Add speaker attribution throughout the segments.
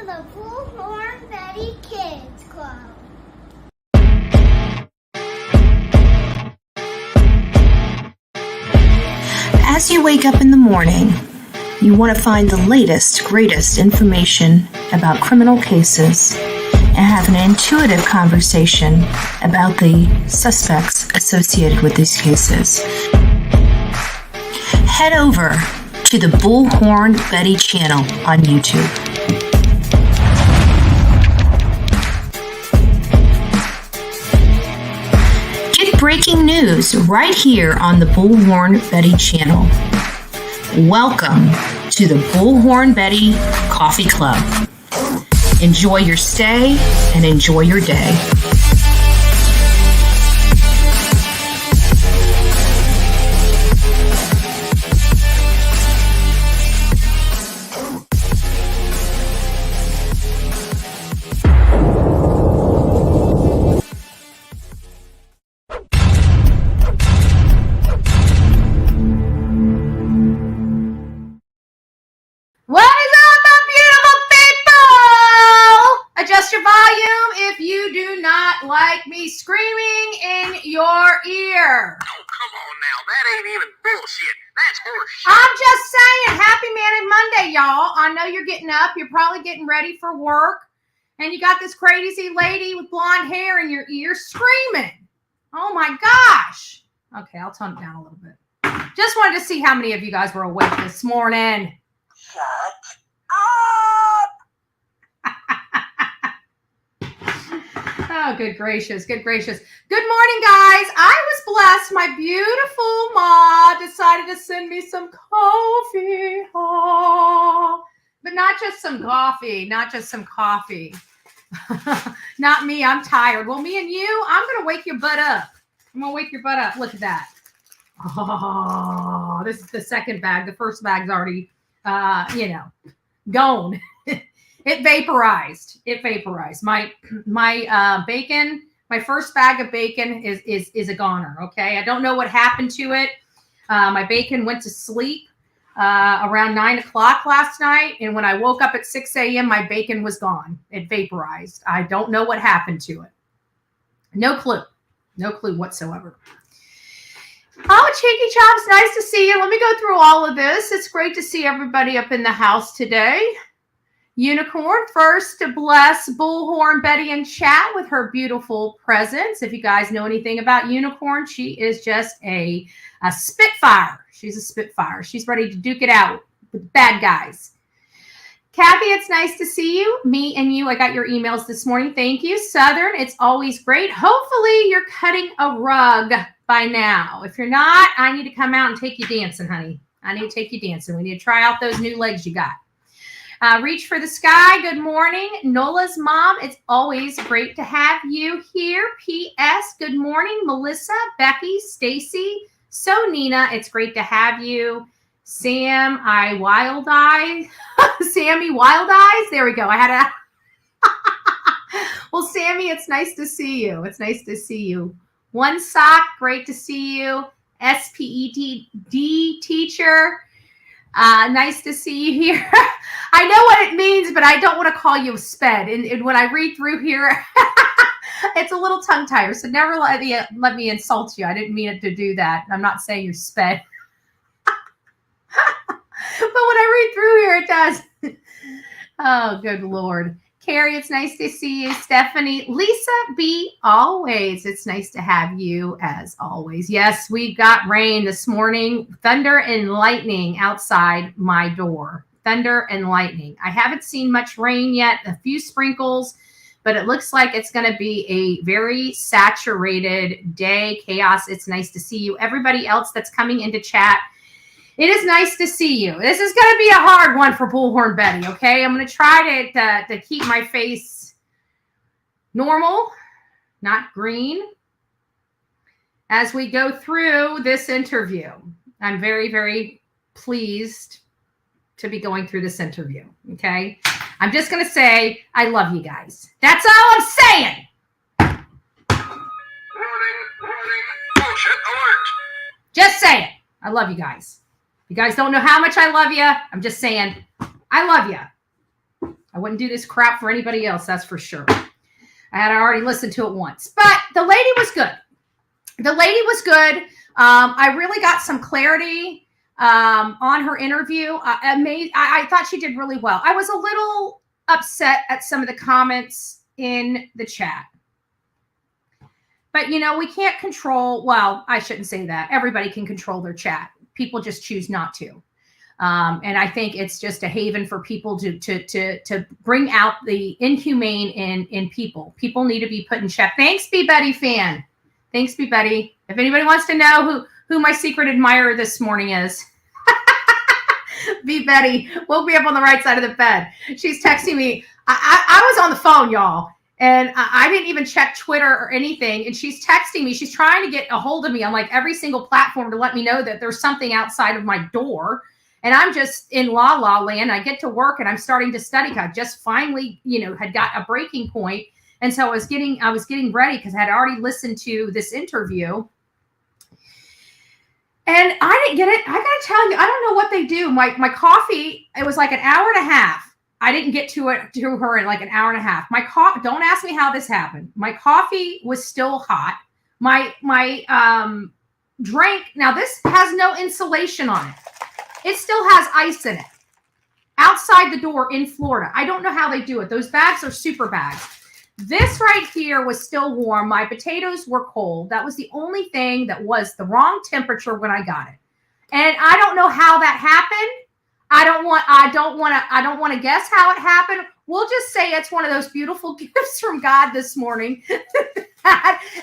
Speaker 1: the Bullhorn Betty Kids Club.
Speaker 2: As you wake up in the morning, you want to find the latest, greatest information about criminal cases and have an intuitive conversation about the suspects associated with these cases. Head over to the Bullhorn Betty channel on YouTube. Get breaking news right here on the Bullhorn Betty channel. Welcome to the Bullhorn Betty Coffee Club. Enjoy your stay and enjoy your day.
Speaker 3: What is up, my beautiful people? Adjust your volume if you do not like me screaming in your ear.
Speaker 4: Oh, come on now. That ain't even bullshit. That's horseshit.
Speaker 3: I'm just saying, happy Manic Monday, y'all. I know you're getting up. You're probably getting ready for work. And you got this crazy lady with blonde hair in your ear screaming. Oh, my gosh. Okay, I'll tone it down a little bit. Just wanted to see how many of you guys were awake this morning.
Speaker 4: Shut up.
Speaker 3: Oh, good gracious, good gracious. Good morning, guys. I was blessed. My beautiful ma decided to send me some coffee. Oh, but not just some coffee, not just some coffee. Not me, I'm tired. Well, me and you, I'm going to wake your butt up. I'm going to wake your butt up. Look at that. Oh, this is the second bag. The first bag's already, gone. It vaporized. It vaporized. My bacon, my first bag of bacon is a goner. Okay. I don't know what happened to it. My bacon went to sleep around 9 o'clock last night. And when I woke up at 6 a.m., my bacon was gone. It vaporized. I don't know what happened to it. No clue. No clue whatsoever. Oh, Cheeky Chops, nice to see you. Let me go through all of this. It's great to see everybody up in the house today. Unicorn, first to bless Bullhorn Betty in chat with her beautiful presence. If you guys know anything about Unicorn, she is just a spitfire. She's a spitfire. She's ready to duke it out with bad guys. Kathy, it's nice to see you. Me and you, I got your emails this morning. Thank you. Southern, it's always great. Hopefully you're cutting a rug by now. If you're not, I need to come out and take you dancing, honey. I need to take you dancing. We need to try out those new legs you got. Reach for the sky. Good morning. Nola's mom, it's always great to have you here. P.S. Good morning, Melissa, Becky, Stacy. So, Nina, it's great to have you. Sammy Wild Eyes. There we go. I had a. Well, Sammy, it's nice to see you. It's nice to see you. One Sock, great to see you. SPED teacher, nice to see you here. I know what it means, but I don't want to call you a sped. And when I read through here, it's a little tongue-tied. So never let me insult you. I didn't mean it to do that. I'm not saying you're sped. But when I read through here, it does. Oh, good Lord. Carrie, it's nice to see you. Stephanie, Lisa B, always. It's nice to have you as always. Yes, we got rain this morning. Thunder and lightning outside my door. Thunder and lightning. I haven't seen much rain yet. A few sprinkles, but it looks like it's going to be a very saturated day. Chaos. It's nice to see you. Everybody else that's coming into chat, it is nice to see you. This is going to be a hard one for Bullhorn Betty, okay? I'm going to try to keep my face normal, not green, as we go through this interview. I'm very, very pleased to be going through this interview, okay? I'm just going to say I love you guys. That's all I'm saying.
Speaker 4: Warning, bullshit alert.
Speaker 3: Just saying. I love you guys. You guys don't know how much I love you. I'm just saying, I love you. I wouldn't do this crap for anybody else, that's for sure. I had already listened to it once, but the lady was good. The lady was good. I really got some clarity on her interview. I thought she did really well. I was a little upset at some of the comments in the chat. But, you know, we can't control, well, I shouldn't say that. Everybody can control their chat. People just choose not to. And I think it's just a haven for people to bring out the inhumane in people. People need to be put in check. Thanks, B. Betty fan. Thanks, B. Betty. If anybody wants to know who my secret admirer this morning is, B. Betty woke me up on the right side of the bed. She's texting me. I was on the phone, y'all. And I didn't even check Twitter or anything. And she's texting me. She's trying to get a hold of me on like every single platform to let me know that there's something outside of my door. And I'm just in la la land. I get to work and I'm starting to study. I just finally, you know, had got a breaking point. And so I was getting ready because I had already listened to this interview. And I didn't get it. I got to tell you, I don't know what they do. My coffee, it was like an hour and a half. I didn't get to her in like an hour and a half. My coffee, don't ask me how this happened. My coffee was still hot. My drink, now this has no insulation on it. It still has ice in it. Outside the door in Florida. I don't know how they do it. Those bags are super bags. This right here was still warm. My potatoes were cold. That was the only thing that was the wrong temperature when I got it. And I don't know how that happened. I don't want to guess how it happened. We'll just say it's one of those beautiful gifts from God this morning.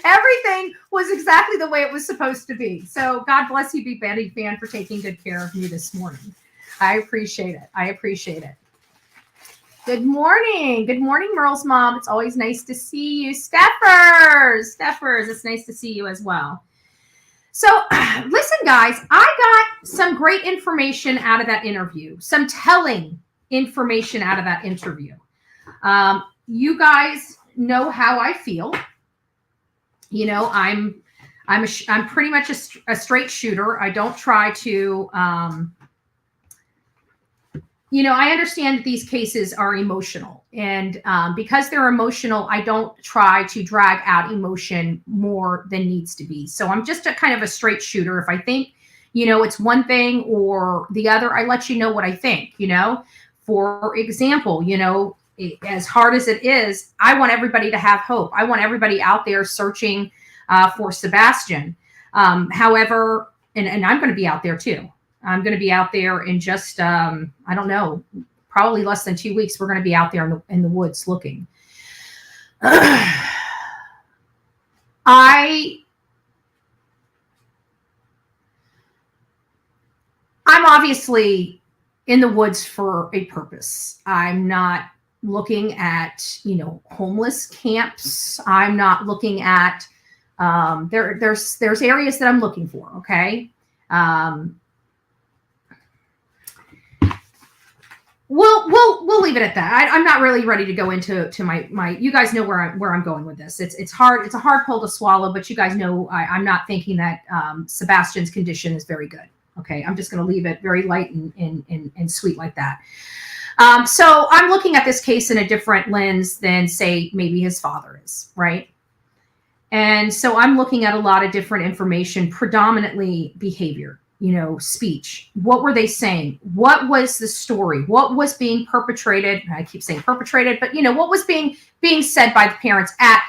Speaker 3: Everything was exactly the way it was supposed to be. So God bless you, B. Betty fan, for taking good care of me this morning. I appreciate it. I appreciate it. Good morning. Good morning, Merle's mom. It's always nice to see you. Steffers, it's nice to see you as well. So listen, guys, I got some great information out of that interview, some telling information out of that interview. You guys know how I feel. You know, I'm pretty much a straight shooter. I don't try to, you know, I understand that these cases are emotional. And because they're emotional, I don't try to drag out emotion more than needs to be. So I'm just a kind of a straight shooter. If I think, you know, it's one thing or the other, I let you know what I think, you know. For example, you know, as hard as it is, I want everybody to have hope. I want everybody out there searching for Sebastian. However, and I'm going to be out there too. I'm going to be out there in just, I don't know, probably less than 2 weeks. We're going to be out there in the woods looking. I'm obviously in the woods for a purpose. I'm not looking at, you know, homeless camps. I'm not looking at, there's areas that I'm looking for. Okay. We'll leave it at that. I'm not really ready to go into my. You guys know where I'm going with this. It's hard. It's a hard pill to swallow, but you guys know I'm not thinking that Sebastian's condition is very good. Okay, I'm just going to leave it very light and sweet like that. So I'm looking at this case in a different lens than, say, maybe his father is, right? And so I'm looking at a lot of different information, predominantly behavior. You know, speech. What were they saying? What was the story? What was being perpetrated? I keep saying perpetrated, but you know, what was being said by the parents at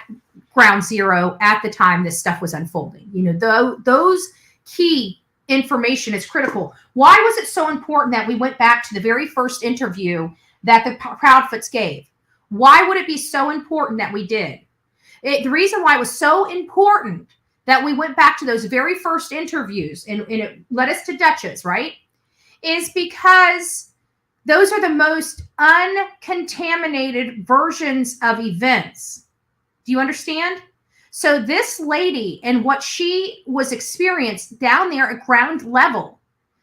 Speaker 3: ground zero at the time this stuff was unfolding? You know, those key information is critical. Why was it so important that we went back to the very first interview that the Proudfoots gave? Why would it be so important that we did? The reason why it was so important that we went back to those very first interviews and it led us to Dutchess, right? Is because those are the most uncontaminated versions of events. Do you understand? So this lady and what she was experienced down there at ground level,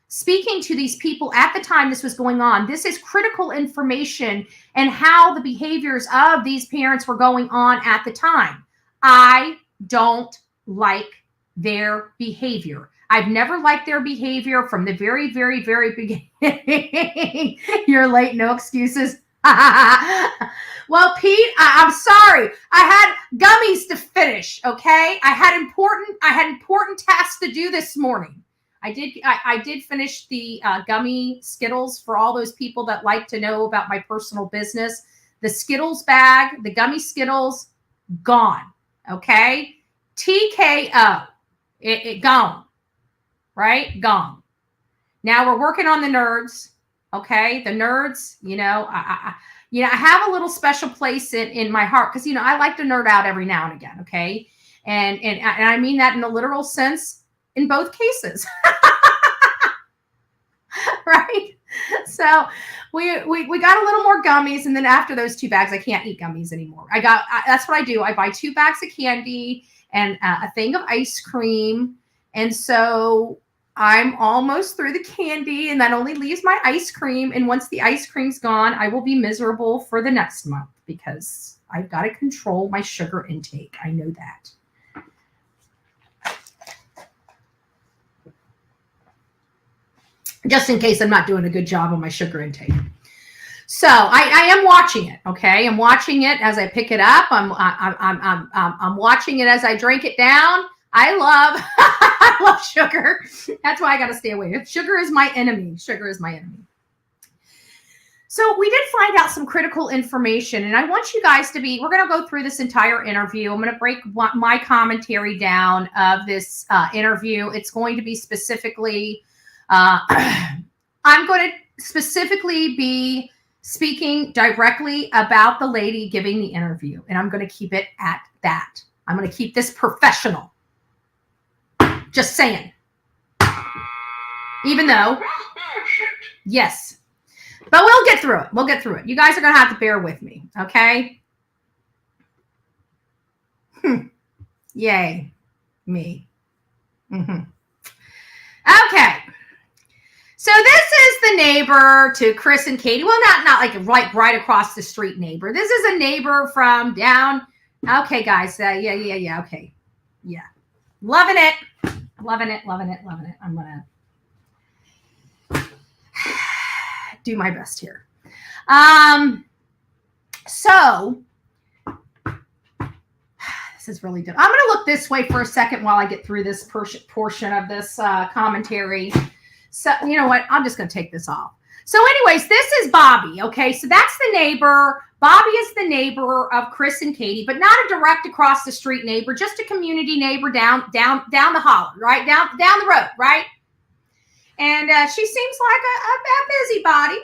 Speaker 3: speaking to these people at the time this was going on, this is critical information and how the behaviors of these parents were going on at the time. I don't like their behavior. I've never liked their behavior from the very, very, very beginning. You're late, no excuses. Well, Pete, I'm sorry. I had gummies to finish. Okay, I had important tasks to do this morning. I did finish the gummy Skittles for all those people that like to know about my personal business. The Skittles bag, the gummy Skittles, gone. Okay, TKO. It gone. Right, gone. Now we're working on the nerds. Okay, the nerds. I have a little special place in my heart because I like to nerd out every now and again. Okay, and I mean that in the literal sense in both cases. Right? So we got a little more gummies, and then after those 2 bags, I can't eat gummies anymore. That's what I do. I buy 2 bags of candy and a thing of ice cream, and so I'm almost through the candy, and that only leaves my ice cream. And once the ice cream's gone, I will be miserable for the next month because I've got to control my sugar intake. I know that. Just in case I'm not doing a good job on my sugar intake. So I am watching it. Okay, I'm watching it as I pick it up. I'm watching it as I drink it down. I love sugar. That's why I got to stay away. Sugar is my enemy. Sugar is my enemy. So we did find out some critical information, and I want you guys to we're going to go through this entire interview. I'm going to break my commentary down of this interview. It's going to be specifically, I'm going to specifically be speaking directly about the lady giving the interview, and I'm going to keep it at that. I'm going to keep this professional. Just saying. Even though, yes. But we'll get through it. We'll get through it. You guys are going to have to bear with me, okay? Yay. Me. Okay. So this is the neighbor to Chris and Katie. Well, not like right across the street neighbor. This is a neighbor from down. Okay, guys. Yeah. Okay. Yeah. Loving it. Loving it. I'm going to do my best here. So this is really good. I'm going to look this way for a second while I get through this portion of this commentary. So you know what? I'm just going to take this off. So anyways, this is Bobby. Okay. So that's the neighbor. Bobby is the neighbor of Chris and Katie, but not a direct across the street neighbor, just a community neighbor down the holler, right? Down the road, right? And she seems like a busybody.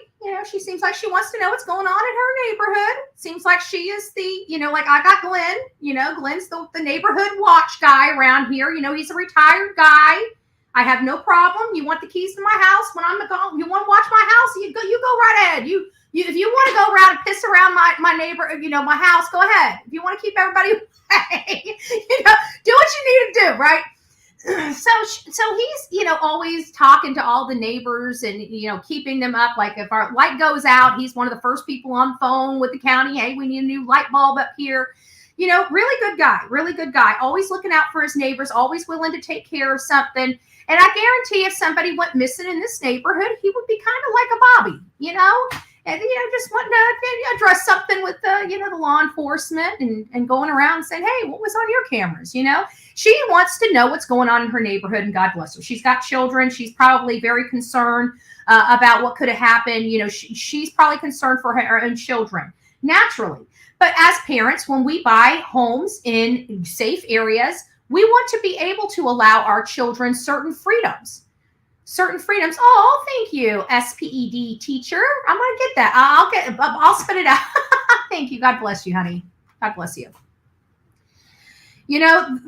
Speaker 3: She seems like she wants to know what's going on in her neighborhood. Seems like she is the, like I got Glenn. Glenn's the neighborhood watch guy around here. He's a retired guy. I have no problem. You want the keys to my house when I'm gone? You want to watch my house? You go right ahead. You if you want to go around and piss around my neighbor, my house, go ahead. If you want to keep everybody away, do what you need to do, right? So he's, always talking to all the neighbors and, keeping them up. Like if our light goes out, he's one of the first people on the phone with the county. Hey, we need a new light bulb up here. Really good guy, always looking out for his neighbors, always willing to take care of something. And I guarantee if somebody went missing in this neighborhood, he would be kind of like a Bobby, and, just wanting to address something with the law enforcement and going around and saying, hey, what was on your cameras? She wants to know what's going on in her neighborhood, and God bless her. She's got children. She's probably very concerned about what could have happened. She's probably concerned for her own children, naturally. But as parents, when we buy homes in safe areas, we want to be able to allow our children certain freedoms. Oh, thank you, SPED teacher. I'm going to get that. I'll spit it out. Thank you. God bless you, honey. God bless you. They don't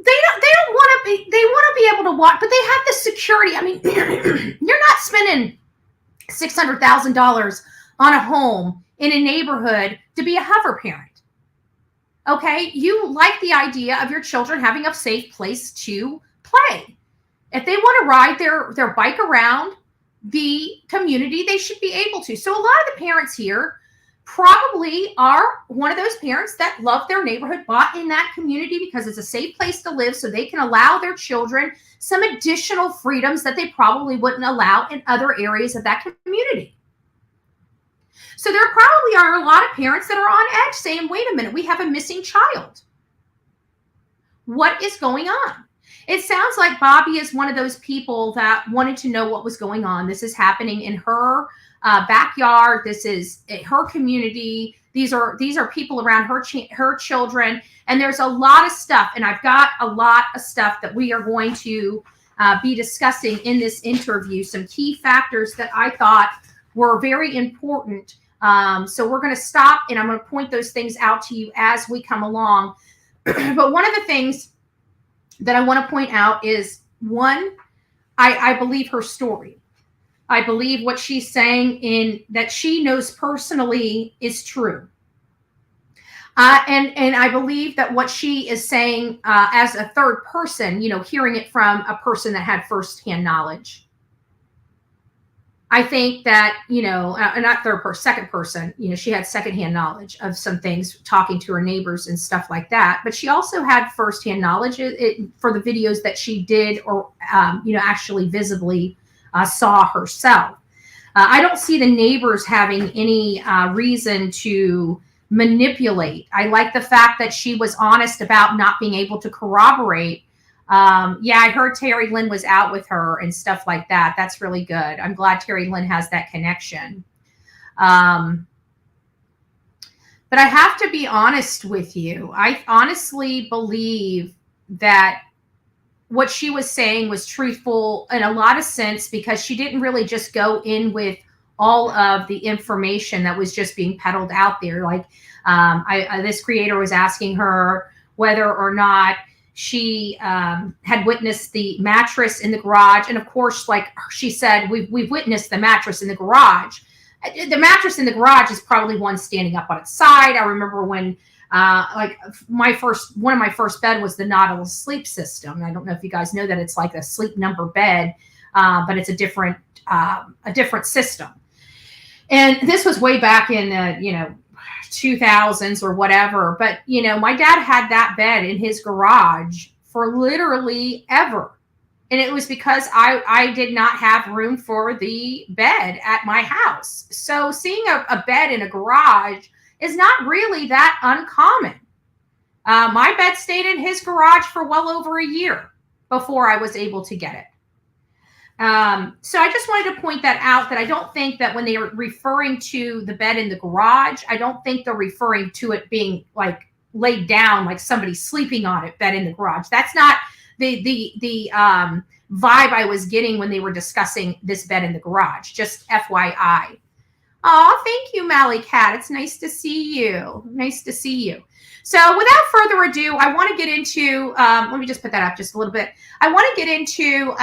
Speaker 3: want to be, they want to be able to watch, but they have the security. I mean, you're not spending $600,000 on a home in a neighborhood to be a hover parent. Okay. You like the idea of your children having a safe place to play. If they want to ride their bike around the community, they should be able to. So a lot of the parents here probably are one of those parents that love their neighborhood, bought in that community because it's a safe place to live, so they can allow their children some additional freedoms that they probably wouldn't allow in other areas of that community. So there probably are a lot of parents that are on edge saying, wait a minute, we have a missing child. What is going on? It sounds like Bobby is one of those people that wanted to know what was going on. This is happening in her backyard. This is her community. These are people around her children. And there's a lot of stuff. And I've got a lot of stuff that we are going to be discussing in this interview. Some key factors that I thought were very important. So we're going to stop and I'm going to point those things out to you as we come along. But one of the things that I want to point out is, one, I believe her story. I believe what she's saying in that she knows personally is true. And I believe that what she is saying as a third person, hearing it from a person that had firsthand knowledge. I think that, not third person, second person, she had secondhand knowledge of some things, talking to her neighbors and stuff like that. But she also had firsthand knowledge for the videos that she did or, actually visibly saw herself. I don't see the neighbors having any reason to manipulate. I like the fact that she was honest about not being able to corroborate. I heard Terry Lynn was out with her and stuff like that. That's really good. I'm glad Terry Lynn has that connection. But I have to be honest with you. I honestly believe that what she was saying was truthful in a lot of sense, because she didn't really just go in with all of the information that was just being peddled out there. Like this creator was asking her whether or not she had witnessed the mattress in the garage. And of course, like she said, we've witnessed the mattress in the garage. The mattress in the garage is probably one standing up on its side. I remember when one of my first bed was the Nautilus sleep system. I don't know if you guys know that it's like a sleep number bed, but it's a different system. And this was way back in 2000s or whatever. But, my dad had that bed in his garage for literally ever. And it was because I did not have room for the bed at my house. So seeing a bed in a garage is not really that uncommon. My bed stayed in his garage for well over a year before I was able to get it. So I just wanted to point that out, that I don't think that when they are referring to the bed in the garage, I don't think they're referring to it being like laid down, like somebody sleeping on it, bed in the garage. That's not the vibe I was getting when they were discussing this bed in the garage. Just FYI. Oh, thank you, Mally Cat. It's nice to see you. Nice to see you. So without further ado, I want to get into, let me just put that up just a little bit. I want to get into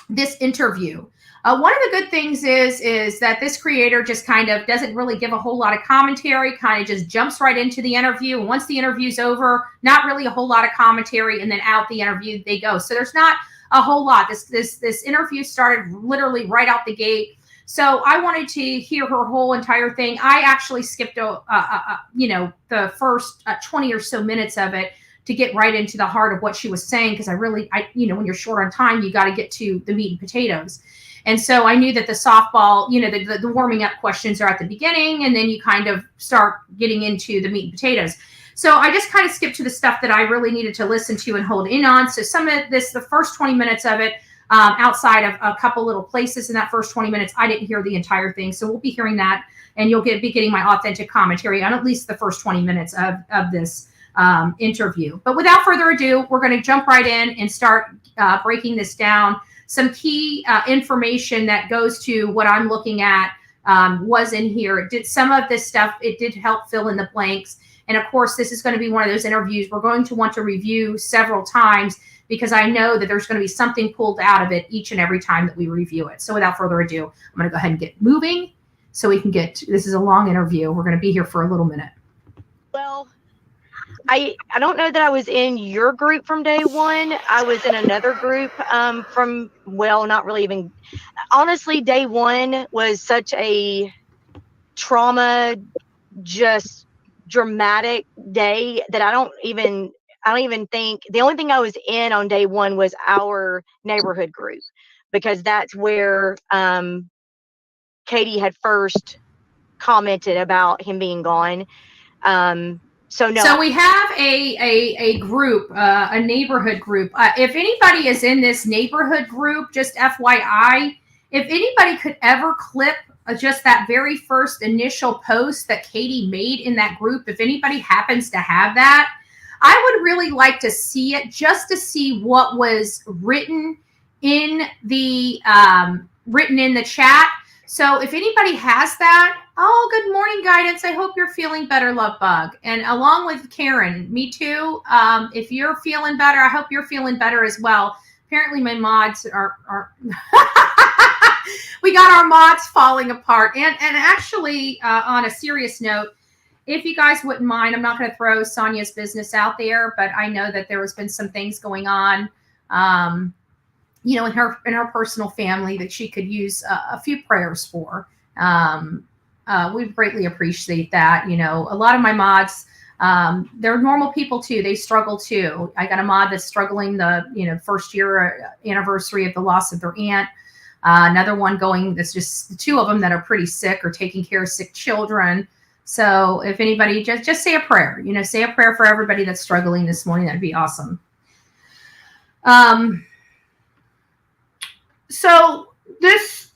Speaker 3: this interview. One of the good things is that this creator just kind of doesn't really give a whole lot of commentary, kind of just jumps right into the interview. And once the interview's over, not really a whole lot of commentary, and then out the interview they go. So there's not a whole lot. This interview started literally right out the gate. So I wanted to hear her whole entire thing. I actually skipped the first 20 or so minutes of it to get right into the heart of what she was saying, because when you're short on time, you got to get to the meat and potatoes. And so I knew that the softball, the warming up questions are at the beginning, and then you kind of start getting into the meat and potatoes. So I just kind of skipped to the stuff that I really needed to listen to and hold in on. So some of this, the first 20 minutes of it, outside of a couple little places in that first 20 minutes, I didn't hear the entire thing. So we'll be hearing that, and you'll be getting my authentic commentary on at least the first 20 minutes of this interview. But without further ado, we're going to jump right in and start breaking this down. Some key information that goes to what I'm looking at was in here. It did some of this stuff. It did help fill in the blanks. And of course, this is going to be one of those interviews we're going to want to review several times, because I know that there's going to be something pulled out of it each and every time that we review it. So without further ado, I'm going to go ahead and get moving so we can this is a long interview. We're going to be here for a little minute.
Speaker 5: Well, I don't know that I was in your group from day one. I was in another group not really even, honestly, day one was such a trauma, just dramatic day that I don't even think, the only thing I was in on day one was our neighborhood group, because that's where Katie had first commented about him being gone. So no.
Speaker 3: So we have a group, a neighborhood group. If anybody is in this neighborhood group, just FYI, if anybody could ever clip just that very first initial post that Katie made in that group, if anybody happens to have that, I would really like to see it, just to see what was written in the chat. So if anybody has that, oh, good morning, guidance. I hope you're feeling better, love bug. And along with Karen, me too. If you're feeling better, I hope you're feeling better as well. Apparently my mods are we got our mods falling apart. And actually, on a serious note, if you guys wouldn't mind, I'm not going to throw Sonia's business out there, but I know that there has been some things going on, in her personal family that she could use a few prayers for. We greatly appreciate that. A lot of my mods, they're normal people too. They struggle too. I got a mod that's struggling the first year anniversary of the loss of their aunt. Another one that's just the two of them that are pretty sick or taking care of sick children. So if anybody just say a prayer, say a prayer for everybody that's struggling this morning. That'd be awesome. So this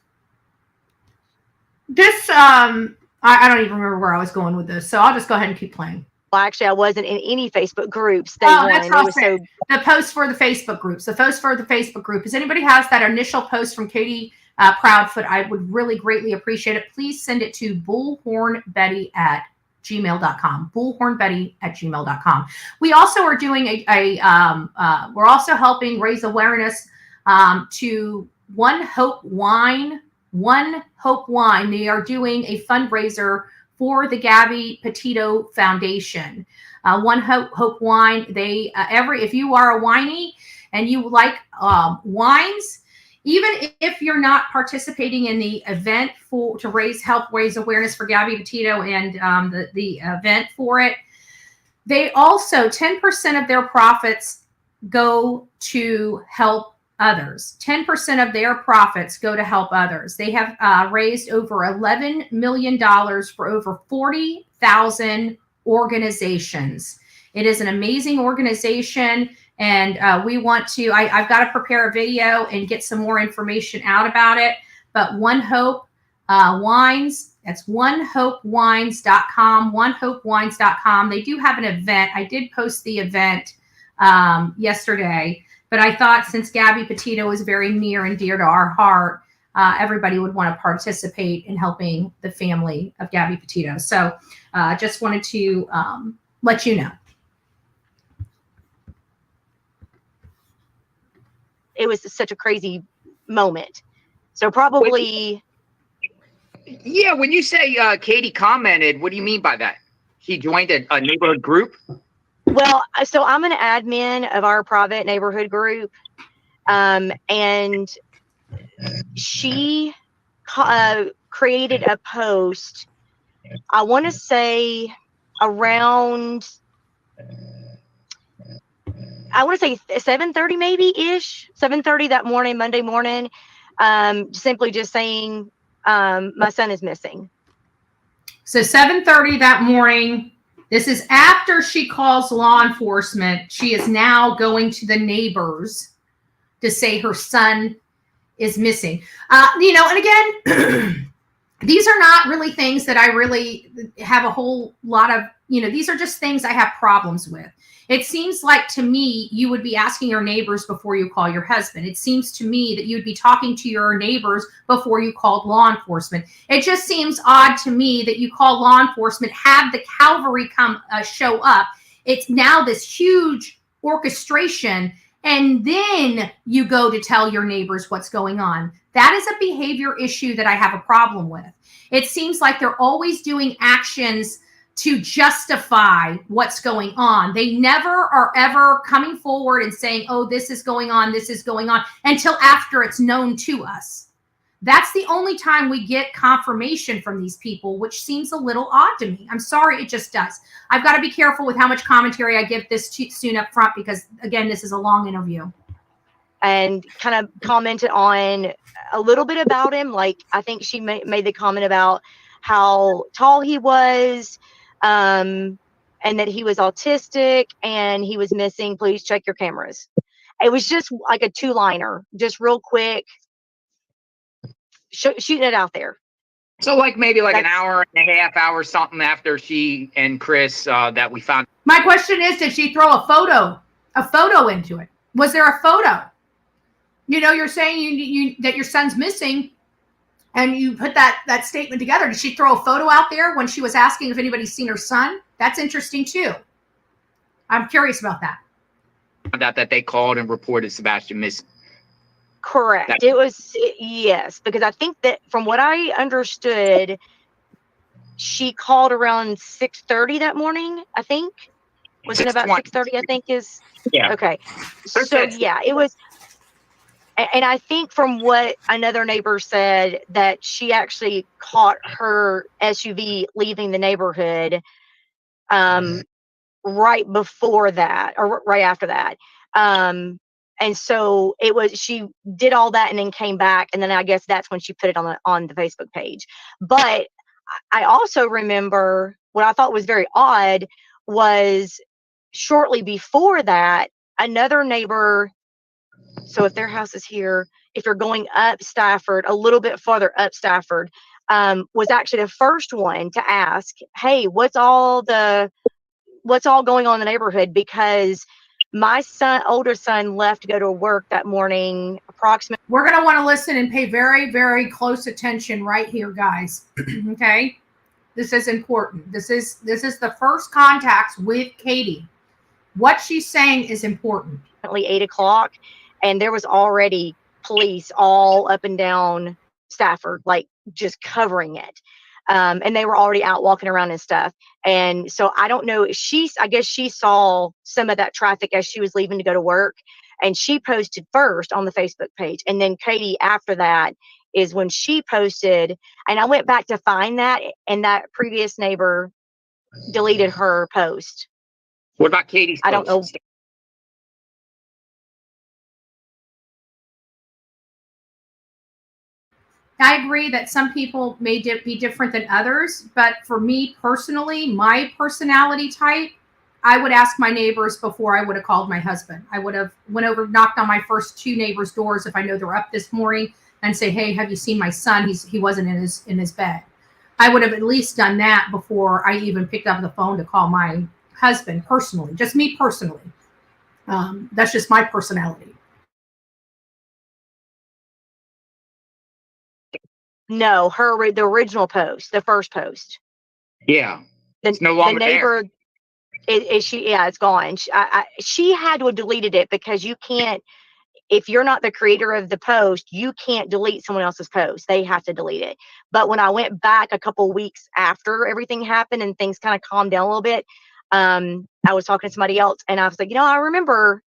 Speaker 3: I don't even remember where I was going with this. So I'll just go ahead and keep playing.
Speaker 5: Well, actually, I wasn't in any Facebook groups.
Speaker 3: That's awesome. The post for the Facebook groups. The post for the Facebook group. If anybody has that initial post from Katie Proudfoot, I would really greatly appreciate it. Please send it to bullhornbetty@gmail.com. bullhornbetty@gmail.com. We also are doing we're also helping raise awareness to One Hope Wine. One Hope Wine. They are doing a fundraiser for the Gabby Petito Foundation. One Hope Wine. They if you are a winey and you like wines, even if you're not participating in the event to help raise awareness for Gabby Petito and the event for it, they also 10% of their profits go to help others. 10% of their profits go to help others. They have raised over $11 million for over 40,000 organizations. It is an amazing organization, and we want to, I've got to prepare a video and get some more information out about it. But One Hope Wines, that's onehopewines.com, onehopewines.com. They do have an event. I did post the event yesterday. But I thought since Gabby Petito is very near and dear to our heart, everybody would want to participate in helping the family of Gabby Petito. So just wanted to let you know.
Speaker 5: It was such a crazy moment. So probably.
Speaker 6: Yeah, when you say Katie commented, what do you mean by that? She joined a neighborhood group?
Speaker 5: Well, so I'm an admin of our private neighborhood group, and she created a post, I want to say around, 7:30 maybe-ish, 7:30 that morning, Monday morning, simply just saying, my son is missing.
Speaker 3: So 7:30 that morning. This is after she calls law enforcement. She is now going to the neighbors to say her son is missing. And again, these are not really things that I really have a whole lot of, these are just things I have problems with. It seems like to me, you would be asking your neighbors before you call your husband. It seems to me that you'd be talking to your neighbors before you called law enforcement. It just seems odd to me that you call law enforcement, have the cavalry come show up. It's now this huge orchestration, and then you go to tell your neighbors what's going on. That is a behavior issue that I have a problem with. It seems like they're always doing actions to justify what's going on. They never are ever coming forward and saying, oh, this is going on, until after it's known to us. That's the only time we get confirmation from these people, which seems a little odd to me. I'm sorry, it just does. I've got to be careful with how much commentary I give this soon up front, because again, this is a long interview.
Speaker 5: And kind of commented on a little bit about him. Like, I think she made the comment about how tall he was, and that he was autistic and he was missing. Please check your cameras. It was just like a 2-liner, just real quick, shooting it out there.
Speaker 6: So like maybe like an hour and a half, hour something after she and Chris that we found.
Speaker 3: My question is, did she throw a photo into it? Was there a photo? You know, you're saying you that your son's missing, and you put that statement together. Did she throw a photo out there when she was asking if anybody's seen her son? That's interesting too. I'm curious about that.
Speaker 6: Found out that they called and reported Sebastian missing.
Speaker 5: Correct. It was, yes, because I think that from what I understood, she called around 6:30 that morning, I think. Was it about 6:30, I think is?
Speaker 6: Yeah.
Speaker 5: Okay. So yeah, it was. And I think from what another neighbor said, that she actually caught her SUV leaving the neighborhood right before that, or right after that. And so it was, she did all that and then came back. And then I guess that's when she put it on the Facebook page. But I also remember what I thought was very odd was shortly before that, another neighbor. So if their house is here, if you're going up Stafford, a little bit farther up Stafford, was actually the first one to ask, hey, what's all going on in the neighborhood? Because my older son left to go to work that morning approximately.
Speaker 3: We're going to want to listen and pay very, very close attention right here, guys. Okay. This is important. This is the first contacts with Katie. What she's saying is important.
Speaker 5: 8 o'clock, and there was already police all up and down Stafford, like just covering it. And they were already out walking around and stuff. And so I don't know, I guess she saw some of that traffic as she was leaving to go to work, and she posted first on the Facebook page. And then Katie, after that, is when she posted, and I went back to find that, and that previous neighbor deleted her post.
Speaker 6: What about Katie's post?
Speaker 5: I don't know.
Speaker 3: I agree that some people may be different than others, but for me personally, my personality type, I would ask my neighbors before I would have called my husband. I would have went over, knocked on my first 2 neighbors' doors if I know they're up this morning, and say, hey, have you seen my son? He wasn't in his bed. I would have at least done that before I even picked up the phone to call my husband personally, just me personally. That's just my personality.
Speaker 5: No, the original post, the first post.
Speaker 6: Yeah, it's no longer
Speaker 5: the neighbor.
Speaker 6: There.
Speaker 5: It's gone. She had to have deleted it, because you can't, if you're not the creator of the post, you can't delete someone else's post. They have to delete it. But when I went back a couple weeks after everything happened and things kind of calmed down a little bit, I was talking to somebody else, and I was like, I remember,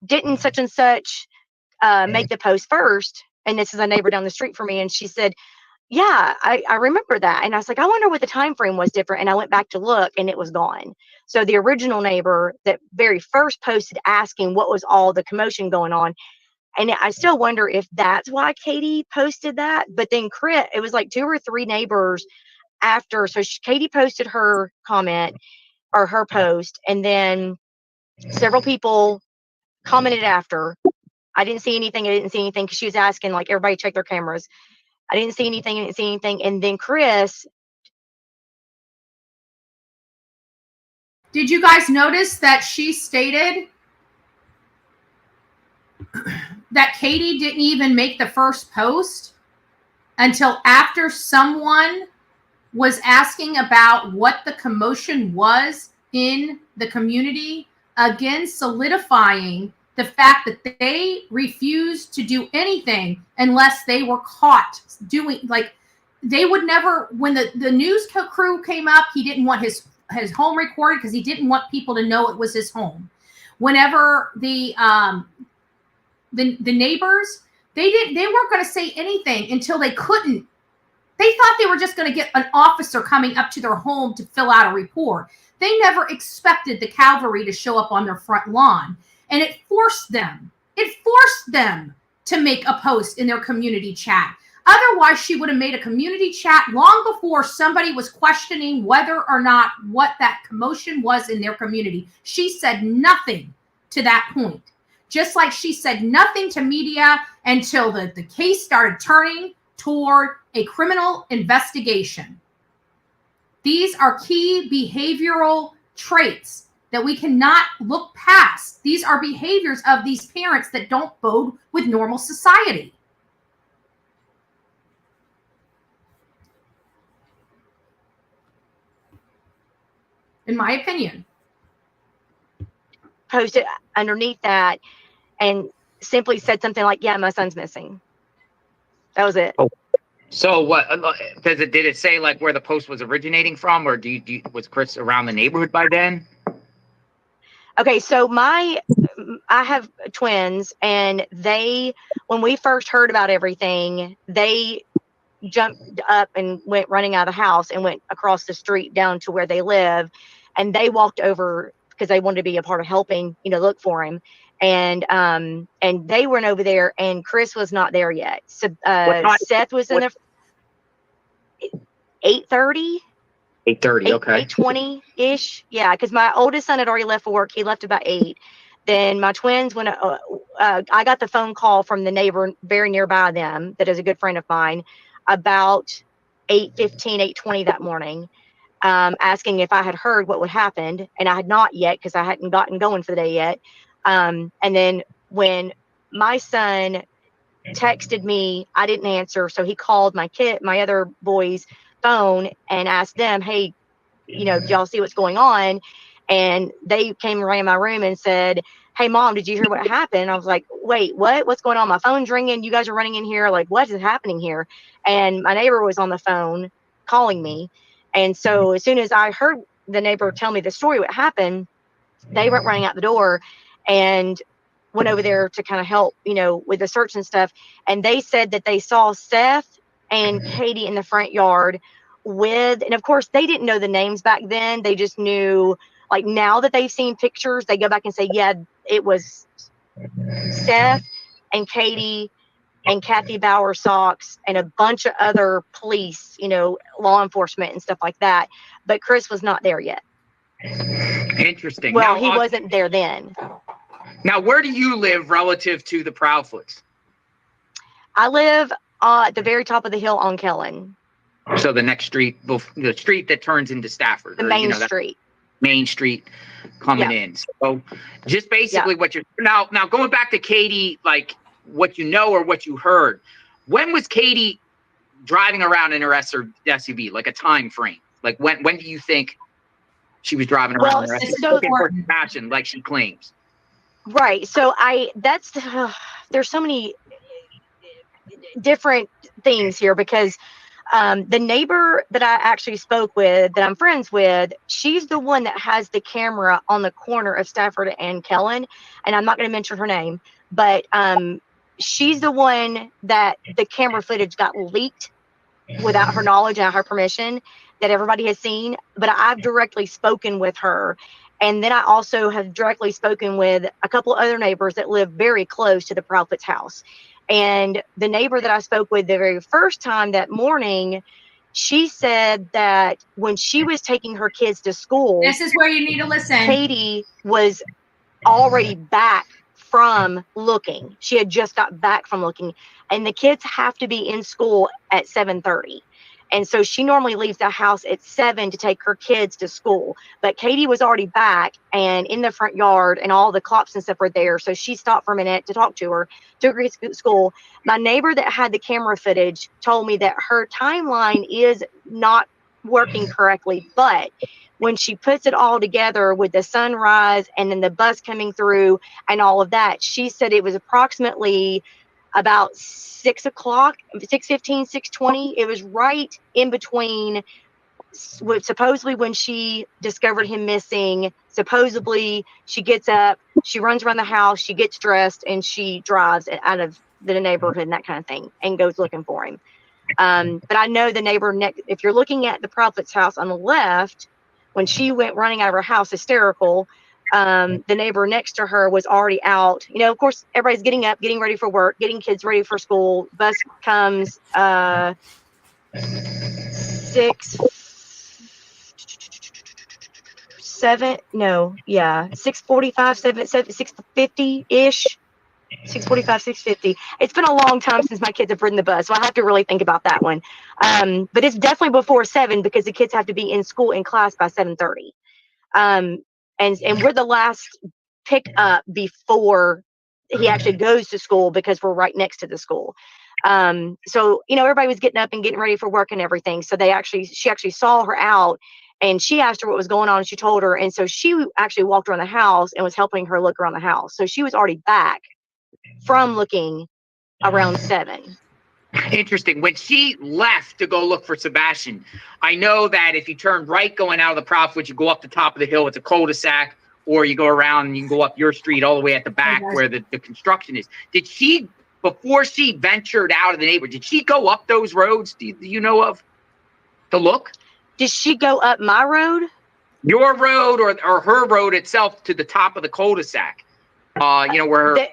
Speaker 5: didn't such and such make the post first? And this is a neighbor down the street from me. And she said, yeah, I remember that. And I was like, I wonder what the time frame was different. And I went back to look, and it was gone. So the original neighbor that very first posted asking what was all the commotion going on. And I still wonder if that's why Katie posted that. But then it was like 2 or 3 neighbors after. So Katie posted her comment or her post, and then several people commented after. I didn't see anything. Because she was asking, like, everybody check their cameras. I didn't see anything. And then Chris.
Speaker 3: Did you guys notice that she stated that Katie didn't even make the first post until after someone was asking about what the commotion was in the community, again solidifying the fact that they refused to do anything unless they were caught doing, like, they would never, when the news crew came up, he didn't want his home recorded because he didn't want people to know it was his home. Whenever the neighbors, they weren't going to say anything until they couldn't. They thought they were just going to get an officer coming up to their home to fill out a report. They never expected the cavalry to show up on their front lawn. And it forced them to make a post in their community chat. Otherwise, she would have made a community chat long before somebody was questioning whether or not what that commotion was in their community. She said nothing to that point. Just like she said nothing to media until the case started turning toward a criminal investigation. These are key behavioral traits that we cannot look past. These are behaviors of these parents that don't bode with normal society. In my opinion.
Speaker 5: Posted underneath that and simply said something like, yeah, my son's missing. That was it.
Speaker 6: Oh. So what did it say like where the post was originating from, or was Chris around the neighborhood by then?
Speaker 5: Okay, so I have twins, and when we first heard about everything, they jumped up and went running out of the house and went across the street down to where they live, and they walked over because they wanted to be a part of helping, look for him. And they weren't over there, and Chris was not there yet. So Seth was in there 8:30.
Speaker 6: 8:30, okay.
Speaker 5: 8:20 ish. Yeah, because my oldest son had already left for work. He left about 8. Then my twins, when I got the phone call from the neighbor very nearby them, that is a good friend of mine, about 8:15, 8:20 that morning, asking if I had heard what would happen, and I had not yet because I hadn't gotten going for the day yet. And then when my son texted me, I didn't answer, so he called my other boys' phone and asked them, hey, do y'all see what's going on? And they came around my room and said, hey, Mom, did you hear what happened? I was like, wait, what? What's going on? My phone's ringing. You guys are running in here. Like, what is happening here? And my neighbor was on the phone calling me. And so as soon as I heard the neighbor tell me the story, what happened, they went running out the door and went over there to kind of help, with the search and stuff. And they said that they saw Seth and Katie in the front yard and of course they didn't know the names back then. They just knew, like, now that they've seen pictures, they go back and say, yeah, it was Seth and Katie and Kathy Bowersox and a bunch of other police, law enforcement and stuff like that. But Chris was not there yet.
Speaker 6: Interesting.
Speaker 5: Well,
Speaker 6: now,
Speaker 5: he wasn't there then.
Speaker 6: Now, where do you live relative to the Proudfoots?
Speaker 5: I live at the very top of the hill on Kellen.
Speaker 6: So the next street, the street that turns into Stafford.
Speaker 5: The main street.
Speaker 6: Main street coming in. So just basically what you're now going back to Katie, like what you know or what you heard. When was Katie driving around in her SUV? Like a time frame? Like when do you think she was driving around in her SUV looking for fashion, like she claims? Right. So
Speaker 5: there's so many different things here because the neighbor that I actually spoke with, that I'm friends with, she's the one that has the camera on the corner of Stafford and Kellen. And I'm not going to mention her name, but she's the one that the camera footage got leaked without her knowledge and her permission, that everybody has seen. But I've directly spoken with her. And then I also have directly spoken with a couple other neighbors that live very close to the Proudfoot's house. And the neighbor that I spoke with the very first time that morning, she said that when she was taking her kids to school,
Speaker 3: this is where you need to listen.
Speaker 5: Katie was already back from looking. She had just got back from looking, and the kids have to be in school at 7:30. And so she normally leaves the house at 7 to take her kids to school. But Katie was already back and in the front yard, and all the cops and stuff were there. So she stopped for a minute to talk to her, took her to school. My neighbor that had the camera footage told me that her timeline is not working correctly. But when she puts it all together with the sunrise and then the bus coming through and all of that, she said it was approximately about 6 o'clock, 6:15, 6:20. It was right in between supposedly when she discovered him missing. Supposedly she gets up, she runs around the house, she gets dressed, and she drives out of the neighborhood and that kind of thing and goes looking for him. But I know the neighbor next, if you're looking at the Proudfoot's house on the left, when she went running out of her house hysterical, the neighbor next to her was already out. You know, of course, everybody's getting up, getting ready for work, getting kids ready for school. Bus comes 6:45, 6:50-ish. 6:45, 6:50. It's been a long time since my kids have ridden the bus, so I have to really think about that one. But it's definitely before 7 because the kids have to be in school in class by 7:30. And we're the last pick up before he actually goes to school because we're right next to the school. So, you know, everybody was getting up and getting ready for work and everything. So she actually saw her out, and she asked her what was going on, and she told her. And so she actually walked around the house and was helping her look around the house. So she was already back from looking around 7.
Speaker 6: Interesting. When she left to go look for Sebastian, I know that if you turn right going out of the Prophet, you go up the top of the hill, it's a cul-de-sac, or you go around and you can go up your street all the way at the back where the construction is. Did she, before she ventured out of the neighborhood, did she go up those roads, do you know of, to look?
Speaker 5: Did she go up my road?
Speaker 6: Your road or her road itself to the top of the cul-de-sac? You know, where
Speaker 5: the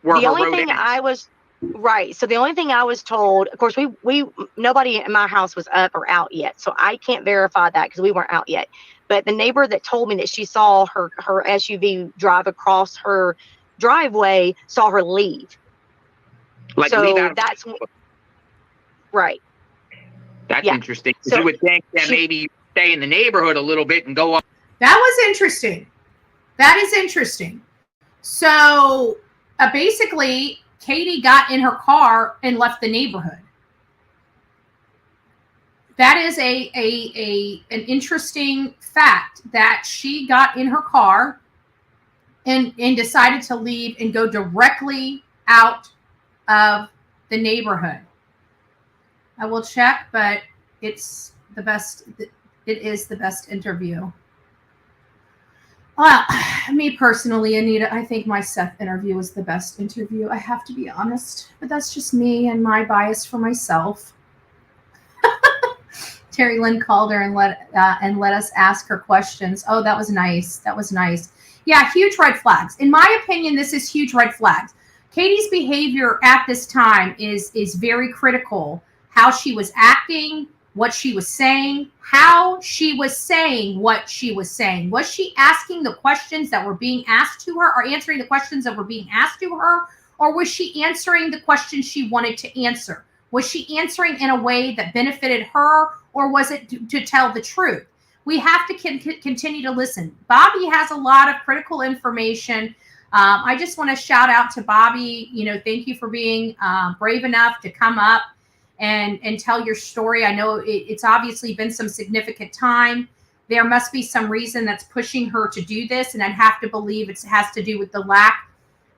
Speaker 6: her
Speaker 5: only
Speaker 6: road
Speaker 5: thing
Speaker 6: ends.
Speaker 5: Right. So the only thing I was told, of course, nobody in my house was up or out yet. So I can't verify that because we weren't out yet. But the neighbor that told me that she saw her SUV drive across her driveway saw her leave.
Speaker 6: Like
Speaker 5: so
Speaker 6: leave out.
Speaker 5: That's right.
Speaker 6: That's interesting.
Speaker 5: So
Speaker 6: you would think that maybe you stay in the neighborhood a little bit and go up.
Speaker 3: That was interesting. That is interesting. So basically, Katie got in her car and left the neighborhood. That is an interesting fact that she got in her car and decided to leave and go directly out of the neighborhood. I will check, but it's the best. It is the best interview. Well, me personally, Anita, I think my Seth interview was the best interview. I have to be honest, but that's just me and my bias for myself. Terry Lynn called her and let us ask her questions. Oh, that was nice. That was nice. Yeah, huge red flags. In my opinion, this is huge red flags. Katie's behavior at this time is very critical. How she was acting, what she was saying, how she was saying what she was saying. Was she asking the questions that were being asked to her, or answering the questions that were being asked to her? Or was she answering the questions she wanted to answer? Was she answering in a way that benefited her, or was it to tell the truth? We have to continue to listen. Bobby has a lot of critical information. I just want to shout out to Bobby. You know, thank you for being brave enough to come up and tell your story. I know it's obviously been some significant time. There must be some reason that's pushing her to do this, and I'd have to believe it has to do with the lack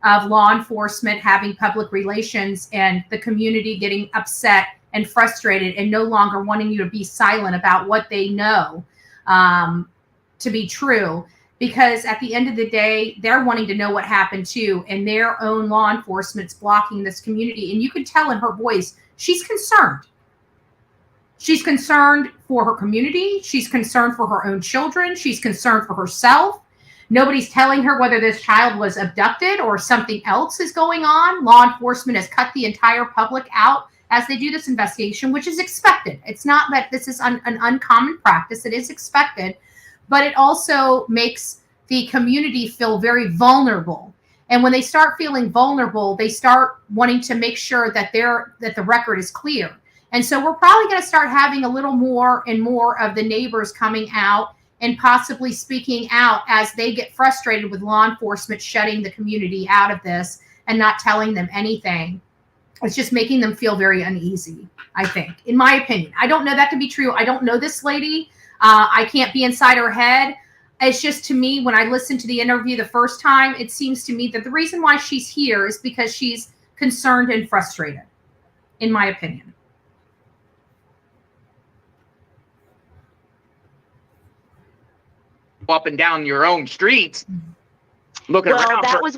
Speaker 3: of law enforcement having public relations and the community getting upset and frustrated and no longer wanting you to be silent about what they know to be true. Because at the end of the day, they're wanting to know what happened too, and their own law enforcement's blocking this community. And you can tell in her voice, she's concerned. She's concerned for her community. She's concerned for her own children. She's concerned for herself. Nobody's telling her whether this child was abducted or something else is going on. Law enforcement has cut the entire public out as they do this investigation, which is expected. It's not that this is an uncommon practice. It is expected, but it also makes the community feel very vulnerable. And when they start feeling vulnerable, they start wanting to make sure that the record is clear. And so we're probably going to start having a little more and more of the neighbors coming out and possibly speaking out as they get frustrated with law enforcement shutting the community out of this and not telling them anything. It's just making them feel very uneasy, I think, in my opinion. I don't know that to be true. I don't know this lady. I can't be inside her head. It's just, to me, when I listened to the interview the first time, it seems to me that the reason why she's here is because she's concerned and frustrated, in my opinion.
Speaker 6: Up and down your own streets, looking around.
Speaker 5: That was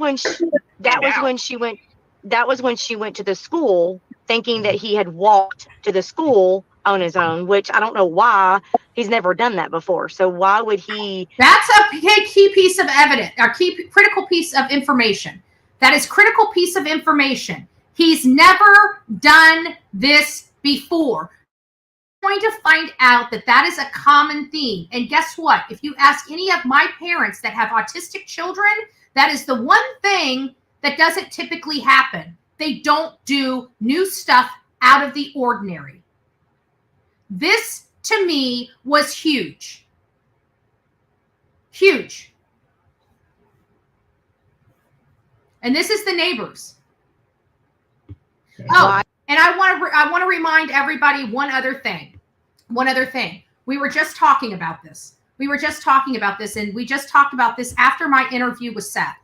Speaker 5: when she went to the school, thinking that he had walked to the school on his own, which I don't know why. He's never done that before. So why would he?
Speaker 3: That's a key piece of evidence, or critical piece of information. That is critical piece of information. He's never done this before. You're going to find out that that is a common theme. And guess what? If you ask any of my parents that have autistic children, that is the one thing that doesn't typically happen. They don't do new stuff out of the ordinary. This, to me, was huge. Huge. And this is the neighbors. Oh, and I want to remind everybody one other thing. One other thing. We were just talking about this. And we just talked about this after my interview with Seth.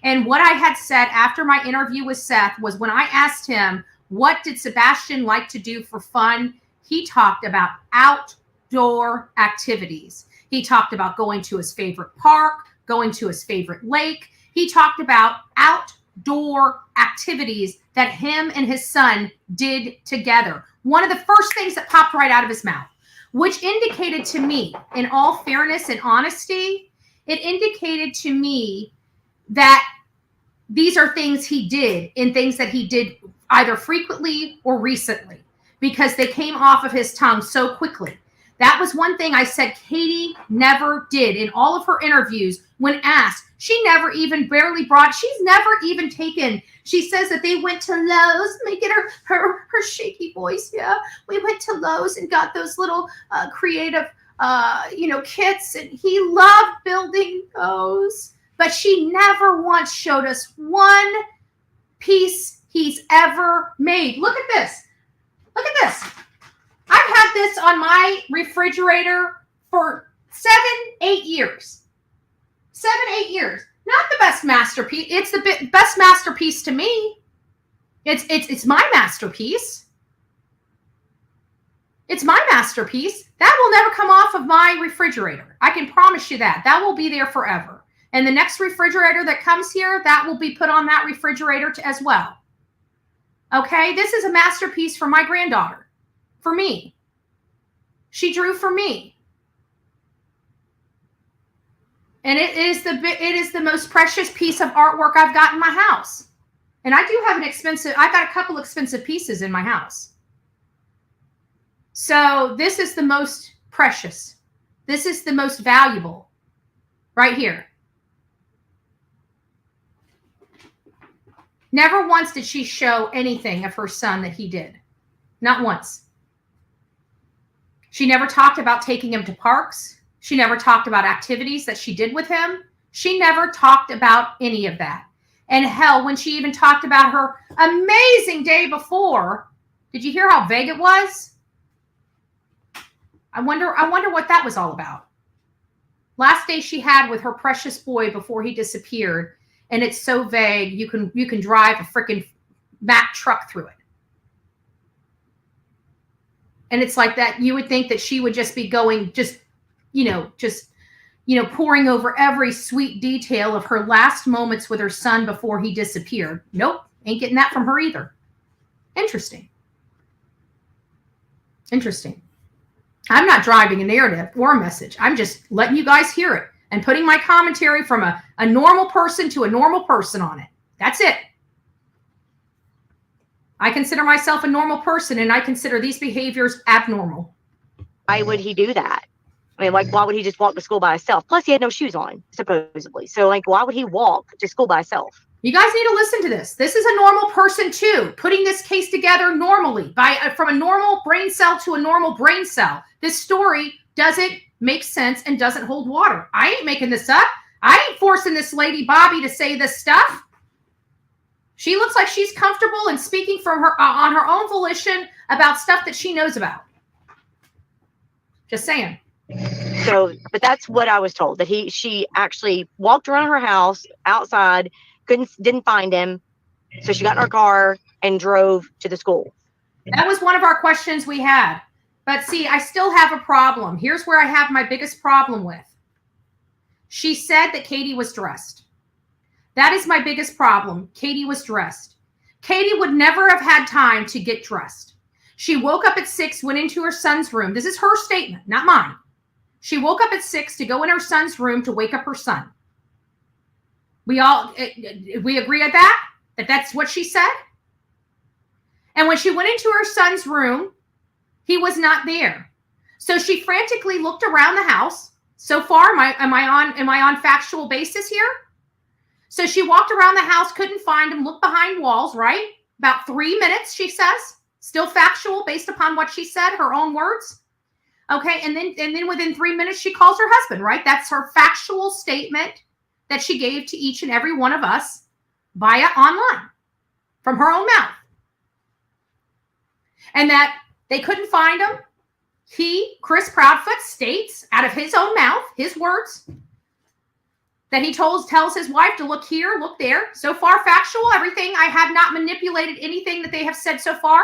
Speaker 3: And what I had said after my interview with Seth was, when I asked him, what did Sebastian like to do for fun? He talked about outdoor activities. He talked about going to his favorite park, going to his favorite lake. He talked about outdoor activities that him and his son did together. One of the first things that popped right out of his mouth, which indicated to me, in all fairness and honesty, it indicated to me that these are things he did, and things that he did either frequently or recently, because they came off of his tongue so quickly. That was one thing I said Katie never did in all of her interviews. When asked, she's never even taken, she says that they went to Lowe's, making her shaky voice. Yeah, we went to Lowe's and got those little creative, kits, and he loved building those. But she never once showed us one piece he's ever made. Look at this. Look at this. I've had this on my refrigerator for 7-8 years. 7-8 years. Not the best masterpiece. It's the best masterpiece to me. It's my masterpiece. It's my masterpiece. That will never come off of my refrigerator. I can promise you that. That will be there forever. And the next refrigerator that comes here, that will be put on that refrigerator as well. Okay? This is a masterpiece for my granddaughter. For me. She drew for me. And it is the most precious piece of artwork I've got in my house. And I do have I got a couple expensive pieces in my house. So this is the most precious. This is the most valuable. Right here. Never once did she show anything of her son that he did. Not once. She never talked about taking him to parks. She never talked about activities that she did with him. She never talked about any of that. And hell, when she even talked about her amazing day before, did you hear how vague it was? I wonder what that was all about. Last day she had with her precious boy before he disappeared. And it's so vague, you can drive a freaking Mack truck through it. And it's like that. You would think that she would just be going, pouring over every sweet detail of her last moments with her son before he disappeared. Nope, ain't getting that from her either. Interesting. I'm not driving a narrative or a message. I'm just letting you guys hear it and putting my commentary from a normal person to a normal person on it. That's it. I consider myself a normal person, and I consider these behaviors abnormal.
Speaker 5: Why would he do that? I mean, why would he just walk to school by himself? Plus, he had no shoes on, supposedly. So, why would he walk to school by himself?
Speaker 3: You guys need to listen to this. This is a normal person, too, putting this case together normally, from a normal brain cell to a normal brain cell. This story doesn't make sense and doesn't hold water. I ain't making this up. I ain't forcing this lady Bobby to say this stuff. She looks like she's comfortable and speaking from her on her own volition about stuff that she knows about. Just saying.
Speaker 5: So, but that's what I was told, that she actually walked around her house outside, didn't find him. So she got in her car and drove to the school.
Speaker 3: That was one of our questions we had. But see, I still have a problem. Here's where I have my biggest problem with. She said that Katie was dressed. That is my biggest problem. Katie was dressed. Katie would never have had time to get dressed. She woke up at 6, went into her son's room. This is her statement, not mine. She woke up at 6 to go in her son's room to wake up her son. We agree at that that's what she said. And when she went into her son's room, he was not there. So she frantically looked around the house. So far, am I on factual basis here? So she walked around the house, couldn't find him, looked behind walls, right? About 3 minutes, she says. Still factual based upon what she said, her own words. Okay, and then within 3 minutes, she calls her husband, right? That's her factual statement that she gave to each and every one of us via online from her own mouth. And that they couldn't find him. Chris Proudfoot, states out of his own mouth, his words, that he tells his wife to look here, look there. So far, factual, everything. I have not manipulated anything that they have said so far.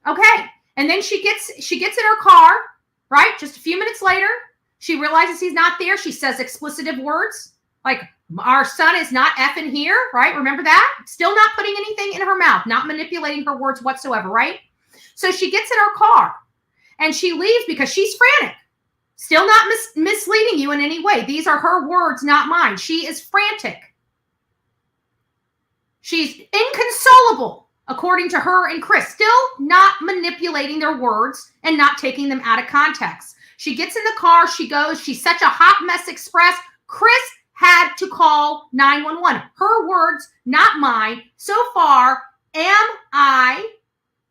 Speaker 3: Okay. And then she gets in her car, right? Just a few minutes later, she realizes he's not there. She says explicitive words like, our son is not effing here, right? Remember that? Still not putting anything in her mouth, not manipulating her words whatsoever, right? So she gets in her car and she leaves because she's frantic. Still not misleading you in any way. These are her words, not mine. She is frantic. She's inconsolable, according to her and Chris. Still not manipulating their words and not taking them out of context. She gets in the car. She goes. She's such a hot mess express. Chris had to call 911. Her words, not mine. So far, am I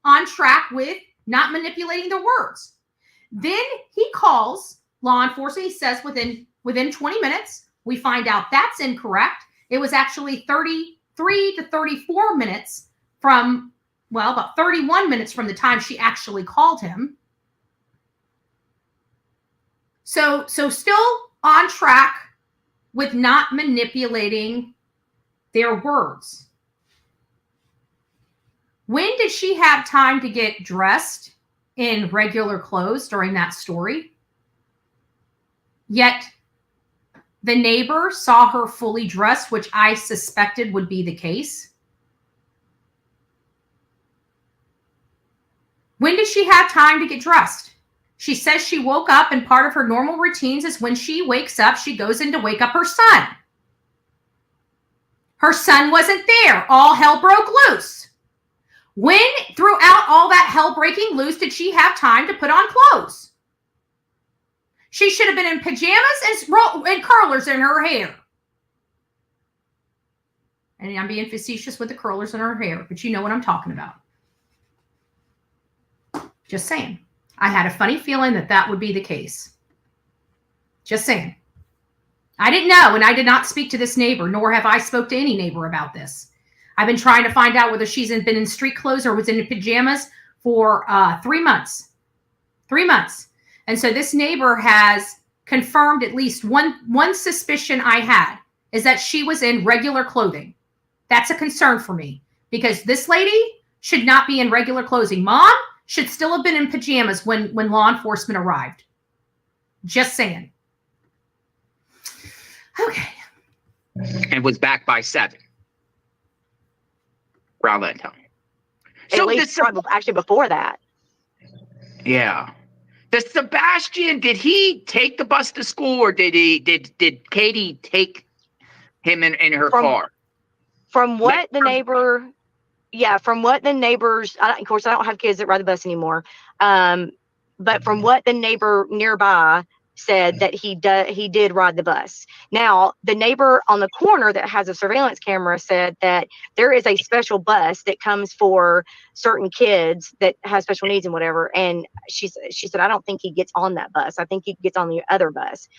Speaker 3: on track with not manipulating the words? Then he calls law enforcement. He says within 20 minutes, we find out that's incorrect. It was actually 33 to 34 minutes from, well, about 31 minutes from the time she actually called him. So still on track with not manipulating their words. When did she have time to get dressed in regular clothes during that story? Yet the neighbor saw her fully dressed, which I suspected would be the case. When did she have time to get dressed? She says she woke up, and part of her normal routines is when she wakes up, she goes in to wake up her son. Her son wasn't there. All hell broke loose. When, throughout all that hell breaking loose, did she have time to put on clothes? She should have been in pajamas and curlers in her hair. And I'm being facetious with the curlers in her hair, but you know what I'm talking about. Just saying. I had a funny feeling that would be the case. Just saying. I didn't know, and I did not speak to this neighbor, nor have I spoke to any neighbor about this. I've been trying to find out whether she's been in street clothes or was in pajamas for 3 months. 3 months. And so this neighbor has confirmed at least one suspicion I had, is that she was in regular clothing. That's a concern for me, because this lady should not be in regular clothing. Mom should still have been in pajamas when law enforcement arrived. Just saying. Okay.
Speaker 6: And was back by 7. Around that time.
Speaker 5: At least actually before that.
Speaker 6: Yeah. Does Sebastian, did he take the bus to school, or did Katie take him in her car?
Speaker 5: From what the neighbor... Yeah, from what the neighbors, of course, I don't have kids that ride the bus anymore. But from what the neighbor nearby said, that he did ride the bus. Now, the neighbor on the corner that has a surveillance camera said that there is a special bus that comes for certain kids that have special needs and whatever. And she said, I don't think he gets on that bus. I think he gets on the other bus.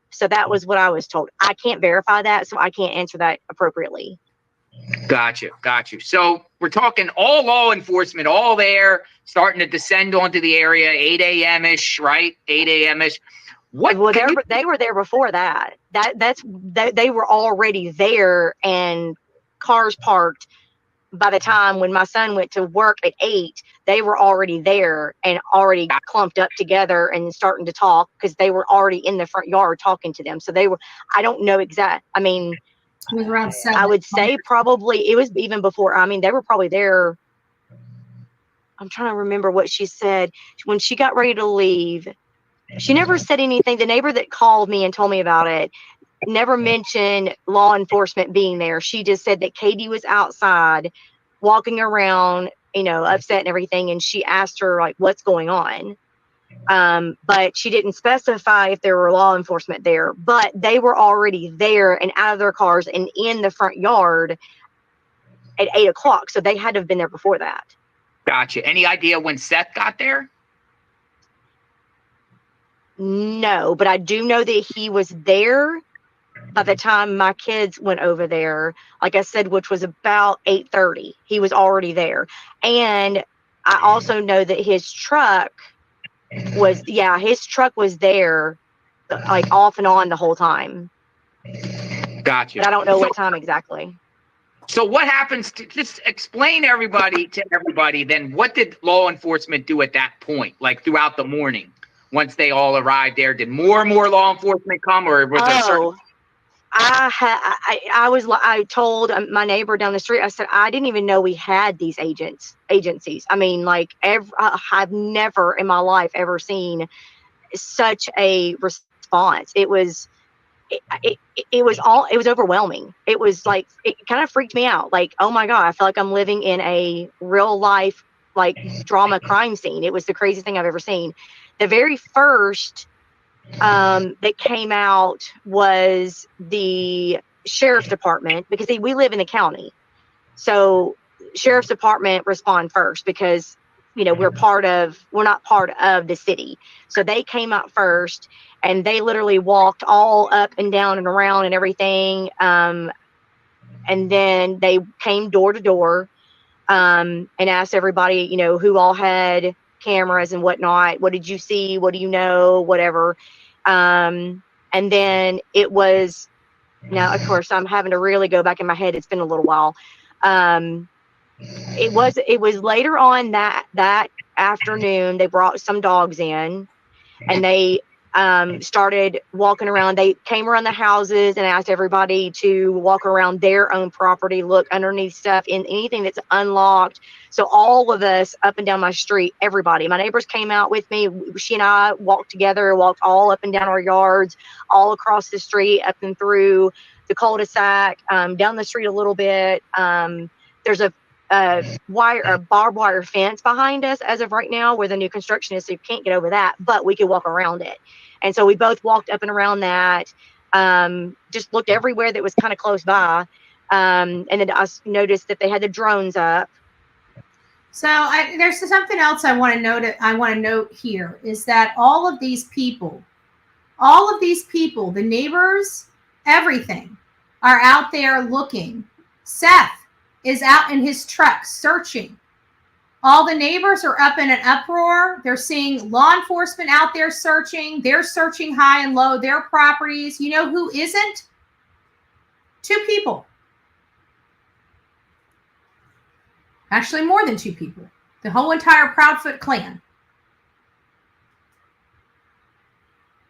Speaker 5: So that was what I was told. I can't verify that, so I can't answer that appropriately.
Speaker 6: Got you. So we're talking all law enforcement, all there, starting to descend onto the area, 8 a.m.-ish, right? 8 a.m.-ish.
Speaker 5: Well, they were there before that. They were already there, and cars parked. By the time when my son went to work at 8, they were already there and already clumped up together and starting to talk, because they were already in the front yard talking to them. So they were, I don't know exact. I mean,
Speaker 3: it was around 7.
Speaker 5: I would say probably it was even before. I mean, they were probably there I'm trying to remember what she said when she got ready to leave. She never said anything. The neighbor that called me and told me about it never mentioned law enforcement being there. She just said that Katie was outside walking around, upset and everything. And she asked her, like, what's going on? But she didn't specify if there were law enforcement there, but they were already there and out of their cars and in the front yard at 8 o'clock. So they had to have been there before that.
Speaker 6: Gotcha. Any idea when Seth got there?
Speaker 5: No, but I do know that he was there by the time my kids went over there, like I said, which was about 8:30. He was already there. And I also know that his truck was there, like off and on the whole time.
Speaker 6: Gotcha.
Speaker 5: But I don't know what time exactly.
Speaker 6: So what happens just explain to everybody then what did law enforcement do at that point, like throughout the morning once they all arrived there? Did more and more law enforcement come, or was there certain?
Speaker 5: I told my neighbor down the street, I said, I didn't even know we had these agencies. I mean, like I've never in my life ever seen such a response. It was overwhelming. It was like, it kind of freaked me out. Like, oh my God, I feel like I'm living in a real life, like drama crime scene. It was the craziest thing I've ever seen. The very first that came out was the sheriff's department, because we live in the county. So sheriff's department respond first because, we're not part of the city. So they came out first and they literally walked all up and down and around and everything. And then they came door to door and asked everybody, who all had cameras and whatnot. What did you see? What do you know? Whatever. And then it was, now of course I'm having to really go back in my head. It's been a little while. It was later on that afternoon, they brought some dogs in and they started walking around. They came around the houses and asked everybody to walk around their own property, look underneath stuff, in anything that's unlocked. So all of us up and down my street, everybody, my neighbors came out with me. She and I walked together, walked all up and down our yards, all across the street, up and through the cul-de-sac, down the street a little bit. There's a barbed wire fence behind us as of right now where the new construction is, so you can't get over that, but we could walk around it. And so we both walked up and around that, just looked everywhere that was kind of close by. And then I noticed that they had the drones up.
Speaker 3: So there's something else I want to note here is that all of these people, the neighbors, everything, are out there looking. Seth is out in his truck searching. All the neighbors are up in an uproar. They're seeing law enforcement out there searching. They're searching high and low their properties. You know who isn't? 2 people. Actually, more than 2 people. The whole entire Proudfoot clan.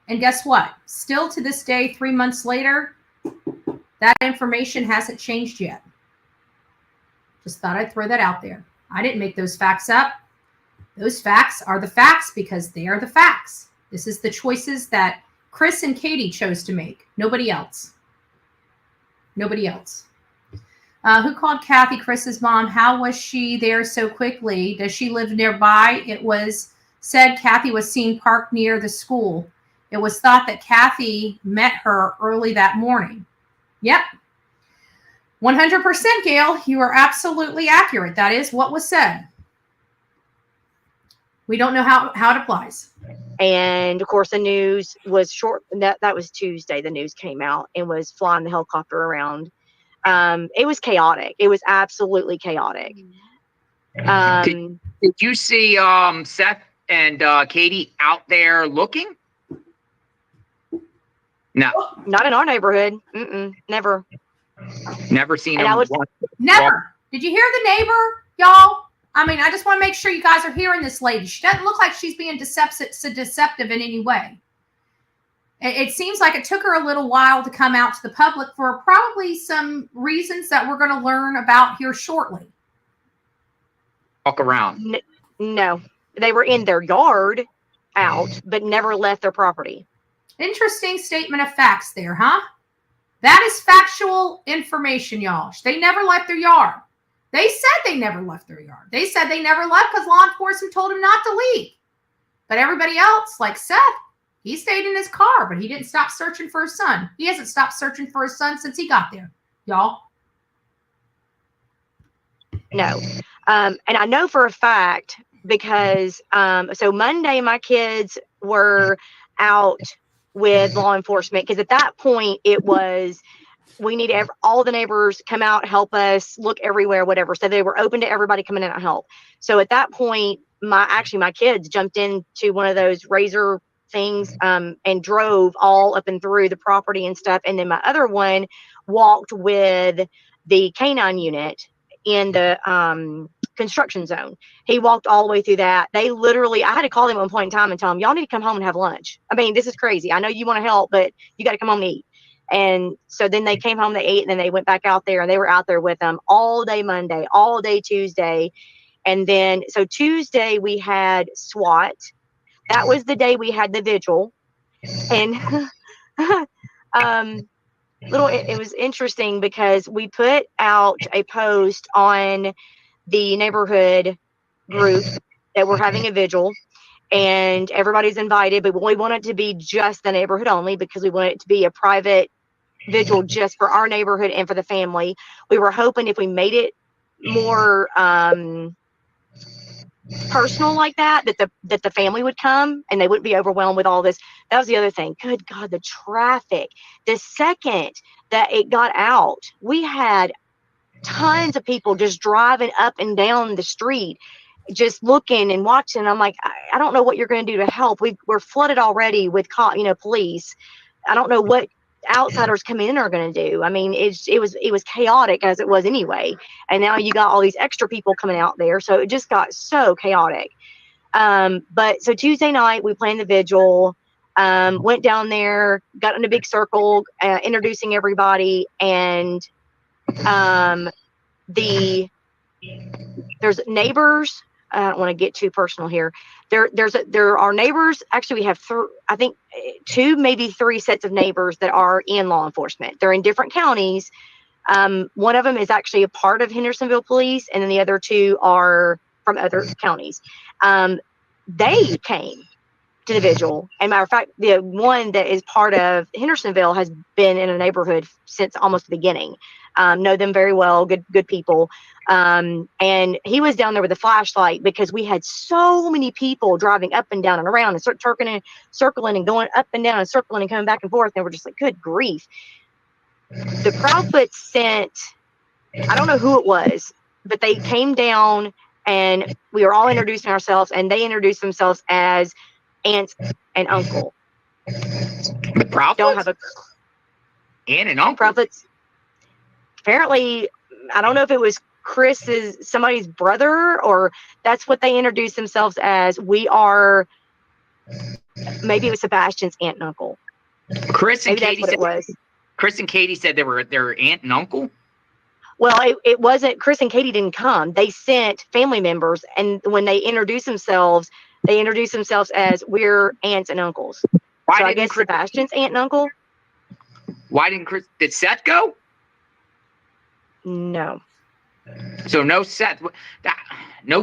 Speaker 3: And guess what? Still to this day, 3 months later, that information hasn't changed yet. Just thought I'd throw that out there. I didn't make those facts up. Those facts are the facts because they are the facts. This is the choices that Chris and Katie chose to make. Nobody else. Nobody else. Who called Kathy, Chris's mom? How was she there so quickly? Does she live nearby? It was said Kathy was seen parked near the school. It was thought that Kathy met her early that morning. Yep. 100%, Gail. You are absolutely accurate. That is what was said. We don't know how it applies.
Speaker 5: And of course, the news was short. That was Tuesday. The news came out and was flying the helicopter around. It was chaotic. It was absolutely chaotic.
Speaker 6: Did you see Seth and Katie out there looking? No.
Speaker 5: Not in our neighborhood. Never.
Speaker 6: Never seen
Speaker 5: and
Speaker 6: them.
Speaker 3: Never. Did you hear the neighbor, y'all? I mean, I just want to make sure you guys are hearing this lady. She doesn't look like she's being deceptive in any way. It seems like it took her a little while to come out to the public for probably some reasons that we're going to learn about here shortly.
Speaker 6: Walk around.
Speaker 5: No, they were in their yard out, but never left their property.
Speaker 3: Interesting statement of facts there, huh? That is factual information, y'all. They never left their yard. They said they never left their yard. They said they never left because law enforcement told him not to leave. But everybody else, like Seth, he stayed in his car, but he didn't stop searching for his son. He hasn't stopped searching for his son since he got there, y'all.
Speaker 5: No. And I know for a fact because, so Monday, my kids were out with law enforcement because at that point it was, we need all the neighbors come out, help us, look everywhere, whatever. So they were open to everybody coming in and help. So at that point, my kids jumped into one of those razor things and drove all up and through the property and stuff. And then my other one walked with the canine unit in the construction zone. He walked all the way through that. They literally, I had to call them at one point in time and tell them, y'all need to come home and have lunch. I mean, this is crazy. I know you want to help, but you got to come home and eat. And so then they came home, they ate, and then they went back out there, and they were out there with them all day Monday, all day Tuesday. And then, so Tuesday we had SWAT. That was the day we had the vigil. And it was interesting because we put out a post on the neighborhood group that we're having a vigil, and everybody's invited, but we want it to be just the neighborhood only because we want it to be a private vigil just for our neighborhood and for the family. We were hoping if we made it more personal like that the family would come and they wouldn't be overwhelmed with all this. That was the other thing. Good God, the traffic. The second that it got out, we had tons of people just driving up and down the street, just looking and watching. I'm like, I don't know what you're going to do to help. We're flooded already with police. I don't know what outsiders coming in are going to do. I mean, it was chaotic as it was anyway, and now you got all these extra people coming out there, so it just got so chaotic. But so Tuesday night we planned the vigil, went down there, got in a big circle, introducing everybody, and there's neighbors. I don't want to get too personal here. There are neighbors. Actually, we have I think 2, maybe 3 sets of neighbors that are in law enforcement. They're in different counties. One of them is actually a part of Hendersonville police, and then the other 2 are from other counties. They came to the vigil. And matter of fact, the one that is part of Hendersonville has been in a neighborhood since almost the beginning. Know them very well, good people. And he was down there with a flashlight because we had so many people driving up and down and around and circling and going up and down and circling and coming back and forth. And we're just like, good grief. The Proudfoots sent, I don't know who it was, but they came down and we were all introducing ourselves, and they introduced themselves as aunt and uncle.
Speaker 6: The Proudfoots?
Speaker 5: Don't have a
Speaker 6: aunt and uncle?
Speaker 5: Proudfoots. Apparently, I don't know if it was somebody's brother, or that's what they introduced themselves as. We are, maybe it was Sebastian's aunt and uncle.
Speaker 6: Chris and
Speaker 5: Maybe
Speaker 6: Katie
Speaker 5: that's what it was.
Speaker 6: Chris and Katie said they were their aunt and uncle?
Speaker 5: Well, it wasn't. Chris and Katie didn't come. They sent family members, and when they introduced themselves as we're aunts and uncles.
Speaker 6: Why
Speaker 5: so I guess Sebastian's aunt and uncle.
Speaker 6: Why didn't Chris? Did Seth go?
Speaker 5: No.
Speaker 6: So no Seth, no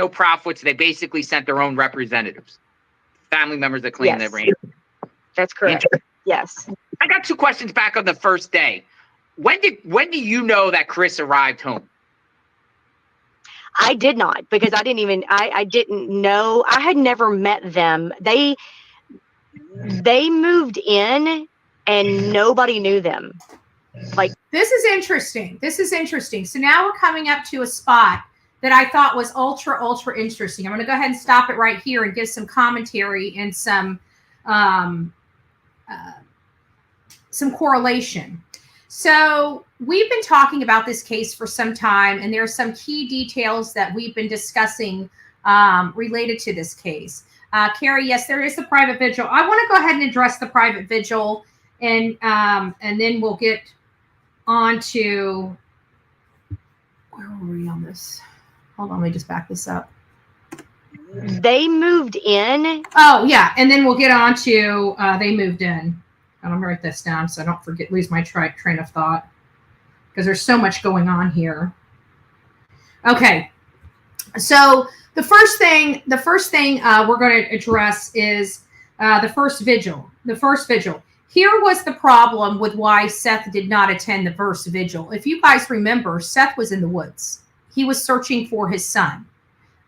Speaker 6: Proudfoots. They basically sent their own representatives, family members that claim they ran.
Speaker 5: That's correct. Yes.
Speaker 6: I got 2 questions back on the first day. When do you know that Chris arrived home?
Speaker 5: I did not, because I didn't know. I had never met them. They moved in and nobody knew them. Like,
Speaker 3: this is interesting. So now we're coming up to a spot that I thought was ultra interesting. I'm going to go ahead and stop it right here and give some commentary and some correlation. So we've been talking about this case for some time, and there are some key details that we've been discussing related to this case. Carrie, yes, there is the private vigil. I want to go ahead and address the private vigil, and then we'll get on to, where were we on this? Hold on, let me just back this up.
Speaker 5: They moved in.
Speaker 3: Oh, yeah. And then we'll get on to they moved in. I'm going to write this down so I don't lose my train of thought, because there's so much going on here. Okay. So the first thing we're going to address is the first vigil. The first vigil. Here was the problem with why Seth did not attend the first vigil. If you guys remember, Seth was in the woods. He was searching for his son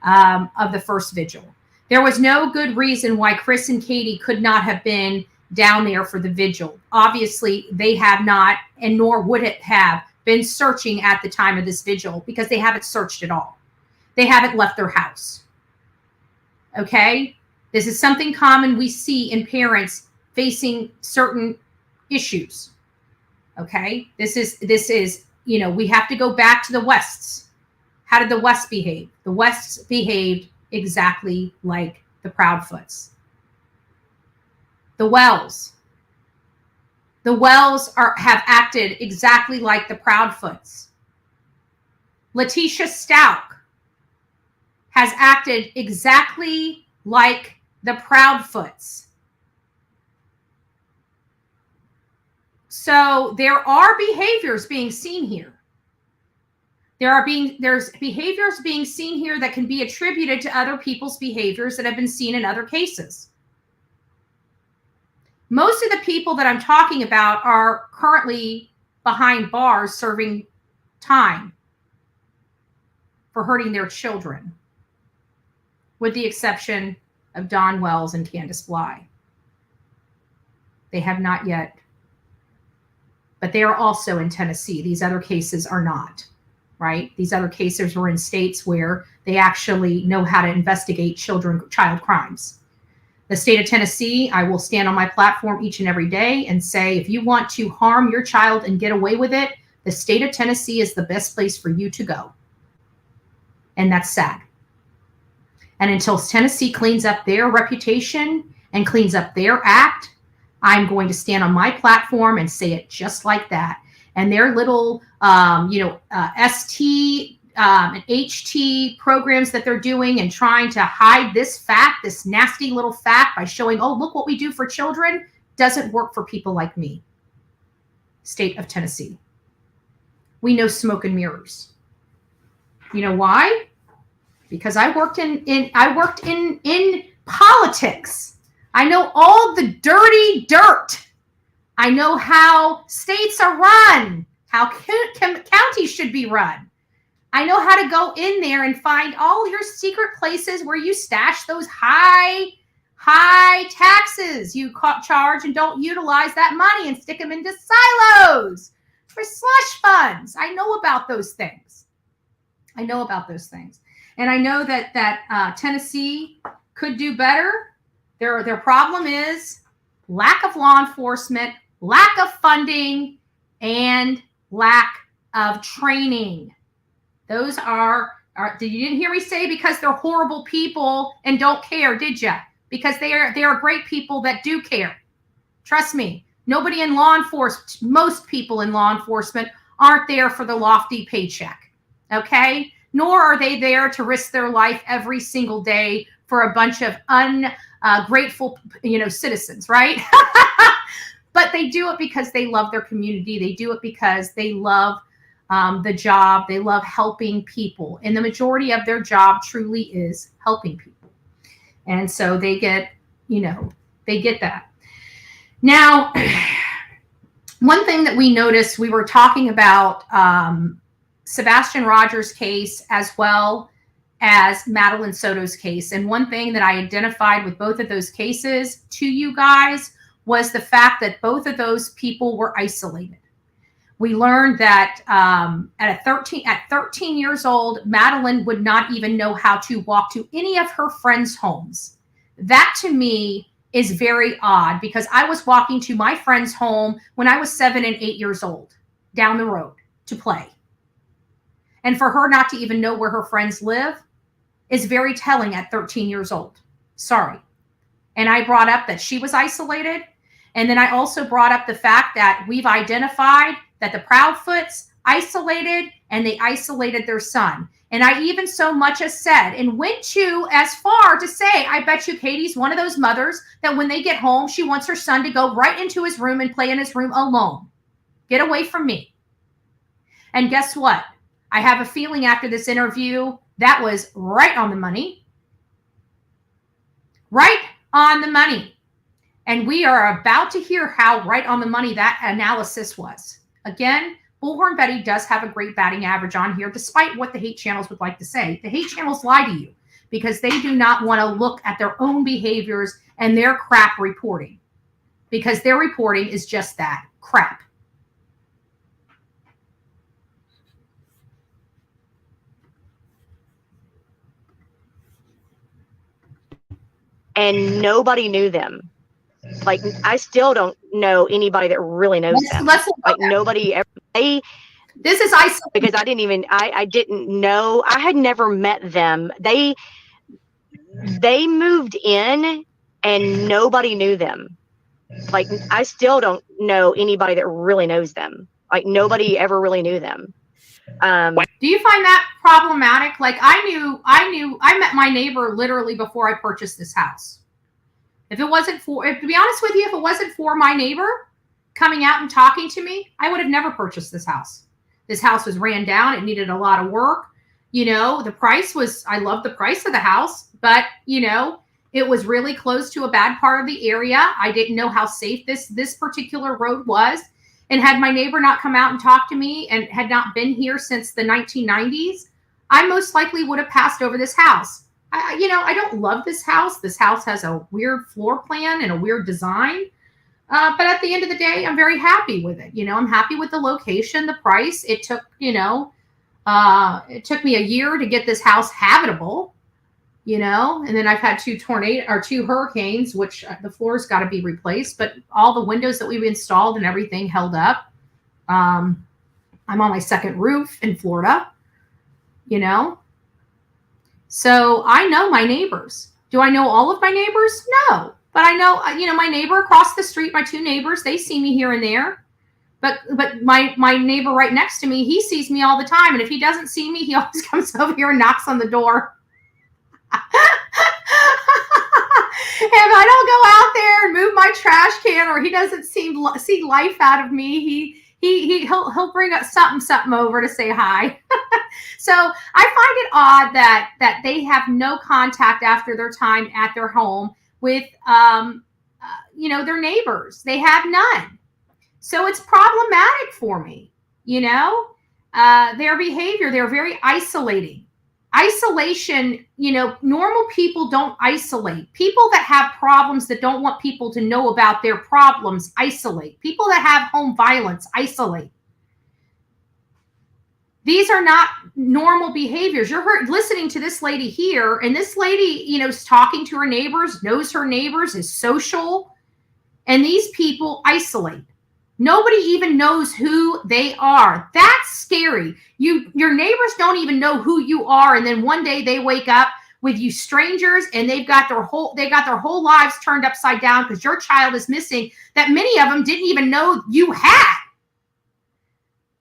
Speaker 3: of the first vigil. There was no good reason why Chris and Katie could not have been down there for the vigil. Obviously, they have not, and nor would it have been searching at the time of this vigil, because they haven't searched at all. They haven't left their house. Okay? This is something common we see in parents facing certain issues. Okay? This is, you know, we have to go back to the Wests. How did the West behave? The Wests behaved exactly like the Proudfoots. The Wells. The Wells have acted exactly like the Proudfoots. Letitia Stout has acted exactly like the Proudfoots. So there are behaviors being seen here. There's behaviors being seen here that can be attributed to other people's behaviors that have been seen in other cases. Most of the people that I'm talking about are currently behind bars serving time for hurting their children, with the exception of Don Wells and Candace Bly. They have not yet, but they are also in Tennessee. These other cases are not, right? These other cases were in states where they actually know how to investigate child crimes. The state of Tennessee, I will stand on my platform each and every day and say, if you want to harm your child and get away with it, the state of Tennessee is the best place for you to go. And that's sad. And until Tennessee cleans up their reputation and cleans up their act, I'm going to stand on my platform and say it just like that. And their little, ST and HT programs that they're doing and trying to hide this fact, this nasty little fact, by showing, oh, look what we do for children, doesn't work for people like me. State of Tennessee. We know smoke and mirrors. You know why? Because I worked in politics. I know all the dirty dirt. I know how states are run, how counties should be run. I know how to go in there and find all your secret places where you stash those high taxes you charge and don't utilize that money and stick them into silos for slush funds. I know about those things. And I know that Tennessee could do better. Their problem is lack of law enforcement, lack of funding, and lack of training. Those are you didn't hear me say because they're horrible people and don't care, did you? Because they are great people that do care. Trust me. Nobody in law enforcement, most people in law enforcement aren't there for the lofty paycheck. Okay? Nor are they there to risk their life every single day for a bunch of ungrateful, citizens, right? But they do it because they love their community. They do it because they love the job. They love helping people. And the majority of their job truly is helping people. And so they get that. Now, one thing that we noticed, we were talking about Sebastian Rogers' case as well as Madeline Soto's case. And one thing that I identified with both of those cases to you guys was the fact that both of those people were isolated. We learned that at 13 years old, Madeline would not even know how to walk to any of her friends' homes. That to me is very odd, because I was walking to my friend's home when I was 7 and 8 years old down the road to play. And for her not to even know where her friends live is very telling at 13 years old. Sorry. And I brought up that she was isolated. And then I also brought up the fact that we've identified that the Proudfoots isolated, and they isolated their son. And I even so much as said and went to as far to say, I bet you Katie's one of those mothers that when they get home, she wants her son to go right into his room and play in his room alone. Get away from me. And guess what? I have a feeling after this interview, that was right on the money. Right on the money. And we are about to hear how right on the money that analysis was. Again, Bullhorn Betty does have a great batting average on here, despite what the hate channels would like to say. The hate channels lie to you because they do not want to look at their own behaviors and their crap reporting, because their reporting is just that, crap.
Speaker 5: And nobody knew them. Like, I still don't know anybody that really knows them. Like, nobody ever.
Speaker 3: This is isolated
Speaker 5: because I didn't know. I had never met them. They moved in and nobody knew them. Like, I still don't know anybody that really knows them. Like, nobody ever really knew them.
Speaker 3: Do you find that problematic? Like, I met my neighbor literally before I purchased this house. To be honest with you, if it wasn't for my neighbor coming out and talking to me, I would have never purchased this house. This house was ran down. It needed a lot of work. You know, I loved the price of the house, but you know, it was really close to a bad part of the area. I didn't know how safe this particular road was. And had my neighbor not come out and talk to me and had not been here since the 1990s, I most likely would have passed over this house. I don't love this house. This house has a weird floor plan and a weird design. But at the end of the day, I'm very happy with it. You know, I'm happy with the location, the price. It took me a year to get this house habitable, you know, and then I've had two hurricanes, which the floor's got to be replaced, but all the windows that we've installed and everything held up. I'm on my second roof in Florida, you know, so I know my neighbors. Do I know all of my neighbors? No. But I know, you know, my neighbor across the street, my two neighbors, they see me here and there. But my neighbor right next to me, he sees me all the time. And if he doesn't see me, he always comes over here and knocks on the door. If I don't go out there and move my trash can, or he doesn't see life out of me, he'll bring up something over to say hi. So I find it odd that they have no contact after their time at their home with, you know, their neighbors. They have none. So it's problematic for me, you know, their behavior. They're very isolating. Isolation, you know, normal people don't isolate. People that have problems that don't want people to know about their problems isolate. People that have home violence isolate. These are not normal behaviors. You're listening to this lady here, and this lady, you know, is talking to her neighbors, knows her neighbors, is social, and these people isolate. Nobody even knows who they are. That's scary. Your neighbors don't even know who you are, and then one day they wake up with you strangers, and they got their whole lives turned upside down because your child is missing that many of them didn't even know you had.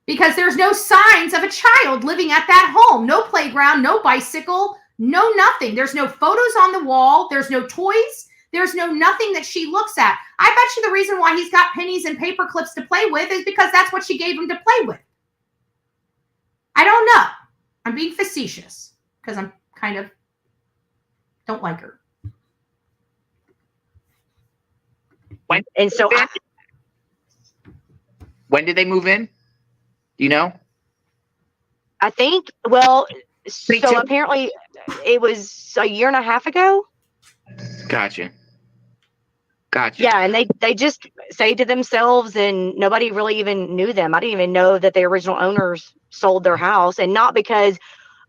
Speaker 3: Because there's no signs of a child living at that home. No playground, no bicycle, no nothing. There's no photos on the wall. There's no toys. There's no nothing that she looks at. I bet you the reason why he's got pennies and paper clips to play with is because that's what she gave him to play with. I don't know. I'm being facetious because I'm kind of don't like her.
Speaker 5: And so
Speaker 6: when did they move in? Do you know?
Speaker 5: I think, well, so apparently it was a year and a half ago.
Speaker 6: Gotcha.
Speaker 5: Yeah, and they just stayed to themselves, and nobody really even knew them. I didn't even know that the original owners sold their house, and not because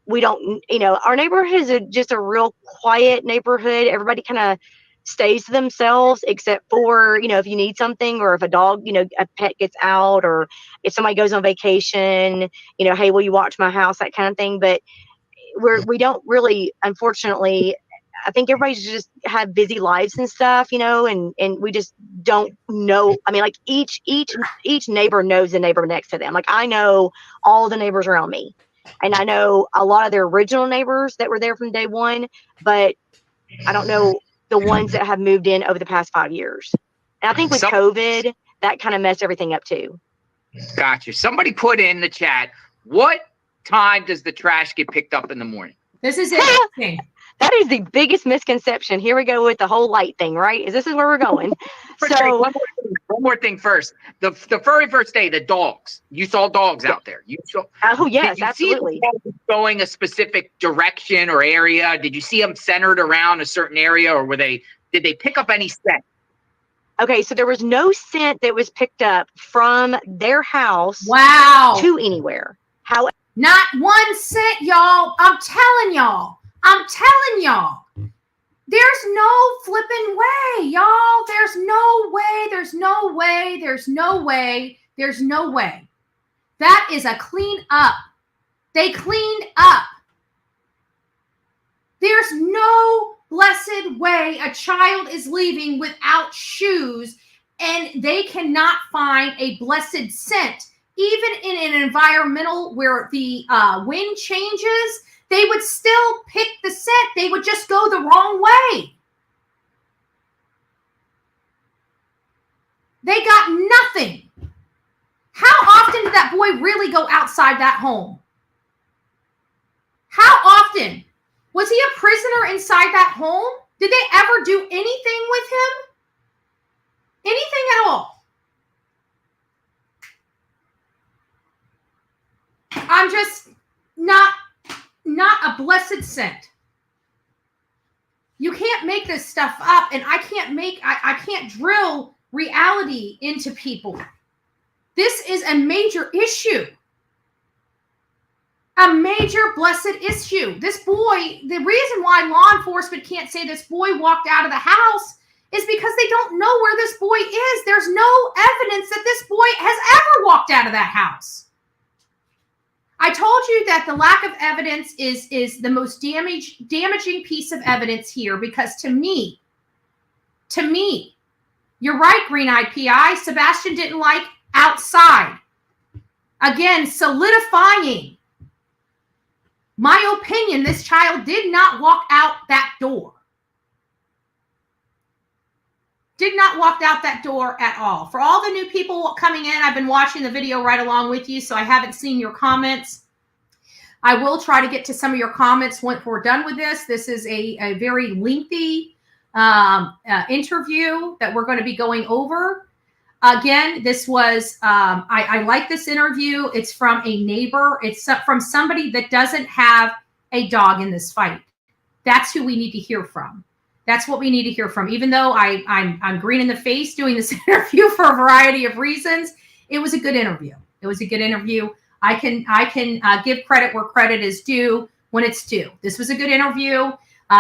Speaker 5: we don't, you know, our neighborhood is just a real quiet neighborhood. Everybody kind of stays to themselves, except for, you know, if you need something, or if a dog, you know, a pet gets out, or if somebody goes on vacation, you know, hey, will you watch my house, that kind of thing. But we don't really, unfortunately, I think everybody's just have busy lives and stuff, you know, and we just don't know. I mean, like each neighbor knows the neighbor next to them. Like I know all the neighbors around me, and I know a lot of their original neighbors that were there from day one, but I don't know the ones that have moved in over the past 5 years. And I think with COVID, that kind of messed everything up too.
Speaker 6: Gotcha. Somebody put in the chat, what time does the trash get picked up in the morning?
Speaker 3: This is interesting.
Speaker 5: That is the biggest misconception. Here we go with the whole light thing, right? This is where we're going. So
Speaker 6: one more thing first. The very first day, the dogs. You saw dogs out there. You saw.
Speaker 5: Oh yes,
Speaker 6: did you
Speaker 5: absolutely.
Speaker 6: See the dogs going a specific direction or area? Did you see them centered around a certain area, or did they pick up any scent?
Speaker 5: Okay, so there was no scent that was picked up from their house.
Speaker 3: Wow.
Speaker 5: To anywhere. How?
Speaker 3: Not one scent, y'all. I'm telling y'all. There's no flipping way, y'all. There's no way. That is a clean up. They cleaned up. There's no blessed way a child is leaving without shoes, and they cannot find a blessed scent. Even in an environmental where the wind changes, they would still pick the scent. They would just go the wrong way. They got nothing. How often did that boy really go outside that home? How often? Was he a prisoner inside that home? Did they ever do anything with him? Anything at all? I'm just not a blessed scent. You can't make this stuff up, and I can't drill reality into people. This is a major issue. A major blessed issue. This boy, the reason why law enforcement can't say this boy walked out of the house is because they don't know where this boy is. There's no evidence that this boy has ever walked out of that house. I told you that the lack of evidence is the most damaging piece of evidence here, because to me, you're right, Green-Eyed PI, Sebastian didn't like outside. Again, solidifying my opinion, this child did not walk out that door. Did not walk out that door at all. For all the new people coming in, I've been watching the video right along with you, so I haven't seen your comments. I will try to get to some of your comments once we're done with this. This is a very lengthy interview that we're going to be going over. Again, this was, I like this interview. It's from a neighbor. It's from somebody that doesn't have a dog in this fight. That's who we need to hear from. That's what we need to hear from. Even though I'm green in the face doing this interview for a variety of reasons, it was a good interview. I can give credit where credit is due when it's due. This was a good interview.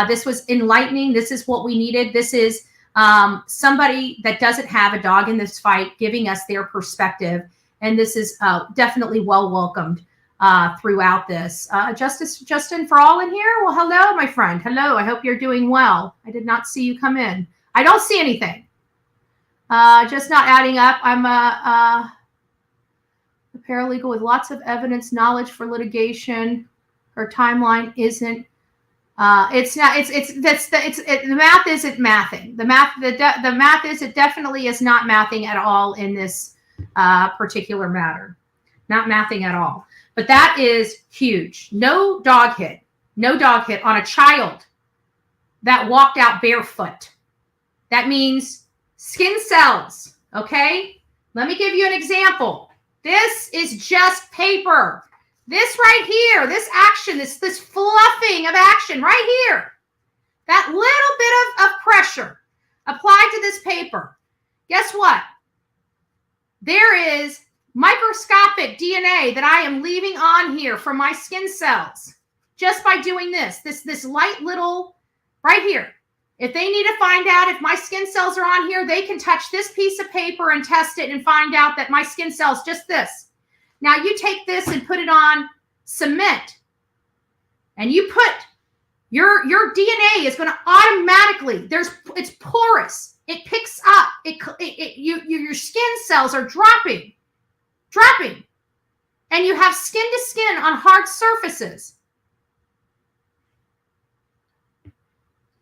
Speaker 3: This was enlightening. This is what we needed. This is somebody that doesn't have a dog in this fight giving us their perspective. And this is definitely well welcomed throughout this. Justin, for all in here? Well, hello, my friend. Hello. I hope you're doing well. I did not see you come in. I don't see anything. Just not adding up. I'm a paralegal with lots of evidence, knowledge for litigation. Her timeline isn't. It's not. The math isn't mathing. The math is. It definitely is not mathing at all in this particular matter. Not mathing at all. But that is huge. No dog hit on a child that walked out barefoot. That means skin cells. Okay. Let me give you an example. This is just paper. This right here, this action, this fluffing of action right here, that little bit of pressure applied to this paper. Guess what? There is microscopic DNA that I am leaving on here from my skin cells just by doing this light little right here. If they need to find out if my skin cells are on here, they can touch this piece of paper and test it and find out that my skin cells, just this. Now you take this and put it on cement, and you put Your DNA is going to automatically, it's porous. It picks up. Your skin cells are dropping. And you have skin to skin on hard surfaces.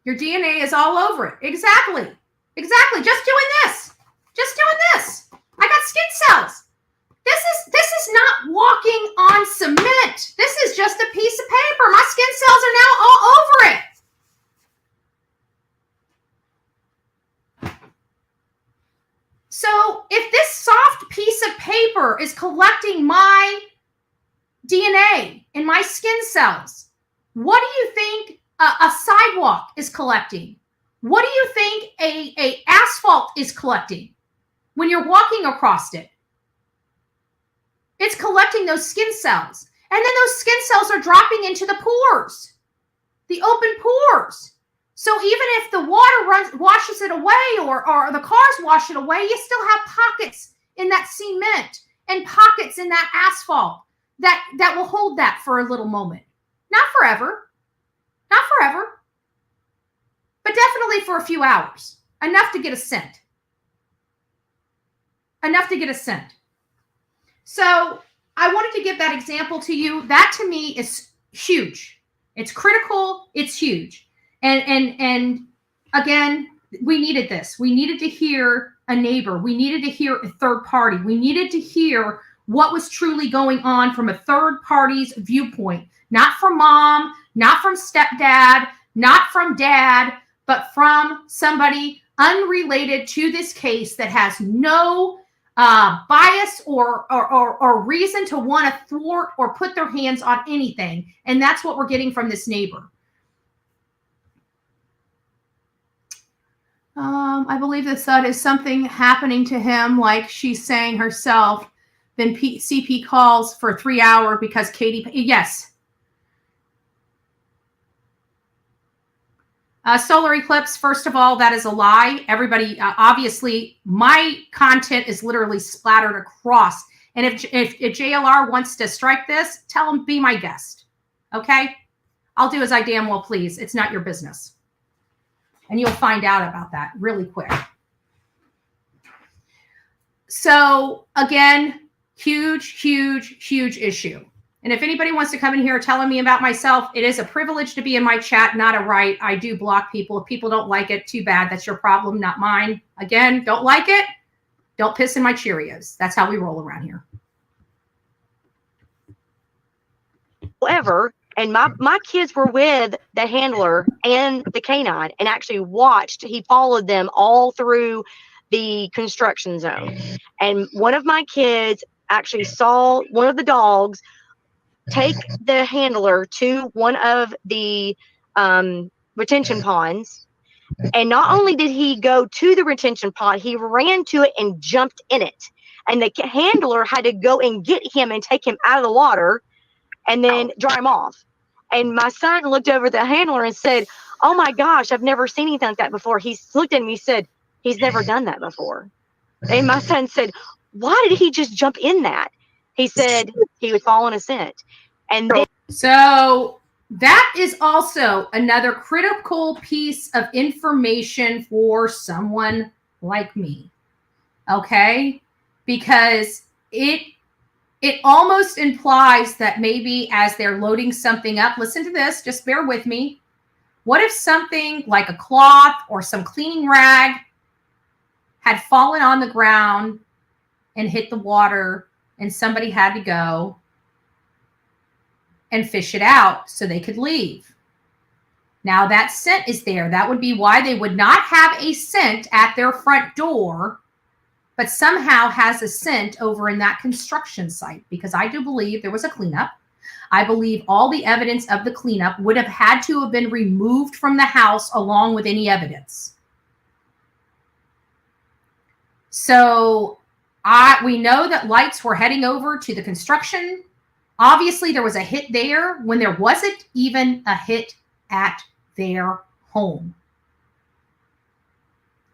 Speaker 3: Your DNA is all over it. Exactly. Just doing this. I got skin cells. This is not walking on cement. This is just a piece of paper. My skin cells are now all over it. So if this soft piece of paper is collecting my DNA in my skin cells, what do you think a sidewalk is collecting? What do you think a asphalt is collecting when you're walking across it? It's collecting those skin cells. And then those skin cells are dropping into the pores, the open pores. So even if the water washes it away or the cars wash it away, you still have pockets in that cement and pockets in that asphalt that will hold that for a little moment. Not forever, but definitely for a few hours. Enough to get a scent. So I wanted to give that example to you. That to me is huge. It's critical. It's huge. And again, we needed this. We needed to hear a neighbor. We needed to hear a third party. We needed to hear what was truly going on from a third party's viewpoint, not from mom, not from stepdad, not from dad, but from somebody unrelated to this case that has no bias or reason to want to thwart or put their hands on anything. And that's what we're getting from this neighbor. I believe the thud is something happening to him, like she's saying herself. Then CP calls for 3 hours because Katie, yes. Solar eclipse, first of all, that is a lie. Everybody, obviously, my content is literally splattered across. And if JLR wants to strike this, tell him, be my guest. Okay? I'll do as I damn well please. It's not your business. And you'll find out about that really quick. So, again, huge issue. And if anybody wants to come in here telling me about myself, it is a privilege to be in my chat, not a right. I do block people. If people don't like it, too bad. That's your problem, not mine. Again, don't like it, don't piss in my Cheerios. That's how we roll around here.
Speaker 5: However, and my kids were with the handler and the canine and actually watched. He followed them all through the construction zone. And one of my kids actually saw one of the dogs take the handler to one of the retention ponds. And not only did he go to the retention pond, he ran to it and jumped in it. And the handler had to go and get him and take him out of the water and then dry him off. And my son looked over the handler and said, "Oh my gosh, I've never seen anything like that before." He looked at me and said, "He's never done that before." And my son said, "Why did he just jump in that?" He said he was following a scent. And then
Speaker 3: so that is also another critical piece of information for someone like me. Okay? Because it almost implies that maybe as they're loading something up, listen to this, just bear with me. What if something like a cloth or some cleaning rag had fallen on the ground and hit the water and somebody had to go and fish it out so they could leave? Now that scent is there. That would be why they would not have a scent at their front door, but somehow has a scent over in that construction site, because I do believe there was a cleanup. I believe all the evidence of the cleanup would have had to have been removed from the house along with any evidence. So we know that lights were heading over to the construction. Obviously, there was a hit there when there wasn't even a hit at their home.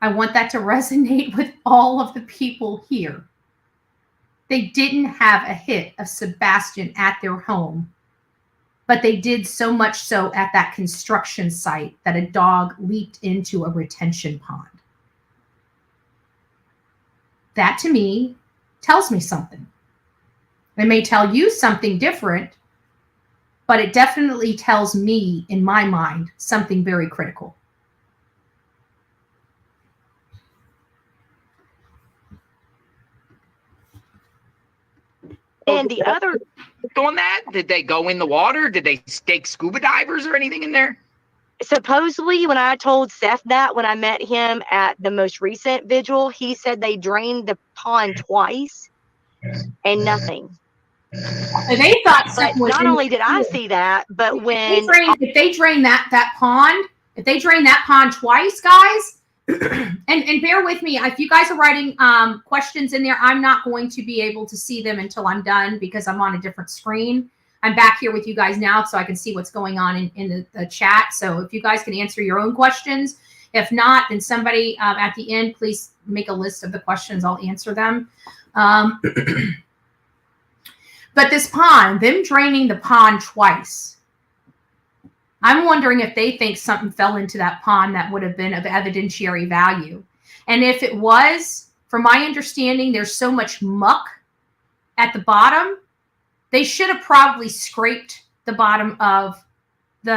Speaker 3: I want that to resonate with all of the people here. They didn't have a hit of Sebastian at their home. but they did so much so at that construction site that a dog leaped into a retention pond. That to me tells me something. It may tell you something different, but it definitely tells me, in my mind, something very critical.
Speaker 5: And the other
Speaker 6: on that, did they go in the water? Did they take scuba divers or anything in there?
Speaker 5: supposedly, when I told Seth that when I met him at the most recent vigil, he said they drained the pond twice and nothing.
Speaker 3: So they thought
Speaker 5: But
Speaker 3: something was
Speaker 5: not
Speaker 3: in
Speaker 5: only
Speaker 3: there
Speaker 5: did I
Speaker 3: too.
Speaker 5: see that, but
Speaker 3: If
Speaker 5: when
Speaker 3: they drain that pond, if they drain that pond twice, guys, and bear with me, if you guys are writing questions in there, I'm not going to be able to see them until I'm done because I'm on a different screen. I'm back here with you guys now so I can see what's going on in the chat. So if you guys can answer your own questions, if not, then somebody at the end, please make a list of the questions. I'll answer them. But this pond, them draining the pond twice, I'm wondering if they think something fell into that pond that would have been of evidentiary value. And if it was, from my understanding, there's so much muck at the bottom, they should have probably scraped the bottom of the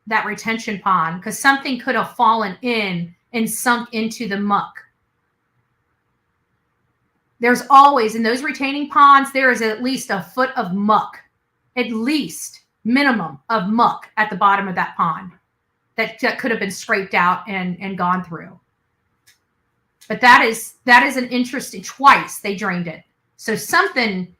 Speaker 3: that retention pond, because something could have fallen in and sunk into the muck. There's always, in those retaining ponds, there is at least a foot of muck, at least minimum of muck at the bottom of that pond that could have been scraped out and gone through. But that is an interesting, twice they drained it. So something,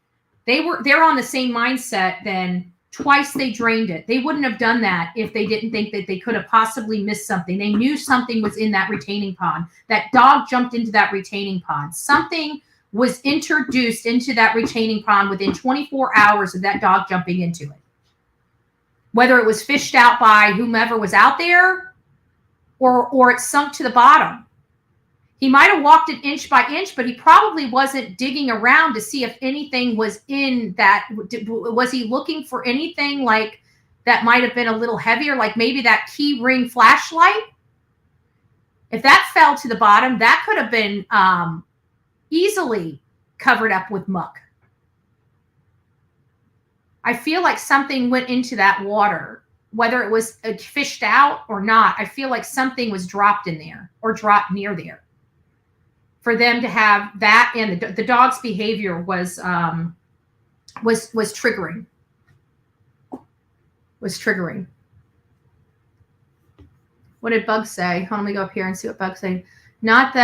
Speaker 3: they're on the same mindset then. Twice they drained it. They wouldn't have done that if they didn't think that they could have possibly missed something. They knew something was in that retaining pond. That dog jumped into that retaining pond. Something was introduced into that retaining pond within 24 hours of that dog jumping into it. Whether it was fished out by whomever was out there or it sunk to the bottom. He might have walked it inch by inch, but he probably wasn't digging around to see if anything was in that. Was he looking for anything like that might have been a little heavier, like maybe that key ring flashlight? If that fell to the bottom, that could have been easily covered up with muck. I feel like something went into that water, whether it was fished out or not. I feel like something was dropped in there or dropped near there for them to have that. And the dog's behavior was triggering. Was triggering. What did Bug say? Hold on, let me go up here and see what Bug said. Not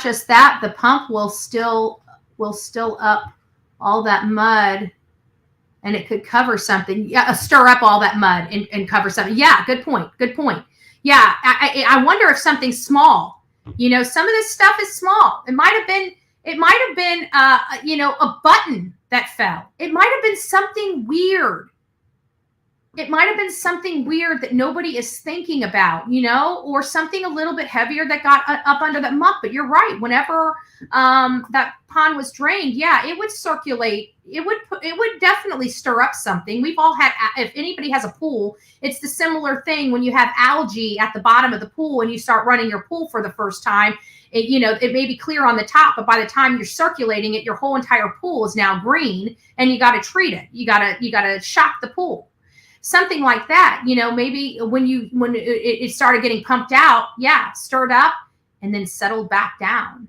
Speaker 3: just that, the pump will still up all that mud, and it could cover something. Yeah, stir up all that mud and cover something. Yeah, good point. Good point. Yeah, I wonder if something's small. You know, some of this stuff is small. It might have been a button that fell. It might have been something weird. It might have been something weird that nobody is thinking about, you know, or something a little bit heavier that got up under that muck. But you're right. Whenever that pond was drained, yeah, it would circulate. It would definitely stir up something. We've all had, if anybody has a pool, it's the similar thing when you have algae at the bottom of the pool and you start running your pool for the first time. It may be clear on the top, but by the time you're circulating it, your whole entire pool is now green, and you got to treat it. You got to shock the pool. Something like that, you know, maybe when it started getting pumped out, yeah, stirred up and then settled back down.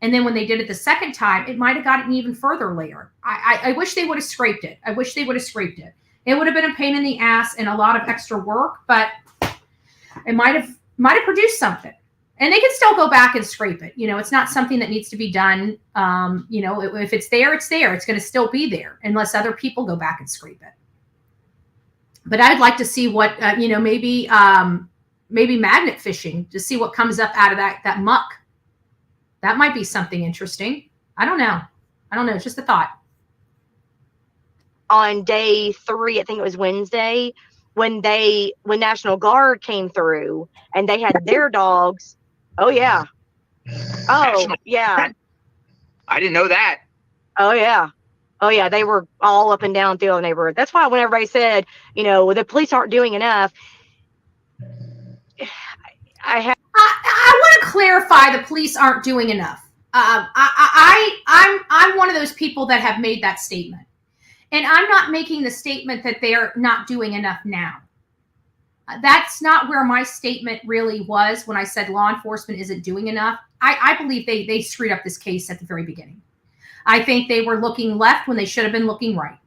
Speaker 3: And then when they did it the second time, it might have gotten even further later. I wish they would have scraped it. I wish they would have scraped it. It would have been a pain in the ass and a lot of extra work, but it might have produced something. And they can still go back and scrape it. You know, it's not something that needs to be done. You know, if it's there, it's there. It's going to still be there unless other people go back and scrape it. But I'd like to see what, maybe magnet fishing to see what comes up out of that muck. That might be something interesting. I don't know. It's just a thought.
Speaker 5: On day 3, I think it was Wednesday, when National Guard came through and they had their dogs. Oh, yeah. Oh, yeah.
Speaker 6: I didn't know that.
Speaker 5: Oh, yeah. Oh yeah, they were all up and down through the neighborhood. That's why when everybody said, the police aren't doing enough,
Speaker 3: I want to clarify the police aren't doing enough. I'm one of those people that have made that statement. And I'm not making the statement that they're not doing enough now. That's not where my statement really was when I said law enforcement isn't doing enough. I believe they screwed up this case at the very beginning. I think they were looking left when they should have been looking right.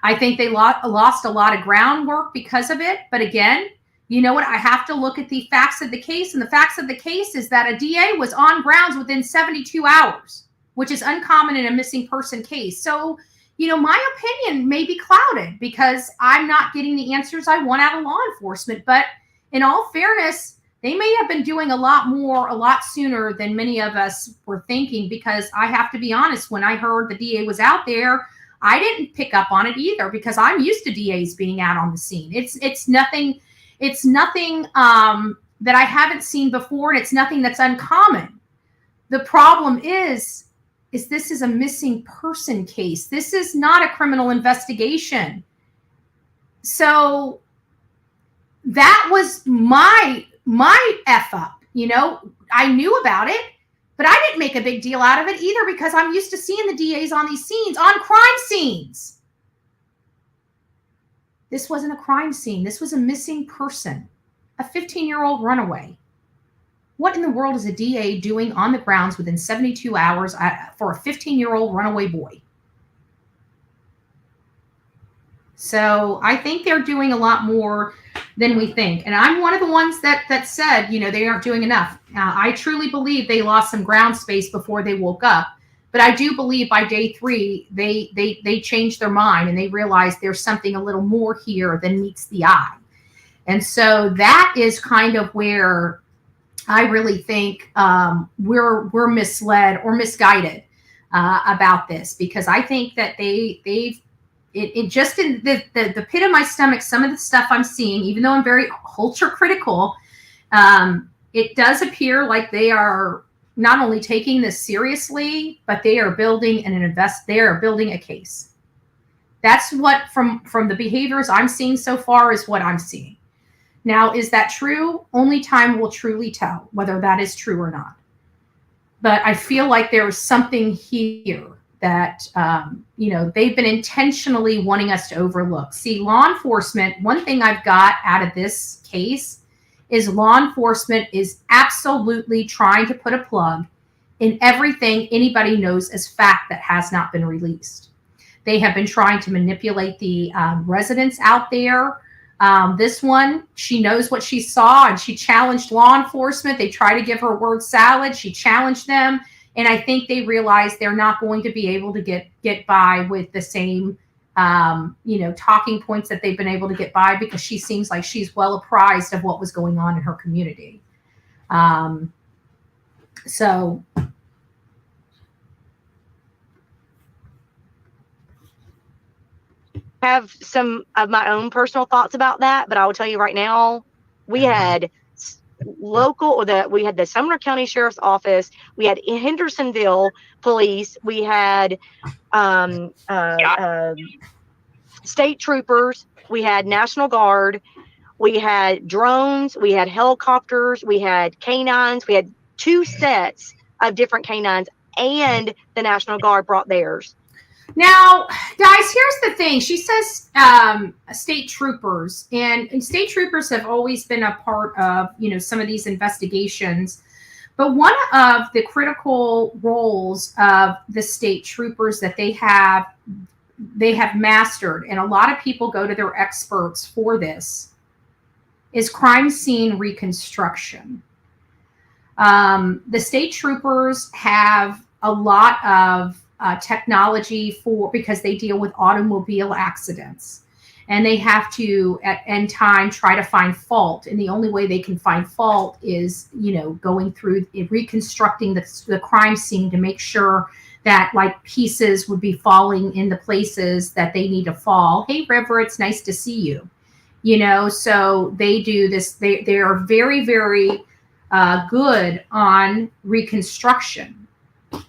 Speaker 3: I think they lost a lot of groundwork because of it. But again, you know what? I have to look at the facts of the case. And the facts of the case is that a DA was on grounds within 72 hours, which is uncommon in a missing person case. So, my opinion may be clouded because I'm not getting the answers I want out of law enforcement. But in all fairness, they may have been doing a lot more, a lot sooner than many of us were thinking, because I have to be honest, when I heard the DA was out there, I didn't pick up on it either, because I'm used to DAs being out on the scene. It's nothing that I haven't seen before, and it's nothing that's uncommon. The problem is this is a missing person case. This is not a criminal investigation. So that was my F up. I knew about it, but I didn't make a big deal out of it either, because I'm used to seeing the DAs on these scenes, on crime scenes. This wasn't a crime scene. This was a missing person, a 15-year-old runaway. What in the world is a DA doing on the grounds within 72 hours for a 15-year-old runaway boy? So I think they're doing a lot more than we think. And I'm one of the ones that said, they aren't doing enough. I truly believe they lost some ground space before they woke up. But I do believe by day 3, they changed their mind and they realized there's something a little more here than meets the eye. And so that is kind of where I really think we're misled or misguided about this, because I think that they've just in the pit of my stomach, some of the stuff I'm seeing, even though I'm very culture critical, it does appear like they are not only taking this seriously, but they are building they are building a case. That's what from the behaviors I'm seeing so far is what I'm seeing. Now, is that true? Only time will truly tell whether that is true or not. But I feel like there is something here that, they've been intentionally wanting us to overlook. See, law enforcement, one thing I've got out of this case is law enforcement is absolutely trying to put a plug in everything anybody knows as fact that has not been released. They have been trying to manipulate the residents out there. This one, she knows what she saw and she challenged law enforcement. They try to give her word salad. She challenged them. And I think they realize they're not going to be able to get by with the same, talking points that they've been able to get by, because she seems like she's well apprised of what was going on in her community. So
Speaker 5: have some of my own personal thoughts about that, but I will tell you right now, we had we had the Sumner County Sheriff's Office, we had Hendersonville Police, we had state troopers, we had National Guard, we had drones, we had helicopters, we had canines, we had 2 sets of different canines, and the National Guard brought theirs.
Speaker 3: Now, guys, here's the thing. She says state troopers, and state troopers have always been a part of, some of these investigations. But one of the critical roles of the state troopers that they have mastered, and a lot of people go to their experts for this, is crime scene reconstruction. The state troopers have a lot of technology because they deal with automobile accidents, and they have to at end time try to find fault, and the only way they can find fault is going through reconstructing the crime scene to make sure that pieces would be falling in the places that they need to fall. Hey River, it's nice to see you. So they do this. They are very, very good on reconstruction.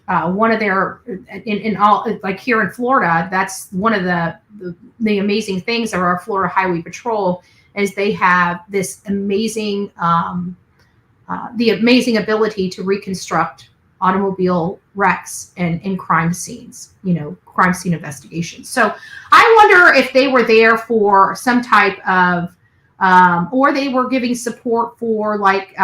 Speaker 3: one of their in all, like here in Florida, that's one of the amazing things of our Florida Highway Patrol is they have this amazing the amazing ability to reconstruct automobile wrecks and crime scenes, crime scene investigations. So I wonder if they were there for some type of or they were giving support for like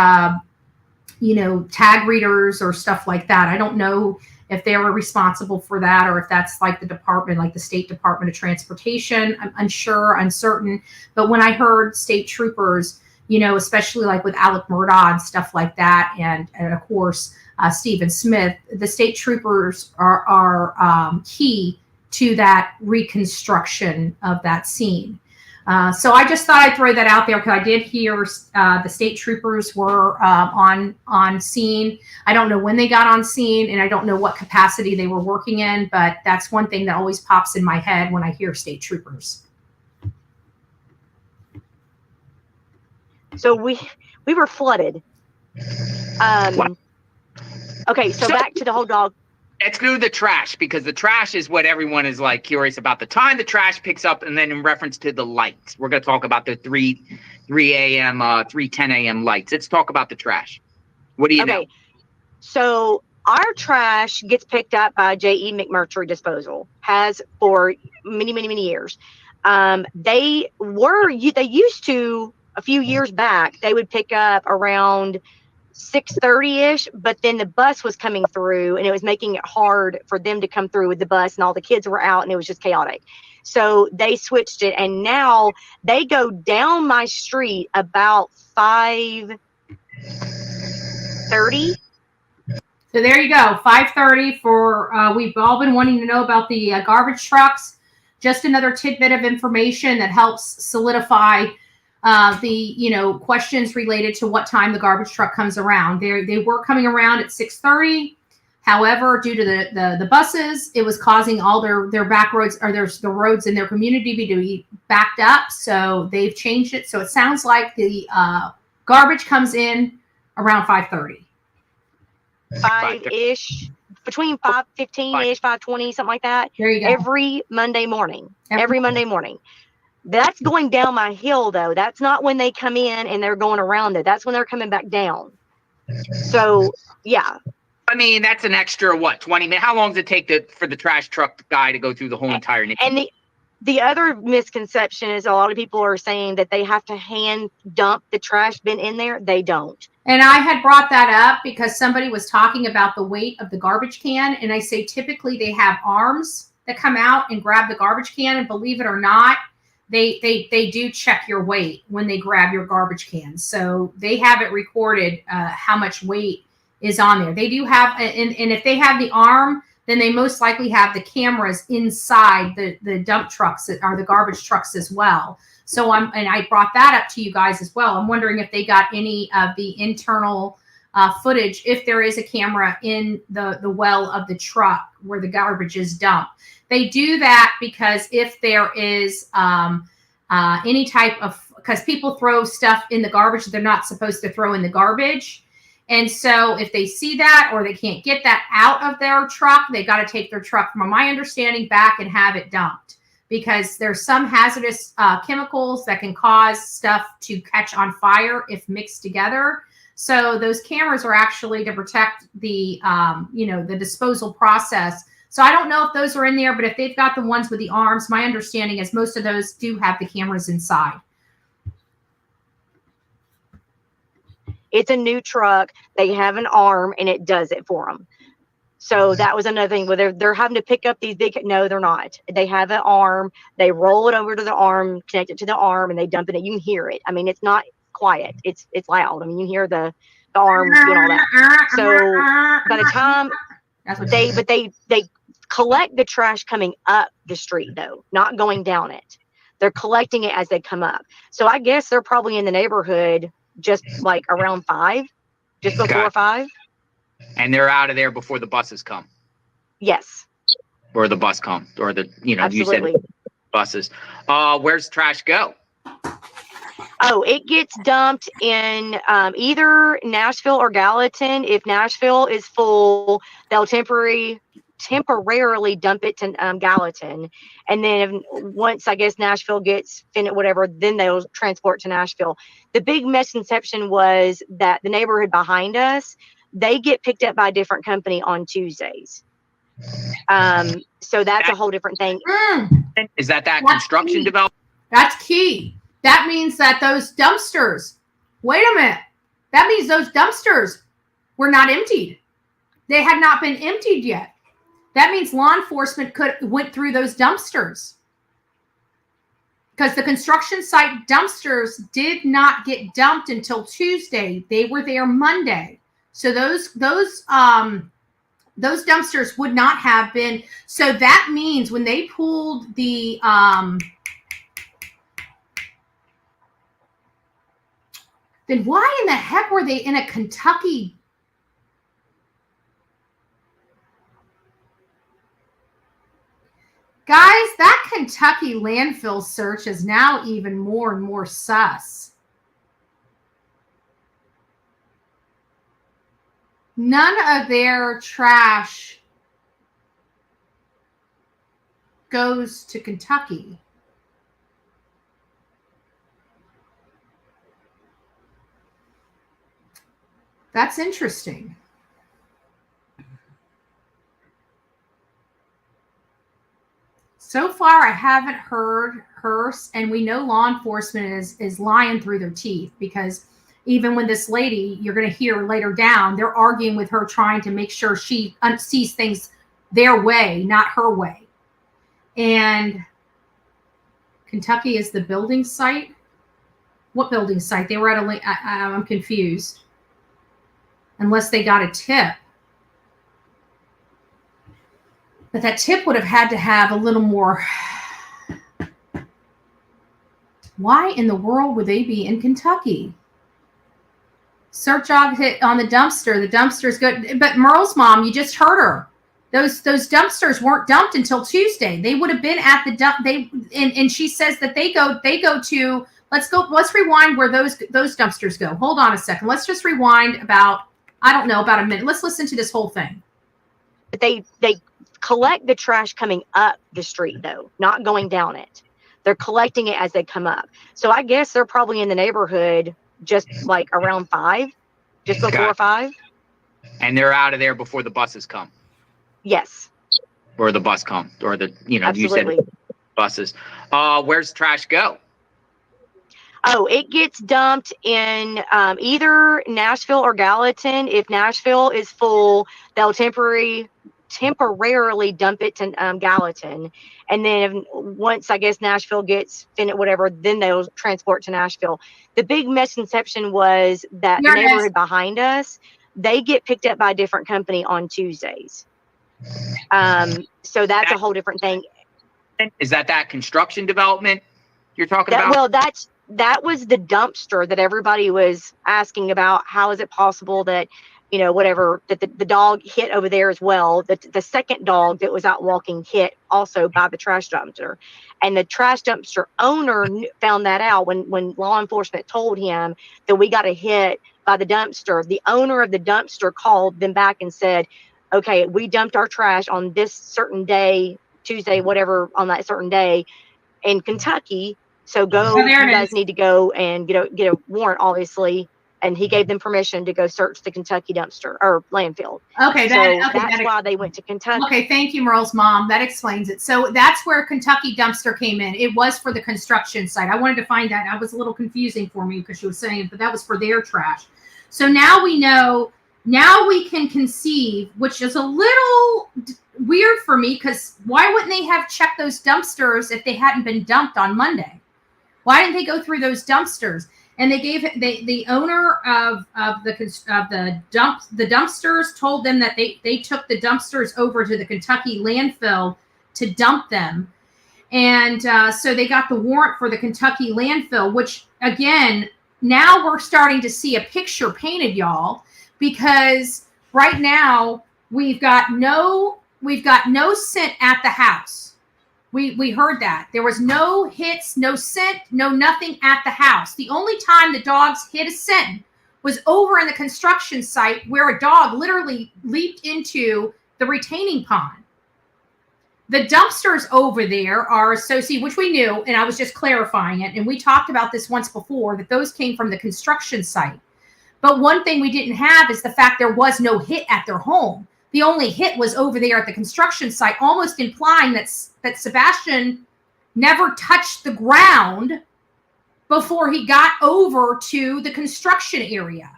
Speaker 3: tag readers or stuff like that. I don't know if they were responsible for that or if that's like the department, like the State Department of Transportation. I'm unsure, uncertain. But when I heard state troopers, especially like with Alec Murdaugh and stuff like that, and of course Stephen Smith, the state troopers are key to that reconstruction of that scene. So I just thought I'd throw that out there because I did hear the state troopers were on scene. I don't know when they got on scene, and I don't know what capacity they were working in, but that's one thing that always pops in my head when I hear state troopers.
Speaker 5: So we were flooded. Okay, so back to the whole dog.
Speaker 6: Let's do the trash, because the trash is what everyone is like curious about. The time the trash picks up, and then in reference to the lights, we're going to talk about the 3:10 a.m. lights. Let's talk about the trash. What do you know?
Speaker 5: So our trash gets picked up by J.E. McMurtry Disposal, has for many, many, many years. They used to, a few years back, they would pick up around 6:30-ish, but then the bus was coming through and it was making it hard for them to come through with the bus, and all the kids were out and it was just chaotic. So they switched it, and now they go down my street about 5:30.
Speaker 3: So there you go, 5:30 for, we've all been wanting to know about the garbage trucks. Just another tidbit of information that helps solidify the questions related to what time the garbage truck comes around. They were coming around at 6:30. However, due to the buses, it was causing all their back roads, or the roads in their community to be backed up. So they've changed it. So it sounds like the garbage comes in around 5:30.
Speaker 5: 5-ish, between 5:15-ish, 5:20, something like that.
Speaker 3: There you go.
Speaker 5: Every Monday morning. Every Monday morning. That's going down my hill, though. That's not when they come in and they're going around it. That's when they're coming back down. So, yeah.
Speaker 6: I mean, that's an extra, 20 minutes? How long does it take for the trash truck guy to go through the whole entire neighborhood?
Speaker 5: And the other misconception is a lot of people are saying that they have to hand dump the trash bin in there. They don't.
Speaker 3: And I had brought that up because somebody was talking about the weight of the garbage can. And I say typically they have arms that come out and grab the garbage can. And believe it or not, they do check your weight when they grab your garbage can. So they have it recorded how much weight is on there. They do have, and if they have the arm, then they most likely have the cameras inside the dump trucks that are the garbage trucks as well. So I brought that up to you guys as well. I'm wondering if they got any of the internal footage, if there is a camera in the well of the truck where the garbage is dumped. They do that because if there is any type of, because people throw stuff in the garbage that they're not supposed to throw in the garbage. And so if they see that or they can't get that out of their truck, they got to take their truck, from my understanding, back and have it dumped, because there's some hazardous chemicals that can cause stuff to catch on fire if mixed together. So those cameras are actually to protect the, the disposal process. So I don't know if those are in there, but if they've got the ones with the arms, my understanding is most of those do have the cameras inside.
Speaker 5: It's a new truck. They have an arm and it does it for them. So that was another thing where they're having to pick up these big, no, they're not. They have an arm. They roll it over to the arm, connect it to the arm, and they dump it in. You can hear it. I mean, it's not quiet. It's loud. I mean, you hear the arm doing all that. So by the time they collect the trash coming up the street, though, not going down it. They're collecting it as they come up. So I guess they're probably in the neighborhood just like around 5, just before 5.
Speaker 6: And they're out of there before the buses come.
Speaker 5: Yes.
Speaker 6: Or the bus comes, or the,
Speaker 5: Absolutely.
Speaker 6: You said buses. Where's trash go?
Speaker 5: Oh, it gets dumped in either Nashville or Gallatin. If Nashville is full, they'll temporarily dump it to Gallatin, and then once I guess Nashville gets whatever, then they'll transport to Nashville. The big misconception was that the neighborhood behind us, they get picked up by a different company on Tuesdays. So that's a whole different thing.
Speaker 6: Is that construction development?
Speaker 3: That's key. That means that those dumpsters, wait a minute. That means those dumpsters were not emptied. They had not been emptied yet. That means law enforcement went through those dumpsters. Because the construction site dumpsters did not get dumped until Tuesday. They were there Monday. So those dumpsters would not have been. So that means when they pulled the then why in the heck were they in a Kentucky? Guys, that Kentucky landfill search is now even more and more sus. None of their trash goes to Kentucky. That's interesting. So far, I haven't heard her, and we know law enforcement is lying through their teeth, because even when this lady, you're going to hear later down, they're arguing with her, trying to make sure she sees things their way, not her way. And Kentucky is the building site. What building site? They were at I'm confused. Unless they got a tip. But that tip would have had to have a little more. Why in the world would they be in Kentucky? Search dog hit on the dumpster. The dumpster's good. But Merle's mom, you just heard her. Those dumpsters weren't dumped until Tuesday. They would have been at the dump. And she says that they go to, let's rewind where those dumpsters go. Hold on a second. Let's just rewind about a minute. Let's listen to this whole thing.
Speaker 5: They collect the trash coming up the street, though, not going down it. They're collecting it as they come up. So I guess they're probably in the neighborhood just like around 5, just before 5.
Speaker 6: And they're out of there before the buses come.
Speaker 5: Yes.
Speaker 6: Or the bus come, or
Speaker 5: Absolutely.
Speaker 6: You said buses. Where's trash go?
Speaker 5: Oh, it gets dumped in either Nashville or Gallatin. If Nashville is full, they'll temporarily dump it to Gallatin, and then once I guess Nashville gets whatever, then they'll transport to Nashville. The big misconception was that the neighborhood behind us, they get picked up by a different company on Tuesdays. So that's a whole different thing.
Speaker 6: Is that construction development you're talking about?
Speaker 5: Well, that was the dumpster that everybody was asking about. How is it possible that, whatever, that the dog hit over there as well? The second dog that was out walking hit also by the trash dumpster. And the trash dumpster owner found that out when law enforcement told him that we got a hit by the dumpster. The owner of the dumpster called them back and said, okay, we dumped our trash on this certain day, Tuesday, whatever, on that certain day in Kentucky. So you guys need to go and get a warrant, obviously. And he gave them permission to go search the Kentucky dumpster or landfill.
Speaker 3: Okay.
Speaker 5: That's why they went to Kentucky.
Speaker 3: Okay. Thank you, Merle's mom. That explains it. So that's where Kentucky dumpster came in. It was for the construction site. I wanted to find that. It was a little confusing for me because she was saying, but that was for their trash. So now we know, now we can conceive, which is a little weird for me, because why wouldn't they have checked those dumpsters if they hadn't been dumped on Monday? Why didn't they go through those dumpsters? And they gave the owner of the dumpsters told them that they took the dumpsters over to the Kentucky landfill to dump them, and so they got the warrant for the Kentucky landfill. Which again, now we're starting to see a picture painted, y'all, because right now we've got no scent at the house. We heard that. There was no hits, no scent, no nothing at the house. The only time the dogs hit a scent was over in the construction site where a dog literally leaped into the retaining pond. The dumpsters over there are associated, which we knew, and I was just clarifying it. And we talked about this once before, that those came from the construction site. But one thing we didn't have is the fact there was no hit at their home. The only hit was over there at the construction site, almost implying that Sebastian never touched the ground before he got over to the construction area.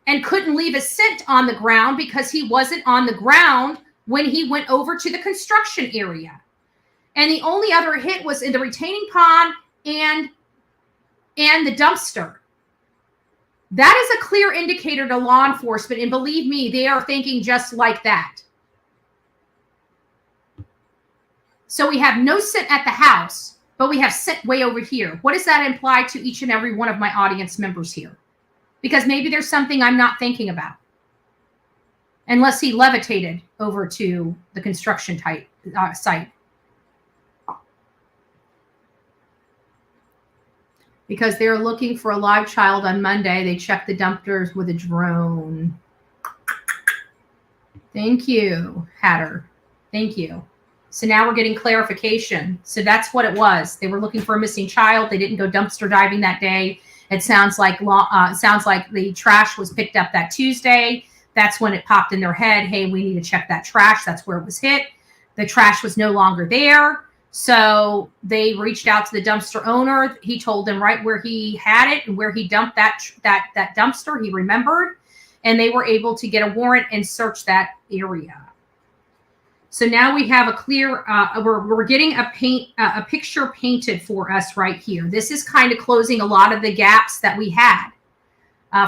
Speaker 3: And couldn't leave a scent on the ground because he wasn't on the ground when he went over to the construction area. And the only other hit was in the retaining pond and the dumpster. That is a clear indicator to law enforcement, and believe me, they are thinking just like that. So we have no scent at the house, but we have scent way over here. What does that imply to each and every one of my audience members here? Because maybe there's something I'm not thinking about. Unless he levitated over to the construction site. Because they're looking for a live child on Monday. They checked the dumpsters with a drone. Thank you, Hatter. Thank you. So now we're getting clarification. So that's what it was. They were looking for a missing child. They didn't go dumpster diving that day. It sounds like the trash was picked up that Tuesday. That's when it popped in their head. Hey, we need to check that trash. That's where it was hit. The trash was no longer there. So they reached out to the dumpster owner. He told them right where he had it and where he dumped that dumpster. He remembered, and they were able to get a warrant and search that area. So now we have a clear. We're getting a picture painted for us right here. This is kind of closing a lot of the gaps that we had.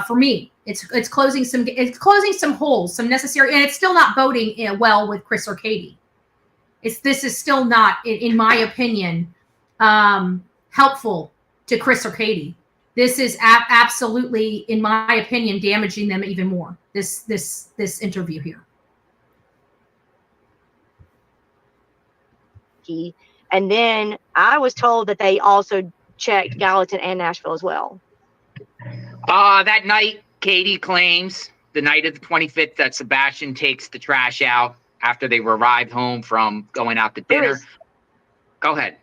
Speaker 3: For me, it's closing some holes, some necessary, and it's still not boding well with Chris or Katie. This is still not, in my opinion, helpful to Chris or Katie. This is absolutely, in my opinion, damaging them even more. This interview here.
Speaker 5: And then I was told that they also checked Gallatin and Nashville as well.
Speaker 6: That night, Katie claims the night of the 25th that Sebastian takes the trash out after they arrived home from going out to dinner. Go ahead.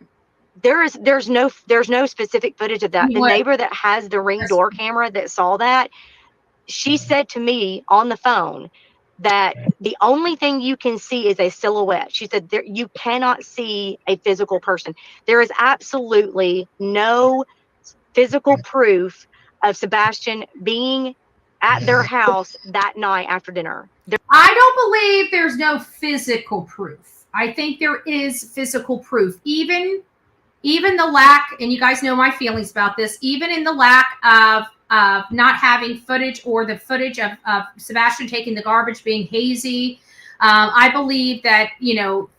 Speaker 5: There's no specific footage of that. The neighbor that has the Ring door camera that saw that, she said to me on the phone that the only thing you can see is a silhouette. She said you cannot see a physical person. There is absolutely no physical proof of Sebastian being at their house that night after dinner.
Speaker 3: I don't believe there's no physical proof. I think there is physical proof. Even the lack, and you guys know my feelings about this, even in the lack of not having footage, or the footage of Sebastian taking the garbage being hazy. I believe that,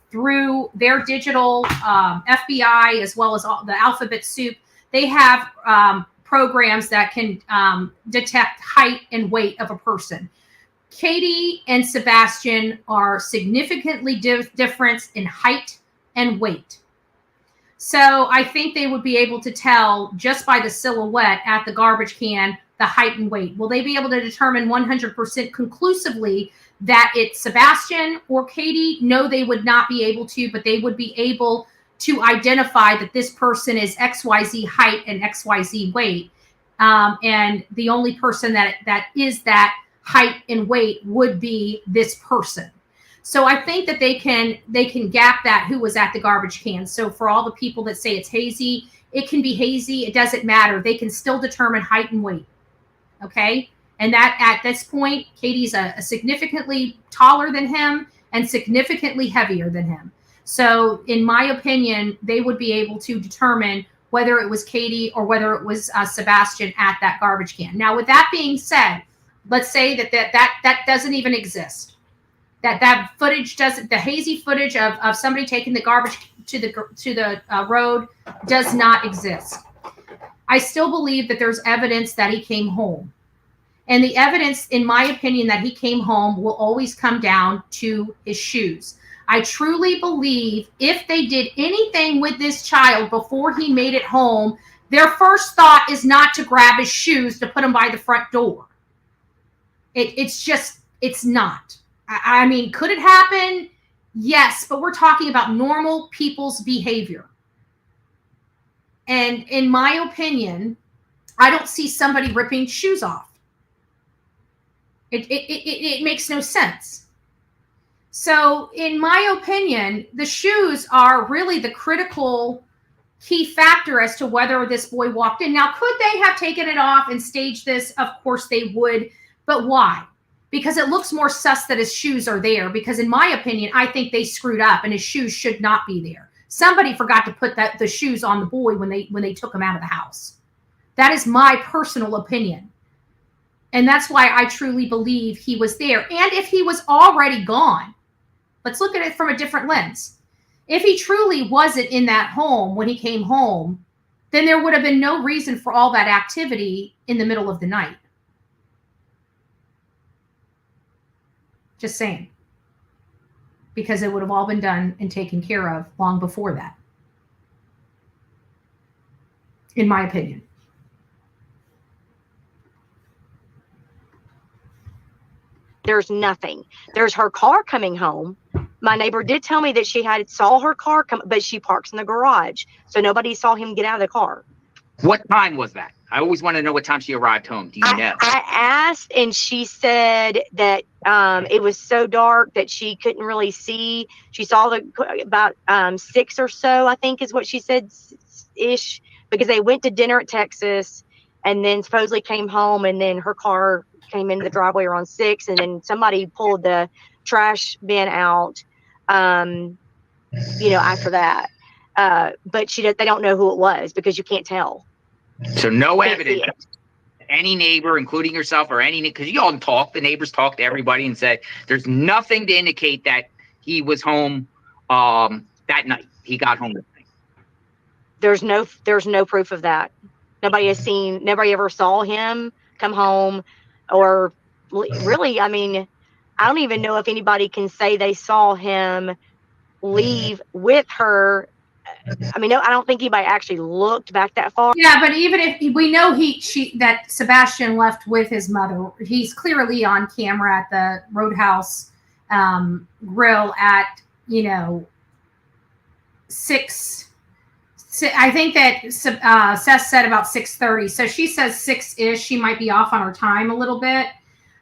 Speaker 3: through their digital FBI, as well as the alphabet soup, they have programs that can detect height and weight of a person. Katie and Sebastian are significantly different in height and weight. So I think they would be able to tell just by the silhouette at the garbage can the height and weight. Will they be able to determine 100% conclusively that it's Sebastian or Katie? No, they would not be able to, but they would be able to identify that this person is XYZ height and XYZ weight. And the only person that is that height and weight would be this person. So I think that they can gap that who was at the garbage can. So for all the people that say it's hazy, it can be hazy. It doesn't matter. They can still determine height and weight. Okay. And that at this point, Katie's a significantly taller than him and significantly heavier than him. So in my opinion, they would be able to determine whether it was Katie or whether it was Sebastian at that garbage can. Now, with that being said, let's say that doesn't even exist. That footage doesn't, the hazy footage of somebody taking the garbage to the road does not exist. I still believe that there's evidence that he came home. And the evidence, in my opinion, that he came home will always come down to his shoes. I truly believe if they did anything with this child before he made it home, their first thought is not to grab his shoes to put him by the front door. It's not. I mean, could it happen? Yes, but we're talking about normal people's behavior. And in my opinion, I don't see somebody ripping shoes off. It makes no sense. So in my opinion, the shoes are really the critical key factor as to whether this boy walked in. Now, could they have taken it off and staged this? Of course they would. But why? Because it looks more sus that his shoes are there. Because in my opinion, I think they screwed up and his shoes should not be there. Somebody forgot to put the shoes on the boy when they took him out of the house. That is my personal opinion. And that's why I truly believe he was there. And if he was already gone, let's look at it from a different lens. If he truly wasn't in that home when he came home, then there would have been no reason for all that activity in the middle of the night. Just saying. Because it would have all been done and taken care of long before that. In my opinion.
Speaker 5: There's nothing. There's her car coming home. My neighbor did tell me that she saw her car come, but she parks in the garage. So nobody saw him get out of the car.
Speaker 6: What time was that? I always want to know what time she arrived home. Do you know?
Speaker 5: I asked, and she said that it was so dark that she couldn't really see. She saw about 6 or so, I think is what she said, ish, because they went to dinner at Texas and then supposedly came home, and then her car came into the driveway around 6, and then somebody pulled the trash bin out, after that. But they don't know who it was because you can't tell.
Speaker 6: So no evidence. Any neighbor, including yourself, or because you all talk, the neighbors talked to everybody and said there's nothing to indicate that he was home that night. He got home that night.
Speaker 5: There's no proof of that. Nobody ever saw him come home, or really, I mean, I don't even know if anybody can say they saw him leave with her. I mean, no, I don't think anybody actually looked back that far.
Speaker 3: Yeah, but even if we know that Sebastian left with his mother, he's clearly on camera at the Roadhouse grill at 6. I think that Seth said about 6:30. So she says 6-ish. She might be off on her time a little bit.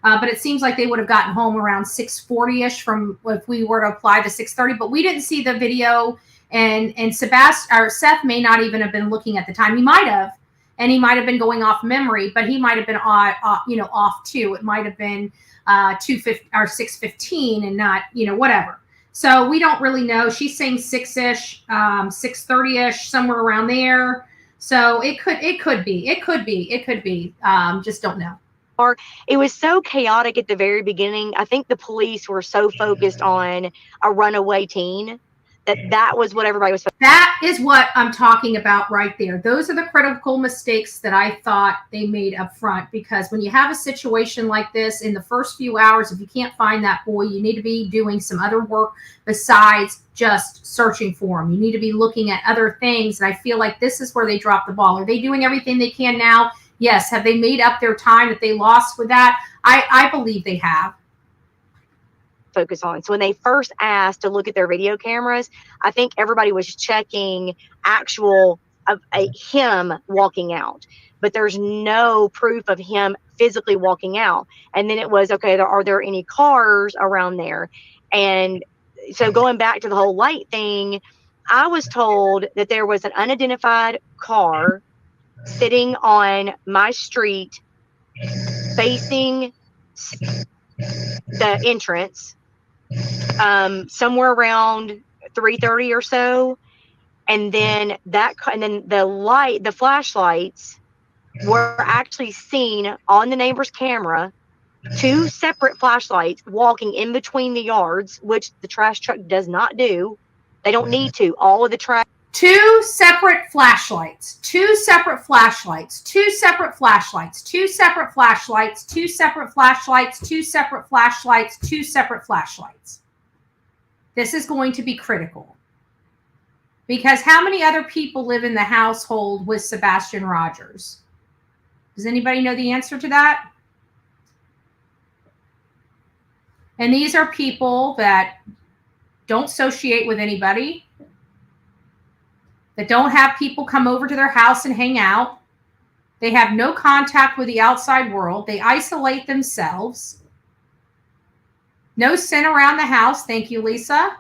Speaker 3: But it seems like they would have gotten home around 6:40-ish from if we were to apply the 6:30. But we didn't see the video, and Seth may not even have been looking at the time. He might have, and he might have been going off memory, but he might have been off too. It might have been 2:50 or 6:15, and not whatever. So we don't really know. She's saying 6-ish, 6:30-ish, somewhere around there. So it could be. Just don't know.
Speaker 5: It was so chaotic at the very beginning. I think the police were so focused on a runaway teen that was what everybody was.
Speaker 3: That is what I'm talking about right there. Those are the critical mistakes that I thought they made up front, because when you have a situation like this, in the first few hours, if you can't find that boy, you need to be doing some other work besides just searching for him. You need to be looking at other things. And I feel like this is where they dropped the ball. Are they doing everything they can now? Yes. Have they made up their time that they lost with that? I believe they have.
Speaker 5: Focus on. So when they first asked to look at their video cameras, I think everybody was checking actual of him walking out, but there's no proof of him physically walking out. And then it was, okay, are there any cars around there? And so going back to the whole light thing, I was told that there was an unidentified car sitting on my street facing the entrance somewhere around 3:30 or so, and then the flashlights were actually seen on the neighbor's camera, 2 separate flashlights walking in between the yards, which the trash truck does not do. They don't need to. All of the trash.
Speaker 3: 2 separate flashlights, 2 separate flashlights, 2 separate flashlights, 2 separate flashlights, 2 separate flashlights, 2 separate flashlights, 2 separate flashlights. this is going to be critical. Because how many other people live in the household with Sebastian Rogers? Does anybody know the answer to that? And these are people that don't associate with anybody, that don't have people come over to their house and hang out. They have no contact with the outside world. They isolate themselves. No sin around the house. Thank you, Lisa.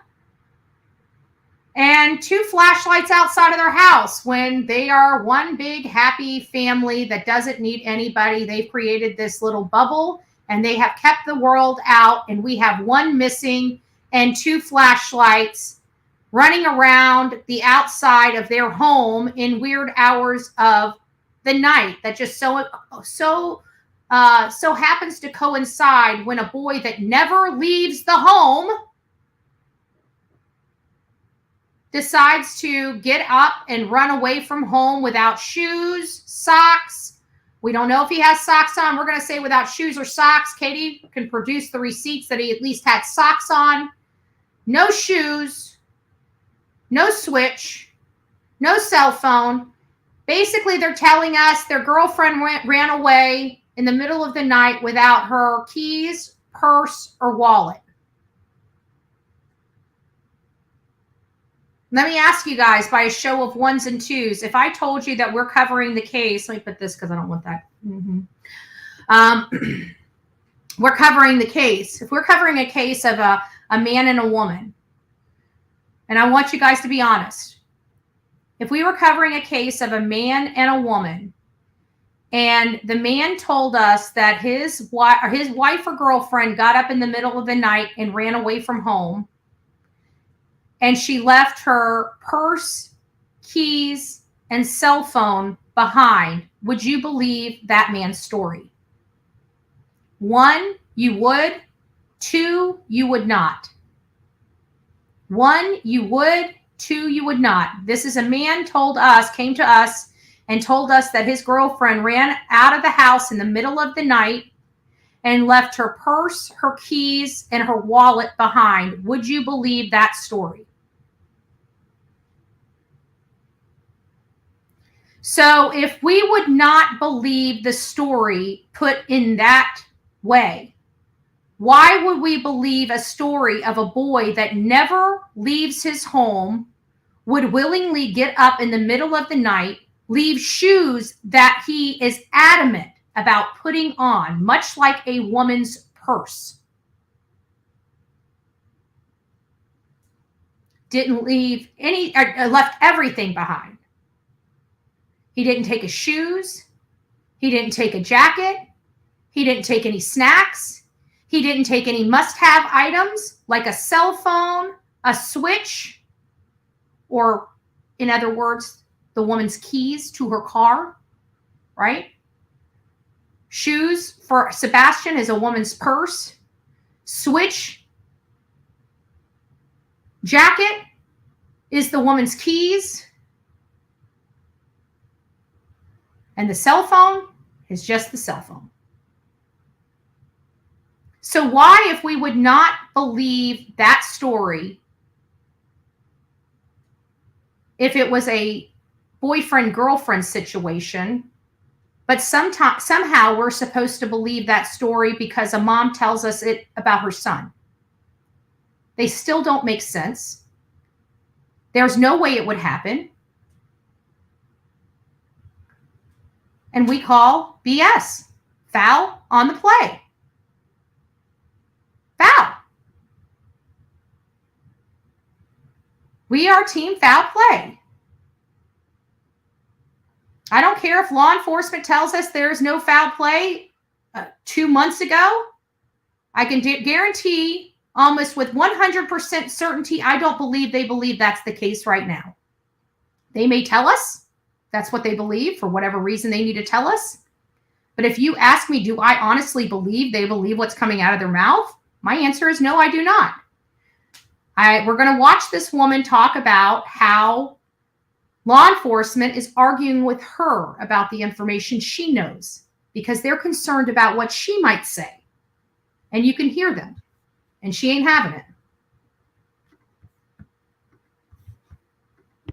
Speaker 3: And 2 flashlights outside of their house when they are one big happy family that doesn't need anybody. They've created this little bubble and they have kept the world out, and we have 1 missing and 2 flashlights running around the outside of their home in weird hours of the night that just so happens to coincide when a boy that never leaves the home decides to get up and run away from home without shoes, socks. We don't know if he has socks on. We're going to say without shoes or socks. Katie can produce the receipts that he at least had socks on. No shoes, no switch, no cell phone. Basically, they're telling us their girlfriend ran away in the middle of the night without her keys, purse, or wallet. Let me ask you guys by a show of 1s and 2s, if I told you that we're covering the case, let me put this because I don't want that. We're covering the case. If we're covering a case of a man and a woman, and I want you guys to be honest, if we were covering a case of a man and a woman, and the man told us that his wife or girlfriend got up in the middle of the night and ran away from home, and she left her purse, keys, and cell phone behind, would you believe that man's story? 1, you would. 2, you would not. 1, you would. 2, you would not. This is a man came to us and told us that his girlfriend ran out of the house in the middle of the night and left her purse, her keys, and her wallet behind. Would you believe that story? So if we would not believe the story put in that way, why would we believe a story of a boy that never leaves his home, would willingly get up in the middle of the night, leave shoes that he is adamant about putting on, much like a woman's purse? Didn't leave any, left everything behind. He didn't take his shoes. He didn't take a jacket. He didn't take any snacks. He didn't take any must-have items like a cell phone, a switch, or in other words, the woman's keys to her car, right? Shoes for Sebastian is a woman's purse. Switch, jacket is the woman's keys. And the cell phone is just the cell phone. So why, if we would not believe that story, if it was a boyfriend-girlfriend situation, but somehow we're supposed to believe that story because a mom tells us it about her son? They still don't make sense. There's no way it would happen. And we call BS. Foul on the play. Foul. We are team foul play. I don't care if law enforcement tells us there's no foul play 2 months ago. I can guarantee almost with 100% certainty, I don't believe they believe that's the case right now. They may tell us that's what they believe for whatever reason they need to tell us. But if you ask me, do I honestly believe they believe what's coming out of their mouth? My answer is no, I do not. We're going to watch this woman talk about how law enforcement is arguing with her about the information she knows because they're concerned about what she might say. And you can hear them. And she ain't having it.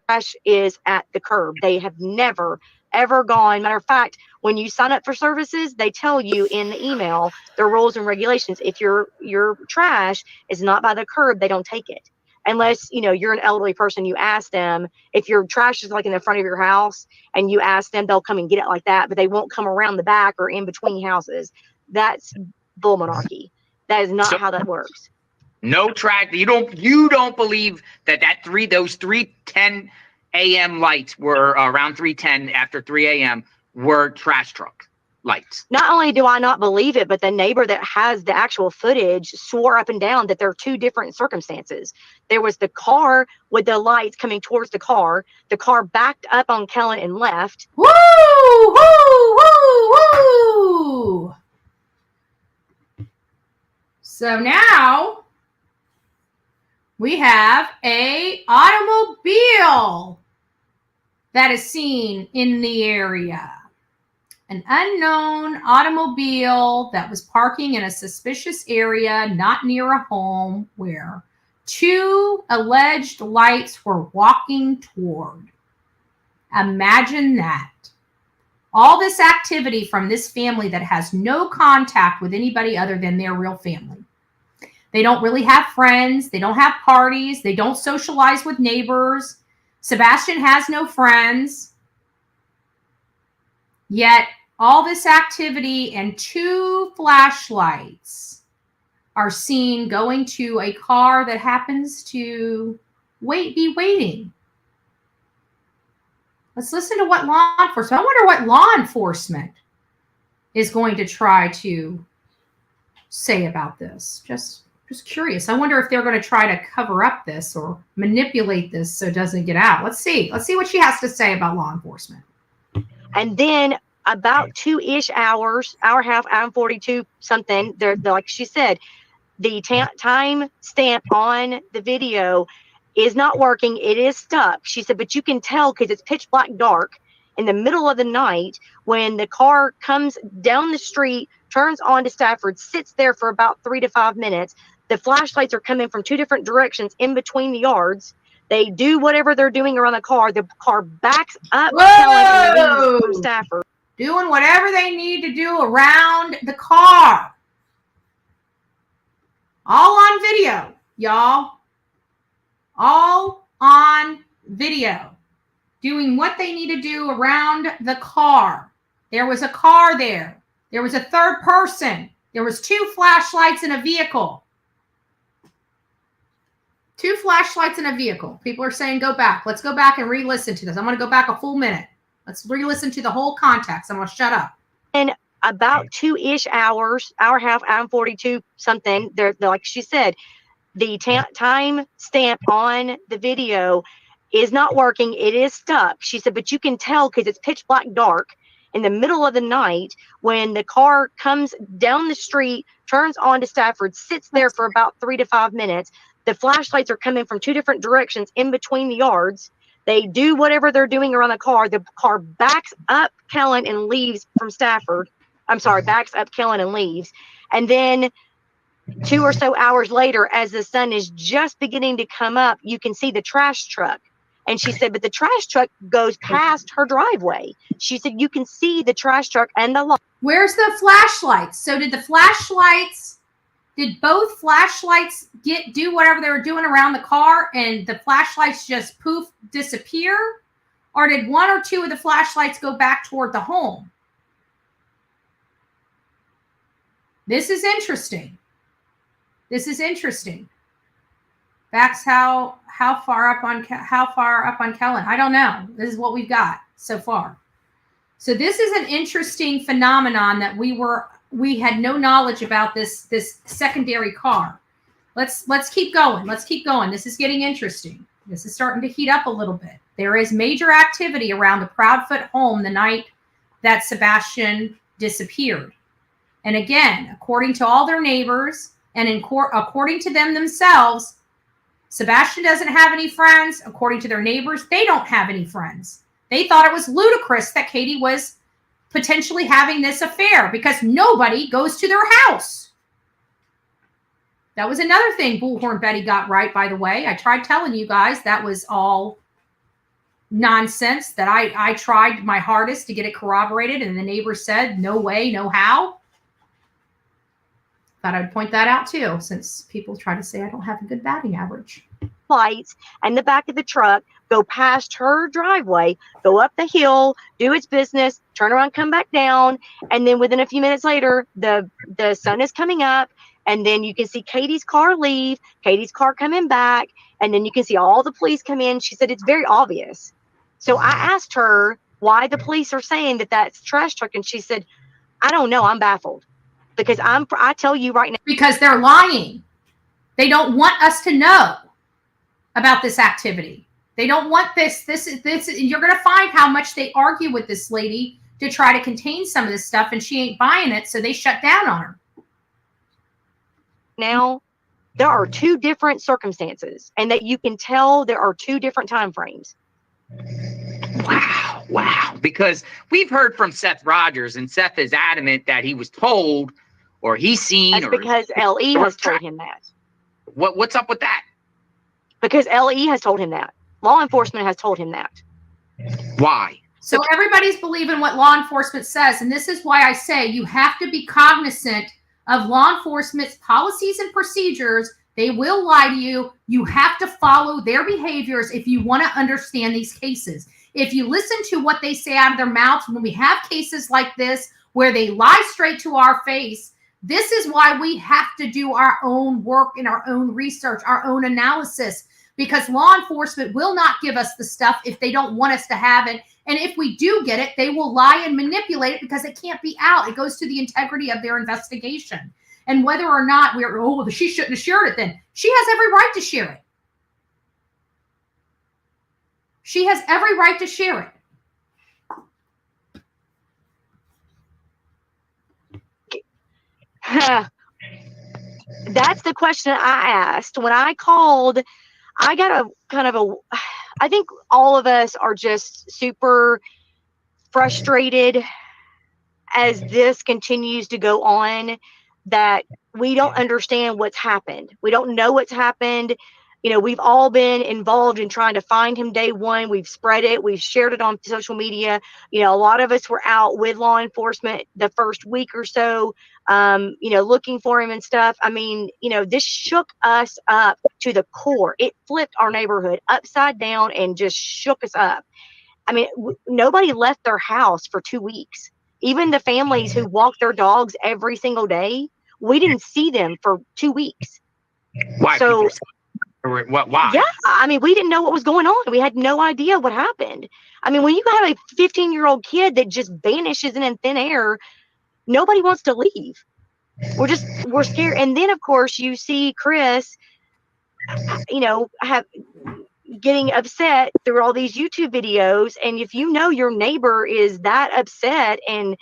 Speaker 5: trash is at the curb. They have never, ever gone. Matter of fact, when you sign up for services, they tell you in the email their rules and regulations. If your trash is not by the curb, they don't take it. Unless, you're an elderly person, you ask them. If your trash is like in the front of your house and you ask them, they'll come and get it like that, but they won't come around the back or in between houses. That's bull monarchy. That is not how that works.
Speaker 6: No track. You don't believe that those 3:10 a.m. lights were around 3:10 after 3 a.m. were trash truck lights.
Speaker 5: Not only do I not believe it, but the neighbor that has the actual footage swore up and down that there are two different circumstances. There was the car with the lights coming towards the car. The car backed up on Kellen and left.
Speaker 3: Woo! Woo! Woo! Woo! So now we have a automobile that is seen in the area. An unknown automobile that was parking in a suspicious area not near a home where two alleged lights were walking toward. Imagine that. All this activity from this family that has no contact with anybody other than their real family. They don't really have friends. They don't have parties. They don't socialize with neighbors. Sebastian has no friends. Yet all this activity and two flashlights are seen going to a car that happens to be waiting. Let's listen to what law enforcement, I wonder what law enforcement is going to try to say about this. Just curious. I wonder if they're going to try to cover up this or manipulate this so it doesn't get out. Let's see what she has to say about law enforcement.
Speaker 5: And then about 2-ish hours, hour and a half, hour and 42 something, they're like she said, the time stamp on the video is not working. It is stuck. She said, but you can tell because it's pitch black dark in the middle of the night when the car comes down the street, turns onto Stafford, sits there for about 3 to 5 minutes. The flashlights are coming from two different directions in between the yards. They do whatever they're doing around the car. The car backs up and leaves from Stafford.
Speaker 3: Doing whatever they need to do around the car. All on video, y'all. All on video. Doing what they need to do around the car. There was a car there. There was a third person. There was two flashlights in a vehicle. Two flashlights in a vehicle. People are saying go back. Let's go back and re-listen to this. I'm going to go back a full minute. Let's re-listen to the whole context. I'm going to shut up.
Speaker 5: And about 2-ish hours, hour and a half, hour and 42 something, they're like she said, the time stamp on the video is not working. It is stuck. She said, but you can tell because it's pitch black dark in the middle of the night when the car comes down the street, turns onto Stafford, sits there for about 3 to 5 minutes. The flashlights are coming from two different directions in between the yards. They do whatever they're doing around the car. The car backs up Kellen and leaves from Stafford. I'm sorry, backs up Kellen and leaves. And then 2 or so hours later, as the sun is just beginning to come up, you can see the trash truck. And she said, but the trash truck goes past her driveway. She said, you can see the trash truck and the light.
Speaker 3: Where's the flashlights? So did both flashlights do whatever they were doing around the car and the flashlights just poof disappear? Or did one or two of the flashlights go back toward the home? This is interesting. That's how far up on Kellen? I don't know. This is what we've got so far. So this is an interesting phenomenon that we had no knowledge about this secondary car. Let's keep going. This is getting interesting. This is starting to heat up a little bit. There is major activity around the Proudfoot home the night that Sebastian disappeared. And again, according to all their neighbors and according to them themselves, Sebastian doesn't have any friends. According to their neighbors, they don't have any friends. They thought it was ludicrous that Katie was potentially having this affair because nobody goes to their house. That was another thing Bullhorn Betty got right, by the way. I tried telling you guys that was all nonsense that I tried my hardest to get it corroborated, and the neighbor said, no way, no how. Thought I'd point that out too, since people try to say I don't have a good batting average.
Speaker 5: Lights and the back of the truck go past her driveway, go up the hill, do its business, turn around, come back down, and then within a few minutes later, the sun is coming up, and then you can see Katie's car leave, Katie's car coming back, and then you can see all the police come in. She said it's very obvious. So I asked her why the police are saying that that's trash truck, and she said, I don't know, I'm baffled, because I tell you right now,
Speaker 3: because they're lying. They don't want us to know about this activity. They don't want this. You're going to find how much they argue with this lady to try to contain some of this stuff, and she ain't buying it, so they shut down on her.
Speaker 5: Now, there are two different circumstances, and that you can tell there are two different time frames.
Speaker 6: Wow. Because we've heard from Seth Rogers, and Seth is adamant that he was told or he's seen.
Speaker 5: That's because LE has told him that.
Speaker 6: What's up with that?
Speaker 5: Because LE has told him that. Law enforcement has told him that.
Speaker 6: Why?
Speaker 3: So everybody's believing what law enforcement says. And this is why I say you have to be cognizant of law enforcement's policies and procedures. They will lie to you. You have to follow their behaviors if you want to understand these cases. If you listen to what they say out of their mouths, when we have cases like this where they lie straight to our face, this is why we have to do our own work and our own research, our own analysis, because law enforcement will not give us the stuff if they don't want us to have it. And if we do get it, they will lie and manipulate it because it can't be out. It goes to the integrity of their investigation. And whether or not she shouldn't have shared it then. She has every right to share it. She has every right to share it.
Speaker 5: That's the question I asked. When I called, I got I think all of us are just super frustrated as this continues to go on, that we don't understand what's happened. We don't know what's happened. You know, we've all been involved in trying to find him day one. We've spread it. We've shared it on social media. You know, a lot of us were out with law enforcement the first week or so, looking for him and stuff. I mean, this shook us up to the core. It flipped our neighborhood upside down and just shook us up. I mean, nobody left their house for 2 weeks. Even the families who walk their dogs every single day, we didn't see them for 2 weeks.
Speaker 6: Why?
Speaker 5: So,
Speaker 6: why?
Speaker 5: Yeah, I mean, we didn't know what was going on. We had no idea what happened. I mean, when you have a 15-year-old kid that just vanishes in thin air, nobody wants to leave. We're scared. And then, of course, you see Chris, getting upset through all these YouTube videos. And if you know your neighbor is that upset and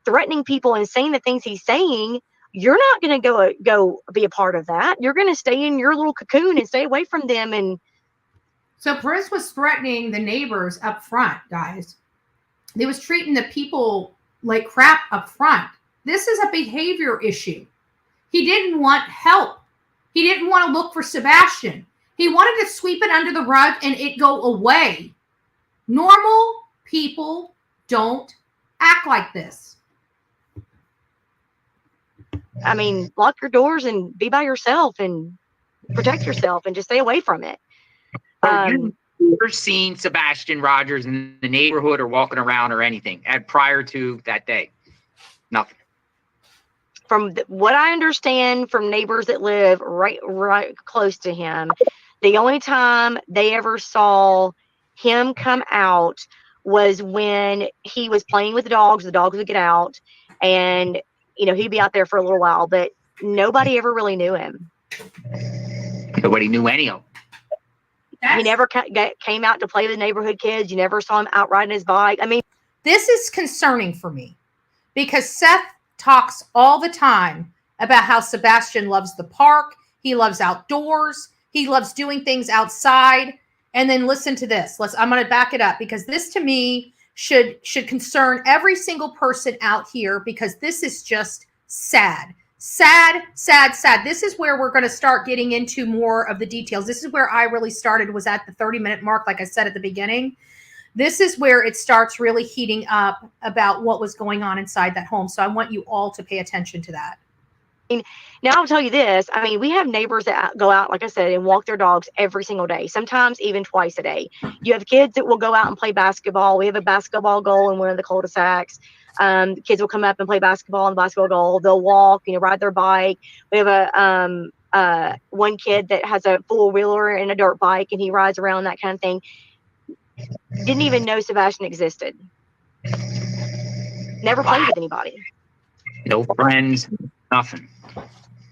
Speaker 5: threatening people and saying the things he's saying, you're not going to go be a part of that. You're going to stay in your little cocoon and stay away from them. And
Speaker 3: so Chris was threatening the neighbors up front, guys. They was treating the people like crap up front. This is a behavior issue. He didn't want help. He didn't want to look for Sebastian. He wanted to sweep it under the rug and it go away. Normal people don't act like this.
Speaker 5: I mean, lock your doors and be by yourself and protect yourself and just stay away from it.
Speaker 6: You've never seen Sebastian Rogers in the neighborhood or walking around or anything prior to that day? Nothing.
Speaker 5: From what I understand from neighbors that live right close to him, the only time they ever saw him come out was when he was playing with the dogs. The dogs would get out and, he'd be out there for a little while, but nobody ever really knew him.
Speaker 6: Nobody knew any of them.
Speaker 5: He never came out to play with neighborhood kids. You never saw him out riding his bike. I mean,
Speaker 3: this is concerning for me because Seth talks all the time about how Sebastian loves the park. He loves outdoors. He loves doing things outside. And then listen to this. I'm going to back it up because this to me should concern every single person out here because this is just sad. Sad. This is where we're going to start getting into more of the details. This is where I really started, was at the 30-minute mark, like I said at the beginning. this is where it starts really heating up about what was going on inside that home. So I want you all to pay attention to that.
Speaker 5: Now I'll tell you this. I mean, we have neighbors that go out, like I said, and walk their dogs every single day, sometimes even twice a day. You have kids that will go out and play basketball. We have a basketball goal in one of the cul-de-sacs. Kids will come up and play basketball in the basketball goal. They'll walk, ride their bike. We have one kid that has a four-wheeler and a dirt bike, and he rides around, that kind of thing. Didn't even know Sebastian existed. Never played with anybody.
Speaker 6: No friends, nothing.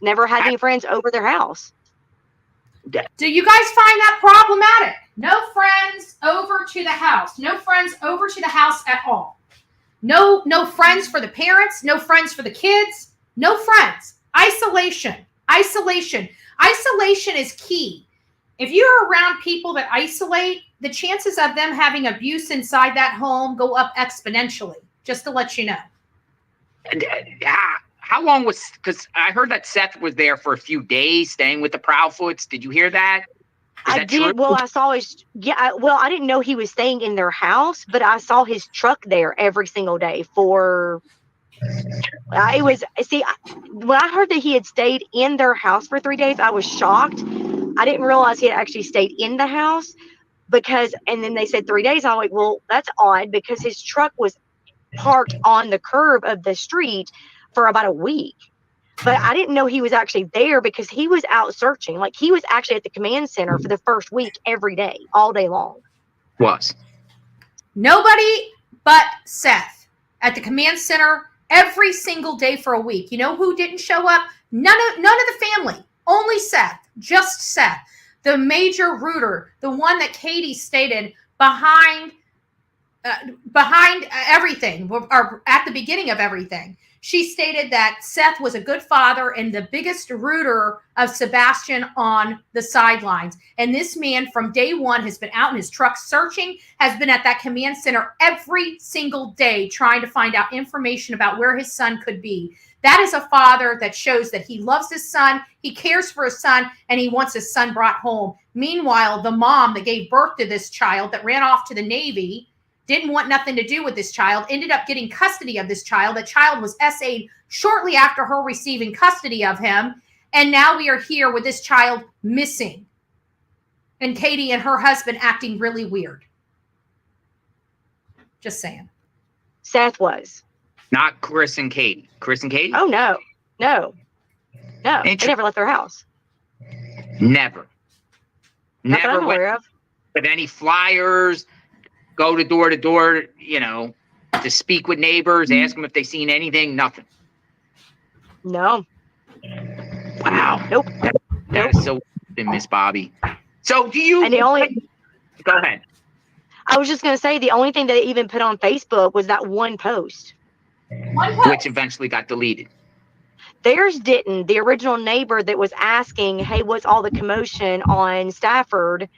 Speaker 5: Never had any friends over their house.
Speaker 3: Do you guys find that problematic? No friends over to the house. No friends over to the house at all. No friends for the parents. No friends for the kids. No friends. Isolation. Isolation is key. If you're around people that isolate, the chances of them having abuse inside that home go up exponentially, just to let you know.
Speaker 6: How long was, because I heard that Seth was there for a few days staying with the Proudfoots. Did you hear that?
Speaker 5: I did. Well, I saw his, I didn't know he was staying in their house, but I saw his truck there every single day for, when I heard that he had stayed in their house for 3 days, I was shocked. I didn't realize he had actually stayed in the house and then they said 3 days. I'm like, well, that's odd because his truck was parked on the curb of the street for about a week. But I didn't know he was actually there because he was out searching. Like, he was actually at the command center for the first week every day, all day long.
Speaker 3: Nobody but Seth at the command center every single day for a week. You know who didn't show up? None of the family. Only Seth. Just Seth. The major rooter, the one that Katie stated behind everything, or at the beginning of everything. She stated that Seth was a good father and the biggest rooter of Sebastian on the sidelines. And this man from day one has been out in his truck searching, has been at that command center every single day trying to find out information about where his son could be. That is a father that shows that he loves his son, he cares for his son, and he wants his son brought home. Meanwhile, the mom that gave birth to this child that ran off to the Navy didn't want nothing to do with this child, ended up getting custody of this child. The child was SA'd shortly after her receiving custody of him. And now we are here with this child missing. And Katie and her husband acting really weird. Just saying.
Speaker 5: Seth was.
Speaker 6: Not Chris and Katie. Chris and Katie?
Speaker 5: Oh, no. They never left their house.
Speaker 6: Never
Speaker 5: Never
Speaker 6: went with any flyers, go to door, to speak with neighbors, ask them if they've seen anything, nothing.
Speaker 5: No.
Speaker 6: Wow.
Speaker 5: Nope.
Speaker 6: That is so Miss Bobby. So do you... Go ahead.
Speaker 5: I was just going to say, the only thing that they even put on Facebook was that one post.
Speaker 6: Which eventually got deleted.
Speaker 5: Theirs didn't. The original neighbor that was asking, hey, what's all the commotion on Stafford?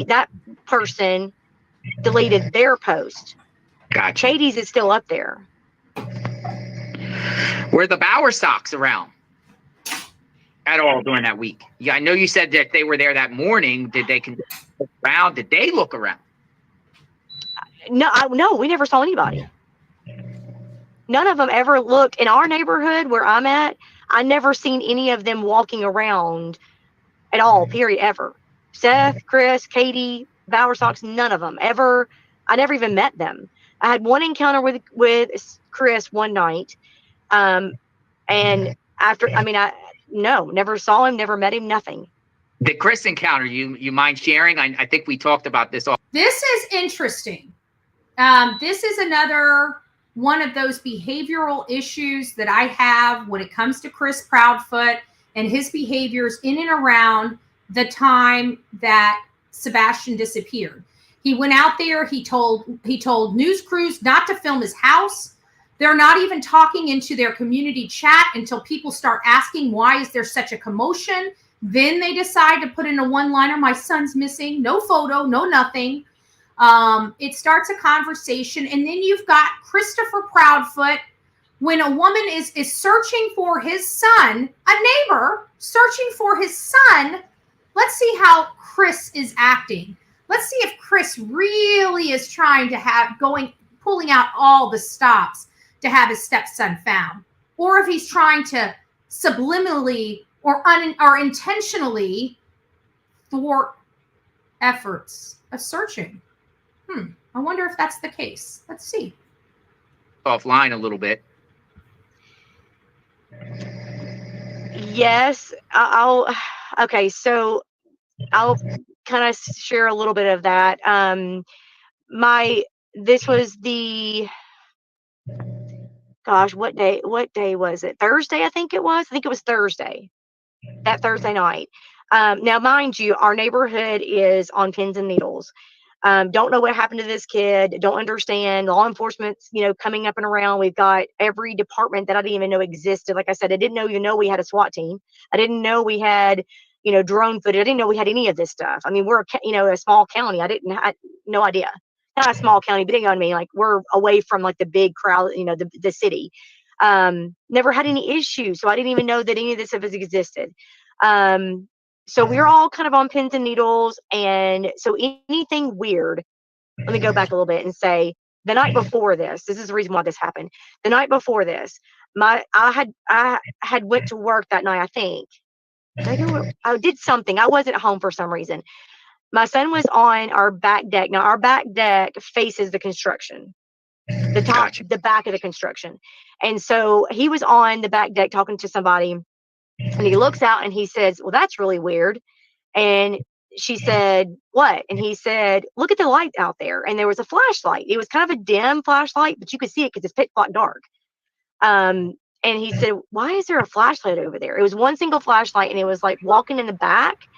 Speaker 5: That person deleted their post.
Speaker 6: Gotcha.
Speaker 5: Katie's is still up there.
Speaker 6: Were the Bowerstocks around at all during that week? Yeah, I know you said that they were there that morning. Did they look around? Did they look around?
Speaker 5: No, we never saw anybody. None of them ever looked in our neighborhood where I'm at. I never seen any of them walking around at all, period, ever. Seth, Chris, Katie, Bowerstocks, none of them ever. I never even met them. I had one encounter with Chris one night. And after, never saw him, never met him, nothing.
Speaker 6: The Chris encounter, you mind sharing? I think we talked about this.
Speaker 3: This is interesting. This is another one of those behavioral issues that I have when it comes to Chris Proudfoot and his behaviors in and around the time that Sebastian disappeared. He went out there. He told news crews not to film his house. They're not even talking into their community chat until people start asking, why is there such a commotion? Then they decide to put in a one-liner, my son's missing, no photo, no nothing. It starts a conversation. And then you've got Christopher Proudfoot. When a woman is searching for his son, a neighbor searching for his son, let's see how Chris is acting. Let's see if Chris really is trying to pulling out all the stops to have his stepson found, or if he's trying to subliminally or intentionally thwart efforts of searching. I wonder if that's the case. Let's see.
Speaker 6: Offline a little bit.
Speaker 5: Yes, okay, so I'll kind of share a little bit of that. This was what day was it? Thursday, I think it was Thursday, that Thursday night. Now, mind you, our neighborhood is on pins and needles. Don't know what happened to this kid. Don't understand. Law enforcement's, coming up and around. We've got every department that I didn't even know existed. Like I said, I didn't know, we had a SWAT team. I didn't know we had, drone footage. I didn't know we had any of this stuff. I mean, we're a small county. I had no idea. Not a small county, but you know what I mean? Like, we're away from like the big crowd, the city. Never had any issues. So I didn't even know that any of this stuff has existed. So we're all kind of on pins and needles. And so anything weird, let me go back a little bit and say the night before this is the reason why this happened. The night before this, I had went to work that night, I think. I did something. I wasn't home for some reason. My son was on our back deck. Now, our back deck faces the construction, the top, the back of the construction. And so he was on the back deck talking to somebody, and he looks out and he says, "Well, that's really weird." And she said, "What?" And he said, "Look at the light out there." And there was a flashlight. It was kind of a dim flashlight, but you could see it because it's pitch black dark. And he said, "Why is there a flashlight over there?" It was one single flashlight, and it was like walking in the back,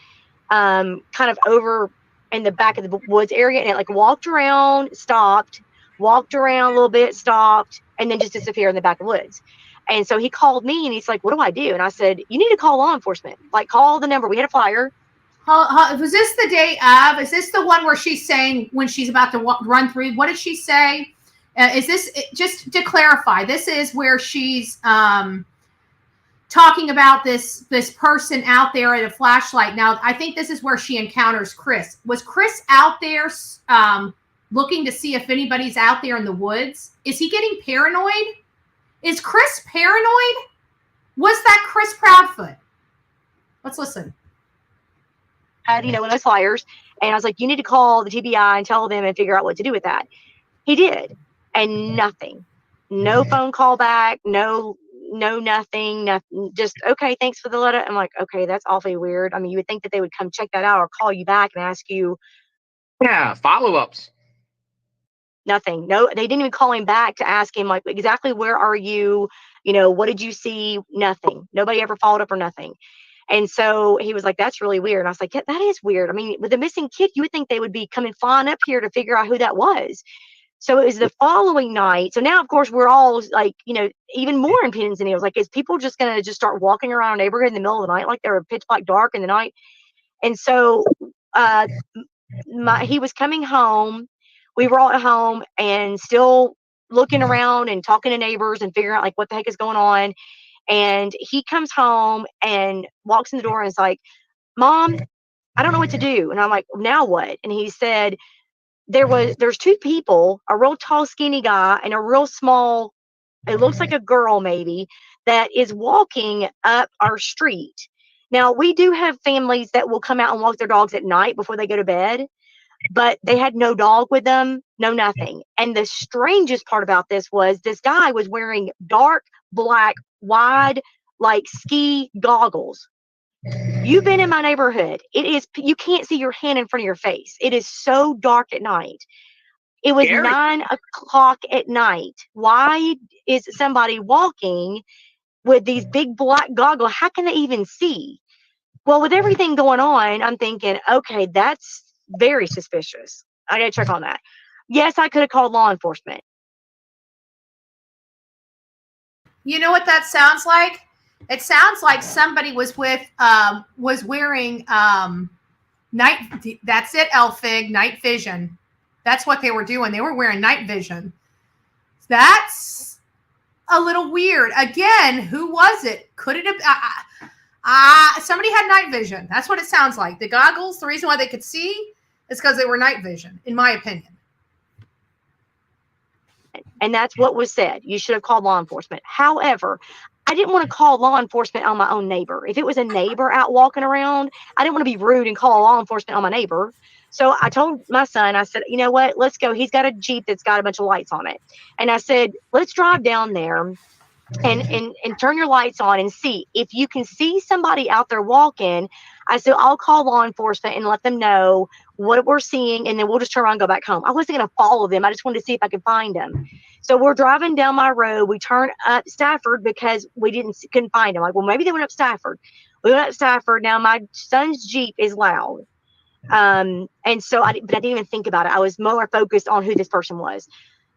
Speaker 5: kind of over in the back of the woods area. And it like walked around, stopped, walked around a little bit, stopped, and then just disappeared in the back of the woods. And so he called me and he's like, "What do I do?" And I said, "You need to call law enforcement. Like, call the number." We had a flyer.
Speaker 3: Was this the day of? Is this the one where she's saying when she's about to run through? What did she say? Is this, just to clarify, this is where she's talking about this person out there at a flashlight. Now, I think this is where she encounters Chris. Was Chris out there looking to see if anybody's out there in the woods? Is he getting paranoid? Is Chris paranoid? Was that Chris Proudfoot? Let's listen.
Speaker 5: Had, one of those flyers. And I was like, "You need to call the TBI and tell them and figure out what to do with that." He did. And nothing. No phone call back. No, nothing. Just, "Okay, thanks for the letter." I'm like, okay, that's awfully weird. I mean, you would think that they would come check that out or call you back and ask you.
Speaker 6: Yeah, follow-ups.
Speaker 5: Nothing. No, they didn't even call him back to ask him, like, exactly where are you? What did you see? Nothing. Nobody ever followed up or nothing. And so he was like, "That's really weird." And I was like, "Yeah, that is weird. I mean, with a missing kid, you would think they would be coming flying up here to figure out who that was." So it was the following night. So now, of course, we're all like, even more in pins and needles. Like, is people just going to just start walking around a neighborhood in the middle of the night like they're pitch black dark in the night? And so he was coming home. We were all at home and still looking around and talking to neighbors and figuring out like what the heck is going on. And he comes home and walks in the door and is like, "Mom, I don't know what to do." And I'm like, "Now what?" And he said, there's two people, a real tall, skinny guy and a real small, it looks like a girl maybe, that is walking up our street. Now, we do have families that will come out and walk their dogs at night before they go to bed, but they had no dog with them, no nothing. And the strangest part about this was this guy was wearing dark black, wide, like ski goggles. You've been in my neighborhood. You can't see your hand in front of your face. It is so dark at night. It was
Speaker 6: Scary.
Speaker 5: 9 o'clock at night. Why is somebody walking with these big black goggles? How can they even see? Well, with everything going on, I'm thinking, okay, that's very suspicious. I got to check on that. Yes, I could have called law enforcement.
Speaker 3: You know what that sounds like? It sounds like somebody was wearing night. That's it, Elfig, night vision. That's what they were doing. They were wearing night vision. That's a little weird. Again, who was it? Could it have? Somebody had night vision. That's what it sounds like. The goggles, the reason why they could see, It's because they were night vision, in my opinion.
Speaker 5: And that's what was said. You should have called law enforcement. However, I didn't want to call law enforcement on my own neighbor. If it was a neighbor out walking around, I didn't want to be rude and call law enforcement on my neighbor. So I told my son, I said, you know what, let's go. He's got a Jeep that's got a bunch of lights on it. And I said, let's drive down there and turn your lights on and see if you can see somebody out there walking. I said, I'll call law enforcement and let them know what we're seeing, and then we'll just turn around and go back home. I wasn't going to follow them. I just wanted to see if I could find them. So we're driving down my road. We turn up Stafford because we couldn't find them. Like, well, maybe they went up Stafford. We went up Stafford. Now my son's Jeep is loud. And so but I didn't even think about it. I was more focused on who this person was.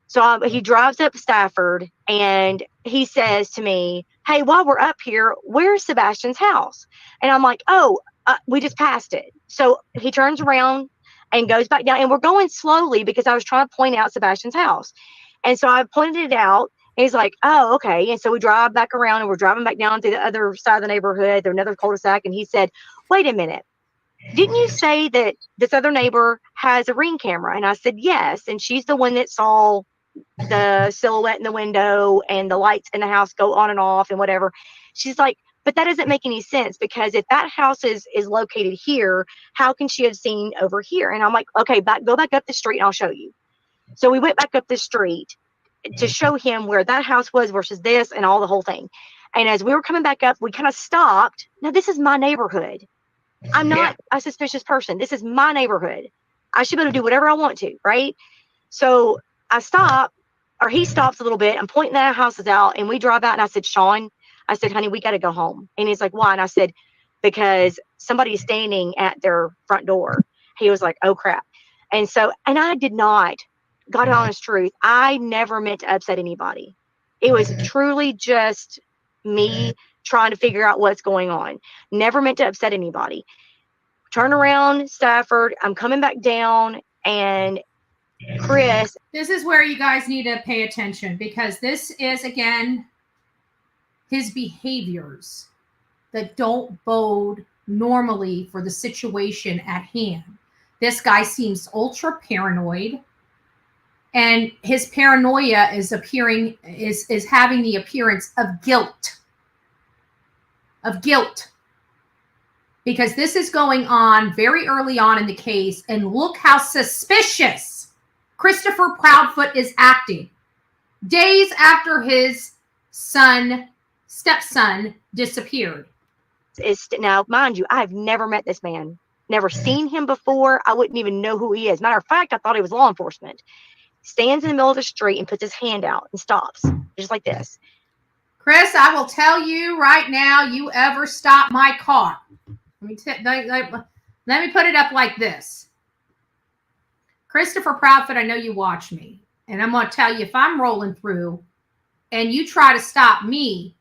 Speaker 5: So he drives up Stafford and he says to me, hey, while we're up here, where's Sebastian's house? And I'm like, oh, we just passed it. So he turns around and goes back down, and we're going slowly because I was trying to point out Sebastian's house. And so I pointed it out, and he's like, oh, okay. And so we drive back around, and we're driving back down to the other side of the neighborhood. There's another cul-de-sac. And he said, wait a minute. Didn't you say that this other neighbor has a Ring camera? And I said, yes. And she's the one that saw the silhouette in the window and the lights in the house go on and off and whatever. She's like, but that doesn't make any sense, because if that house is located here, how can she have seen over here? And I'm like, okay, go back up the street and I'll show you. So we went back up the street to show him where that house was versus this and all the whole thing. And as we were coming back up, we kind of stopped. Now, this is my neighborhood. I'm not a suspicious person. This is my neighborhood. I should be able to do whatever I want to, right? So I stop, or he stops a little bit. I'm pointing that houses out, and we drive out. And I said, Sean, I said, honey, we got to go home. And he's like, why? And I said, because somebody's standing at their front door. He was like, oh, crap. And so, and I did not, God honest truth, I never meant to upset anybody. It was truly just me trying to figure out what's going on. Never meant to upset anybody. Turn around, Stafford. I'm coming back down, and Chris.
Speaker 3: This is where you guys need to pay attention, because this is, again, his behaviors that don't bode normally for the situation at hand. This guy seems ultra paranoid, and his paranoia is having the appearance of guilt. Because this is going on very early on in the case, and look how suspicious Christopher Proudfoot is acting days after his stepson disappeared.
Speaker 5: Now, mind you, I've never met this man, never seen him before. I wouldn't even know who he is. Matter of fact, I thought he was law enforcement. Stands in the middle of the street and puts his hand out and stops, just like this.
Speaker 3: Chris, I will tell you right now, you ever stop my car. Let me put it up like this. Christopher Proudfoot, I know you watch me, and I'm going to tell you, if I'm rolling through and you try to stop me,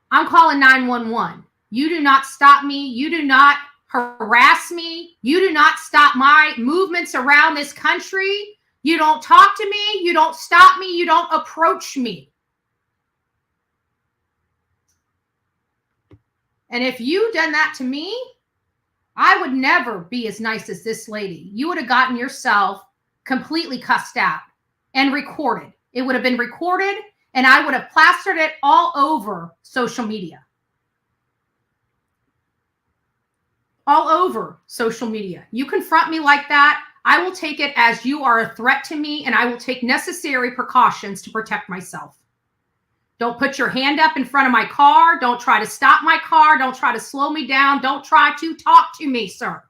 Speaker 3: I'm calling 911. You do not stop me. You do not harass me. You do not stop my movements around this country. You don't talk to me. You don't stop me. You don't approach me. And if you done that to me, I would never be as nice as this lady. You would have gotten yourself completely cussed out and recorded. It would have been recorded, and I would have plastered it all over social media. All over social media. You confront me like that, I will take it as you are a threat to me, and I will take necessary precautions to protect myself. Don't put your hand up in front of my car. Don't try to stop my car. Don't try to slow me down. Don't try to talk to me, sir.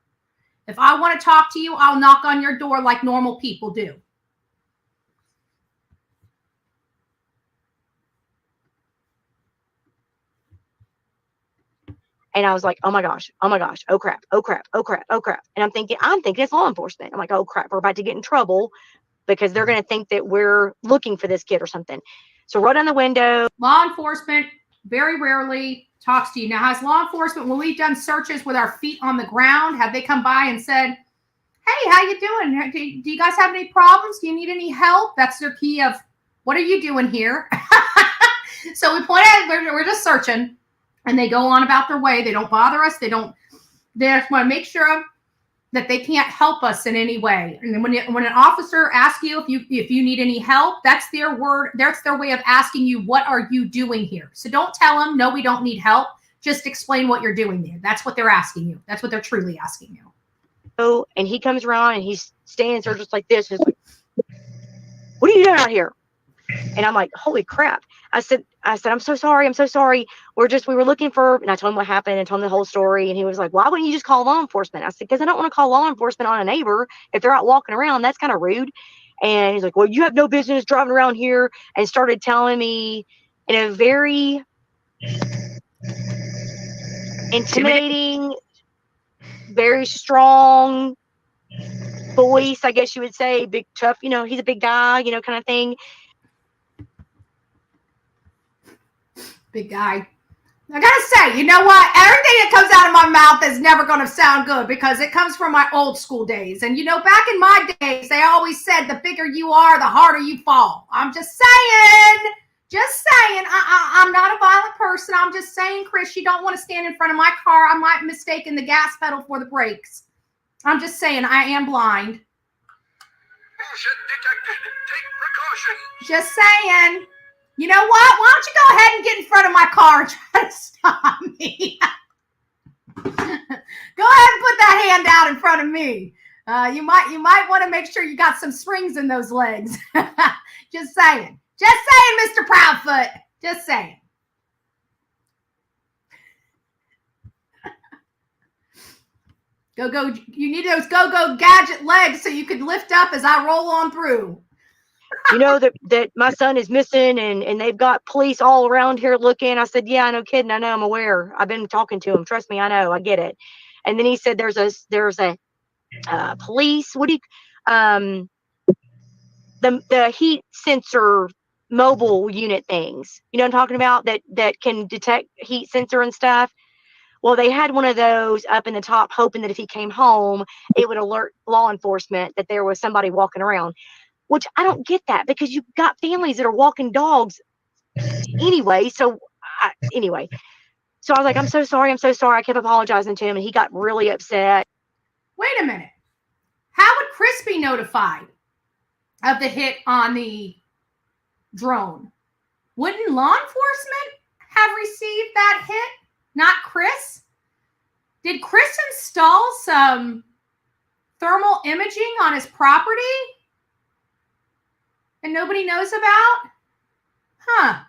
Speaker 3: If I want to talk to you, I'll knock on your door like normal people do.
Speaker 5: And I was like, oh my gosh, oh crap. And I'm thinking it's law enforcement. I'm like, oh crap, we're about to get in trouble because they're going to think that we're looking for this kid or something. So roll down the window.
Speaker 3: Law enforcement very rarely talks to you. Now, has law enforcement, when we've done searches with our feet on the ground, have they come by and said, hey, how you doing? Do you guys have any problems? Do you need any help? That's their key of, what are you doing here? So we point out, we're just searching, and they go on about their way. They don't bother us. They just want to make sure that they can't help us in any way. And when an officer asks you if you need any help, that's their word. That's their way of asking you, what are you doing here? So don't tell them, no, we don't need help. Just explain what you're doing there. That's what they're asking you. That's what they're truly asking you.
Speaker 5: Oh, and he comes around and he stands there just like this. Just like, what are you doing out here? And I'm like, holy crap. I said, I'm so sorry. I'm so sorry. We were looking for, and I told him what happened and told him the whole story. And he was like, why wouldn't you just call law enforcement? I said, because I don't want to call law enforcement on a neighbor. If they're out walking around, that's kind of rude. And he's like, well, you have no business driving around here, and started telling me in a very intimidating, very strong voice, I guess you would say, big, tough, he's a big guy, kind of thing.
Speaker 3: Big guy. I gotta say, you know what? Everything that comes out of my mouth is never going to sound good because it comes from my old school days. And, back in my days, they always said the bigger you are, the harder you fall. I'm just saying. I'm not a violent person. I'm just saying, Chris, you don't want to stand in front of my car. I might mistake the gas pedal for the brakes. I'm just saying, I am blind.
Speaker 4: Bullshit detected. Take precaution.
Speaker 3: Just saying. You know what? Why don't you go ahead and get in front of my car and try to stop me? Go ahead and put that hand out in front of me. You might want to make sure you got some springs in those legs. Just saying. Just saying, Mr. Proudfoot. Just saying. Go. You need those go gadget legs so you can lift up as I roll on through.
Speaker 5: That my son is missing and they've got police all around here looking. I said, yeah, no kidding. I know, I'm aware. I've been talking to him. Trust me, I know, I get it. And then he said, there's a police, the heat sensor mobile unit things, what I'm talking about, that can detect heat sensor and stuff. Well, they had one of those up in the top, hoping that if he came home, it would alert law enforcement that there was somebody walking around. Which I don't get that, because you've got families that are walking dogs anyway. So I was like, I'm so sorry. I kept apologizing to him, and he got really upset.
Speaker 3: Wait a minute. How would Chris be notified of the hit on the drone? Wouldn't law enforcement have received that hit, not Chris? Did Chris install some thermal imaging on his property and nobody knows about? Huh.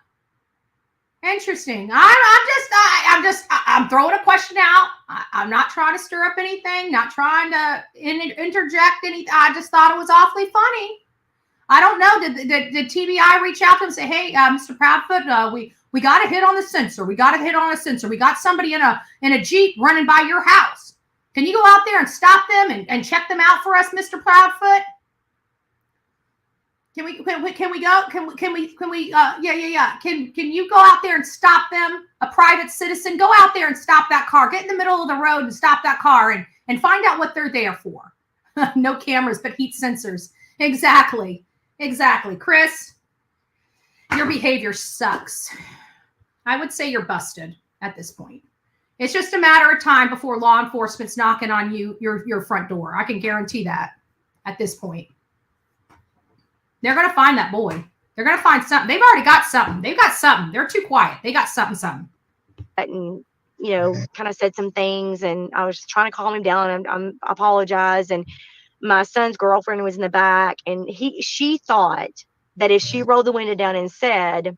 Speaker 3: Interesting. I'm throwing a question out. I'm not trying to stir up anything, not trying to interject anything. I just thought it was awfully funny. I don't know. Did TBI reach out to him and say, hey, Mr. Proudfoot, we got a hit on the sensor. We got somebody in a Jeep running by your house. Can you go out there and stop them and check them out for us, Mr. Proudfoot? Can we go? Can you go out there and stop them? A private citizen, go out there and stop that car. Get in the middle of the road and stop that car and find out what they're there for. No cameras, but heat sensors. Exactly. Chris, your behavior sucks. I would say you're busted at this point. It's just a matter of time before law enforcement's knocking on your front door. I can guarantee that at this point. They're going to find that boy. They're going to find something. They've already got something. They're too quiet. They got something.
Speaker 5: And, kind of said some things, and I was trying to calm him down. I apologized. And my son's girlfriend was in the back, and she thought that if she rolled the window down and said,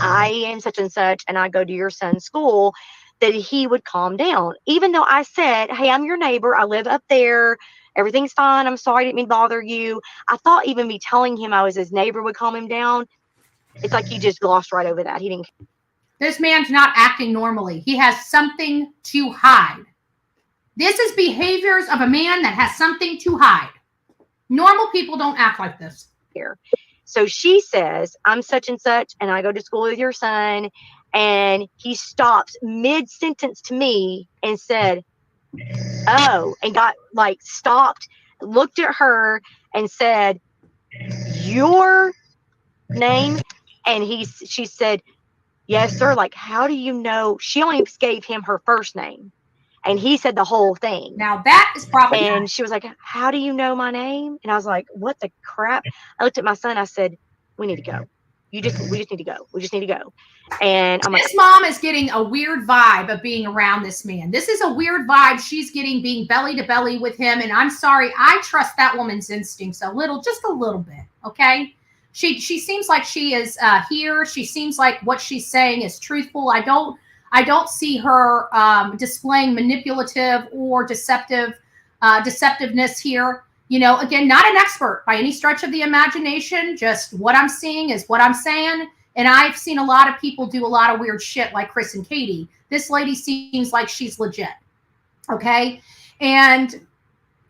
Speaker 5: I am such and such, and I go to your son's school, that he would calm down. Even though I said, hey, I'm your neighbor. I live up there. Everything's fine. I'm sorry. I didn't mean to bother you. I thought even me telling him I was his neighbor would calm him down. It's like he just glossed right over that. He didn't.
Speaker 3: This man's not acting normally. He has something to hide. This is behaviors of a man that has something to hide. Normal people don't act like this.
Speaker 5: Here. So she says, I'm such and such, and I go to school with your son. And he stops mid-sentence to me and said, oh, and got stopped, looked at her and said, your name? And she said, yes, sir. Like, how do you know? She only gave him her first name. And he said the whole thing.
Speaker 3: Now that is probably.
Speaker 5: And she was like, how do you know my name? And I was like, what the crap? I looked at my son. I said, we need to go. We just need to go. We just need to go. And I'm like,
Speaker 3: this mom is getting a weird vibe of being around this man. This is a weird vibe she's getting, being belly to belly with him. And I'm sorry, I trust that woman's instincts just a little bit. Okay. She seems like she is here. She seems like what she's saying is truthful. I don't see her displaying manipulative or deceptiveness here. Again, not an expert by any stretch of the imagination. Just what I'm seeing is what I'm saying. And I've seen a lot of people do a lot of weird shit like Chris and Katie. This lady seems like she's legit. Okay. And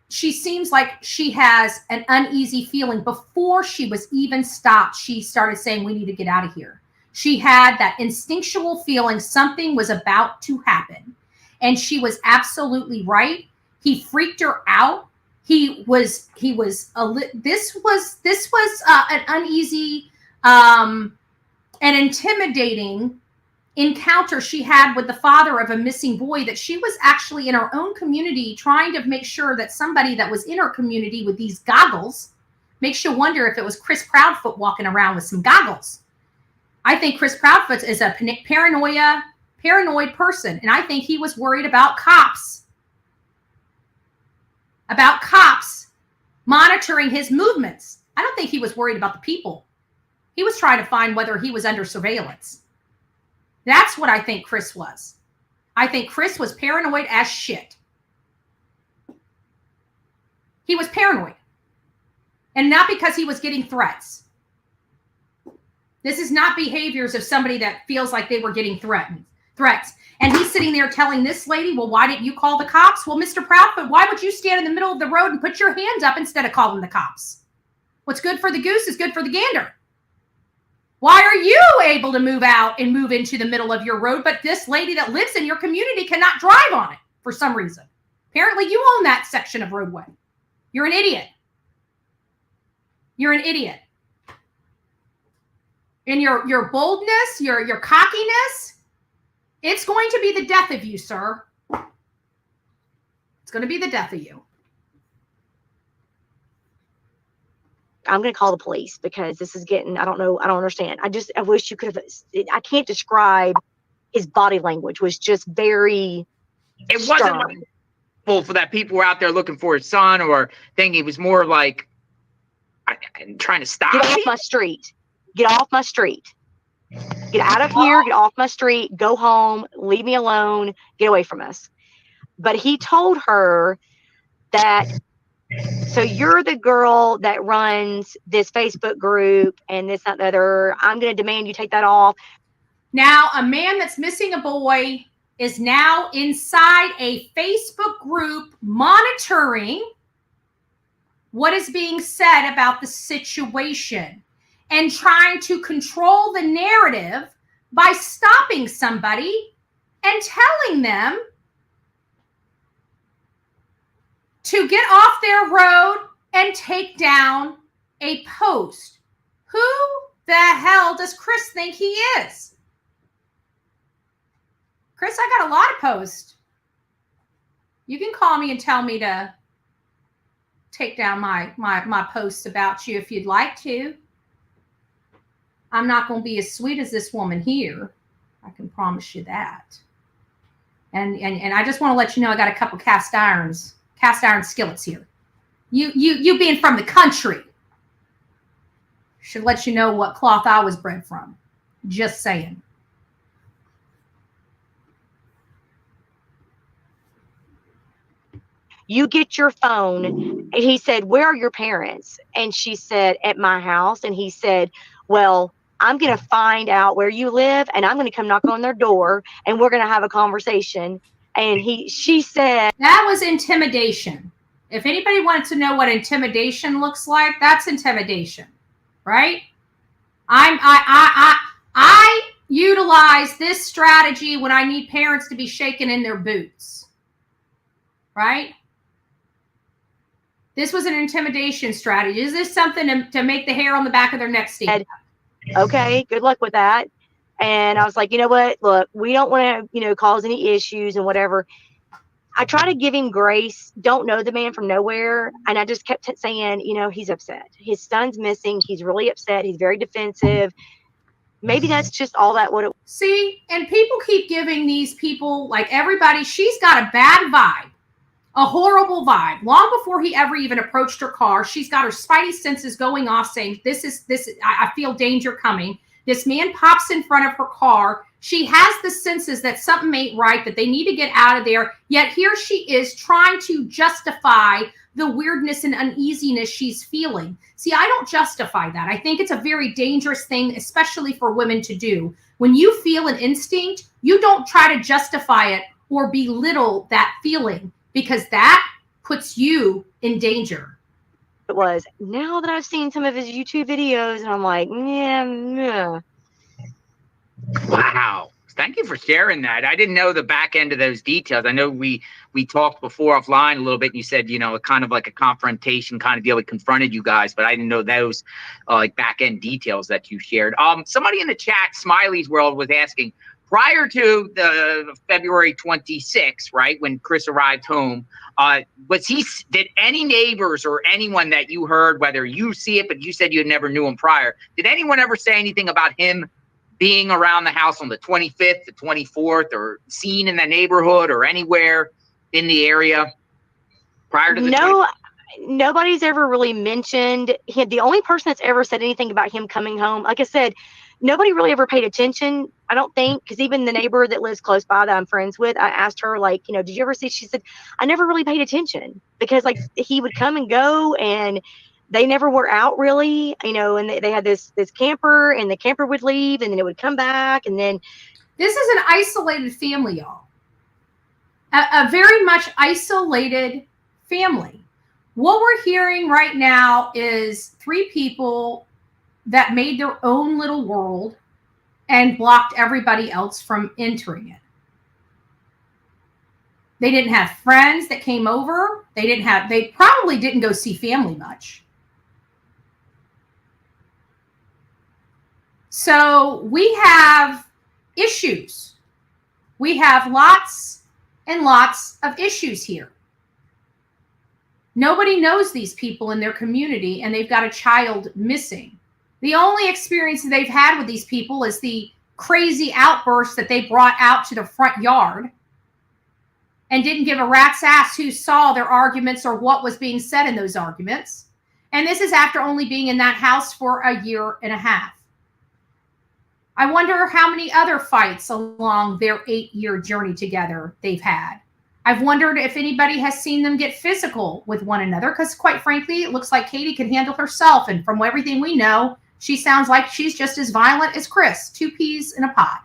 Speaker 3: she seems like she has an uneasy feeling. Before she was even stopped, she started saying, we need to get out of here. She had that instinctual feeling something was about to happen. And she was absolutely right. He freaked her out. This was an uneasy and intimidating encounter she had with the father of a missing boy, that she was actually in her own community trying to make sure that somebody that was in her community with these goggles, makes you wonder if it was Chris Proudfoot walking around with some goggles. I think Chris Proudfoot is a paranoid person. And I think he was worried about cops monitoring his movements. I don't think he was worried about the people. He was trying to find whether he was under surveillance. That's what I think Chris was. I think Chris was paranoid as shit. He was paranoid. And not because he was getting threats. This is not behaviors of somebody that feels like they were getting threats. And he's sitting there telling this lady, well, why didn't you call the cops? Well, Mr. Proudfoot, why would you stand in the middle of the road and put your hands up instead of calling the cops? What's good for the goose is good for the gander. Why are you able to move out and move into the middle of your road, but this lady that lives in your community cannot drive on it for some reason? Apparently you own that section of roadway. You're an idiot. You're an idiot. And your boldness, your cockiness, it's going to be the death of you, sir. It's going to be the death of you.
Speaker 5: I'm going to call the police because this is getting, I don't understand. I wish you could have, I can't describe his body language was just very
Speaker 6: It
Speaker 5: stern.
Speaker 6: wasn't like, well, for that people were out there looking for his son or thinking it was more like trying to stop.
Speaker 5: Get off my street. Get off my street. Get out of here. Get off my street. Go home. Leave me alone. Get away from us. But he told her that, so you're the girl that runs this Facebook group and this, that, and the other. I'm going to demand you take that off.
Speaker 3: Now, a man that's missing a boy is now inside a Facebook group monitoring what is being said about the situation and trying to control the narrative by stopping somebody and telling them to get off their road and take down a post. Who the hell does Chris think he is? Chris, I got a lot of posts. You can call me and tell me to take down my posts about you if you'd like to. I'm not going to be as sweet as this woman here. I can promise you that. And I just want to let you know I got a couple cast iron skillets here. You being from the country should let you know what cloth I was bred from. Just saying.
Speaker 5: You get your phone. And he said, where are your parents? And she said, at my house. And he said, well, I'm going to find out where you live and I'm going to come knock on their door and we're going to have a conversation. And she said,
Speaker 3: that was intimidation. If anybody wanted to know what intimidation looks like, that's intimidation, right? I utilize this strategy when I need parents to be shaken in their boots, right? This was an intimidation strategy. Is this something to make the hair on the back of their neck stand?
Speaker 5: Okay, good luck with that. And I was like, you know what? Look, we don't want to, cause any issues and whatever. I try to give him grace. Don't know the man from nowhere. And I just kept saying, you know, he's upset. His son's missing. He's really upset. He's very defensive. Maybe that's just all that what it.
Speaker 3: See, and people keep giving these people, like everybody, she's got a bad vibe, a horrible vibe. Long before he ever even approached her car, she's got her spidey senses going off saying, I feel danger coming. This man pops in front of her car. She has the senses that something ain't right, that they need to get out of there. Yet here she is trying to justify the weirdness and uneasiness she's feeling. See, I don't justify that. I think it's a very dangerous thing, especially for women to do. When you feel an instinct, you don't try to justify it or belittle that feeling, because that puts you in danger.
Speaker 5: It was. Now that I've seen some of his YouTube videos, and I'm like, yeah.
Speaker 6: Wow. Thank you for sharing that. I didn't know the back end of those details. I know we talked before offline a little bit, and you said, you know, kind of like a confrontation kind of deal. We confronted you guys, but I didn't know those like back end details that you shared. Somebody in the chat, Smiley's World, was asking, prior to the February 26th, right, when Chris arrived home, did any neighbors or anyone that you heard, whether you see it, but you said you never knew him prior, did anyone ever say anything about him being around the house on the 25th, the 24th, or seen in the neighborhood or anywhere in the area prior to the
Speaker 5: Nobody's ever really mentioned him. The only person that's ever said anything about him coming home, like I said, nobody really ever paid attention, I don't think, because even the neighbor that lives close by that I'm friends with, I asked her, like, you know, did you ever see? She said, I never really paid attention, because like he would come and go, and they never were out really, you know, and they had this camper, and the camper would leave, and then it would come back, and then.
Speaker 3: This is an isolated family, y'all. A very much isolated family. What we're hearing right now is 3 people that made their own little world and blocked everybody else from entering it. They didn't have friends that came over. They probably didn't go see family much. So we have issues. We have lots and lots of issues here. Nobody knows these people in their community, and they've got a child missing. The only experience they've had with these people is the crazy outburst that they brought out to the front yard and didn't give a rat's ass who saw their arguments or what was being said in those arguments. And this is after only being in that house for a year and a half. I wonder how many other fights along their 8-year journey together they've had. I've wondered if anybody has seen them get physical with one another, because quite frankly, it looks like Katie can handle herself. And from everything we know, she sounds like she's just as violent as Chris, 2 peas in a pod.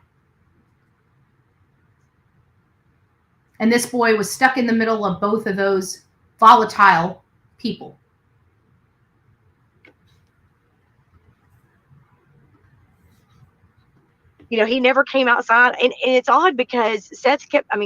Speaker 3: And this boy was stuck in the middle of both of those volatile people.
Speaker 5: You know, he never came outside, and it's odd because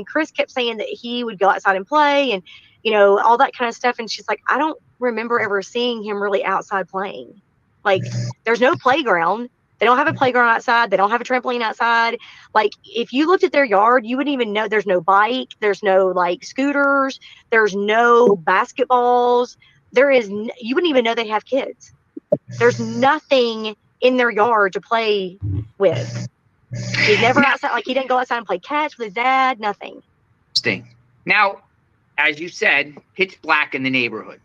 Speaker 5: Chris kept saying that he would go outside and play, and, you know, all that kind of stuff. And she's like, I don't remember ever seeing him really outside playing. Like, there's no playground. They don't have a playground outside. They don't have a trampoline outside. Like, if you looked at their yard, you wouldn't even know. There's no bike. There's no like scooters. There's no basketballs. You wouldn't even know they have kids. There's nothing in their yard to play with. He's never outside. Like, he didn't go outside and play catch with his dad. Nothing.
Speaker 6: Interesting. Now, as you said, pitch black in the neighborhood.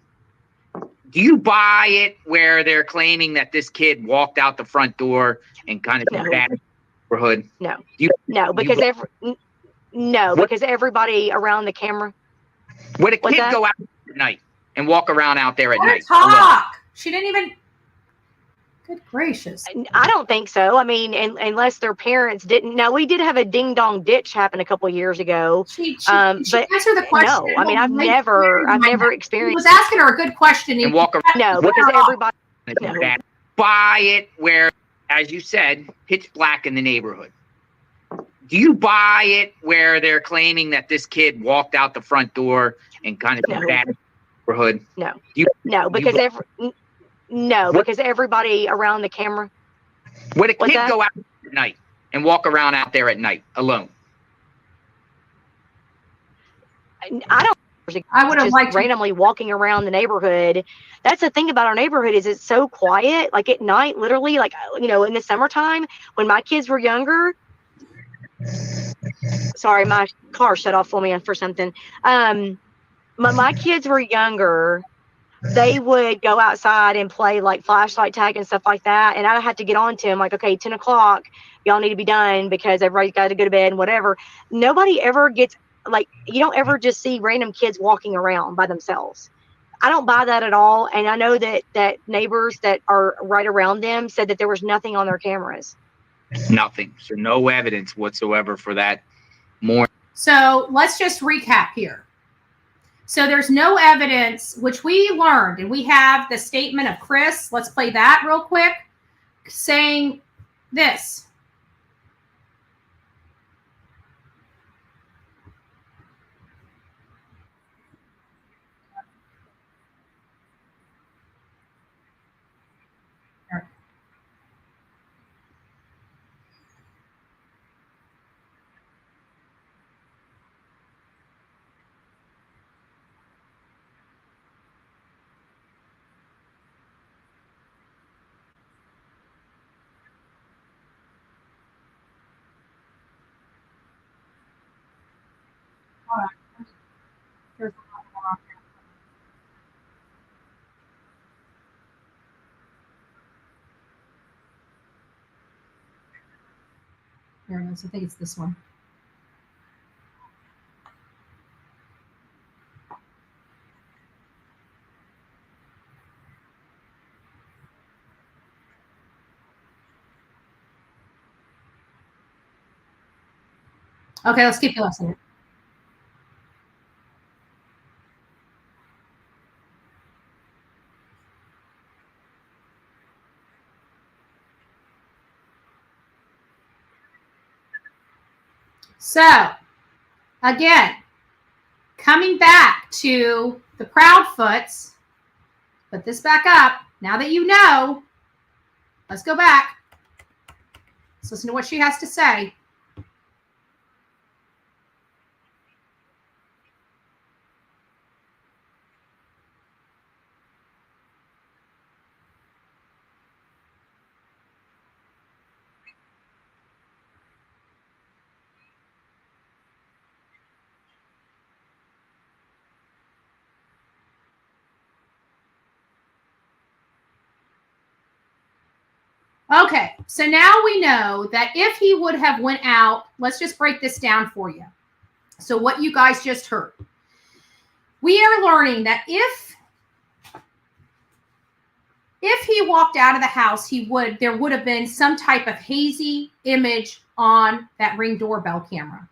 Speaker 6: Do you buy it where they're claiming that this kid walked out the front door and kind of did that in the neighborhood?
Speaker 5: No. Because everybody around the camera.
Speaker 6: Would a kid go out at night and walk around out there at night?
Speaker 3: Talk. She didn't even. Good gracious.
Speaker 5: I don't think so. I mean, unless their parents didn't. Now, we did have a ding dong ditch happen a couple of years ago.
Speaker 3: She answered the question.
Speaker 5: No, I mean, I've never experienced.
Speaker 3: I was asking her a good question.
Speaker 6: And walk around.
Speaker 5: No, because everybody.
Speaker 6: No. Buy it where, as you said, pitch black in the neighborhood. Do you buy it where they're claiming that this kid walked out the front door and kind of did that in the neighborhood?
Speaker 5: No, because everybody around the camera.
Speaker 6: Would a kid go out at night and walk around out there at night alone?
Speaker 5: I don't.
Speaker 3: I would have
Speaker 5: just
Speaker 3: liked to-
Speaker 5: randomly walking around the neighborhood. That's the thing about our neighborhood is it's so quiet. Like at night, literally, like, you know, in the summertime when my kids were younger. Sorry, my car shut off for me for something. My kids were younger. They would go outside and play like flashlight tag and stuff like that. And I'd have to get on to them like, okay, 10 o'clock, y'all need to be done because everybody's got to go to bed and whatever. Nobody ever gets, like, you don't ever just see random kids walking around by themselves. I don't buy that at all. And I know that neighbors that are right around them said that there was nothing on their cameras.
Speaker 6: Nothing. So no evidence whatsoever for that more.
Speaker 3: So let's just recap here. So there's no evidence, which we learned, and we have the statement of Chris. Let's play that real quick, saying this. There's a lot more on there. There it is. I think it's this one. Okay, let's keep listening. So, again, coming back to the Proudfoots, put this back up. Now that you know, let's go back. Let's listen to what she has to say. Okay, so now we know that if he would have went out, let's just break this down for you. So what you guys just heard. We are learning that if he walked out of the house, there would have been some type of hazy image on that Ring doorbell camera.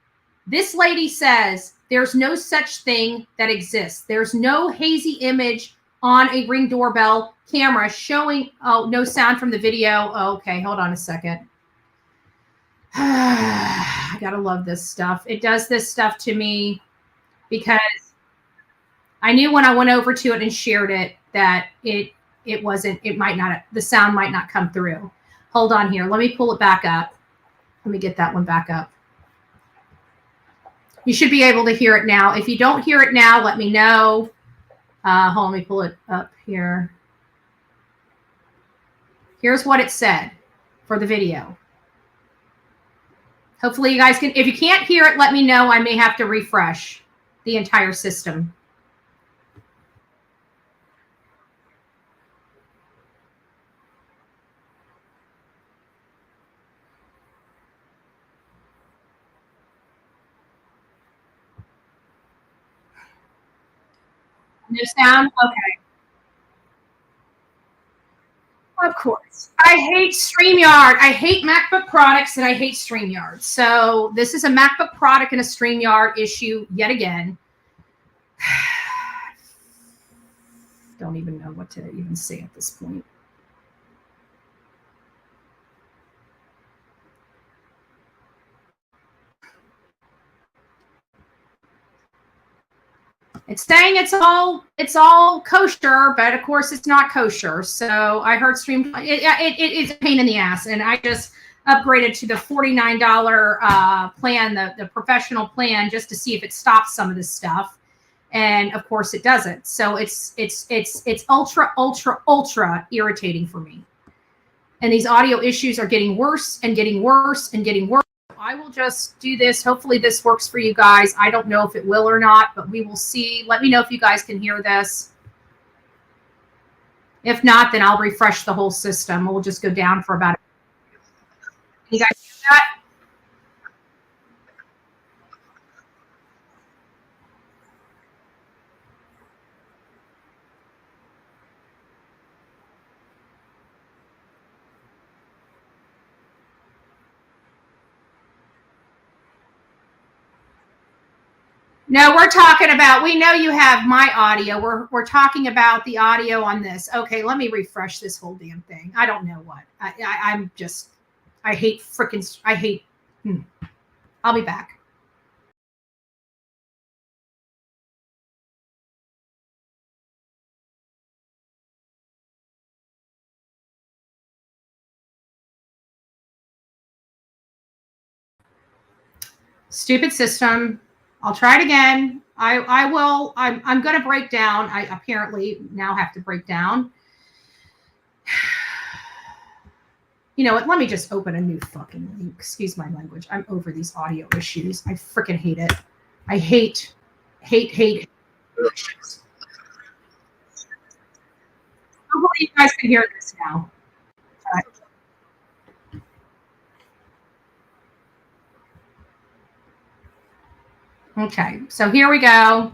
Speaker 3: This lady says there's no such thing that exists. There's no hazy image on a Ring doorbell camera showing, oh, no sound from the video. Oh, okay, hold on a second. I gotta love this stuff. It does this stuff to me because I knew when I went over to it and shared it that the sound might not come through. Hold on here. Let me pull it back up. Let me get that one back up. You should be able to hear it now. If you don't hear it now, let me know. Hold on, let me pull it up here. Here's what it said for the video. Hopefully you guys can, if you can't hear it, let me know. I may have to refresh the entire system. No sound? Okay. Of course. I hate StreamYard. I hate MacBook products and I hate StreamYard. So this is a MacBook product and a StreamYard issue yet again. Don't even know what to even say at this point. It's saying it's all kosher, but of course it's not kosher. So I heard it is a pain in the ass, and I just upgraded to the $49 plan, the professional plan, just to see if it stops some of this stuff. And of course it doesn't. So it's ultra irritating for me. And these audio issues are getting worse and getting worse and getting worse. I will just do this. Hopefully this works for you guys. I don't know if it will or not, but we will see. Let me know if you guys can hear this. If not, then I'll refresh the whole system. We'll just go down for about. You guys hear that? No, we're talking about, we know you have my audio. We're talking about the audio on this. Okay, let me refresh this whole damn thing. I don't know what. I hate freaking, I'll be back. Stupid system. I'll try it again. I'm going to break down. I apparently now have to break down. You know what? Let me just open a new fucking link. Excuse my language. I'm over these audio issues. I freaking hate it. I hate issues. Hopefully you guys can hear this now. Okay, so here we go.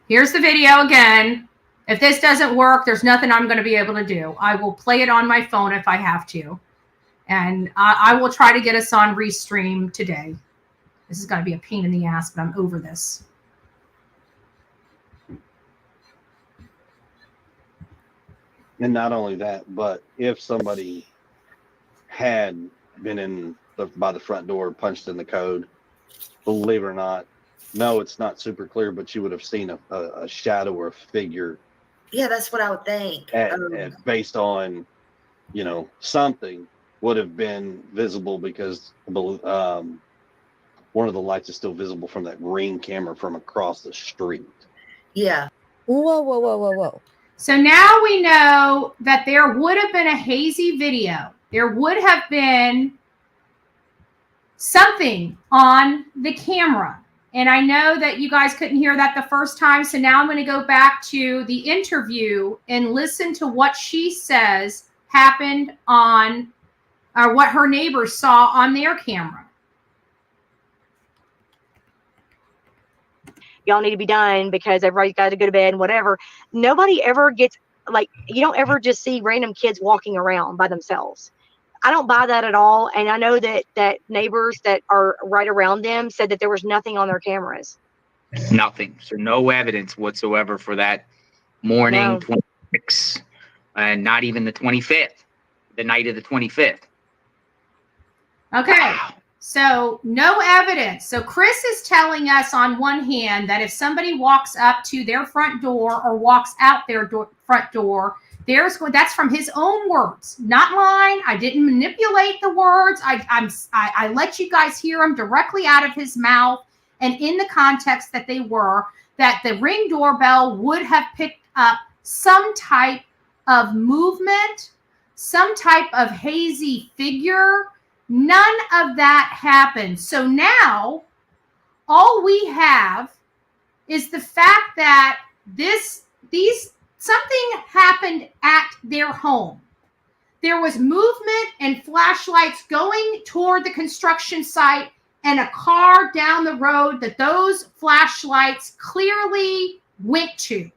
Speaker 3: Here's the video again. If this doesn't work, there's nothing I'm going to be able to do. I will play it on my phone if I have to. And I will try to get us on Restream today. This is going to be a pain in the ass, but I'm over this.
Speaker 7: And not only that, but if somebody had been by the front door, punched in the code, believe it or not, no, it's not super clear, but you would have seen a shadow or a figure.
Speaker 8: Yeah, that's what I would think.
Speaker 7: Based on, something would have been visible because one of the lights is still visible from that ring camera from across the street.
Speaker 8: Yeah.
Speaker 9: Whoa.
Speaker 3: So now we know that there would have been a hazy video. There would have been something on the camera. And I know that you guys couldn't hear that the first time. So now I'm going to go back to the interview and listen to what she says happened on, or what her neighbors saw on their camera.
Speaker 5: Y'all need to be done because everybody's got to go to bed and whatever. Nobody ever gets, you don't ever just see random kids walking around by themselves. I don't buy that at all. And I know that neighbors that are right around them said that there was nothing on their cameras.
Speaker 6: Nothing. So no evidence whatsoever for that morning,
Speaker 5: No.
Speaker 6: 26, and not even the 25th, the night of the 25th.
Speaker 3: Okay. Wow. So no evidence. So Chris is telling us on one hand that if somebody walks up to their front door or walks out their front door, that's from his own words, not mine. I didn't manipulate the words. I let you guys hear them directly out of his mouth and in the context that they were, that the Ring doorbell would have picked up some type of movement, some type of hazy figure. None of that happened. So now all we have is the fact that something happened at their home. There was movement and flashlights going toward the construction site and a car down the road that those flashlights clearly went to.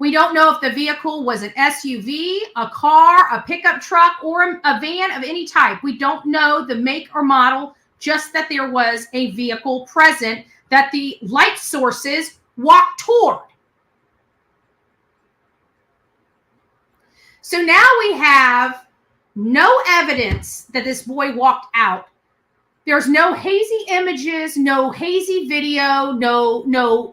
Speaker 3: We don't know if the vehicle was an SUV, a car, a pickup truck, or a van of any type. We don't know the make or model, just that there was a vehicle present that the light sources walked toward. So now we have no evidence that this boy walked out. There's no hazy images, no hazy video, no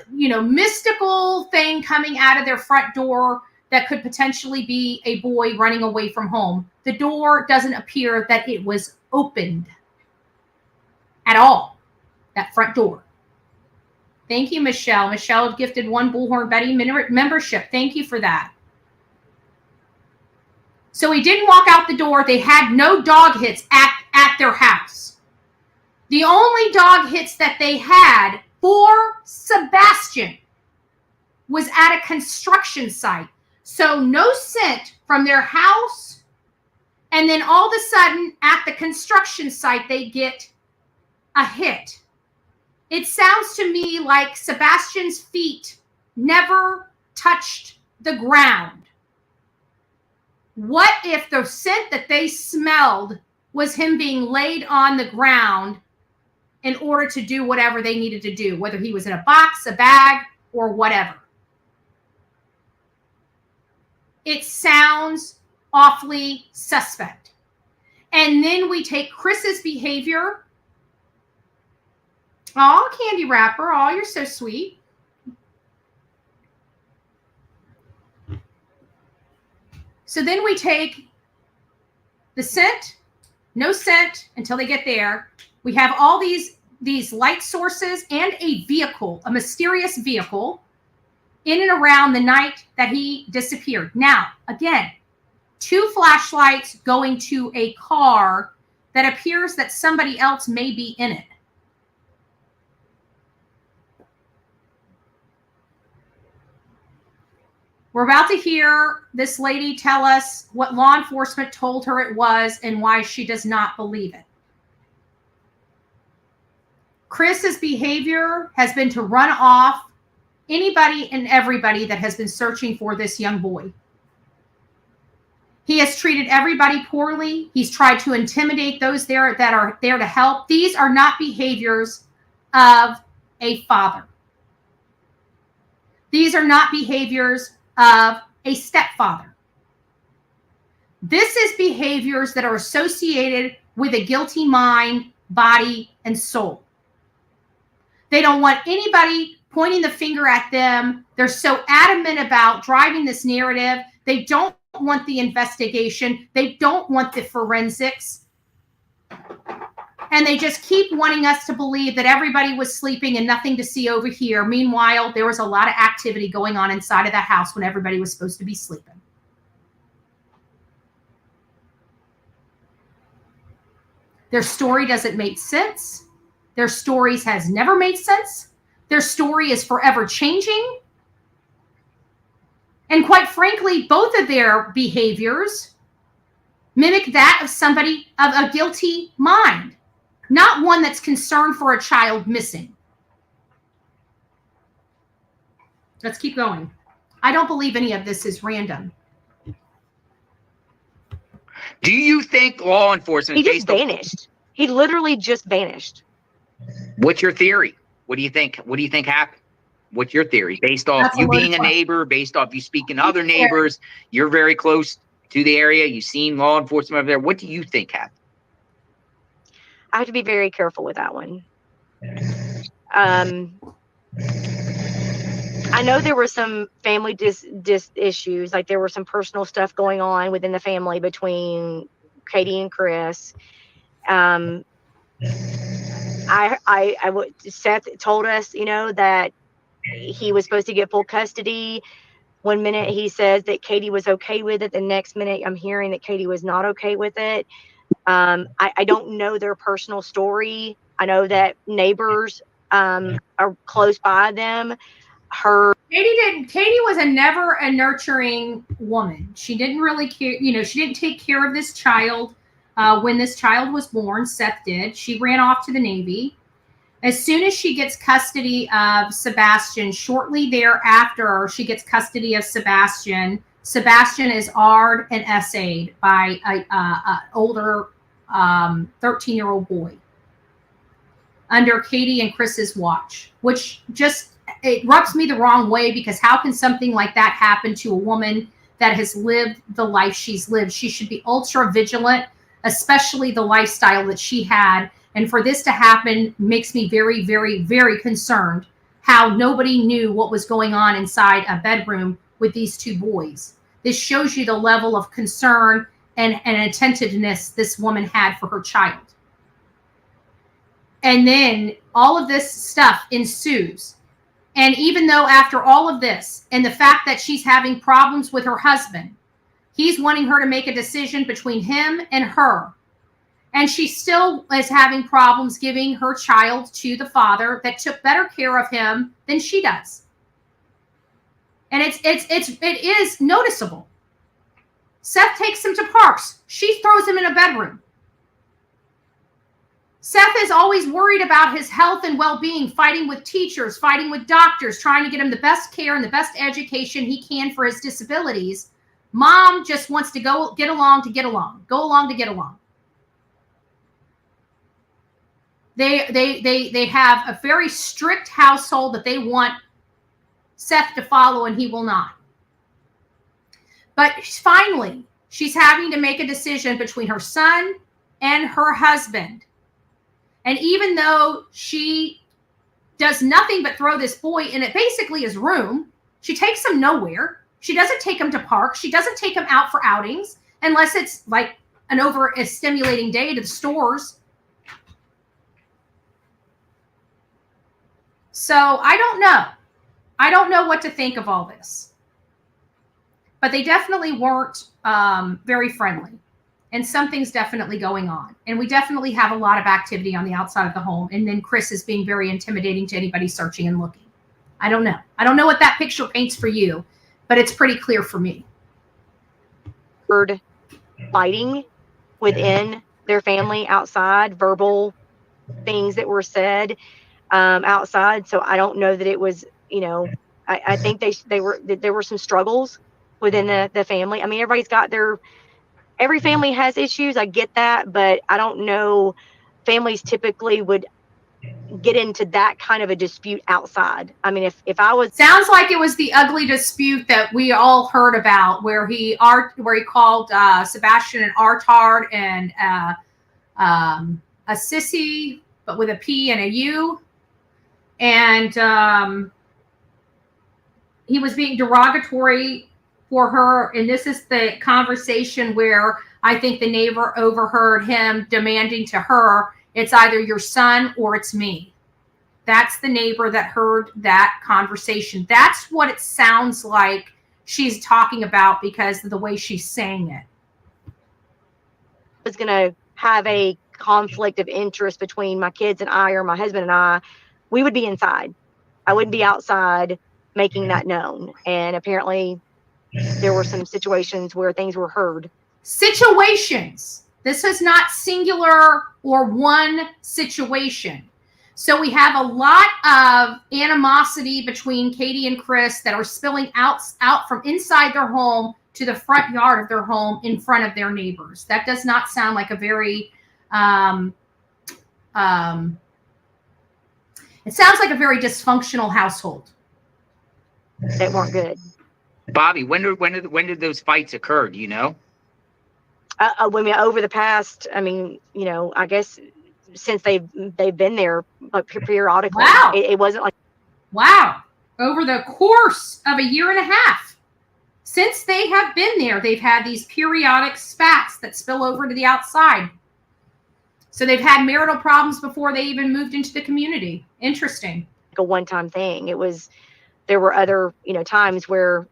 Speaker 3: mystical thing coming out of their front door that could potentially be a boy running away from home. The door doesn't appear that it was opened at all, that front door. Thank you, Michelle. Michelle gifted 1 Bullhorn Betty membership. Thank you for that. So he didn't walk out the door. They had no dog hits at their house. The only dog hits that they had for Sebastian was at a construction site. So no scent from their house. And then all of a sudden at the construction site, they get a hit. It sounds to me like Sebastian's feet never touched the ground. What if the scent that they smelled was him being laid on the ground in order to do whatever they needed to do, whether he was in a box, a bag, or whatever? It sounds awfully suspect. And then we take Chris's behavior. Oh, candy wrapper. Oh, you're so sweet. So then we take the scent, no scent until they get there. We have all these light sources and a vehicle, a mysterious vehicle, in and around the night that he disappeared. Now, again, 2 flashlights going to a car that appears that somebody else may be in it. We're about to hear this lady tell us what law enforcement told her it was and why she does not believe it. Chris's behavior has been to run off anybody and everybody that has been searching for this young boy. He has treated everybody poorly. He's tried to intimidate those there that are there to help. These are not behaviors of a father. These are not behaviors of a stepfather. This is behaviors that are associated with a guilty mind, body, and soul. They don't want anybody pointing the finger at them. They're so adamant about driving this narrative. They don't want the investigation. They don't want the forensics. And they just keep wanting us to believe that everybody was sleeping and nothing to see over here. Meanwhile, there was a lot of activity going on inside of that house when everybody was supposed to be sleeping. Their story doesn't make sense. Their stories has never made sense. Their story is forever changing. And quite frankly, both of their behaviors mimic that of somebody of a guilty mind. Not one that's concerned for a child missing. Let's keep going. I don't believe any of this is random.
Speaker 6: Do you think law enforcement...
Speaker 5: He just vanished. He literally just vanished.
Speaker 6: What's your theory? What do you think? What do you think happened? What's your theory? Based off you being a neighbor, based off you speaking to other neighbors, you're very close to the area, you've seen law enforcement over there. What do you think happened?
Speaker 5: I have to be very careful with that one. I know there were some family issues, like there were some personal stuff going on within the family between Katie and Chris. Seth told us, that he was supposed to get full custody. One minute he says that Katie was okay with it. The next minute I'm hearing that Katie was not okay with it. I don't know their personal story. I know that neighbors are close by them.
Speaker 3: Katie was never a nurturing woman. She didn't really care. She didn't take care of this child when this child was born. Seth did. She ran off to the Navy. As soon as she gets custody of Sebastian, shortly thereafter, she gets custody of Sebastian. Sebastian is R'd and SA'd by an older 13-year-old boy under Katie and Chris's watch, which just, it rubs me the wrong way, because how can something like that happen to a woman that has lived the life she's lived? She should be ultra vigilant, especially the lifestyle that she had. And for this to happen makes me very, very, very concerned how nobody knew what was going on inside a bedroom with these 2 boys. This shows you the level of concern and attentiveness this woman had for her child. And then all of this stuff ensues. And even though after all of this and the fact that she's having problems with her husband, he's wanting her to make a decision between him and her. And she still is having problems giving her child to the father that took better care of him than she does. And it is noticeable. Seth takes him to parks. She throws him in a bedroom. Seth is always worried about his health and well-being, fighting with teachers, fighting with doctors, trying to get him the best care and the best education he can for his disabilities. Mom just wants to go get along to get along. Go along to get along. They have a very strict household that they want Seth to follow, and he will not. But finally, she's having to make a decision between her son and her husband. And even though she does nothing but throw this boy in it, basically his room, she takes him nowhere. She doesn't take him to parks. She doesn't take him out for outings unless it's like an over-stimulating day to the stores. So I don't know. I don't know what to think of all this. But they definitely weren't very friendly. And something's definitely going on. And we definitely have a lot of activity on the outside of the home. And then Chris is being very intimidating to anybody searching and looking. I don't know. I don't know what that picture paints for you, but it's pretty clear for me.
Speaker 5: Heard fighting within their family outside, verbal things that were said outside. So I don't know that it was, you know, I think there were some struggles within the family. I mean, every family has issues. I get that, but I don't know. Families typically would get into that kind of a dispute outside. I mean, if I was,
Speaker 3: sounds like it was the ugly dispute that we all heard about, where he called Sebastian an artard and a sissy, but with a P and a U, and he was being derogatory for her. And this is the conversation where I think the neighbor overheard him demanding to her, it's either your son or it's me. That's the neighbor that heard that conversation. That's what it sounds like she's talking about because of the way she's saying it.
Speaker 5: Was going to have a conflict of interest between my kids and I, or my husband and I, we would be inside. I wouldn't be outside making that known. And apparently there were some situations where things were heard.
Speaker 3: Situations. This is not singular or one situation. So we have a lot of animosity between Katie and Chris that are spilling out from inside their home to the front yard of their home in front of their neighbors. That does not sound like a very, it sounds like a very dysfunctional household.
Speaker 5: They weren't good.
Speaker 6: Bobby, when did those fights occur? Do you know?
Speaker 5: Over the past, I mean, you know, I guess since they've been there, like periodically.
Speaker 3: Wow.
Speaker 5: It wasn't like.
Speaker 3: Wow. Over the course of a year and a half, since they have been there, they've had these periodic spats that spill over to the outside. So they've had marital problems before they even moved into the community. Interesting.
Speaker 5: Like a one-time thing. There were other, you know, times where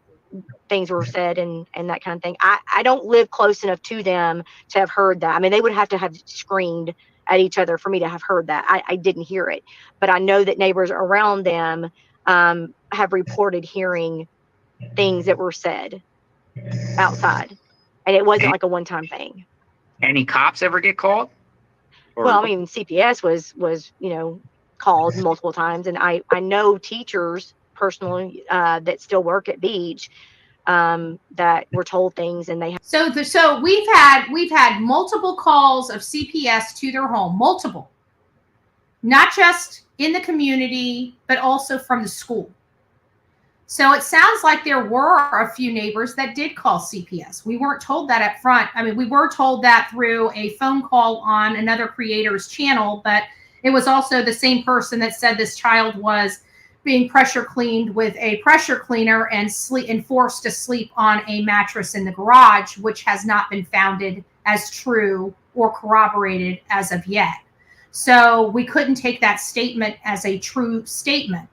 Speaker 5: things were said and that kind of thing. I don't live close enough to them to have heard that. I mean, they would have to have screamed at each other for me to have heard that. I didn't hear it, but I know that neighbors around them have reported hearing things that were said outside, and it wasn't like a one-time thing.
Speaker 6: Any cops ever get called?
Speaker 5: Well, I mean, CPS was you know, called multiple times, and I know teachers personally that still work at Beach that were told things, and they have.
Speaker 3: So we've had multiple calls of CPS to their home, multiple, not just in the community, but also from the school. So it sounds like there were a few neighbors that did call CPS. We weren't told that up front. I mean, we were told that through a phone call on another creator's channel, but it was also the same person that said this child was being pressure cleaned with a pressure cleaner and forced to sleep on a mattress in the garage, which has not been founded as true or corroborated as of yet. So we couldn't take that statement as a true statement.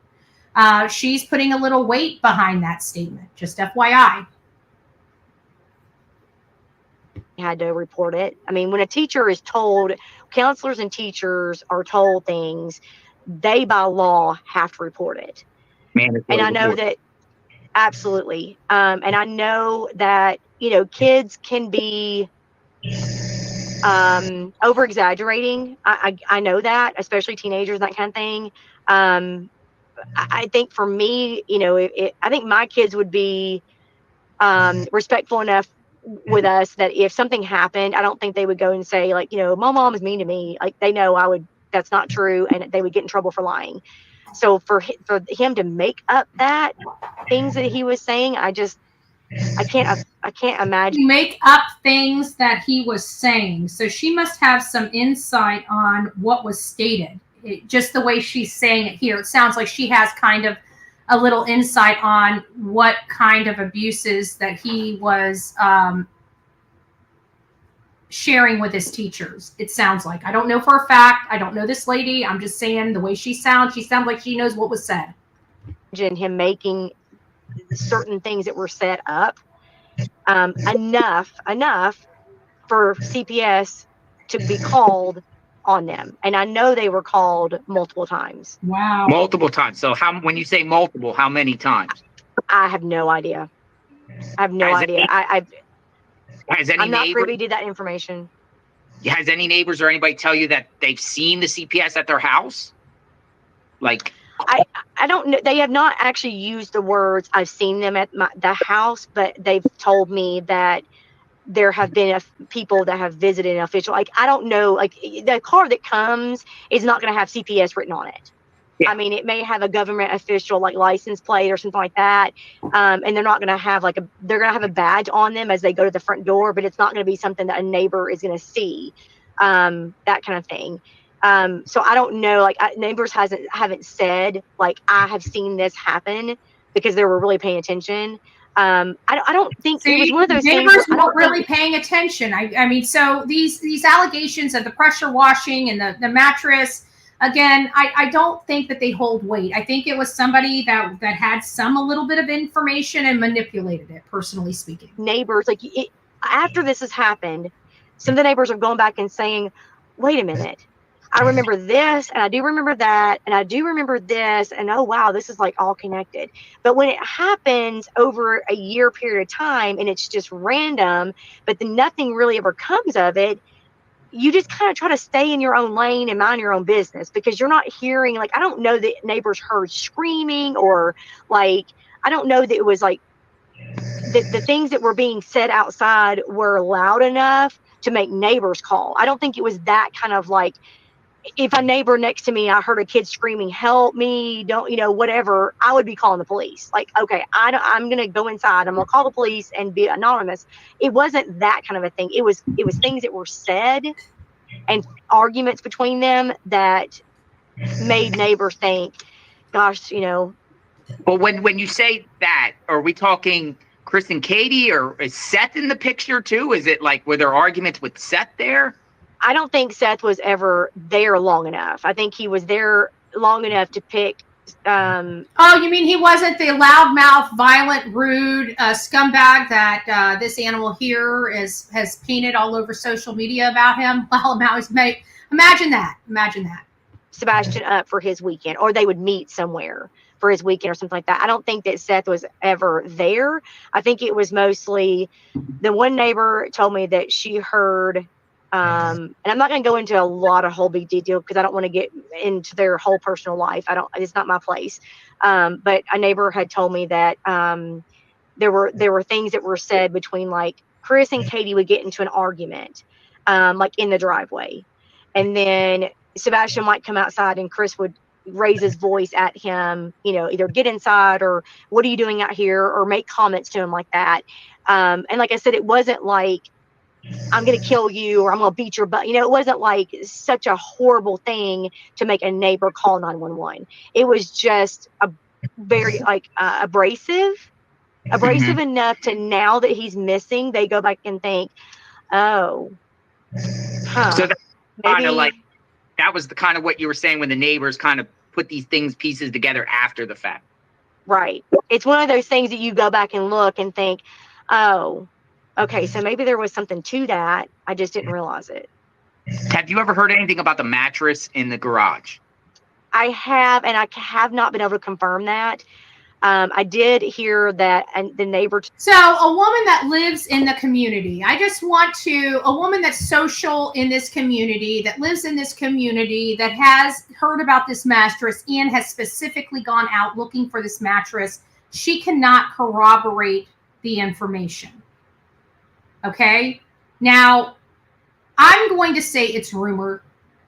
Speaker 3: She's putting a little weight behind that statement. Just FYI.
Speaker 5: Had to report it. I mean, when a teacher is told, counselors and teachers are told things, they by law have to report it. And I know that absolutely. And I know that, kids can be over exaggerating. I know that, especially teenagers, that kind of thing. I think for me, I think my kids would be respectful enough with us that if something happened, I don't think they would go and say, like, my mom is mean to me. Like, they know that's not true, and they would get in trouble for lying. So for him to make up that things that he was saying, I can't imagine.
Speaker 3: Make up things that he was saying. So she must have some insight on what was stated. Just the way she's saying it here, it sounds like she has kind of a little insight on what kind of abuses that he was sharing with his teachers. It sounds like. I don't know for a fact. I don't know this lady. I'm just saying the way she sounds like she knows what was said.
Speaker 5: Him making certain things that were set up enough for CPS to be called on them. And I know they were called multiple times.
Speaker 3: Wow.
Speaker 6: Multiple times. So when you say multiple, how many times?
Speaker 5: I have no idea. Has any I'm not privy to that information.
Speaker 6: Has any neighbors or anybody tell you that they've seen the CPS at their house? Like,
Speaker 5: I don't know. They have not actually used the words "I've seen them at the house," but they've told me that there have been people that have visited an official. Like, I don't know. Like, the car that comes is not going to have CPS written on it. Yeah. I mean, it may have a government official, like, license plate or something like that. And they're not going to have they're going to have a badge on them as they go to the front door, but it's not going to be something that a neighbor is going to see, that kind of thing. So I don't know, like, neighbors haven't said, like, I have seen this happen, because they were really paying attention. I don't think it was one of those
Speaker 3: neighbors
Speaker 5: things.
Speaker 3: Weren't really paying attention. I mean, so these allegations of the pressure washing and the mattress, again, I don't think that they hold weight. I think it was somebody that had a little bit of information and manipulated it, personally speaking.
Speaker 5: Neighbors, like, after this has happened, some of the neighbors are going back and saying, wait a minute, I remember this, and I do remember that, and I do remember this, and oh wow, this is like all connected. But when it happens over a year period of time and it's just random, but then nothing really ever comes of it, you just kind of try to stay in your own lane and mind your own business, because you're not hearing, like, I don't know that neighbors heard screaming, or, like, I don't know that it was like the things that were being said outside were loud enough to make neighbors call. I don't think it was that kind of, like, if a neighbor next to me, I heard a kid screaming, help me, don't, whatever, I would be calling the police. Like, okay, I'm going to go inside. I'm going to call the police and be anonymous. It wasn't that kind of a thing. It was things that were said and arguments between them that made neighbors think, gosh, Well,
Speaker 6: when you say that, are we talking Chris and Katie, or is Seth in the picture too? Is it like, were there arguments with Seth there?
Speaker 5: I don't think Seth was ever there long enough. I think he was there long enough to pick.
Speaker 3: Oh, you mean he wasn't the loudmouth, violent, rude scumbag that this animal here has painted all over social media about him? Well, imagine that.
Speaker 5: Sebastian up for his weekend, or they would meet somewhere for his weekend or something like that. I don't think that Seth was ever there. I think it was mostly, the one neighbor told me that she heard, and I'm not going to go into a lot of whole big detail because I don't want to get into their whole personal life. It's not my place. But a neighbor had told me that there were things that were said between, like, Chris and Katie would get into an argument, like in the driveway, and then Sebastian might come outside and Chris would raise his voice at him, either get inside or what are you doing out here, or make comments to him like that. And like I said, it wasn't like, I'm going to kill you or I'm going to beat your butt. It wasn't like such a horrible thing to make a neighbor call 911. It was just a very, like, abrasive enough to, now that he's missing, they go back and think, oh,
Speaker 6: So that's kind of like, that was the kind of what you were saying when the neighbors kind of put these pieces together after the fact.
Speaker 5: Right. It's one of those things that you go back and look and think, oh, okay, so maybe there was something to that. I just didn't realize it.
Speaker 6: Have you ever heard anything about the mattress in the garage?
Speaker 5: I have, and I have not been able to confirm that. I did hear that, and the neighbor.
Speaker 3: So a woman that lives in the community, a woman that's social in this community, that lives in this community, that has heard about this mattress and has specifically gone out looking for this mattress, she cannot corroborate the information. Okay? Now, I'm going to say it's rumor.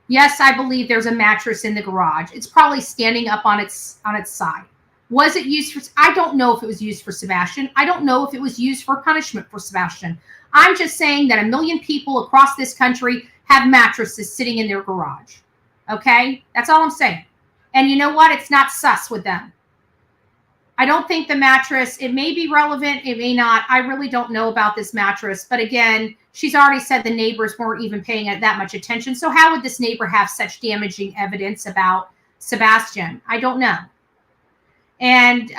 Speaker 3: Yes, I believe there's a mattress in the garage. It's probably standing up on its side. Was it used for, I don't know if it was used for Sebastian. I don't know if it was used for punishment for Sebastian. I'm just saying that 1 million people across this country have mattresses sitting in their garage. Okay? That's all I'm saying. And you know what? It's not sus with them. I don't think the mattress, it may be relevant, it may not. I really don't know about this mattress. But again, she's already said the neighbors weren't even paying it that much attention. So how would this neighbor have such damaging evidence about Sebastian? I don't know. And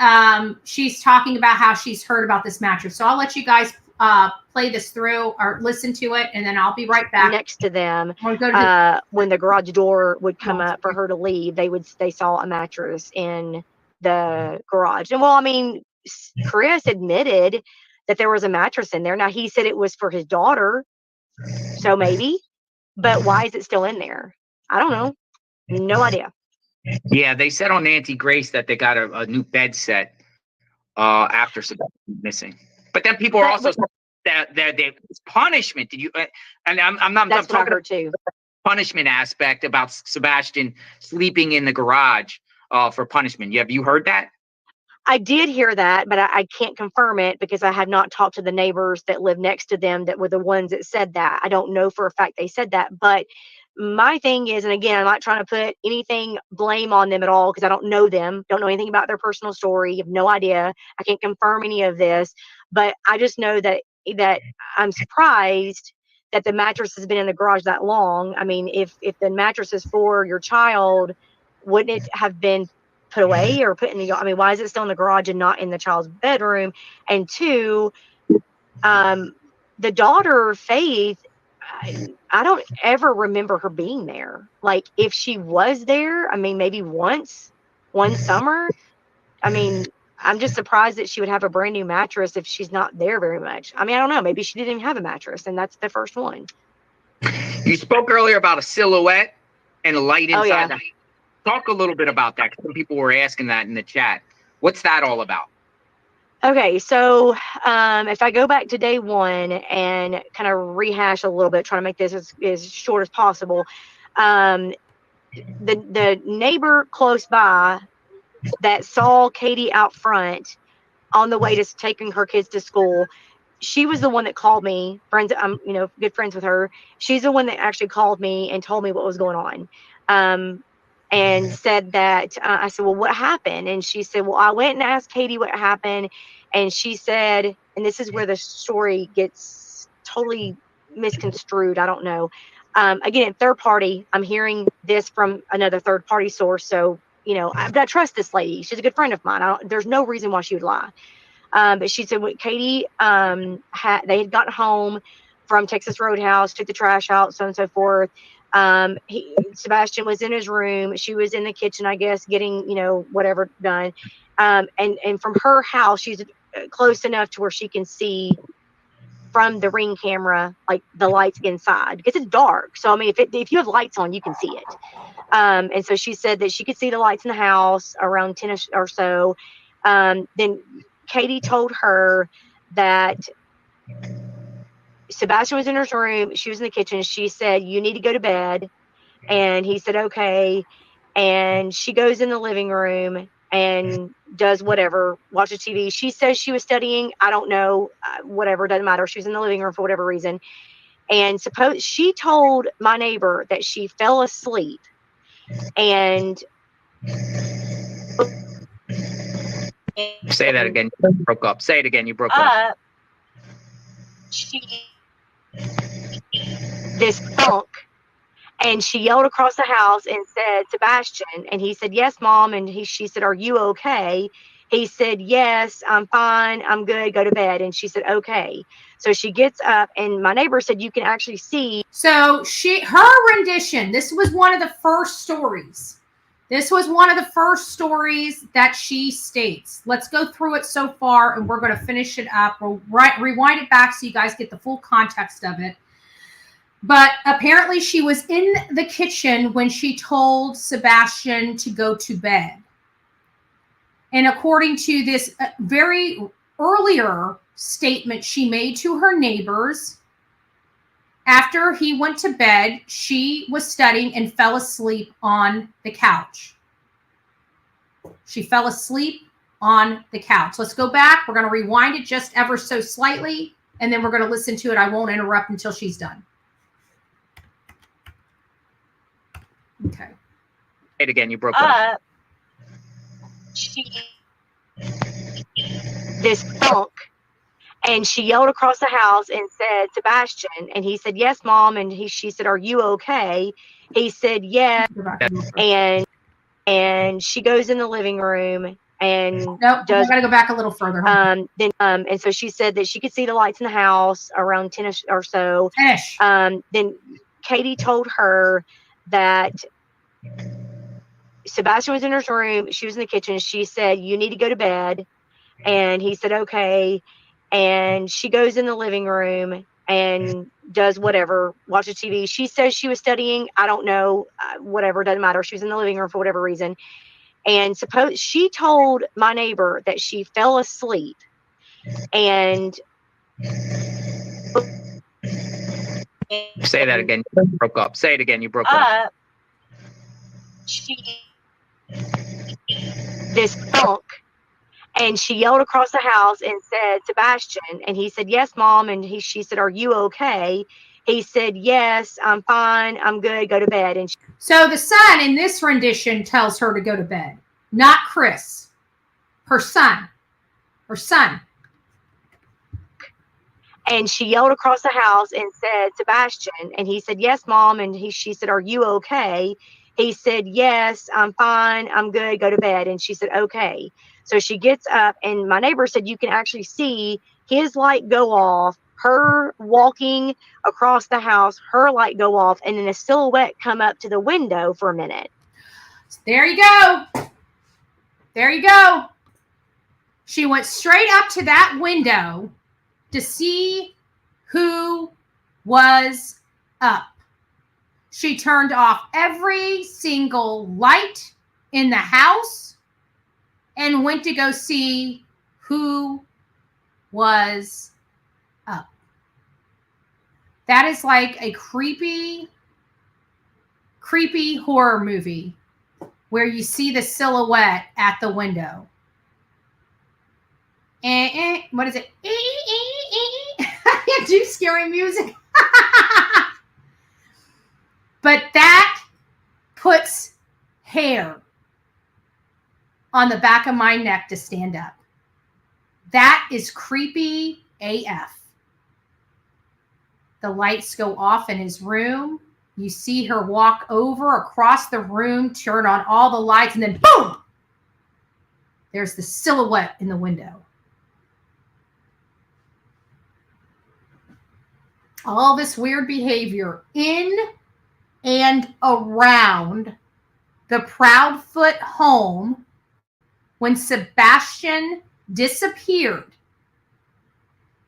Speaker 3: she's talking about how she's heard about this mattress. So I'll let you guys play this through or listen to it, and then I'll be right back.
Speaker 5: Next to them, when the garage door would come up for her to leave, they saw a mattress in the garage. And well, I mean, Chris admitted that there was a mattress in there. Now, he said it was for his daughter, so maybe. But why is it still in there? I don't know. No idea.
Speaker 6: Yeah, they said on Nancy Grace that they got a new bed set after Sebastian missing. But then people are also that it's punishment. Did you? And I'm talking about
Speaker 5: too.
Speaker 6: The punishment aspect about Sebastian sleeping in the garage for punishment. Have you heard that?
Speaker 5: I did hear that, but I can't confirm it because I have not talked to the neighbors that live next to them that were the ones that said that. I don't know for a fact they said that, but my thing is, and again, I'm not trying to put anything blame on them at all because I don't know them, don't know anything about their personal story, have no idea. I can't confirm any of this, but I just know that I'm surprised that the mattress has been in the garage that long. I mean, if the mattress is for your child, wouldn't it have been put away or put in the, I mean, why is it still in the garage and not in the child's bedroom? And two, the daughter, Faith, I don't ever remember her being there. Like, if she was there, I mean, maybe one summer. I mean, I'm just surprised that she would have a brand new mattress if she's not there very much. I mean, I don't know. Maybe she didn't even have a mattress, and that's the first one.
Speaker 6: You spoke earlier about a silhouette and a light inside.
Speaker 5: Oh, yeah.
Speaker 6: The house. Talk a little bit about that. Some people were asking that in the chat. What's that all about? Okay,
Speaker 5: so if I go back to day one and kind of rehash a little bit, trying to make this as short as possible, the neighbor close by that saw Katie out front on the way to taking her kids to school, she was the one that called me. Friends, I'm good friends with her. She's the one that actually called me and told me what was going on. And said that, I said, well, what happened? And she said, well, I went and asked Katie what happened. And she said, and this is where the story gets totally misconstrued. I don't know. Again, third party, I'm hearing this from another third party source. So, I trust this lady. She's a good friend of mine. There's no reason why she would lie. But she said, when Katie, they had gotten home from Texas Roadhouse, took the trash out, so on and so forth. Sebastian was in his room. She was in the kitchen, I guess, getting, whatever done. And from her house, she's close enough to where she can see from the Ring camera, like the lights inside, because it's dark. So, I mean, if you have lights on, you can see it. And so she said that she could see the lights in the house around 10 or so. Then Katie told her that Sebastian was in her room. She was in the kitchen. She said, you need to go to bed. And he said, okay. And she goes in the living room and does whatever, watches TV. She says she was studying. I don't know, whatever, doesn't matter. She was in the living room for whatever reason. And she told my neighbor that she fell asleep and
Speaker 6: say that again. You broke up. Say it again. You broke up.
Speaker 5: This funk And she yelled across the house and said, Sebastian. And he said, yes, Mom. And she said, are you okay? He said, yes, I'm fine. I'm good. Go to bed. And she said, okay. So she gets up, and my neighbor said, you can actually see.
Speaker 3: So her rendition, this was one of the first stories. This was one of the first stories that she states. Let's go through it so far, and we're going to finish it up. We'll rewind it back so you guys get the full context of it. But apparently she was in the kitchen when she told Sebastian to go to bed. And according to this very earlier statement she made to her neighbors, after he went to bed, she was studying and fell asleep on the couch. She fell asleep on the couch. Let's go back. We're going to rewind it just ever so slightly, and then we're going to listen to it. I won't interrupt until she's done. Okay.
Speaker 6: Say it again. You broke up.
Speaker 5: This funk, and she yelled across the house and said, Sebastian. And he said, yes, Mom. And she said, are you okay? He said, yes. And she goes in the living room and
Speaker 3: nope, I gotta go back a little further.
Speaker 5: And so she said that she could see the lights in the house around 10ish or so.
Speaker 3: 10ish.
Speaker 5: Then Katie told her that Sebastian was in her room. She was in the kitchen. She said, you need to go to bed. And he said, okay. And she goes in the living room and does whatever, watches TV. She says she was studying. I don't know, whatever, doesn't matter. She was in the living room for whatever reason. And she told my neighbor that she fell asleep. And
Speaker 6: say that again. You broke up. Say it again. You broke up.
Speaker 5: This funk, and she yelled across the house and said, Sebastian. And he said, yes, Mom. And she said, are you okay? He said, yes, I'm fine. I'm good. Go to bed. And
Speaker 3: so the son in this rendition tells her to go to bed, not Chris, her son.
Speaker 5: And she yelled across the house and said, Sebastian. And he said, yes, Mom. And she said, are you okay? He said, yes, I'm fine. I'm good. Go to bed. And she said, okay. So she gets up, and my neighbor said you can actually see his light go off, her walking across the house, her light go off, and then a silhouette come up to the window for a minute.
Speaker 3: There you go. There you go. She went straight up to that window to see who was up. She turned off every single light in the house and went to go see who was up. That is like a creepy horror movie where you see the silhouette at the window. What is it? I can't do scary music. But that puts hair on the back of my neck to stand up. That is creepy AF. The lights go off in his room. You see her walk over across the room, turn on all the lights, and then boom! There's the silhouette in the window. All this weird behavior in and around the Proudfoot home when Sebastian disappeared.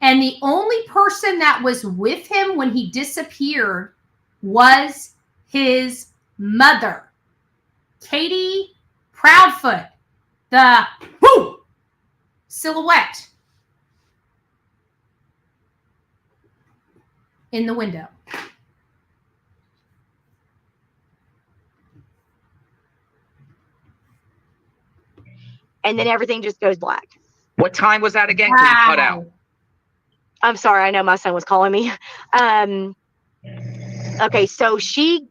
Speaker 3: And the only person that was with him when he disappeared was his mother, Katie Proudfoot, the silhouette in the window.
Speaker 5: And then everything just goes black.
Speaker 6: What time was that again? 'Cause you cut out.
Speaker 5: I'm sorry. I know my son was calling me. Okay, so she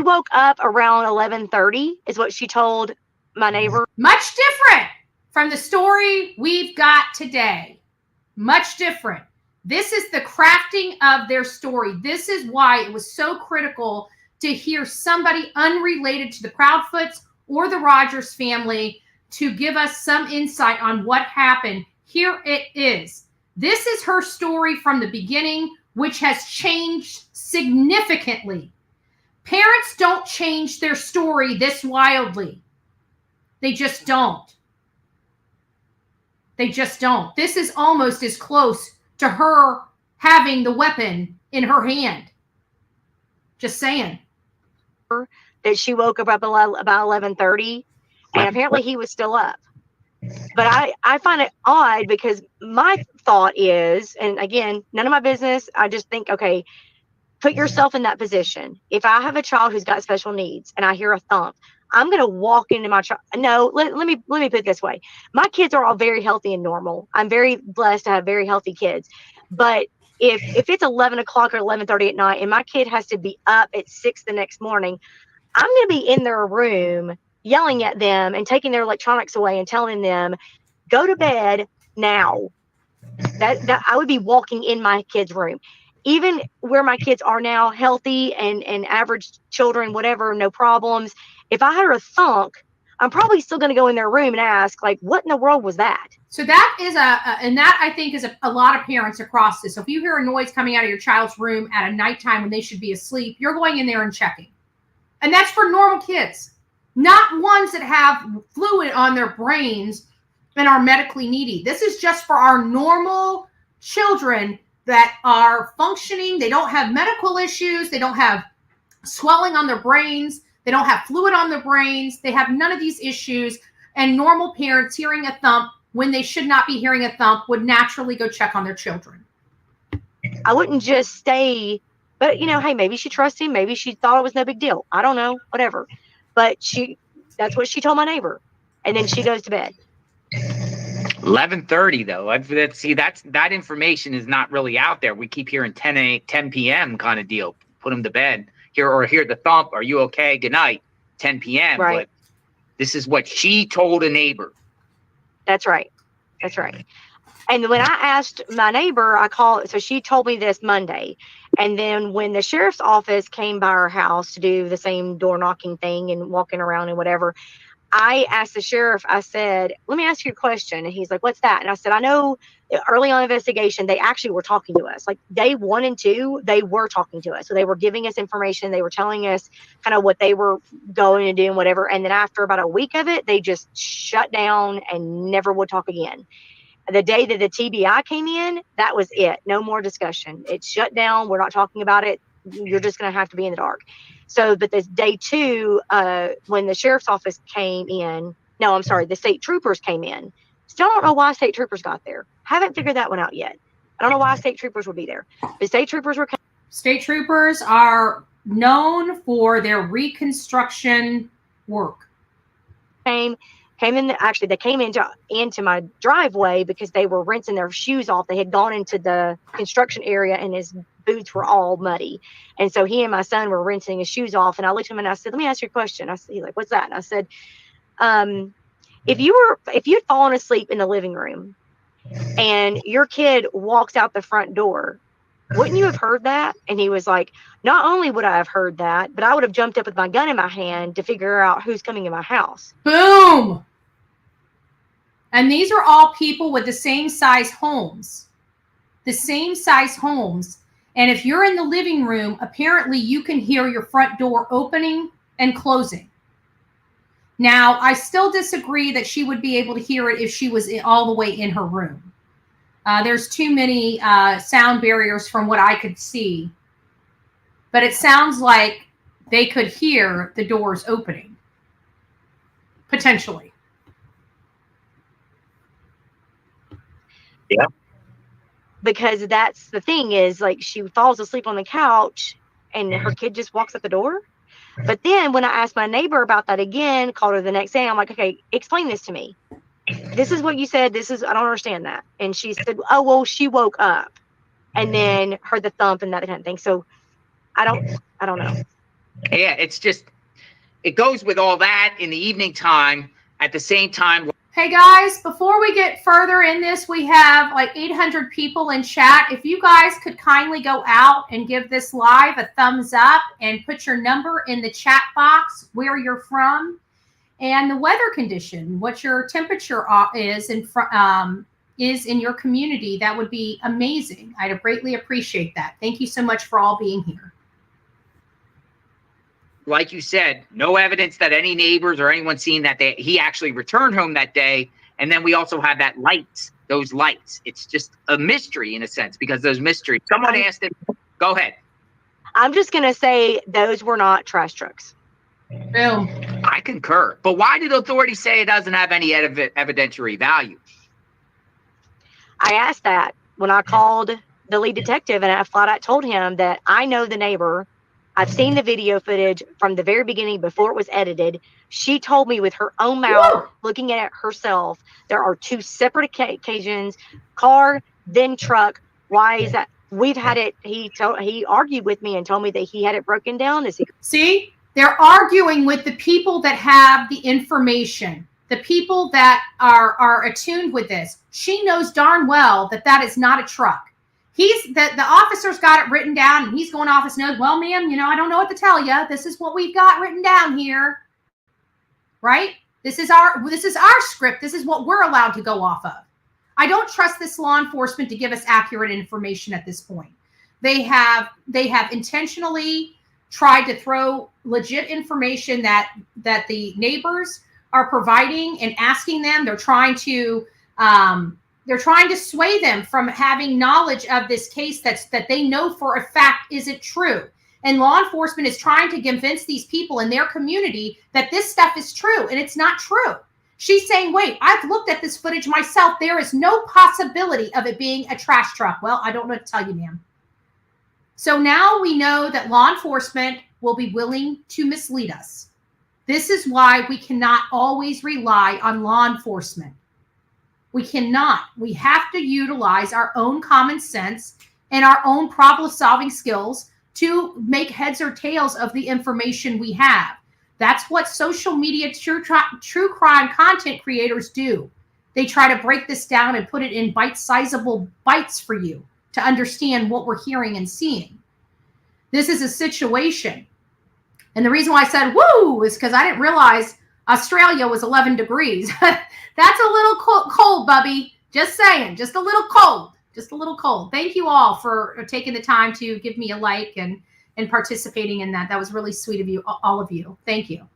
Speaker 5: woke up around 11:30 is what she told my neighbor.
Speaker 3: Much different from the story we've got today. Much different. This is the crafting of their story. This is why it was so critical to hear somebody unrelated to the Proudfoots or the Rogers family to give us some insight on what happened. Here it is. This is her story from the beginning, which has changed significantly. Parents don't change their story this wildly. They just don't. They just don't. This is almost as close to her having the weapon in her hand. Just saying.
Speaker 5: That she woke up about 11:30, and apparently he was still up. But I find it odd because my thought is, and again, none of my business. I just think, okay, put yourself in that position. If I have a child who's got special needs and I hear a thump, I'm going to walk into my child. No, let me put it this way. My kids are all very healthy and normal. I'm very blessed to have very healthy kids. But if it's 11 o'clock or 11:30 at night and my kid has to be up at 6 the next morning, I'm going to be in their room yelling at them and taking their electronics away and telling them, go to bed now. That I would be walking in my kid's room. Even where my kids are now, healthy and average children, whatever, no problems. If I heard a thunk, I'm probably still going to go in their room and ask, like, what in the world was that?
Speaker 3: So that is and that I think is a lot of parents across this. So if you hear a noise coming out of your child's room at a nighttime when they should be asleep, you're going in there and checking. And that's for normal kids, not ones that have fluid on their brains and are medically needy. This is just for our normal children that are functioning. They don't have medical issues. They don't have swelling on their brains. They don't have fluid on their brains. They have none of these issues. And normal parents hearing a thump when they should not be hearing a thump would naturally go check on their children.
Speaker 5: I wouldn't just stay, but hey, maybe she trusts him. Maybe she thought it was no big deal. I don't know, whatever. But that's what she told my neighbor. And then she goes to bed.
Speaker 6: 11:30 though. See, that information is not really out there. We keep hearing 10 p.m. kind of deal. Put them to bed. Hear the thump. Are you okay? Good night. 10 p.m.
Speaker 5: Right.
Speaker 6: But this is what she told a neighbor.
Speaker 5: That's right. And when I asked my neighbor, so she told me this Monday. And then when the sheriff's office came by our house to do the same door knocking thing and walking around and whatever, I asked the sheriff, I said, let me ask you a question. And he's like, what's that? And I said, I know early on investigation, they actually were talking to us. Like day 1 and 2, they were talking to us. So they were giving us information. They were telling us kind of what they were going to do and whatever. And then after about a week of it, they just shut down and never would talk again. The day that the TBI came in, that was it. No more discussion. It shut down. We're not talking about it. You're just going to have to be in the dark. So, but this day 2, when the sheriff's office came in, the state troopers came in. Still don't know why state troopers got there. Haven't figured that one out yet. I don't know why state troopers would be there. The state troopers were.
Speaker 3: State troopers are known for their reconstruction work.
Speaker 5: Came in. Actually, they came into my driveway because they were rinsing their shoes off. They had gone into the construction area and his boots were all muddy. And so he and my son were rinsing his shoes off. And I looked at him and I said, let me ask you a question. He's like, what's that? And I said, if you'd fallen asleep in the living room and your kid walks out the front door, wouldn't you have heard that? And he was like, not only would I have heard that, but I would have jumped up with my gun in my hand to figure out who's coming in my house.
Speaker 3: Boom. And these are all people with the same size homes. And if you're in the living room, apparently you can hear your front door opening and closing. Now, I still disagree that she would be able to hear it if she was all the way in her room. There's too many sound barriers from what I could see. But it sounds like they could hear the doors opening. Potentially.
Speaker 6: Yeah.
Speaker 5: Because that's the thing is, like, she falls asleep on the couch and her kid just walks out the door. But then when I asked my neighbor about that again, called her the next day, I'm like, okay, explain this to me. This is what you said. I don't understand that. And she said, oh, well, she woke up and then heard the thump and that kind of thing. So I don't know.
Speaker 6: Yeah, it's just, it goes with all that in the evening time at the same time.
Speaker 3: Hey guys, before we get further in this, we have like 800 people in chat. If you guys could kindly go out and give this live a thumbs up and put your number in the chat box, where you're from, and the weather condition, what your temperature is in your community, that would be amazing. I'd greatly appreciate that. Thank you so much for all being here.
Speaker 6: Like you said, no evidence that any neighbors or anyone seen that he actually returned home that day. And then we also have that those lights. It's just a mystery in a sense, because those mysteries. Someone asked it. Go ahead.
Speaker 5: I'm just going to say those were not trash trucks.
Speaker 3: Boom.
Speaker 6: I concur. But why did authorities say it doesn't have any evidentiary value?
Speaker 5: I asked that when I called the lead detective, and I flat out told him that I know the neighbor. I've seen the video footage from the very beginning before it was edited. She told me with her own mouth, looking at it herself, there are two separate occasions, car, then truck. Why is that? We've had it. He argued with me and told me that he had it broken down.
Speaker 3: See, they're arguing with the people that have the information, the people that are attuned with this. She knows darn well that that is not a truck. The officer's got it written down, and he's going off his nose. Well, ma'am, I don't know what to tell you. This is what we've got written down here, right? This is our script. This is what we're allowed to go off of. I don't trust this law enforcement to give us accurate information at this point. They have intentionally tried to throw legit information that the neighbors are providing and asking them. They're trying to sway them from having knowledge of this case that they know for a fact isn't true. And law enforcement is trying to convince these people in their community that this stuff is true, and it's not true. She's saying, wait, I've looked at this footage myself. There is no possibility of it being a trash truck. Well, I don't know what to tell you, ma'am. So now we know that law enforcement will be willing to mislead us. This is why we cannot always rely on law enforcement. We cannot. We have to utilize our own common sense and our own problem-solving skills to make heads or tails of the information we have. That's what social media true crime content creators do. They try to break this down and put it in bite-sizable bites for you to understand what we're hearing and seeing. This is a situation. And the reason why I said, woo, is because I didn't realize Australia was 11 degrees. That's a little cold, Bubby. Just saying. Just a little cold. Just a little cold. Thank you all for taking the time to give me a like and participating in that. That was really sweet of you, all of you. Thank you.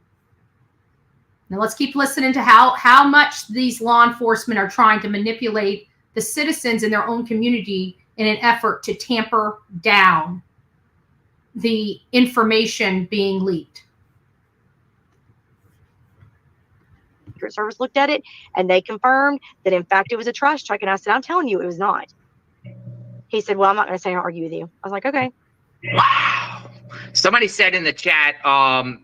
Speaker 3: Now let's keep listening to how much these law enforcement are trying to manipulate the citizens in their own community in an effort to tamper down the information being leaked.
Speaker 5: Service looked at it, and they confirmed that in fact it was a trash truck. And I said, I'm telling you, it was not. He said, well, I'm not going to say I'll argue with you. I was like, okay.
Speaker 6: Wow. Somebody said in the chat,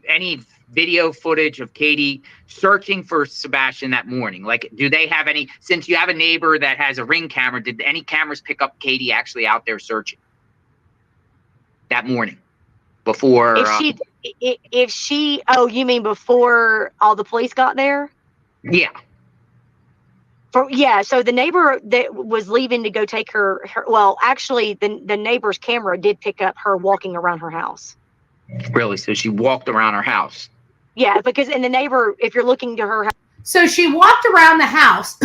Speaker 6: any video footage of Katie searching for Sebastian that morning? Like, do they have any, since you have a neighbor that has a Ring camera, did any cameras pick up Katie actually out there searching that morning before?
Speaker 5: If she, oh, you mean before all the police got there?
Speaker 6: Yeah.
Speaker 5: So the neighbor that was leaving to go take her well, actually, the neighbor's camera did pick up her walking around her house.
Speaker 6: Really? So she walked around her house?
Speaker 5: Yeah, because in the neighbor, if you're looking to her house.
Speaker 3: So she walked around the house.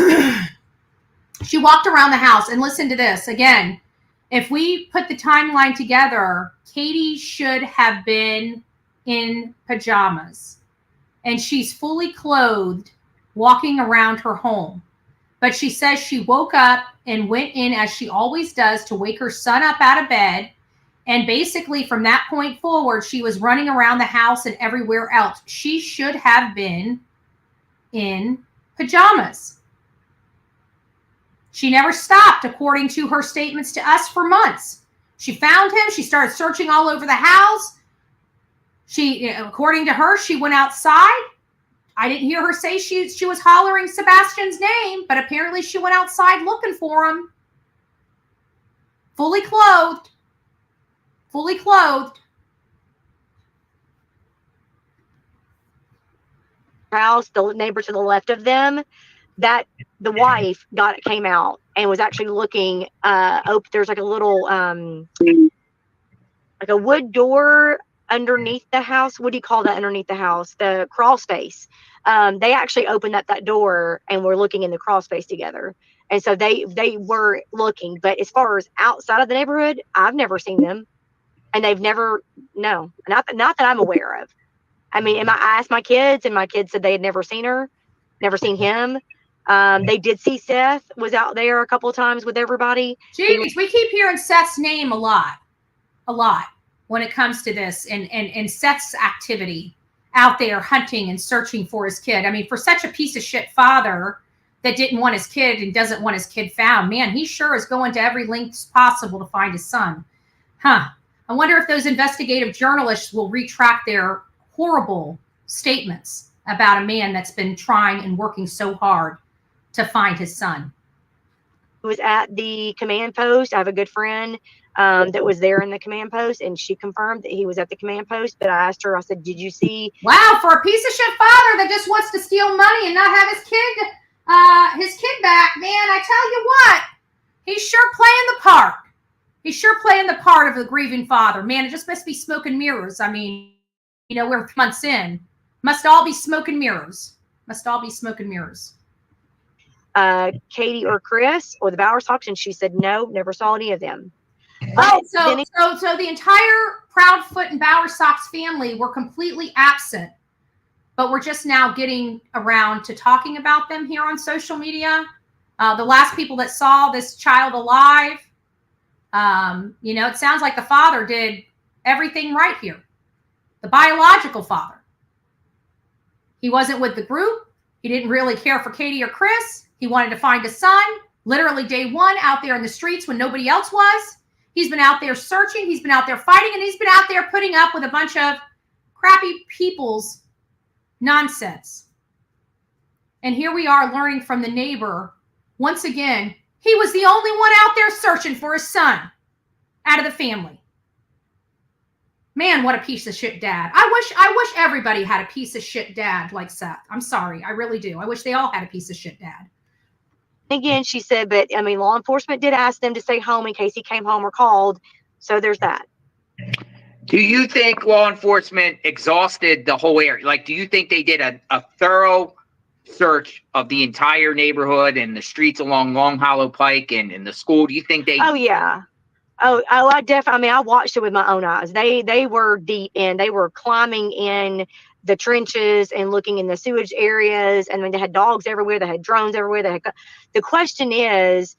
Speaker 3: She walked around the house, and listen to this. Again, if we put the timeline together, Katie should have been in pajamas. And she's fully clothed, walking around her home. But she says she woke up and went in, as she always does, to wake her son up out of bed. And basically from that point forward, she was running around the house and everywhere else. She should have been in pajamas. She never stopped, according to her statements to us, for months. She found him. She started searching all over the house. According to her, she went outside. I didn't hear her say she was hollering Sebastian's name, but apparently she went outside looking for him. Fully clothed. Fully clothed.
Speaker 5: House, the neighbor to the left of them, that the wife came out and was actually looking, there's like a little, like a wood door underneath the house. What do you call that underneath the house? The crawl space. They actually opened up that door and were looking in the crawl space together. And so they were looking, but as far as outside of the neighborhood, I've never seen them, and they've never, no, not that I'm aware of. I mean, I asked my kids, and my kids said they had never seen her, never seen him. They did see Seth was out there a couple of times with everybody.
Speaker 3: Jeez, we keep hearing Seth's name a lot when it comes to this, and Seth's activity out there hunting and searching for his kid. I mean, for such a piece of shit father that didn't want his kid and doesn't want his kid found, man, he sure is going to every length possible to find his son. Huh. I wonder if those investigative journalists will retract their horrible statements about a man that's been trying and working so hard to find his son.
Speaker 5: He was at the command post. I have a good friend that was there in the command post, and she confirmed that he was at the command post. But I asked her, I said, did you see?
Speaker 3: Wow, for a piece of shit father that just wants to steal money and not have his kid back, man, I tell you what, he's sure playing the part. He's sure playing the part of the grieving father. Man, it just must be smoke and mirrors. I mean, you know, we're months in. Must all be smoke and mirrors. Must all be smoke and mirrors.
Speaker 5: Katie or Chris or the Bowers Hawks, and she said no, never saw any of them.
Speaker 3: Oh, so the entire Proudfoot and Bauer Sox family were completely absent, but we're just now getting around to talking about them here on social media. The last people that saw this child alive, you know, it sounds like the father did everything right here. The biological father. He wasn't with the group. He didn't really care for Katie or Chris. He wanted to find his son, literally day one, out there in the streets when nobody else was. He's been out there searching. He's been out there fighting, and he's been out there putting up with a bunch of crappy people's nonsense. And here we are learning from the neighbor. Once again, he was the only one out there searching for his son out of the family. Man, what a piece of shit dad. I wish everybody had a piece of shit dad like Seth. I'm sorry. I really do. I wish they all had a piece of shit dad.
Speaker 5: Again, she said, but I mean, law enforcement did ask them to stay home in case he came home or called. So there's that.
Speaker 6: Do you think law enforcement exhausted the whole area? Like, do you think they did a thorough search of the entire neighborhood and the streets along Long Hollow Pike and the school? Do you think they?
Speaker 5: Oh, yeah. I definitely, I mean, I watched it with my own eyes. They were deep in, they were climbing in the trenches and looking in the sewage areas. And I mean, they had dogs everywhere. They had drones everywhere. The question is,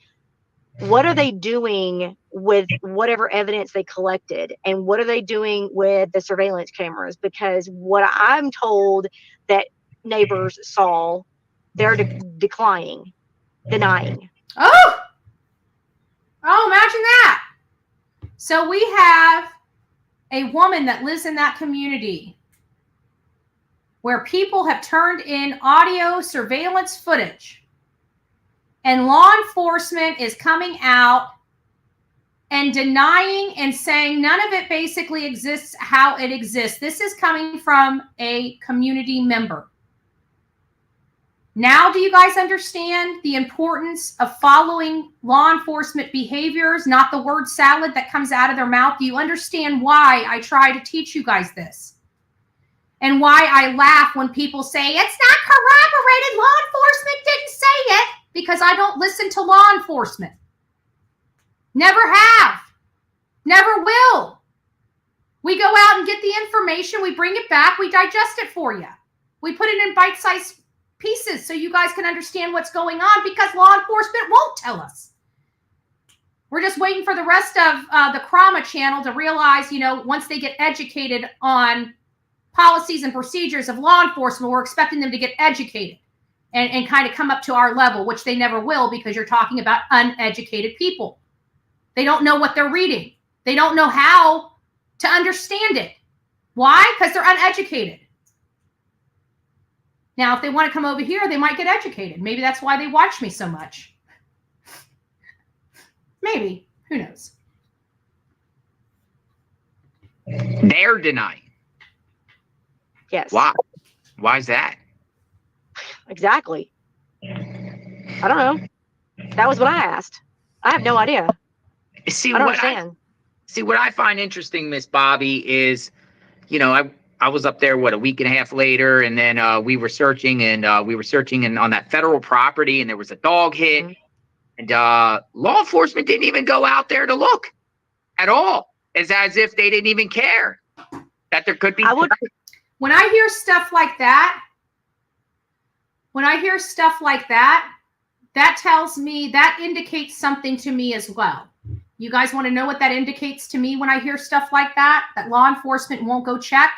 Speaker 5: what are they doing with whatever evidence they collected? And what are they doing with the surveillance cameras? Because what I'm told that neighbors saw, they're denying.
Speaker 3: Oh, imagine that. So we have a woman that lives in that community where people have turned in audio surveillance footage, and law enforcement is coming out and denying and saying none of it basically exists how it exists. This is coming from a community member. Now, do you guys understand the importance of following law enforcement behaviors, not the word salad that comes out of their mouth? Do you understand why I try to teach you guys this? And why I laugh when people say, it's not corroborated, law enforcement didn't say it, because I don't listen to law enforcement. Never have. Never will. We go out and get the information, we bring it back, we digest it for you. We put it in bite-sized pieces so you guys can understand what's going on, because law enforcement won't tell us. We're just waiting for the rest of the Krama channel to realize, you know, once they get educated on policies and procedures of law enforcement, we're expecting them to get educated and kind of come up to our level, which they never will, because you're talking about uneducated people. They don't know what they're reading. They don't know how to understand it. Why? Because they're uneducated. Now, if they want to come over here, they might get educated. Maybe that's why they watch me so much. Maybe. Who knows?
Speaker 6: They're denying.
Speaker 5: Yes.
Speaker 6: Why? Why is that?
Speaker 5: Exactly. I don't know. That was what I asked. I have no idea.
Speaker 6: See,
Speaker 5: I don't
Speaker 6: what
Speaker 5: understand.
Speaker 6: what I find interesting, Miss Bobby, is, I was up there, a week and a half later, and then we were searching, and on that federal property, and there was a dog hit, and law enforcement didn't even go out there to look at all. It's as if they didn't even care that there could be.
Speaker 3: When I hear stuff like that, that tells me, that indicates something to me as well. You guys want to know what that indicates to me when I hear stuff like that law enforcement won't go check?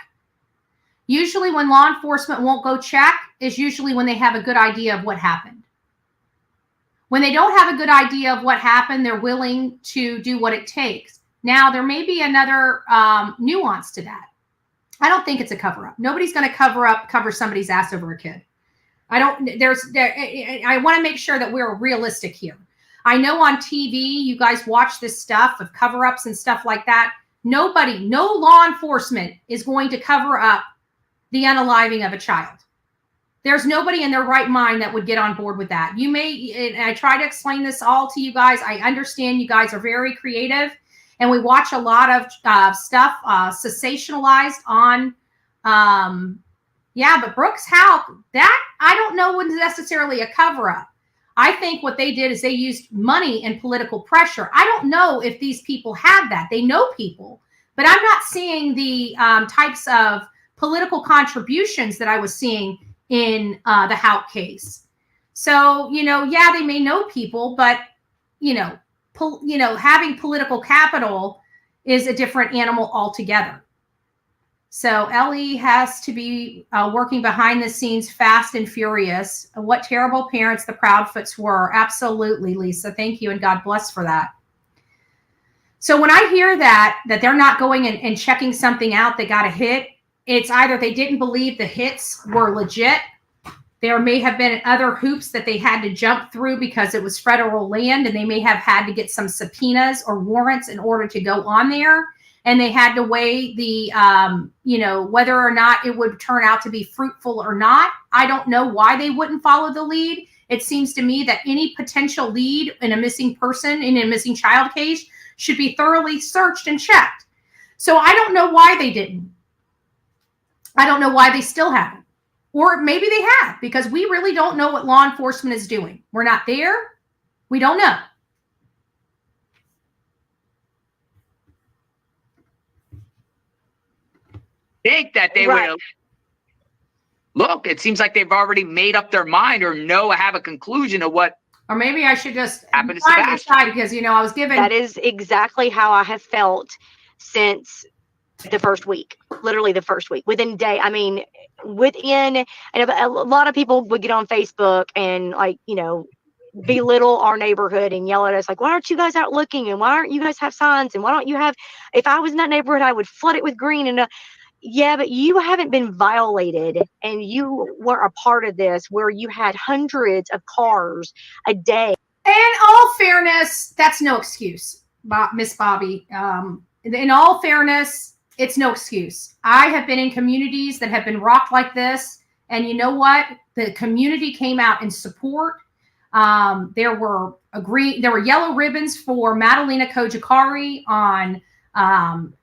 Speaker 3: Usually when law enforcement won't go check is usually when they have a good idea of what happened. When they don't have a good idea of what happened, they're willing to do what it takes. Now, there may be another nuance to that. I don't think it's a cover-up. Nobody's going to cover somebody's ass over a kid. I want to make sure that we're realistic here. I know on TV, you guys watch this stuff of cover-ups and stuff like that. No law enforcement is going to cover up the unaliving of a child. There's nobody in their right mind that would get on board with that. And I try to explain this all to you guys. I understand you guys are very creative, and we watch a lot of stuff sensationalized on, but Brooks House, that I don't know was necessarily a cover-up. I think what they did is they used money and political pressure. I don't know if these people have that. They know people, but I'm not seeing the types of political contributions that I was seeing in the Hout case. So, they may know people, but, having political capital is a different animal altogether. So Ellie has to be working behind the scenes fast and furious. What terrible parents the Proudfoots were. Absolutely, Lisa. Thank you, and God bless for that. So when I hear that they're not going and checking something out that got a hit, it's either they didn't believe the hits were legit. There may have been other hoops that they had to jump through because it was federal land, and they may have had to get some subpoenas or warrants in order to go on there. And they had to weigh the, whether or not it would turn out to be fruitful or not. I don't know why they wouldn't follow the lead. It seems to me that any potential lead in a missing person, in a missing child case, should be thoroughly searched and checked. So I don't know why they didn't. I don't know why they still haven't. Or maybe they have, because we really don't know what law enforcement is doing. We're not there. We don't know.
Speaker 6: Think that they would look. It seems like they've already made up their mind or have a conclusion of what. Or
Speaker 3: maybe I should just
Speaker 6: happened to Sebastian,
Speaker 3: because I was given.
Speaker 5: That is exactly how I have felt since the first week. Literally the first week. Within a day. I mean, and a lot of people would get on Facebook and belittle our neighborhood and yell at us like, why aren't you guys out looking, and why aren't you guys have signs, and why don't you have, if I was in that neighborhood I would flood it with green. And yeah, but you haven't been violated, and you were a part of this where you had hundreds of cars a day.
Speaker 3: In all fairness, that's no excuse, Miss Bobby. In all fairness, it's no excuse. I have been in communities that have been rocked like this, and you know what? The community came out in support. There were yellow ribbons for Madalena Kojakari on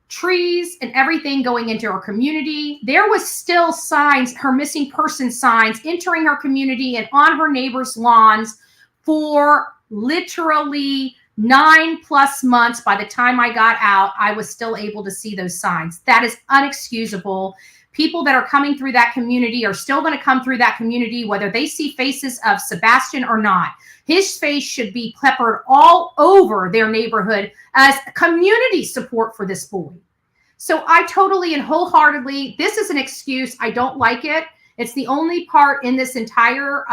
Speaker 3: trees and everything going into her community. There was still signs, her missing person signs, entering her community and on her neighbors' lawns for literally 9+ months. By the time I got out, I was still able to see those signs. That is unexcusable. People that are coming through that community are still going to come through that community, whether they see faces of Sebastian or not. His face should be peppered all over their neighborhood as community support for this boy. So I totally and wholeheartedly, this is an excuse. I don't like it. It's the only part in this entire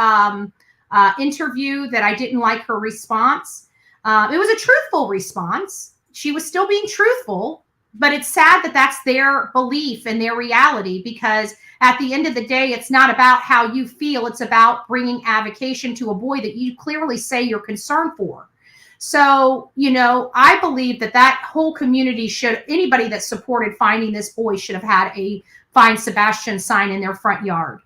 Speaker 3: interview that I didn't like her response. It was a truthful response. She was still being truthful, but it's sad that that's their belief and their reality, because at the end of the day, it's not about how you feel. It's about bringing avocation to a boy that you clearly say you're concerned for. So, I believe that whole community anybody that supported finding this boy should have had a Find Sebastian sign in their front yard.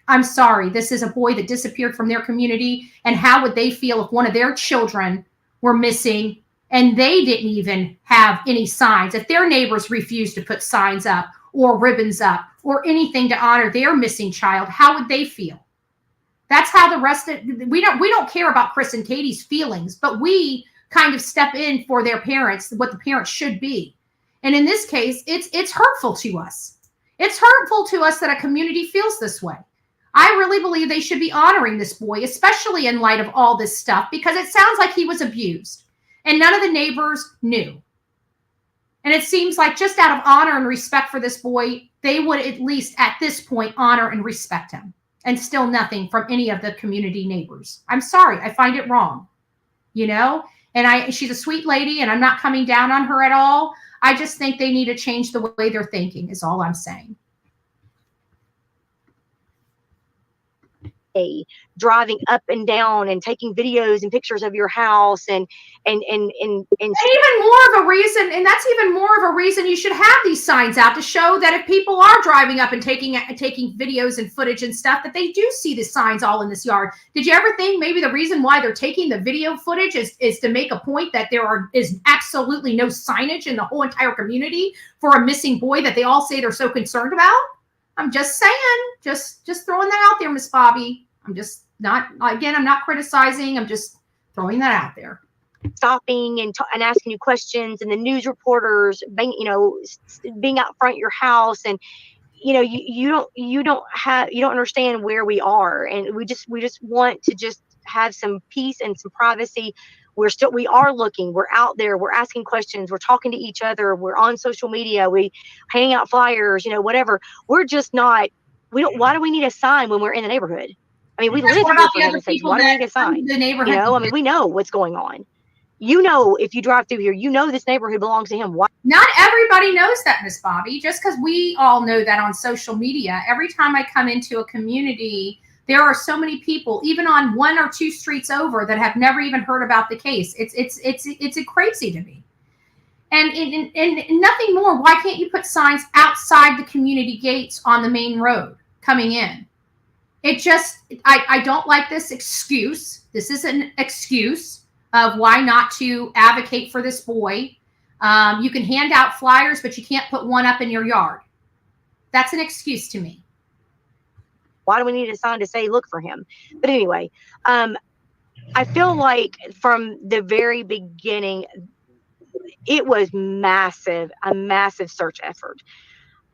Speaker 3: I'm sorry, this is a boy that disappeared from their community. And how would they feel if one of their children were missing and they didn't even have any signs? If their neighbors refused to put signs up or ribbons up or anything to honor their missing child, how would they feel? That's how the rest of we don't care about Chris and Katie's feelings, but we kind of step in for their parents, what the parents should be. And in this case, it's hurtful to us. It's hurtful to us that a community feels this way. I really believe they should be honoring this boy, especially in light of all this stuff, because it sounds like he was abused and none of the neighbors knew. And it seems like just out of honor and respect for this boy, they would at least at this point honor and respect him, and still nothing from any of the community neighbors. I'm sorry. I find it wrong, you know, and she's a sweet lady and I'm not coming down on her at all. I just think they need to change the way they're thinking is all I'm saying.
Speaker 5: Driving up and down and taking videos and pictures of your house and even
Speaker 3: more of a reason, and that's even more of a reason you should have these signs out to show that if people are driving up and taking videos and footage and stuff, that they do see the signs all in this yard. Did you ever think maybe the reason why they're taking the video footage is to make a point that there is absolutely no signage in the whole entire community for a missing boy that they all say they're so concerned about? I'm just saying, just throwing that out there, Miss Bobby. I'm just not, again, I'm not criticizing. I'm just throwing that out there.
Speaker 5: Stopping and asking you questions, and the news reporters being out front of your house, and you don't understand where we are, and we just want to just have some peace and some privacy. We are looking, we're out there, we're asking questions, we're talking to each other, we're on social media, we hang out flyers, whatever. We're just not, why do we need a sign when we're in the neighborhood? I mean, we live here, for heaven's sakes. Why do we need a sign?
Speaker 3: The neighborhood.
Speaker 5: I mean, we know what's going on. If you drive through here, this neighborhood belongs to him. Why?
Speaker 3: Not everybody knows that, Miss Bobby. Just because we all know that on social media, every time I come into a community, there are so many people, even on 1 or 2 streets over, that have never even heard about the case. It's crazy to me. And nothing more. Why can't you put signs outside the community gates on the main road coming in? I don't like this excuse. This is an excuse of why not to advocate for this boy. You can hand out flyers, but you can't put one up in your yard. That's an excuse to me.
Speaker 5: Why do we need a sign to say, look for him? But anyway, I feel like from the very beginning, it was a massive search effort.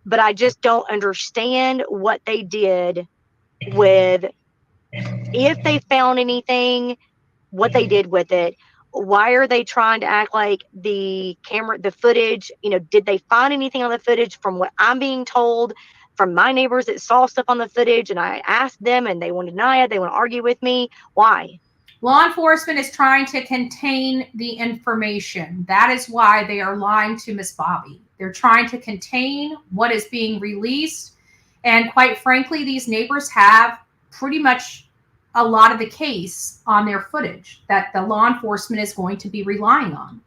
Speaker 5: But I just don't understand what they did with, if they found anything, what they did with it. Why are they trying to act like the footage, did they find anything on the footage? From what I'm being told from my neighbors that saw stuff on the footage, and I asked them and they want to deny it, they want to argue with me. Why?
Speaker 3: Law enforcement is trying to contain the information. That is why they are lying to Miss Bobby. They're trying to contain what is being released. And quite frankly, these neighbors have pretty much a lot of the case on their footage that the law enforcement is going to be relying on.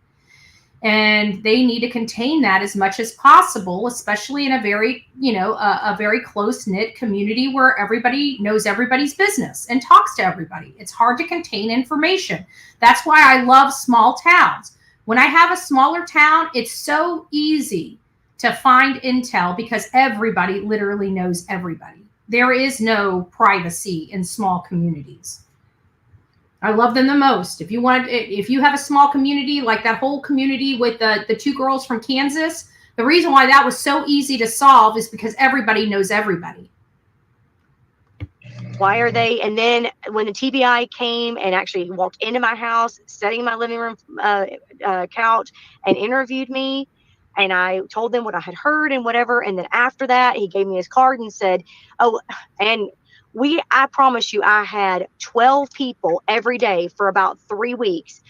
Speaker 3: And they need to contain that as much as possible, especially in a very, a very close-knit community where everybody knows everybody's business and talks to everybody. It's hard to contain information. That's why I love small towns. When I have a smaller town, it's so easy to find intel because everybody literally knows everybody. There is no privacy in small communities. I love them the most. If you have a small community like that whole community with the 2 girls from Kansas, the reason why that was so easy to solve is because everybody knows everybody.
Speaker 5: Why are they? And then when the TBI came and actually walked into my house, sitting in my living room couch and interviewed me, and I told them what I had heard and whatever. And then after that, he gave me his card and said, I promise you, I had 12 people every day for about 3 weeks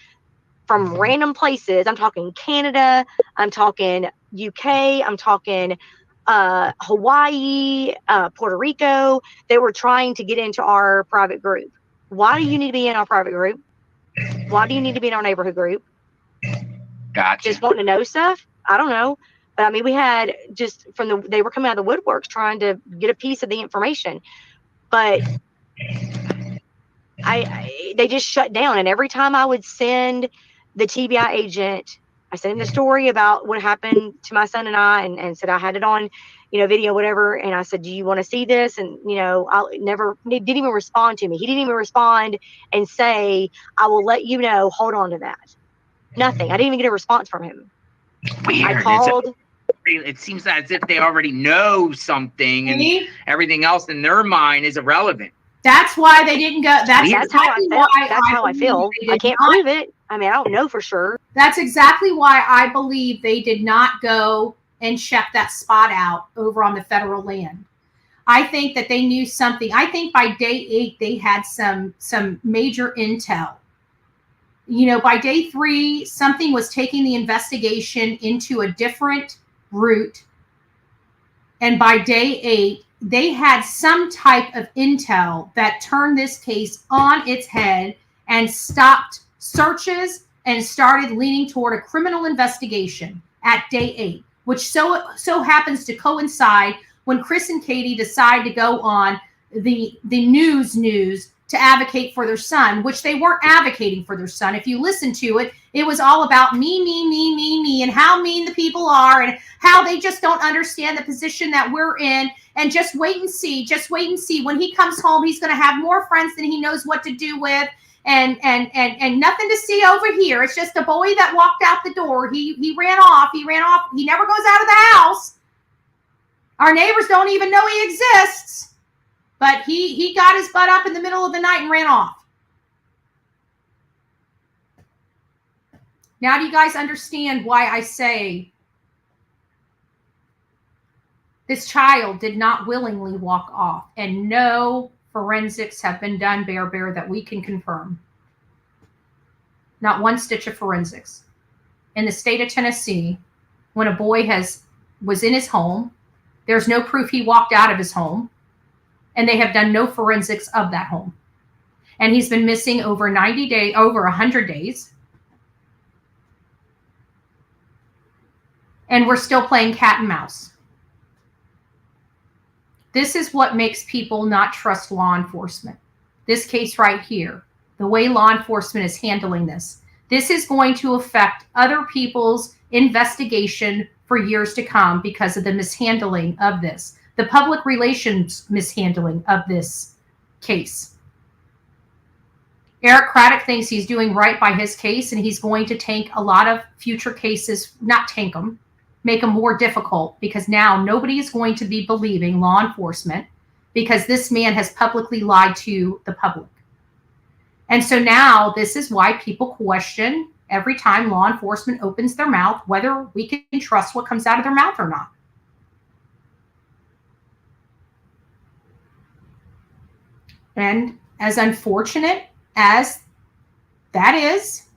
Speaker 5: from random places. I'm talking Canada, I'm talking UK, I'm talking Hawaii, Puerto Rico. They were trying to get into our private group. Why do you need to be in our private group? Why do you need to be in our neighborhood group?
Speaker 6: Gotcha.
Speaker 5: Just wanting to know stuff? I don't know. But I mean, we had just they were coming out of the woodworks trying to get a piece of the information. but they just shut down. And every time I would send the TBI agent, I sent him the story about what happened to my son and I, and said I had it on, video, whatever. And I said, do you want to see this? And, he didn't even respond to me. He didn't even respond and say, I will let you know, hold on to that. Nothing. I didn't even get a response from him.
Speaker 6: Weird.
Speaker 5: I called.
Speaker 6: It seems as if they already know something, and everything else in their mind is irrelevant.
Speaker 3: That's why they didn't go. That's
Speaker 5: how I feel. That's how I feel. I can't prove it. I mean, I don't know for sure.
Speaker 3: That's exactly why I believe they did not go and check that spot out over on the federal land. I think that they knew something. I think by day 8 they had some major intel. By day 3, something was taking the investigation into a different route. And by day 8, they had some type of intel that turned this case on its head and stopped searches and started leaning toward a criminal investigation at day 8, which so happens to coincide when Chris and Katie decide to go on the news to advocate for their son, which they weren't advocating for their son. If you listen to it, it was all about me, and how mean the people are, and how they just don't understand the position that we're in, and just wait and see. When he comes home, he's going to have more friends than he knows what to do with, and nothing to see over here. It's just a boy that walked out the door. He ran off. He never goes out of the house. Our neighbors don't even know he exists. But he got his butt up in the middle of the night and ran off. Now do you guys understand why I say this child did not willingly walk off, and no forensics have been done, Bear, that we can confirm? Not one stitch of forensics. In the state of Tennessee, when a boy was in his home, there's no proof he walked out of his home. And they have done no forensics of that home. And he's been missing over 90 days, over 100 days. And we're still playing cat and mouse. This is what makes people not trust law enforcement. This case right here, the way law enforcement is handling this. This is going to affect other people's investigation for years to come because of the mishandling of this. The public relations mishandling of this case. Eric Craddock thinks he's doing right by his case, and he's going to tank a lot of future cases, not tank them, make them more difficult, because now nobody is going to be believing law enforcement because this man has publicly lied to the public. And so now this is why people question every time law enforcement opens their mouth, whether we can trust what comes out of their mouth or not. And as unfortunate as that is,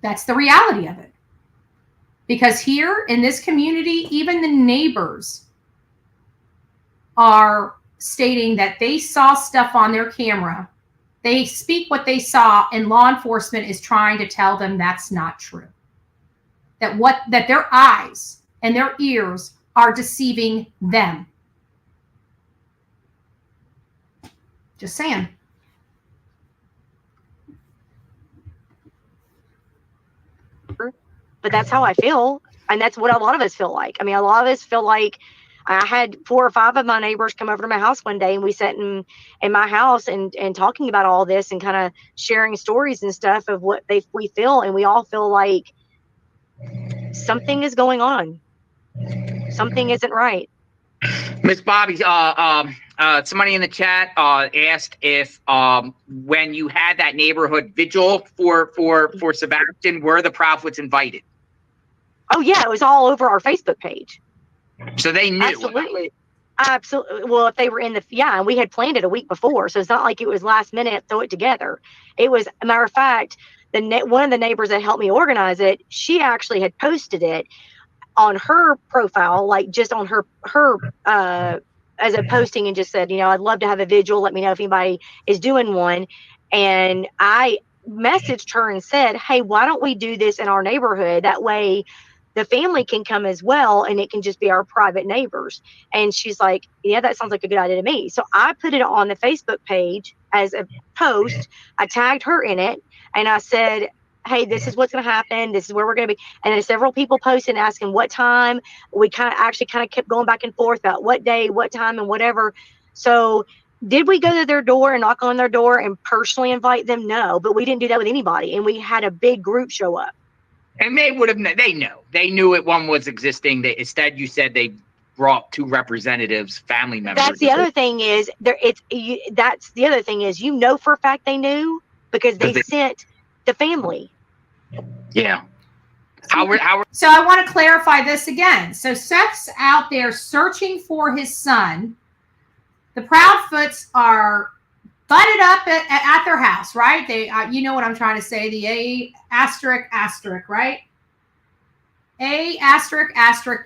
Speaker 3: that's the reality of it. Because here in this community, even the neighbors are stating that they saw stuff on their camera. They speak what they saw, and law enforcement is trying to tell them that's not true. That their eyes and their ears are deceiving them. Just saying.
Speaker 5: But that's how I feel. And that's what a lot of us feel like. I mean, a lot of us feel like I had 4 or 5 of my neighbors come over to my house one day, and we sat in my house and talking about all this and kind of sharing stories and stuff of what we feel. And we all feel like something is going on. Something isn't right.
Speaker 6: Miss Bobby, somebody in the chat asked if when you had that neighborhood vigil for Sebastian, were the prophets invited?
Speaker 5: Oh yeah, it was all over our Facebook page.
Speaker 6: So they knew.
Speaker 5: Absolutely. Well, if they were and we had planned it a week before, so it's not like it was last minute, throw it together. It was, a matter of fact, one of the neighbors that helped me organize it, she actually had posted it on her profile, like just on her as a posting, and just said, I'd love to have a vigil. Let me know if anybody is doing one. And I messaged her and said, hey, why don't we do this in our neighborhood? That way the family can come as well, and it can just be our private neighbors. And she's like, yeah, that sounds like a good idea to me. So I put it on the Facebook page as a post. I tagged her in it, and I said, hey, this is what's going to happen. This is where we're going to be. And then several people posted asking what time. We kind of kept going back and forth about what day, what time, and whatever. So did we go to their door and knock on their door and personally invite them? No, but we didn't do that with anybody. And we had a big group show up.
Speaker 6: And they would have, they knew it, one was existing. Instead, you said they brought 2 representatives, family members.
Speaker 5: That's the other thing is, that's the other thing is, for a fact they knew because they sent the family.
Speaker 6: Yeah.
Speaker 3: So I want to clarify this again. So Seth's out there searching for his son. The Proudfoots are butted up at their house, right? They, you know what I'm trying to say, the A***, right? A**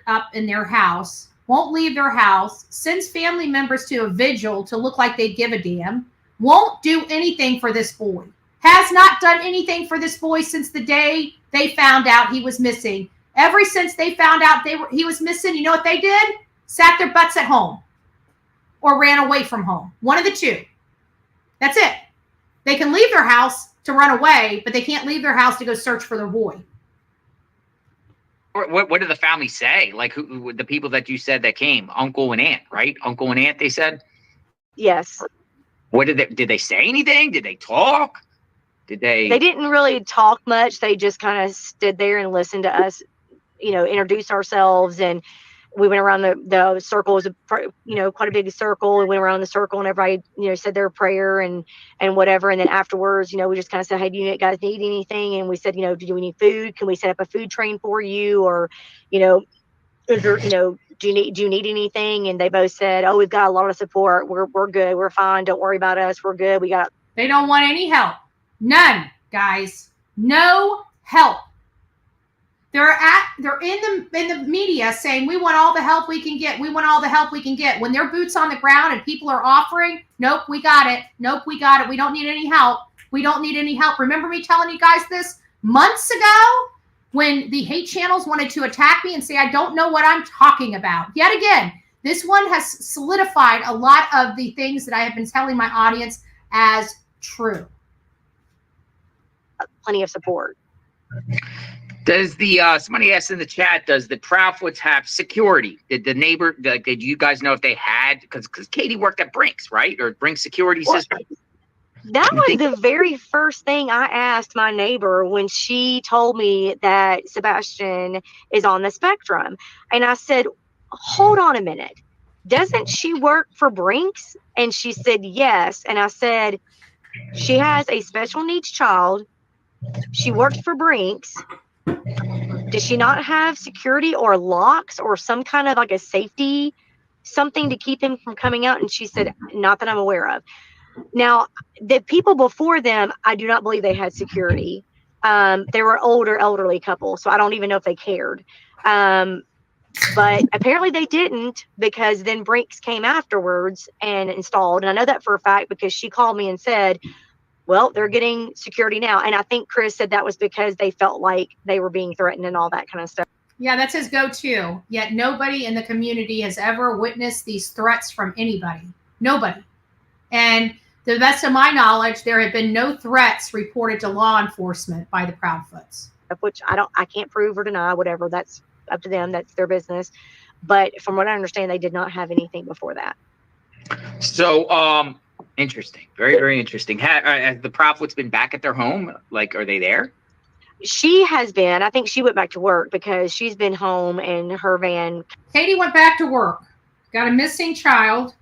Speaker 3: up in their house, won't leave their house, sends family members to a vigil to look like they give a damn, won't do anything for this boy, has not done anything for this boy since the day they found out he was missing. Ever since they found out he was missing, you know what they did? Sat their butts at home or ran away from home. One of the two. That's it. They can leave their house to run away, but they can't leave their house to go search for their boy.
Speaker 6: What did the family say? Like who the people that you said that came? Uncle and aunt, right? Uncle and aunt, they said?
Speaker 5: Yes.
Speaker 6: What did they say anything? Did they talk? They
Speaker 5: didn't really talk much. They just kind of stood there and listened to us, introduce ourselves. And we went around the circle. It was quite a big circle. We went around the circle and everybody, said their prayer and whatever. And then afterwards, we just kind of said, hey, do you guys need anything? And we said, do we need food? Can we set up a food train for you? Or, is there, do you need anything? And they both said, oh, we've got a lot of support. We're good. We're fine. Don't worry about us. We're good.
Speaker 3: They don't want any help. None, guys. No help. They're in the media saying we want all the help we can get. We want all the help we can get. When their boots on the ground and people are offering, nope, we got it. Nope, we got it. We don't need any help. We don't need any help. Remember me telling you guys this months ago when the hate channels wanted to attack me and say I don't know what I'm talking about. Yet again, this one has solidified a lot of the things that I have been telling my audience as true.
Speaker 5: Plenty of support.
Speaker 6: Does somebody asked in the chat, does the Proudfoots have security? Did the neighbor, did you guys know if they had, because Katie worked at Brinks, right? Or Brinks security system?
Speaker 5: That was the very first thing I asked my neighbor when she told me that Sebastian is on the spectrum. And I said, hold on a minute. Doesn't she work for Brinks? And she said, yes. And I said, she has a special needs child. She worked for Brinks. Does she not have security or locks or some kind of like a safety, something to keep him from coming out? And she said, not that I'm aware of. Now, the people before them, I do not believe they had security. They were elderly couple, so I don't even know if they cared. But apparently they didn't, because then Brinks came afterwards and installed. And I know that for a fact because she called me and said, well, they're getting security now. And I think Chris said that was because they felt like they were being threatened and all that kind of stuff.
Speaker 3: Yeah, that's his go-to. Yet nobody in the community has ever witnessed these threats from anybody. Nobody. And to the best of my knowledge, there have been no threats reported to law enforcement by the Proudfoots.
Speaker 5: Which I can't prove or deny, whatever. That's up to them. That's their business. But from what I understand, they did not have anything before that.
Speaker 6: So, interesting. Very, very interesting. Has the Proudfoots been back at their home? Like, are they there?
Speaker 5: She has been. I think she went back to work because she's been home in her van.
Speaker 3: Katie went back to work. Got a missing child.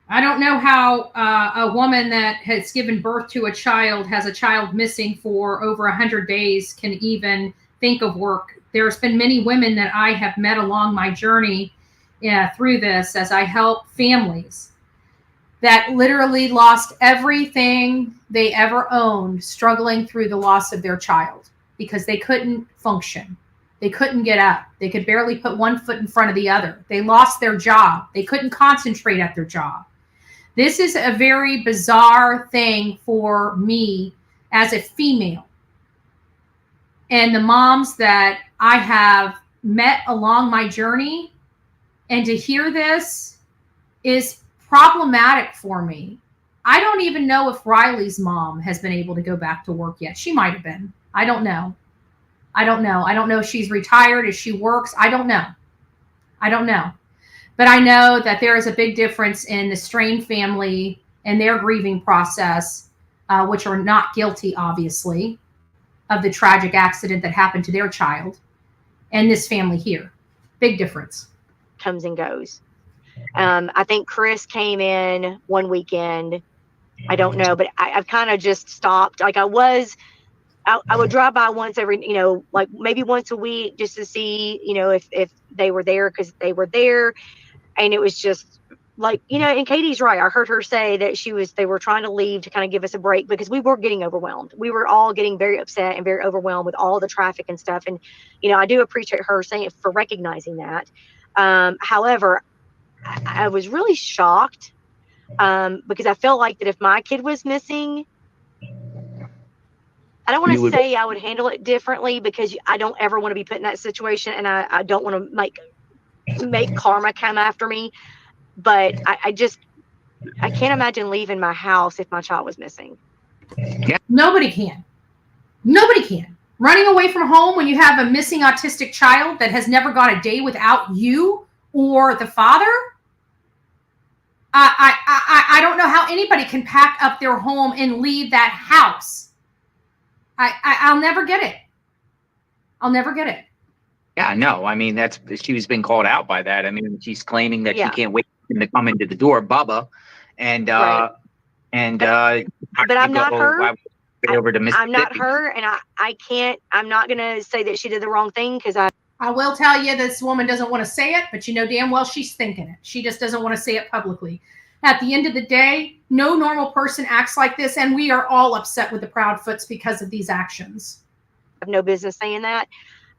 Speaker 3: I don't know how a woman that has given birth to a child, has a child missing for over 100 days, can even think of work. There's been many women that I have met along my journey through this as I help families that literally lost everything they ever owned, struggling through the loss of their child because they couldn't function. They couldn't get up. They could barely put one foot in front of the other. They lost their job. They couldn't concentrate at their job. This is a very bizarre thing for me as a female. and the moms that I have met along my journey, and to hear this is problematic for me. I don't even know if Riley's mom has been able to go back to work yet. She might have been. I don't know. I don't know if she's retired, if she works. I don't know. But I know that there is a big difference in the Strain family and their grieving process, which are not guilty, obviously, of the tragic accident that happened to their child, and this family here. Big difference.
Speaker 5: Comes and goes. I think Chris came in one weekend. I don't know, but I've kind of just stopped. Like I would drive by once every, like maybe once a week just to see, if they were there, because they were there. And it was just like, and Katie's right. I heard her say that they were trying to leave to kind of give us a break because we were getting overwhelmed. We were all getting very upset and very overwhelmed with all the traffic and stuff. And, I do appreciate her saying for recognizing that. However, I was really shocked because I felt like that if my kid was missing, I don't want to say I would handle it differently, because I don't ever want to be put in that situation, and I don't want to make karma come after me. But I can't imagine leaving my house if my child was missing.
Speaker 3: Yeah. Nobody can. Running away from home when you have a missing autistic child that has never gone a day without you or the father. I don't know how anybody can pack up their home and leave that house. I'll never get it.
Speaker 6: Yeah, no. I mean, she's been called out by that. I mean, she's claiming that she can't wait for him to come into the door, Bubba, and but I'm not her.
Speaker 5: I'm not her, and I can't. I'm not gonna say that she did the wrong thing, because
Speaker 3: I will tell you, this woman doesn't want to say it, but damn well she's thinking it. She just doesn't want to say it publicly. At the end of the day, no normal person acts like this, and we are all upset with the Proudfoots because of these actions.
Speaker 5: I have no business saying that.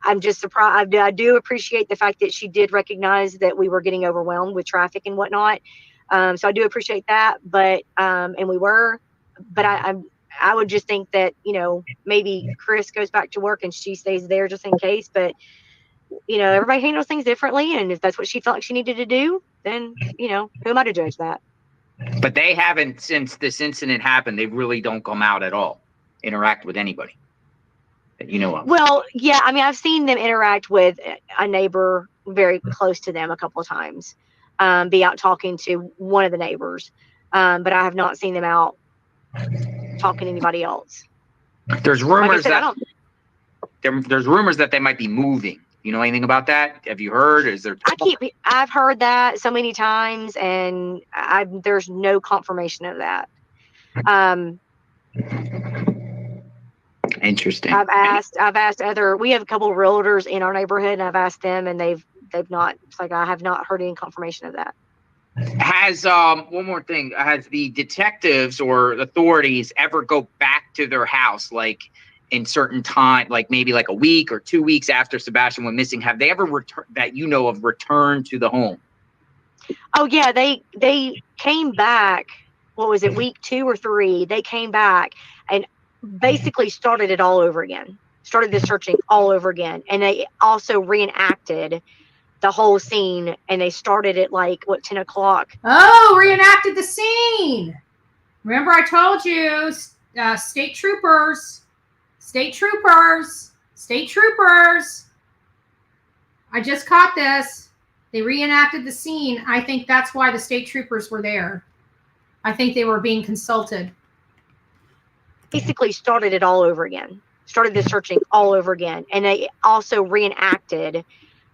Speaker 5: I'm just surprised. I do appreciate the fact that she did recognize that we were getting overwhelmed with traffic and whatnot. So I do appreciate that, but and we were, but I would just think that, maybe Chris goes back to work and she stays there just in case, but everybody handles things differently. And if that's what she felt like she needed to do, then, who am I to judge that?
Speaker 6: But they haven't, since this incident happened, they really don't come out at all, interact with anybody that you know of.
Speaker 5: Well, yeah, I mean, I've seen them interact with a neighbor very close to them a couple of times, be out talking to one of the neighbors, but I have not seen them out talking to anybody else.
Speaker 6: There's rumors there's rumors that they might be moving. You know anything about that? Have you heard? Is there?
Speaker 5: I've heard that so many times, and there's no confirmation of that.
Speaker 6: Interesting.
Speaker 5: I've asked we have a couple of realtors in our neighborhood, and I've asked them, and they've not. It's like I have not heard any confirmation of that.
Speaker 6: Has one more thing? Has the detectives or authorities ever go back to their house, like in certain time, like maybe like a week or 2 weeks after Sebastian went missing? Have they ever returned to the home?
Speaker 5: Oh yeah, they came back. What was it, week 2 or 3? They came back and basically started it all over again. Started the searching all over again, and they also reenacted the whole scene, and they started at 10 o'clock.
Speaker 3: Oh, reenacted the scene. Remember I told you, state troopers. I just caught this. They reenacted the scene. I think that's why the state troopers were there. I think they were being consulted.
Speaker 5: Basically started it all over again. Started the searching all over again, and they also reenacted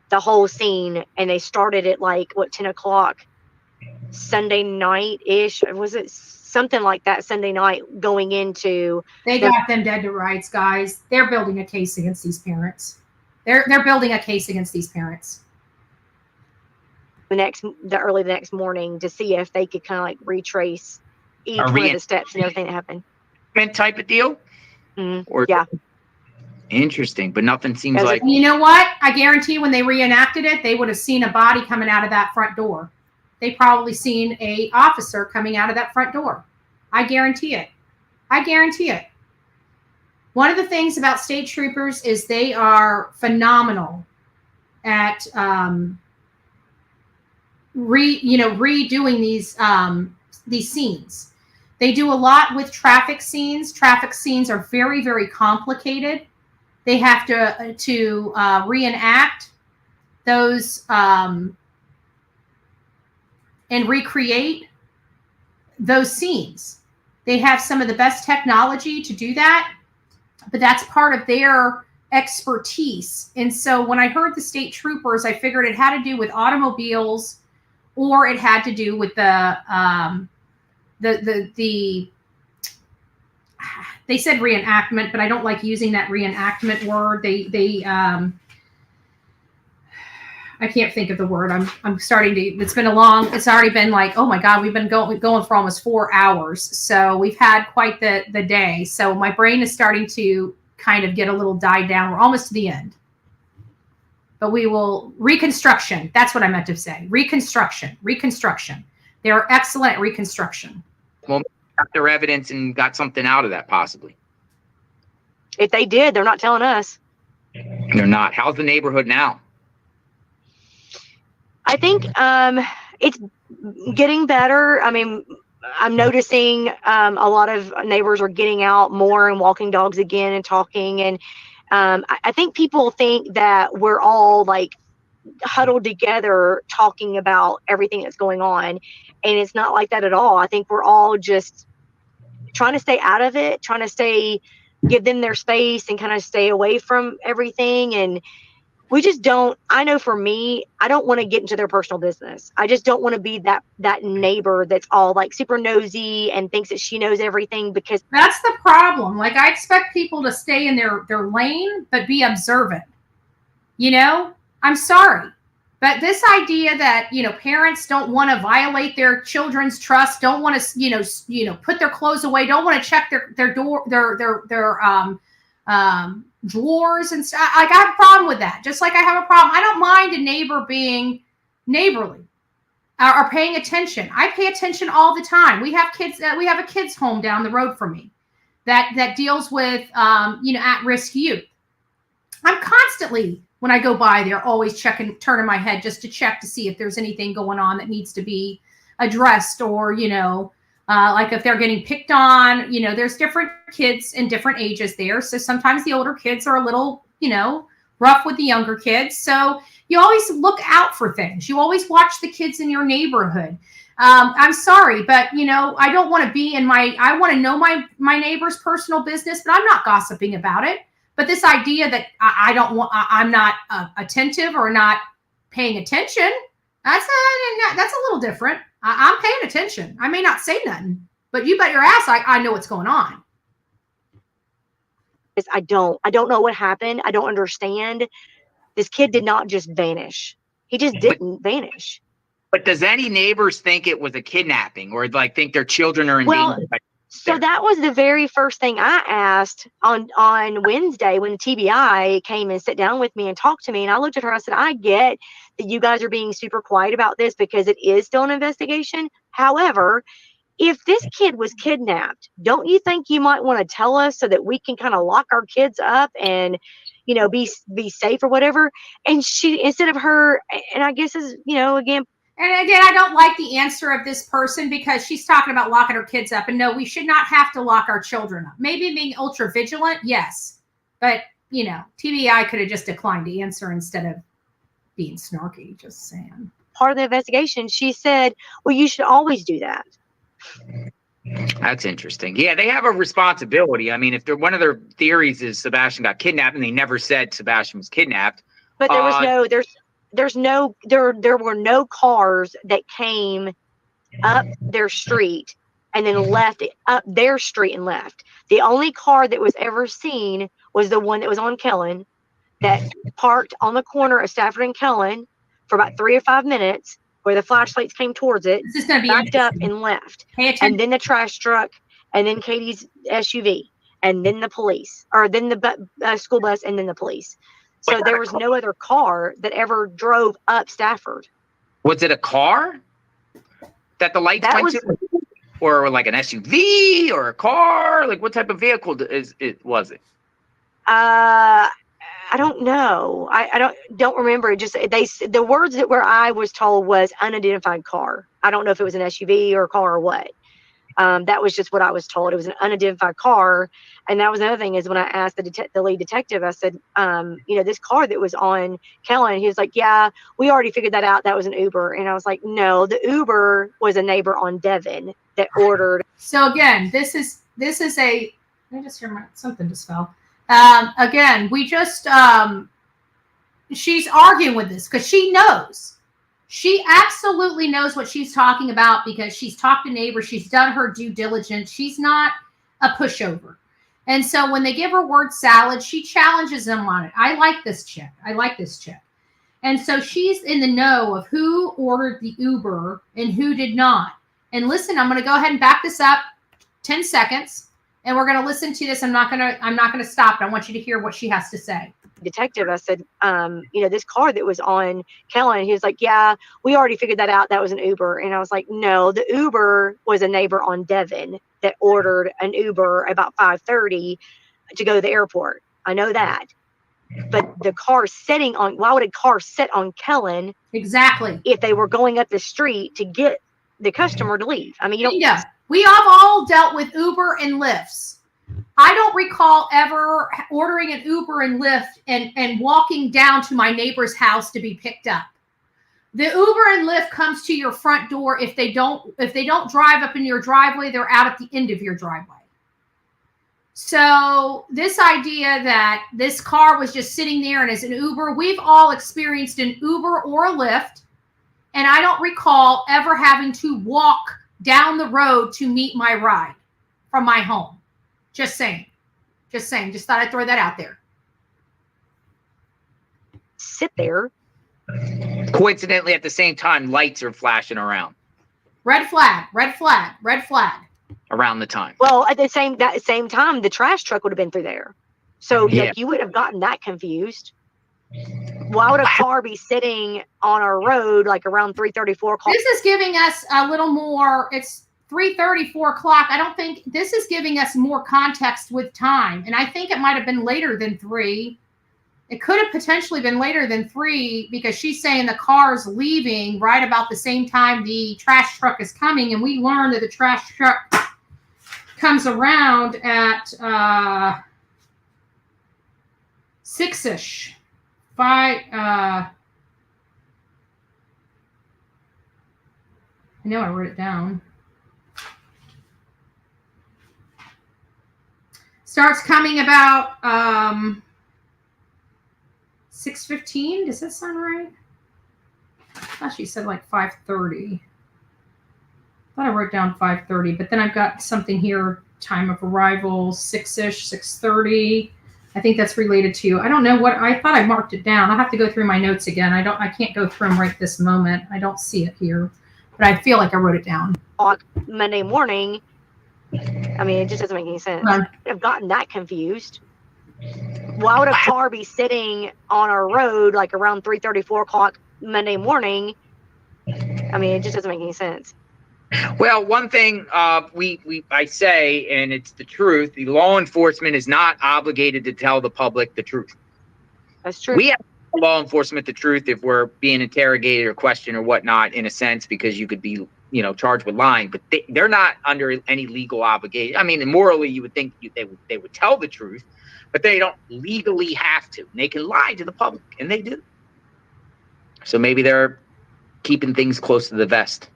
Speaker 5: the whole scene, and they started at 10 o'clock Sunday night-ish. Was it something like that? Sunday night going into...
Speaker 3: They got them dead to rights, guys. They're building a case against these parents. They're building a case against these parents.
Speaker 5: Early the next morning to see if they could kind of retrace each one of the steps and everything that happened.
Speaker 6: Type of deal?
Speaker 5: Or yeah.
Speaker 6: Interesting, but nothing seems like...
Speaker 3: You know what? I guarantee when they reenacted it, they would have seen a body coming out of that front door. They probably seen a officer coming out of that front door. I guarantee it. 100%. One of the things about state troopers is they are phenomenal at redoing these scenes. They do a lot with traffic scenes. Traffic scenes are very, very complicated. They have to reenact those and recreate those scenes. They have some of the best technology to do that, but that's part of their expertise. And so when I heard the state troopers, I figured it had to do with automobiles, or it had to do with the they said reenactment, but I don't like using that reenactment word. I can't think of the word. I'm starting to. It's already been like, oh my God, we've been going for almost 4 hours. So we've had quite the day. So my brain is starting to kind of get a little died down. We're almost to the end. But we will reconstruction. That's what I meant to say. Reconstruction. They are excellent at reconstruction.
Speaker 6: Well, got their evidence and got something out of that, possibly.
Speaker 5: If they did, they're not telling us.
Speaker 6: They're not. How's the neighborhood now?
Speaker 5: I think it's getting better. I mean, I'm noticing a lot of neighbors are getting out more and walking dogs again and talking. And I think people think that we're all like huddled together talking about everything that's going on. And it's not like that at all. I think we're all just trying to stay out of it, trying to give them their space and kind of stay away from everything. And we just don't, I know for me, I don't want to get into their personal business. I just don't want to be that neighbor that's all like super nosy and thinks that she knows everything, because
Speaker 3: that's the problem. Like, I expect people to stay in their lane, but be observant. I'm sorry. But this idea that, parents don't want to violate their children's trust, don't want to, put their clothes away, don't want to check their door, their drawers and stuff. Like, I have a problem with that. Just like I have a problem. I don't mind a neighbor being neighborly or paying attention. I pay attention all the time. We have kids. We have a kids home down the road from me that deals with, at-risk youth. I'm constantly, when I go by there, always turning my head just to check to see if there's anything going on that needs to be addressed, or, like if they're getting picked on. There's different kids in different ages there. So sometimes the older kids are a little, rough with the younger kids. So you always look out for things. You always watch the kids in your neighborhood. I'm sorry, but, I don't want to be I want to know my neighbor's personal business, but I'm not gossiping about it. But this idea that I'm not attentive or not paying attention, that's a little different. I'm paying attention. I may not say nothing, but you bet your ass I know what's going on.
Speaker 5: I don't know what happened. I don't understand. This kid did not just vanish. He just didn't vanish.
Speaker 6: But does any neighbors think it was a kidnapping, or like think their children are in danger?
Speaker 5: So that was the very first thing I asked on Wednesday when the TBI came and sat down with me and talked to me. And I looked at her, I said, I get that you guys are being super quiet about this because it is still an investigation. However, if this kid was kidnapped, don't you think you might want to tell us so that we can kind of lock our kids up and, be safe or whatever? And she, instead of her, and I guess is, again,
Speaker 3: and again, I don't like the answer of this person, because she's talking about locking her kids up. And no, we should not have to lock our children up. Maybe being ultra vigilant, yes. But, TBI could have just declined to answer instead of being snarky, just saying.
Speaker 5: Part of the investigation, she said, well, you should always do that.
Speaker 6: That's interesting. Yeah, they have a responsibility. I mean, if one of their theories is Sebastian got kidnapped, and they never said Sebastian was kidnapped.
Speaker 5: But there was there were no cars that came up their street and then left up their street and left. The only car that was ever seen was the one that was on Kellen, that parked on the corner of Stafford and Kellen for about 3 or 5 minutes, where the flashlights came towards it, backed up and left. And then the trash truck, and then Katie's SUV, and then the police, or then the school bus, and then the police. So there was no other car that ever drove up Stafford.
Speaker 6: Was it a car that the lights went to? Or like an SUV or a car? Like, what type of vehicle was it?
Speaker 5: I don't know. I don't remember. Just the words that where I was told was unidentified car. I don't know if it was an SUV or a car or what. That was just what I was told. It was an unidentified car. And that was another thing, is when I asked the lead detective, I said, this car that was on Kellen, he was like, yeah, we already figured that out. That was an Uber. And I was like, no, the Uber was a neighbor on Devon that ordered.
Speaker 3: So again, this is a, let me just hear something just fell. Again, we just, she's arguing with this because she knows. She absolutely knows what she's talking about because she's talked to neighbors. She's done her due diligence. She's not a pushover. And so when they give her word salad, she challenges them on it. I like this chick. And so she's in the know of who ordered the Uber and who did not. And listen, I'm going to go ahead and back this up 10 seconds. And we're going to listen to this. I'm not going to stop it. I want you to hear what she has to say.
Speaker 5: Detective, I said, this car that was on Kellen, he was like, yeah, we already figured that out. That was an Uber. And I was like, no, the Uber was a neighbor on Devon that ordered an Uber about 5:30 to go to the airport. I know that. But the car sitting on, why would a car sit on Kellen?
Speaker 3: Exactly.
Speaker 5: If they were going up the street to get the customer to leave. I mean,
Speaker 3: we have all dealt with Uber and Lyfts. I don't recall ever ordering an Uber and Lyft and walking down to my neighbor's house to be picked up. The Uber and Lyft comes to your front door. If they don't drive up in your driveway, they're out at the end of your driveway. So this idea that this car was just sitting there and as an Uber, we've all experienced an Uber or a Lyft, and I don't recall ever having to walk down the road to meet my ride from my home. Just saying. Just thought I'd throw that out there.
Speaker 5: Sit there.
Speaker 6: Coincidentally, at the same time, lights are flashing around.
Speaker 3: Red flag.
Speaker 6: Around the time.
Speaker 5: Well, at the same time, the trash truck would have been through there. So you would have gotten that confused. Why would a car be sitting on a road like around 3:30, 4 o'clock?
Speaker 3: This is giving us a little more. It's 3:30, 4 o'clock. I don't think this is giving us more context with time. And I think it might have been later than 3. It could have potentially been later than 3 because she's saying the car's leaving right about the same time the trash truck is coming. And we learned that the trash truck comes around at 6-ish. 5. I know I wrote it down. Starts coming about 6:15. Does that sound right? I thought she said like 5:30. I thought I wrote down 5:30, but then I've got something here, time of arrival, 6-ish, 6:30. I think that's related to, I don't know what, I thought I marked it down. I'll have to go through my notes again. I can't go through them right this moment. I don't see it here, but I feel like I wrote it down.
Speaker 5: On Monday morning, I mean, it just doesn't make any sense. I've gotten that confused. Why would a car be sitting on a road like around 3:30, 4 o'clock Monday morning? I mean, it just doesn't make any sense.
Speaker 6: Well, one thing I say, and it's the truth, the law enforcement is not obligated to tell the public the truth.
Speaker 5: That's true.
Speaker 6: We have to tell law enforcement the truth if we're being interrogated or questioned or whatnot, in a sense, because you could be, charged with lying, but they're not under any legal obligation. I mean, morally, you would think they would tell the truth, but they don't legally have to. And they can lie to the public, and they do. So maybe they're keeping things close to the vest.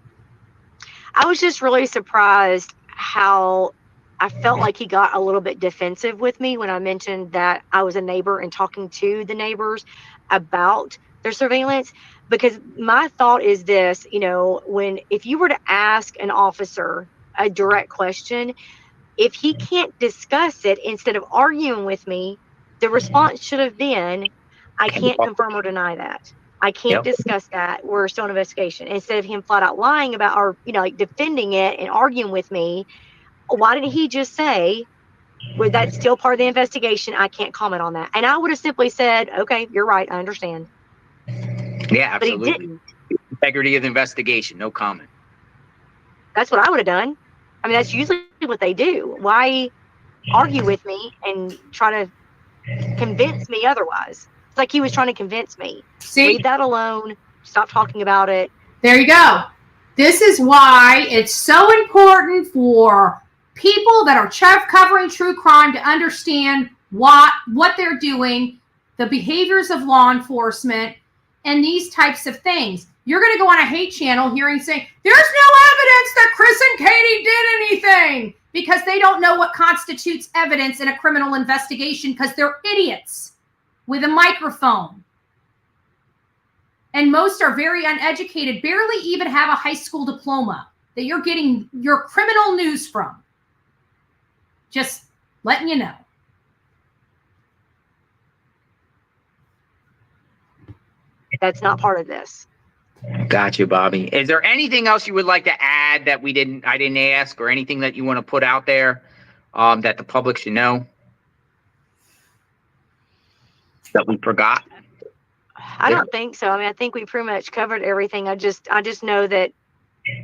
Speaker 5: I was just really surprised how I felt like he got a little bit defensive with me when I mentioned that I was a neighbor and talking to the neighbors about their surveillance. Because my thought is this, if you were to ask an officer a direct question, if he can't discuss it, instead of arguing with me, the response should have been, I can't confirm or deny that. I can't discuss that. We're still in investigation. Instead of him flat out lying about or, defending it and arguing with me, why didn't he just say, well, that's still part of the investigation. I can't comment on that. And I would have simply said, okay, you're right. I understand.
Speaker 6: Yeah, absolutely.
Speaker 5: But he didn't.
Speaker 6: Integrity of the investigation. No comment.
Speaker 5: That's what I would have done. I mean, that's usually what they do. Why argue with me and try to convince me otherwise. It's like he was trying to convince me.
Speaker 3: See?
Speaker 5: Leave that alone. Stop talking about it.
Speaker 3: There you go. This is why it's so important for people that are covering true crime to understand what they're doing, the behaviors of law enforcement, and these types of things. You're going to go on a hate channel hearing saying, there's no evidence that Chris and Katie did anything, because they don't know what constitutes evidence in a criminal investigation, because they're idiots with a microphone. And most are very uneducated, barely even have a high school diploma that you're getting your criminal news from. Just letting you know.
Speaker 5: That's not part of this.
Speaker 6: Got you, Bobby. Is there anything else you would like to add that I didn't ask, or anything that you want to put out there that the public should know that we forgot?
Speaker 5: I don't think so. I mean, I think we pretty much covered everything. I just know that,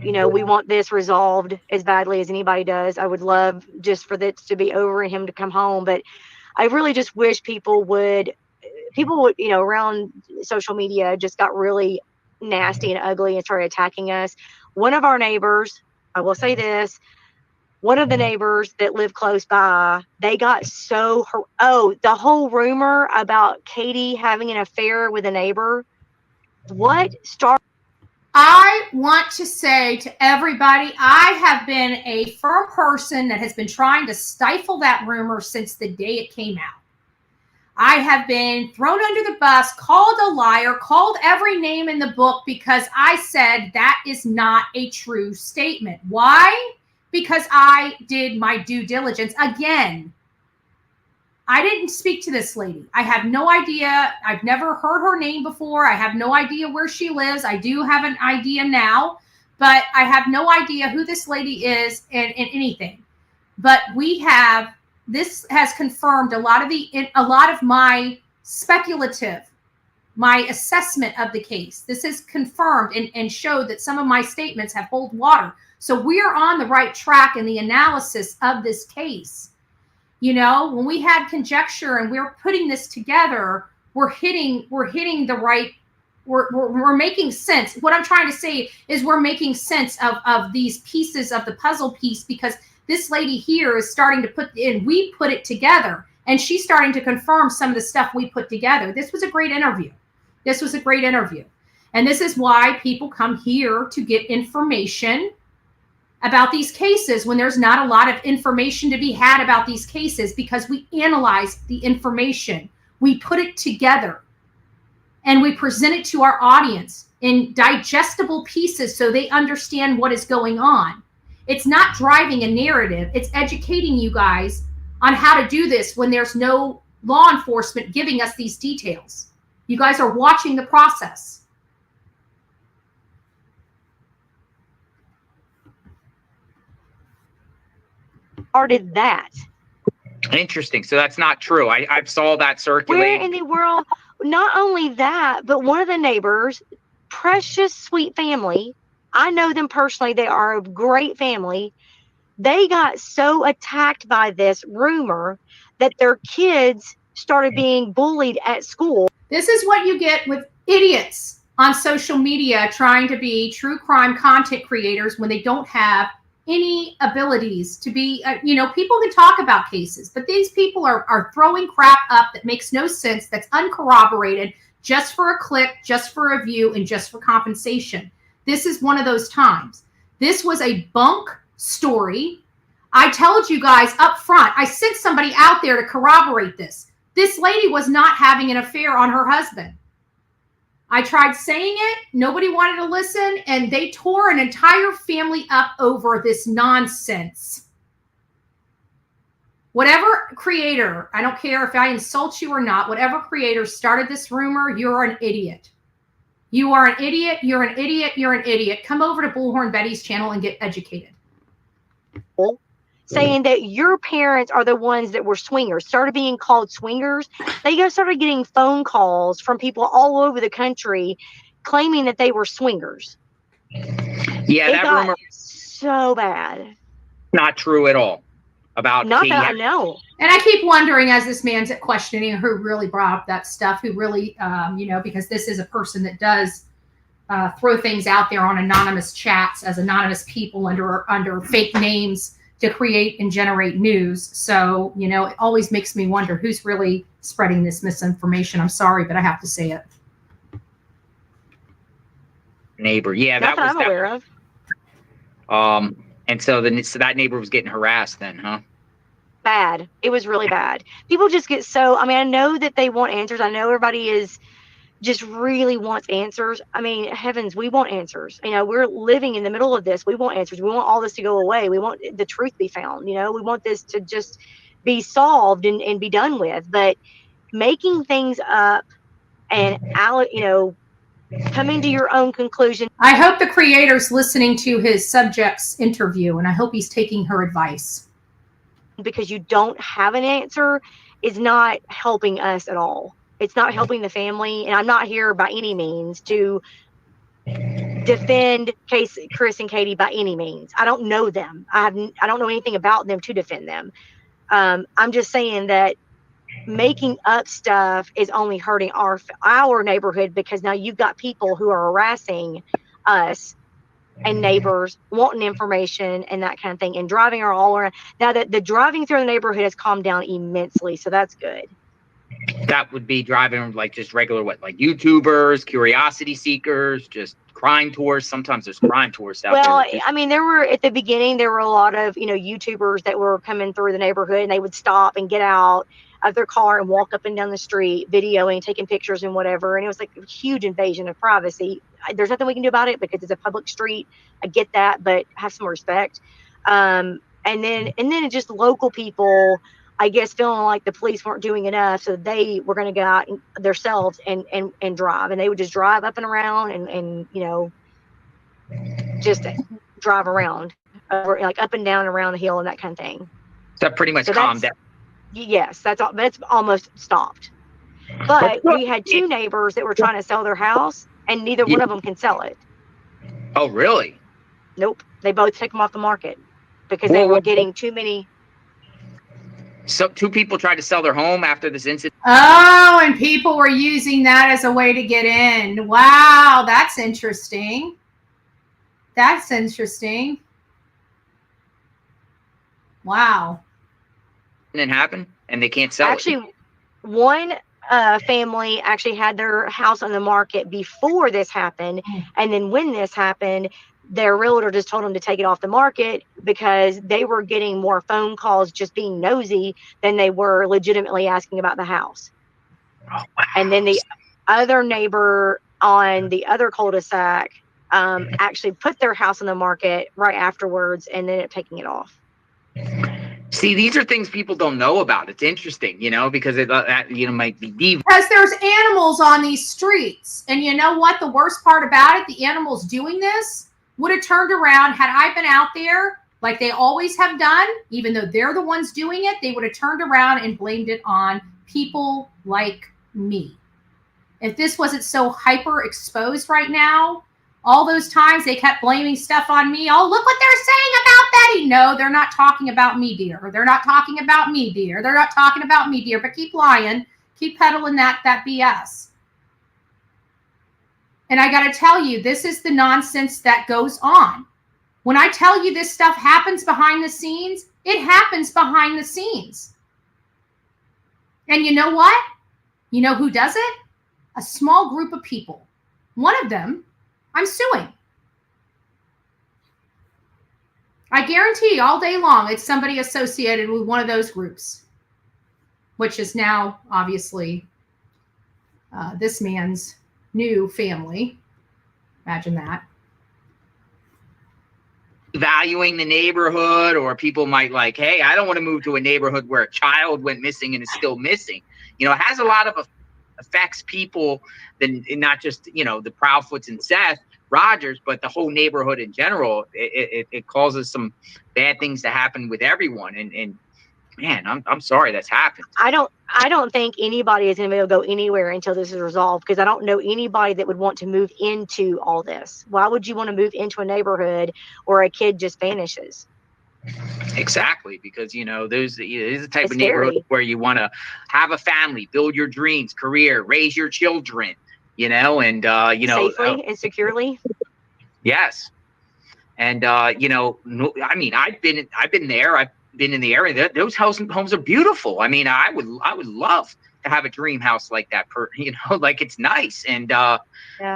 Speaker 5: you know, we want this resolved as badly as anybody does. I would love just for this to be over and him to come home. But I really just wish people would, you know, around social media just got really nasty and ugly and started attacking us. One of our neighbors, I will say this, one of the neighbors that live close by, they got so, the whole rumor about Katie having an affair with a neighbor, what started?
Speaker 3: I want to say to everybody, I have been a firm person that has been trying to stifle that rumor since the day it came out. I have been thrown under the bus, called a liar, called every name in the book, because I said that is not a true statement. Why? Because I did my due diligence. Again, I didn't speak to this lady. I have no idea. I've never heard her name before. I have no idea where she lives. I do have an idea now, but I have no idea who this lady is and anything. But this has confirmed a lot of my speculative, my assessment of the case. This has confirmed and showed that some of my statements have hold water. So we're on the right track in the analysis of this case. You know, when we had conjecture and we're putting this together, we're hitting the right, we're making sense. What I'm trying to say is we're making sense of these pieces of the puzzle piece, because this lady here is starting to we put it together, and she's starting to confirm some of the stuff we put together. This was a great interview. And this is why people come here to get information about these cases when there's not a lot of information to be had about these cases, because we analyze the information, we put it together, and we present it to our audience in digestible pieces so they understand what is going on. It's not driving a narrative. It's educating you guys on how to do this when there's no law enforcement giving us these details. You guys are watching the process.
Speaker 5: Started that.
Speaker 6: Interesting. So that's not true. I saw that circulate.
Speaker 5: Where in the world? Not only that, but one of the neighbors, precious, sweet family. I know them personally. They are a great family. They got so attacked by this rumor that their kids started being bullied at school.
Speaker 3: This is what you get with idiots on social media trying to be true crime content creators when they don't have any abilities to be, people can talk about cases, but these people are throwing crap up that makes no sense, that's uncorroborated, just for a click, just for a view, and just for compensation. This is one of those times. This was a bunk story. I told you guys up front, I sent somebody out there to corroborate this. This lady was not having an affair on her husband. I tried saying it, nobody wanted to listen, and they tore an entire family up over this nonsense. Whatever creator, I don't care if I insult you or not, whatever creator started this rumor, you're an idiot. You are an idiot, you're an idiot, you're an idiot. Come over to Bullhorn Betty's channel and get educated.
Speaker 5: Saying that your parents are the ones that were swingers, started being called swingers. They started getting phone calls from people all over the country claiming that they were swingers.
Speaker 6: Yeah,
Speaker 5: it
Speaker 6: that
Speaker 5: got
Speaker 6: rumor
Speaker 5: so bad.
Speaker 6: not true at all. about
Speaker 5: Not
Speaker 6: Katie.
Speaker 5: that I know.
Speaker 3: And I keep wondering, as this man's questioning, who really brought up that stuff, who really, because this is a person that does throw things out there on anonymous chats as anonymous people under fake names to create and generate news. So, it always makes me wonder who's really spreading this misinformation. I'm sorry, but I have to say it.
Speaker 6: Neighbor. Yeah,
Speaker 5: Not
Speaker 6: that was
Speaker 5: I'm aware of.
Speaker 6: And so that neighbor was getting harassed then, huh?
Speaker 5: Bad. It was really bad. People just get I know that they want answers. I know everybody is just really wants answers. I mean, heavens, we want answers. We're living in the middle of this. We want answers. We want all this to go away. We want the truth to be found. We want this to just be solved and be done with. But making things up and coming to your own conclusion.
Speaker 3: I hope the creator's listening to his subject's interview, and I hope he's taking her advice.
Speaker 5: Because you don't have an answer is not helping us at all. It's not helping the family, and I'm not here by any means to defend Chris and Katie by any means. I don't know them. I don't know anything about them to defend them. I'm just saying that making up stuff is only hurting our neighborhood, because now you've got people who are harassing us and neighbors, wanting information and that kind of thing, and driving her all around. Now that the driving through the neighborhood has calmed down immensely, so that's good.
Speaker 6: That would be driving like just regular like YouTubers, curiosity seekers, just crime tourists. Sometimes there's crime tourists out there.
Speaker 5: Well, I mean, at the beginning there were a lot of YouTubers that were coming through the neighborhood, and they would stop and get out of their car and walk up and down the street, videoing, taking pictures and whatever. And it was like a huge invasion of privacy. There's nothing we can do about it because it's a public street. I get that, but have some respect. And then just local people, I guess, feeling like the police weren't doing enough, so they were going to go out themselves and drive, and they would just drive up and around and just drive around, like up and down around the hill and that kind of thing.
Speaker 6: That pretty much calmed down.
Speaker 5: Yes, that's all. That's almost stopped. But we had two neighbors that were trying to sell their house, and neither one of them can sell it.
Speaker 6: Oh, really?
Speaker 5: Nope. They both took them off the market because they were getting too many.
Speaker 6: So 2 people tried to sell their home after this incident.
Speaker 3: Oh, and people were using that as a way to get in. Wow, that's interesting. That's interesting. Wow.
Speaker 6: And it happened, and they can't sell it.
Speaker 5: Actually, one family actually had their house on the market before this happened, and then when this happened, their realtor just told them to take it off the market because they were getting more phone calls just being nosy than they were legitimately asking about the house.
Speaker 6: Oh, wow.
Speaker 5: And then the other neighbor on the other cul-de-sac actually put their house on the market right afterwards and ended up taking it off.
Speaker 6: See, these are things people don't know about. It's interesting, because it might be deep.
Speaker 3: Because there's animals on these streets. And you know what? The worst part about it, the animals doing this would have turned around. Had I been out there like they always have done, even though they're the ones doing it, they would have turned around and blamed it on people like me. If this wasn't so hyper exposed right now, all those times they kept blaming stuff on me. Oh, look what they're saying about Betty. No, they're not talking about me, dear. They're not talking about me, dear. They're not talking about me, dear. But keep lying. Keep peddling that BS. And I got to tell you, this is the nonsense that goes on. When I tell you this stuff happens behind the scenes, it happens behind the scenes. And you know what? You know who does it? A small group of people. One of them, I'm suing. I guarantee all day long it's somebody associated with one of those groups, which is now obviously this man's new family. Imagine that.
Speaker 6: Valuing the neighborhood, or people might like, hey, I don't want to move to a neighborhood where a child went missing and is still missing. It has a lot of affects people, than not just the Proudfoots and Seth Rogers, but the whole neighborhood in general. It causes some bad things to happen with everyone, and man, I'm sorry that's happened.
Speaker 5: I don't think anybody is going to be able to go anywhere until this is resolved, because I don't know anybody that would want to move into all this. Why would you want to move into a neighborhood where a kid just vanishes?
Speaker 6: Exactly, because those is the type
Speaker 5: It's
Speaker 6: of neighborhood
Speaker 5: scary.
Speaker 6: where you want to have a family, build your dreams, career, raise your children, and
Speaker 5: Safely and securely.
Speaker 6: yes, and I mean, I've been there, I've been in the area. Those homes are beautiful. I mean, I would love to have a dream house like that, like it's nice, and
Speaker 5: Yeah.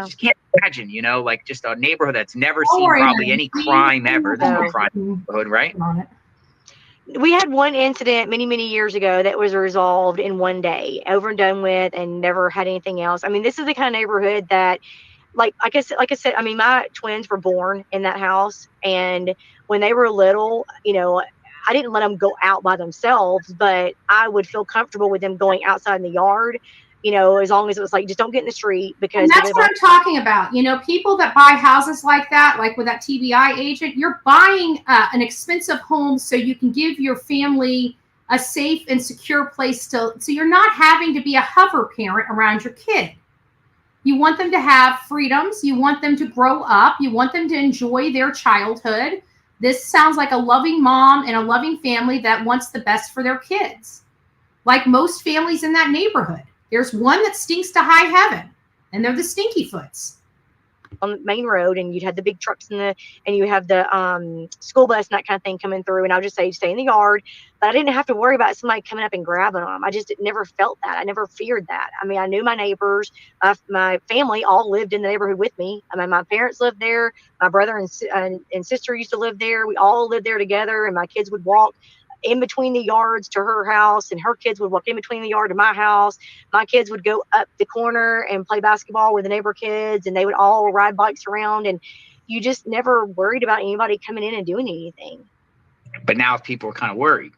Speaker 6: just can't imagine, like just a neighborhood that's never
Speaker 3: Don't
Speaker 6: seen
Speaker 3: worry,
Speaker 6: probably
Speaker 3: man.
Speaker 6: any crime ever. There's no
Speaker 5: No.
Speaker 6: crime in the neighborhood, right?
Speaker 3: On it.
Speaker 5: We had one incident many years ago that was resolved in one day, over and done with, and never had anything else. I mean, this is the kind of neighborhood that, like I said, I mean, my twins were born in that house, and when they were little, I didn't let them go out by themselves, but I would feel comfortable with them going outside in the yard, as long as it was like, just don't get in the street, because
Speaker 3: And
Speaker 5: we
Speaker 3: that's
Speaker 5: live
Speaker 3: what
Speaker 5: on.
Speaker 3: I'm talking about. People that buy houses like that, like with that TBI agent, you're buying an expensive home so you can give your family a safe and secure place so you're not having to be a hover parent around your kid. You want them to have freedoms. You want them to grow up. You want them to enjoy their childhood. This sounds like a loving mom and a loving family that wants the best for their kids. Like most families in that neighborhood. There's one that stinks to high heaven, and they're the stinky foots.
Speaker 5: On the main road, and you'd have the big trucks and you have the school bus and that kind of thing coming through, and I would just say stay in the yard, but I didn't have to worry about somebody coming up and grabbing them. I just never felt that. I never feared that. I mean, I knew my neighbors, my family all lived in the neighborhood with me. I mean, my parents lived there, my brother and sister used to live there. We all lived there together, and my kids would walk in between the yards to her house, and her kids would walk in between the yard to my house. My kids would go up the corner and play basketball with the neighbor kids, and they would all ride bikes around, and you just never worried about anybody coming in and doing anything.
Speaker 6: But now people are kind of worried.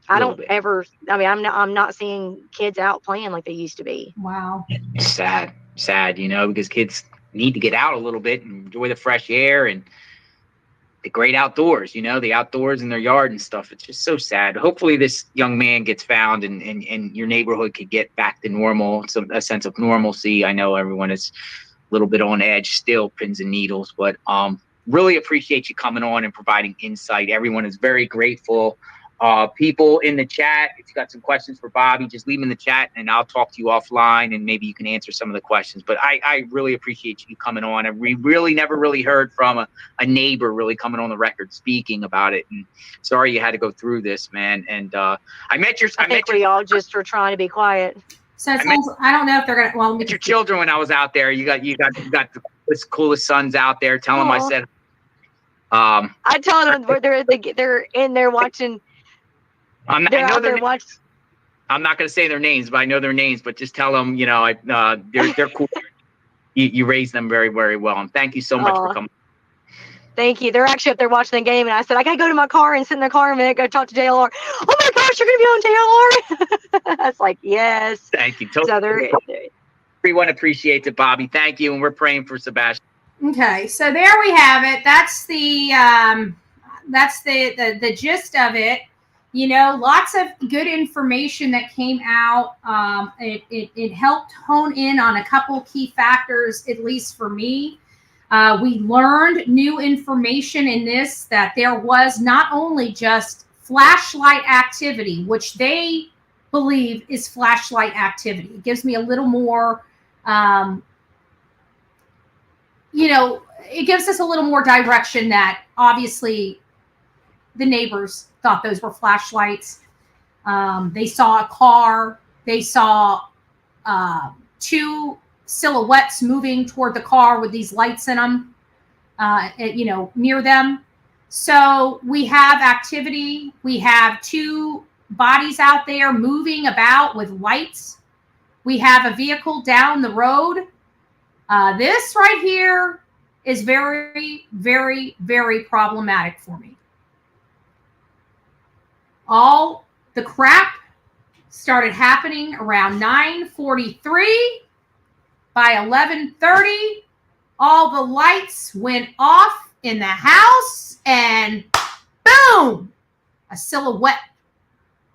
Speaker 5: I don't ever, I mean, I'm not seeing kids out playing like they used to be.
Speaker 3: Wow.
Speaker 6: Sad, because kids need to get out a little bit and enjoy the fresh air and the great outdoors, the outdoors in their yard and stuff. It's just so sad. Hopefully this young man gets found and your neighborhood could get back to normal, a sense of normalcy. I know everyone is a little bit on edge still, pins and needles, but really appreciate you coming on and providing insight. Everyone is very grateful. People in the chat, if you got some questions for Bobby, just leave them in the chat and I'll talk to you offline and maybe you can answer some of the questions. But I really appreciate you coming on. We really never really heard from a neighbor really coming on the record speaking about it. And sorry you had to go through this, man. And I think
Speaker 5: we all just were trying to be quiet.
Speaker 3: So I don't know if they're gonna. Well,
Speaker 6: met your children when I was out there. You got the coolest sons out there. Tell them I said.
Speaker 5: I tell them they're in there watching.
Speaker 6: I'm not going to say their names, but I know their names. But just tell them, they're cool. You raised them very, very well, and thank you so much for coming.
Speaker 5: Thank you. They're actually up there watching the game, and I said I gotta go to my car and sit in the car a minute, go talk to JLR. Oh my gosh, you're gonna be on JLR! I was like, yes.
Speaker 6: Thank you. Totally. So everyone appreciates it, Bobby. Thank you, and we're praying for Sebastian.
Speaker 3: Okay, so there we have it. That's the gist of it. Lots of good information that came out. It helped hone in on a couple key factors, at least for me. We learned new information in this, that there was not only just flashlight activity, which they believe is flashlight activity. It gives me a little more, it gives us a little more direction that obviously the neighbors thought those were flashlights. They saw a car. They saw two silhouettes moving toward the car with these lights in them, near them. So we have activity. We have two bodies out there moving about with lights. We have a vehicle down the road. This right here is very, very, very problematic for me. All the crap started happening around 9:43. By 11:30, all the lights went off in the house, and boom, a silhouette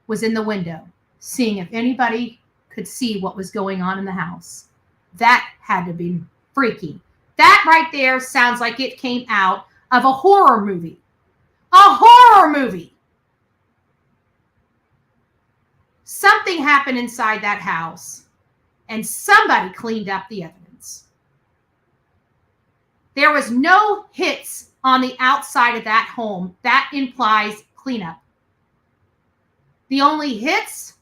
Speaker 3: was in the window, seeing if anybody could see what was going on in the house. That had to be freaky. That right there sounds like it came out of a horror movie. A horror movie. Something happened inside that house, and somebody cleaned up the evidence. There was no hits on the outside of that home. That implies cleanup. The only hits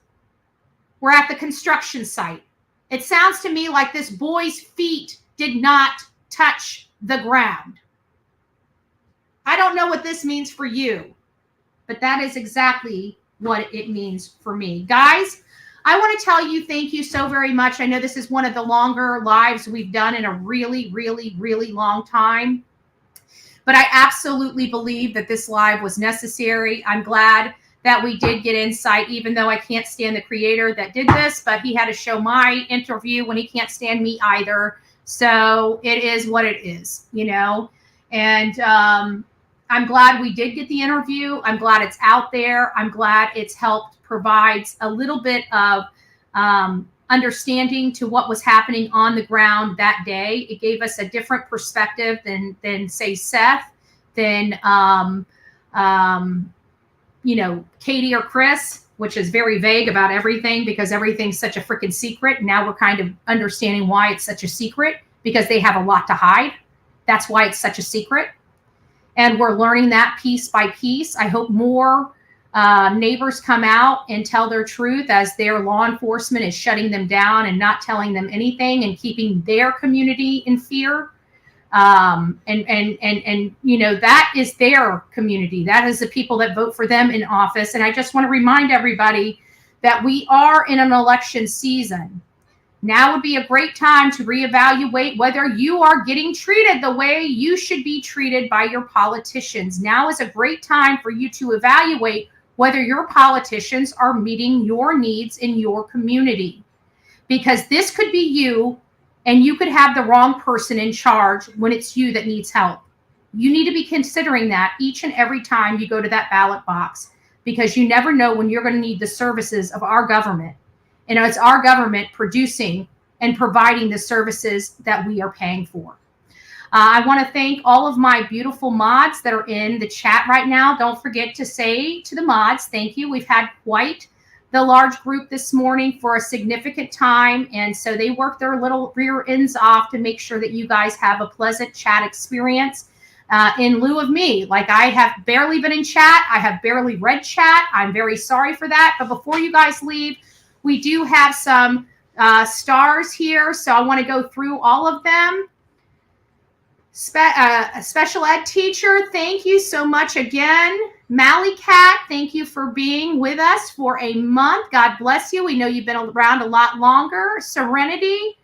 Speaker 3: were at the construction site. It sounds to me like this boy's feet did not touch the ground. I don't know what this means for you, but that is exactly what it means for me. Guys, I want to tell you thank you so very much. I know this is one of the longer lives we've done in a really, really, really long time, but I absolutely believe that this live was necessary. I'm glad that we did get insight, even though I can't stand the creator that did this, but he had to show my interview when he can't stand me either. So it is what it is, you know? And I'm glad we did get the interview. I'm glad it's out there. I'm glad it's helped provides a little bit of understanding to what was happening on the ground that day. It gave us a different perspective than say Seth, than you know, Katie or Chris, which is very vague about everything because everything's such a freaking secret. Now we're kind of understanding why it's such a secret, because they have a lot to hide. That's why it's such a secret. And we're learning that piece by piece. I hope more neighbors come out and tell their truth as their law enforcement is shutting them down and not telling them anything and keeping their community in fear. And you know, that is their community. That is the people that vote for them in office. And I just want to remind everybody that we are in an election season. Now would be a great time to reevaluate whether you are getting treated the way you should be treated by your politicians. Now is a great time for you to evaluate whether your politicians are meeting your needs in your community. Because this could be you, and you could have the wrong person in charge when it's you that needs help. You need to be considering that each and every time you go to that ballot box, because you never know when you're going to need the services of our government. And it's our government producing and providing the services that we are paying for. I want to thank all of my beautiful mods that are in the chat right now. Don't forget to say to the mods, thank you. We've had quite the large group this morning for a significant time. And so they work their little rear ends off to make sure that you guys have a pleasant chat experience in lieu of me. Like, I have barely been in chat. I have barely read chat. I'm very sorry for that. But before you guys leave, we do have some stars here. So I want to go through all of them. A special ed teacher, thank you so much again. Mally Cat, thank you for being with us for a month. God bless you. We know you've been around a lot longer. Serenity,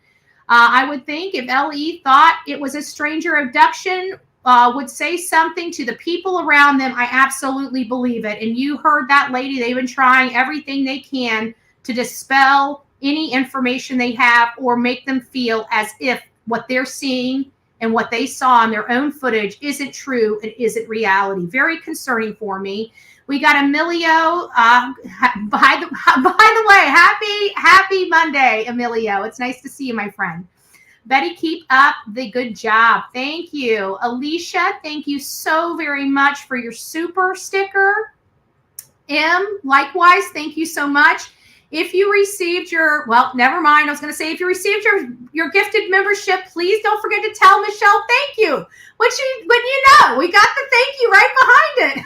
Speaker 3: I would think if LE thought it was a stranger abduction, would say something to the people around them. I absolutely believe it. And you heard that lady. They've been trying everything they can to dispel any information they have or make them feel as if what they're seeing and what they saw on their own footage isn't true and isn't reality. Very concerning for me. We got Emilio. By the way, happy Monday, Emilio. It's nice to see you, my friend. Betty, keep up the good job. Thank you. Alicia, thank you so very much for your super sticker. Likewise, thank you so much. If you received your, well, never mind. I was going to say, if you received your gifted membership, please don't forget to tell Michelle thank you. When you know, we got the thank you right behind it.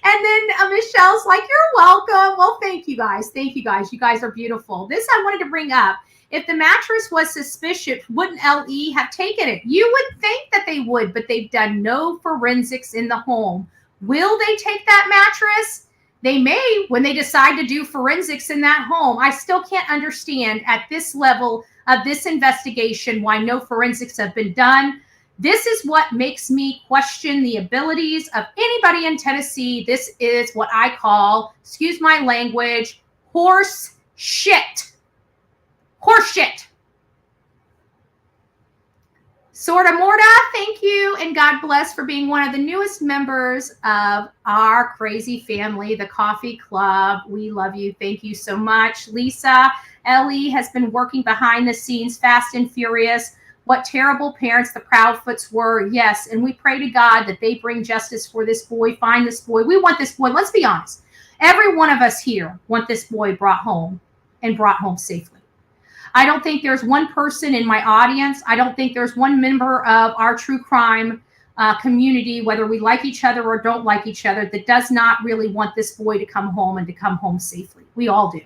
Speaker 3: And then Michelle's like, you're welcome. Well, thank you guys. Thank you guys. You guys are beautiful. This I wanted to bring up. If the mattress was suspicious, wouldn't LE have taken it? You would think that they would, but they've done no forensics in the home. Will they take that mattress? They may when they decide to do forensics in that home. I still can't understand at this level of this investigation why no forensics have been done. This is what makes me question the abilities of anybody in Tennessee. This is what I call, excuse my language, horse shit. Horse shit. Sorta Morta, thank you, and God bless for being one of the newest members of our crazy family, the Coffee Club. We love you. Thank you so much. Lisa, Ellie has been working behind the scenes, fast and furious, what terrible parents the Proudfoots were. Yes, and we pray to God that they bring justice for this boy, find this boy. We want this boy. Let's be honest. Every one of us here want this boy brought home and brought home safely. I don't think there's one person in my audience. I don't think there's one member of our true crime community, whether we like each other or don't like each other, that does not really want this boy to come home and to come home safely. We all do.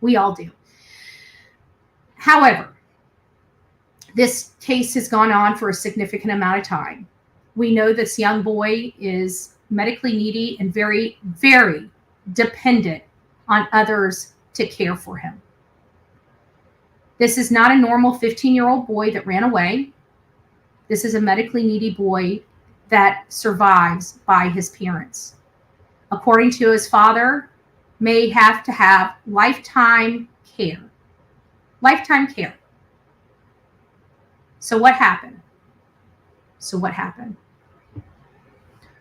Speaker 3: We all do. However, this case has gone on for a significant amount of time. We know this young boy is medically needy and very, very dependent on others to care for him. This is not a normal 15-year-old boy that ran away. This is a medically needy boy that survives by his parents. According to his father, may have to have lifetime care. Lifetime care. So what happened?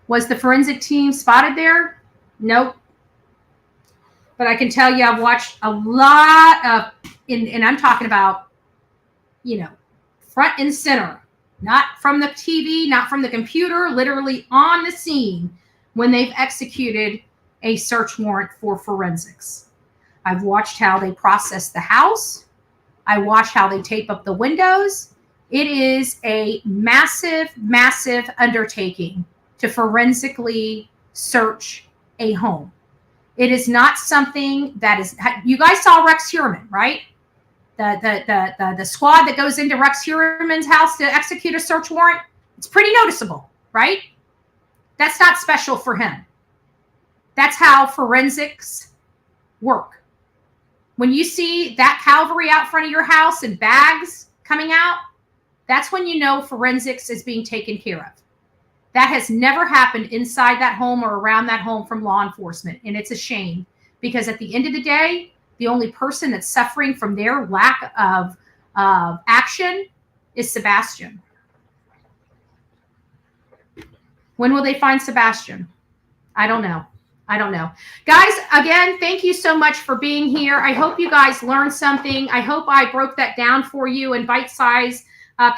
Speaker 3: Was the forensic team spotted there? Nope. But I can tell you, I've watched a lot of, and I'm talking about, front and center, not from the TV, not from the computer, literally on the scene when they've executed a search warrant for forensics. I've watched how they process the house. I watched how they tape up the windows. It is a massive, massive undertaking to forensically search a home. It is not something that is, you guys saw Rex Heuermann, right? The squad that goes into Rex Heuermann's house to execute a search warrant. It's pretty noticeable, right? That's not special for him. That's how forensics work. When you see that cavalry out front of your house and bags coming out, that's when you know forensics is being taken care of. That has never happened inside that home or around that home from law enforcement. And it's a shame because at the end of the day, the only person that's suffering from their lack of action is Sebastian. When will they find Sebastian? I don't know. Guys, again, thank you so much for being here. I hope you guys learned something. I hope I broke that down for you in bite-sized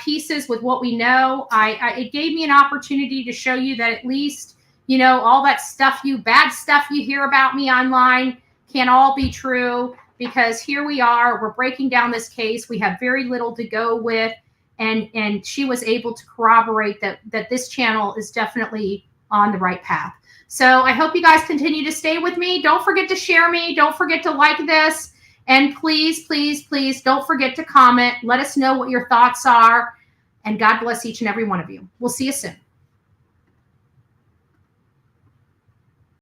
Speaker 3: pieces with what we know. It gave me an opportunity to show you that at least, all that stuff, bad stuff you hear about me online can't all be true, because here we are, we're breaking down this case. We have very little to go with. And she was able to corroborate that this channel is definitely on the right path. So I hope you guys continue to stay with me. Don't forget to share me. Don't forget to like this. And please, please, please don't forget to comment. Let us know what your thoughts are. And God bless each and every one of you. We'll see you soon.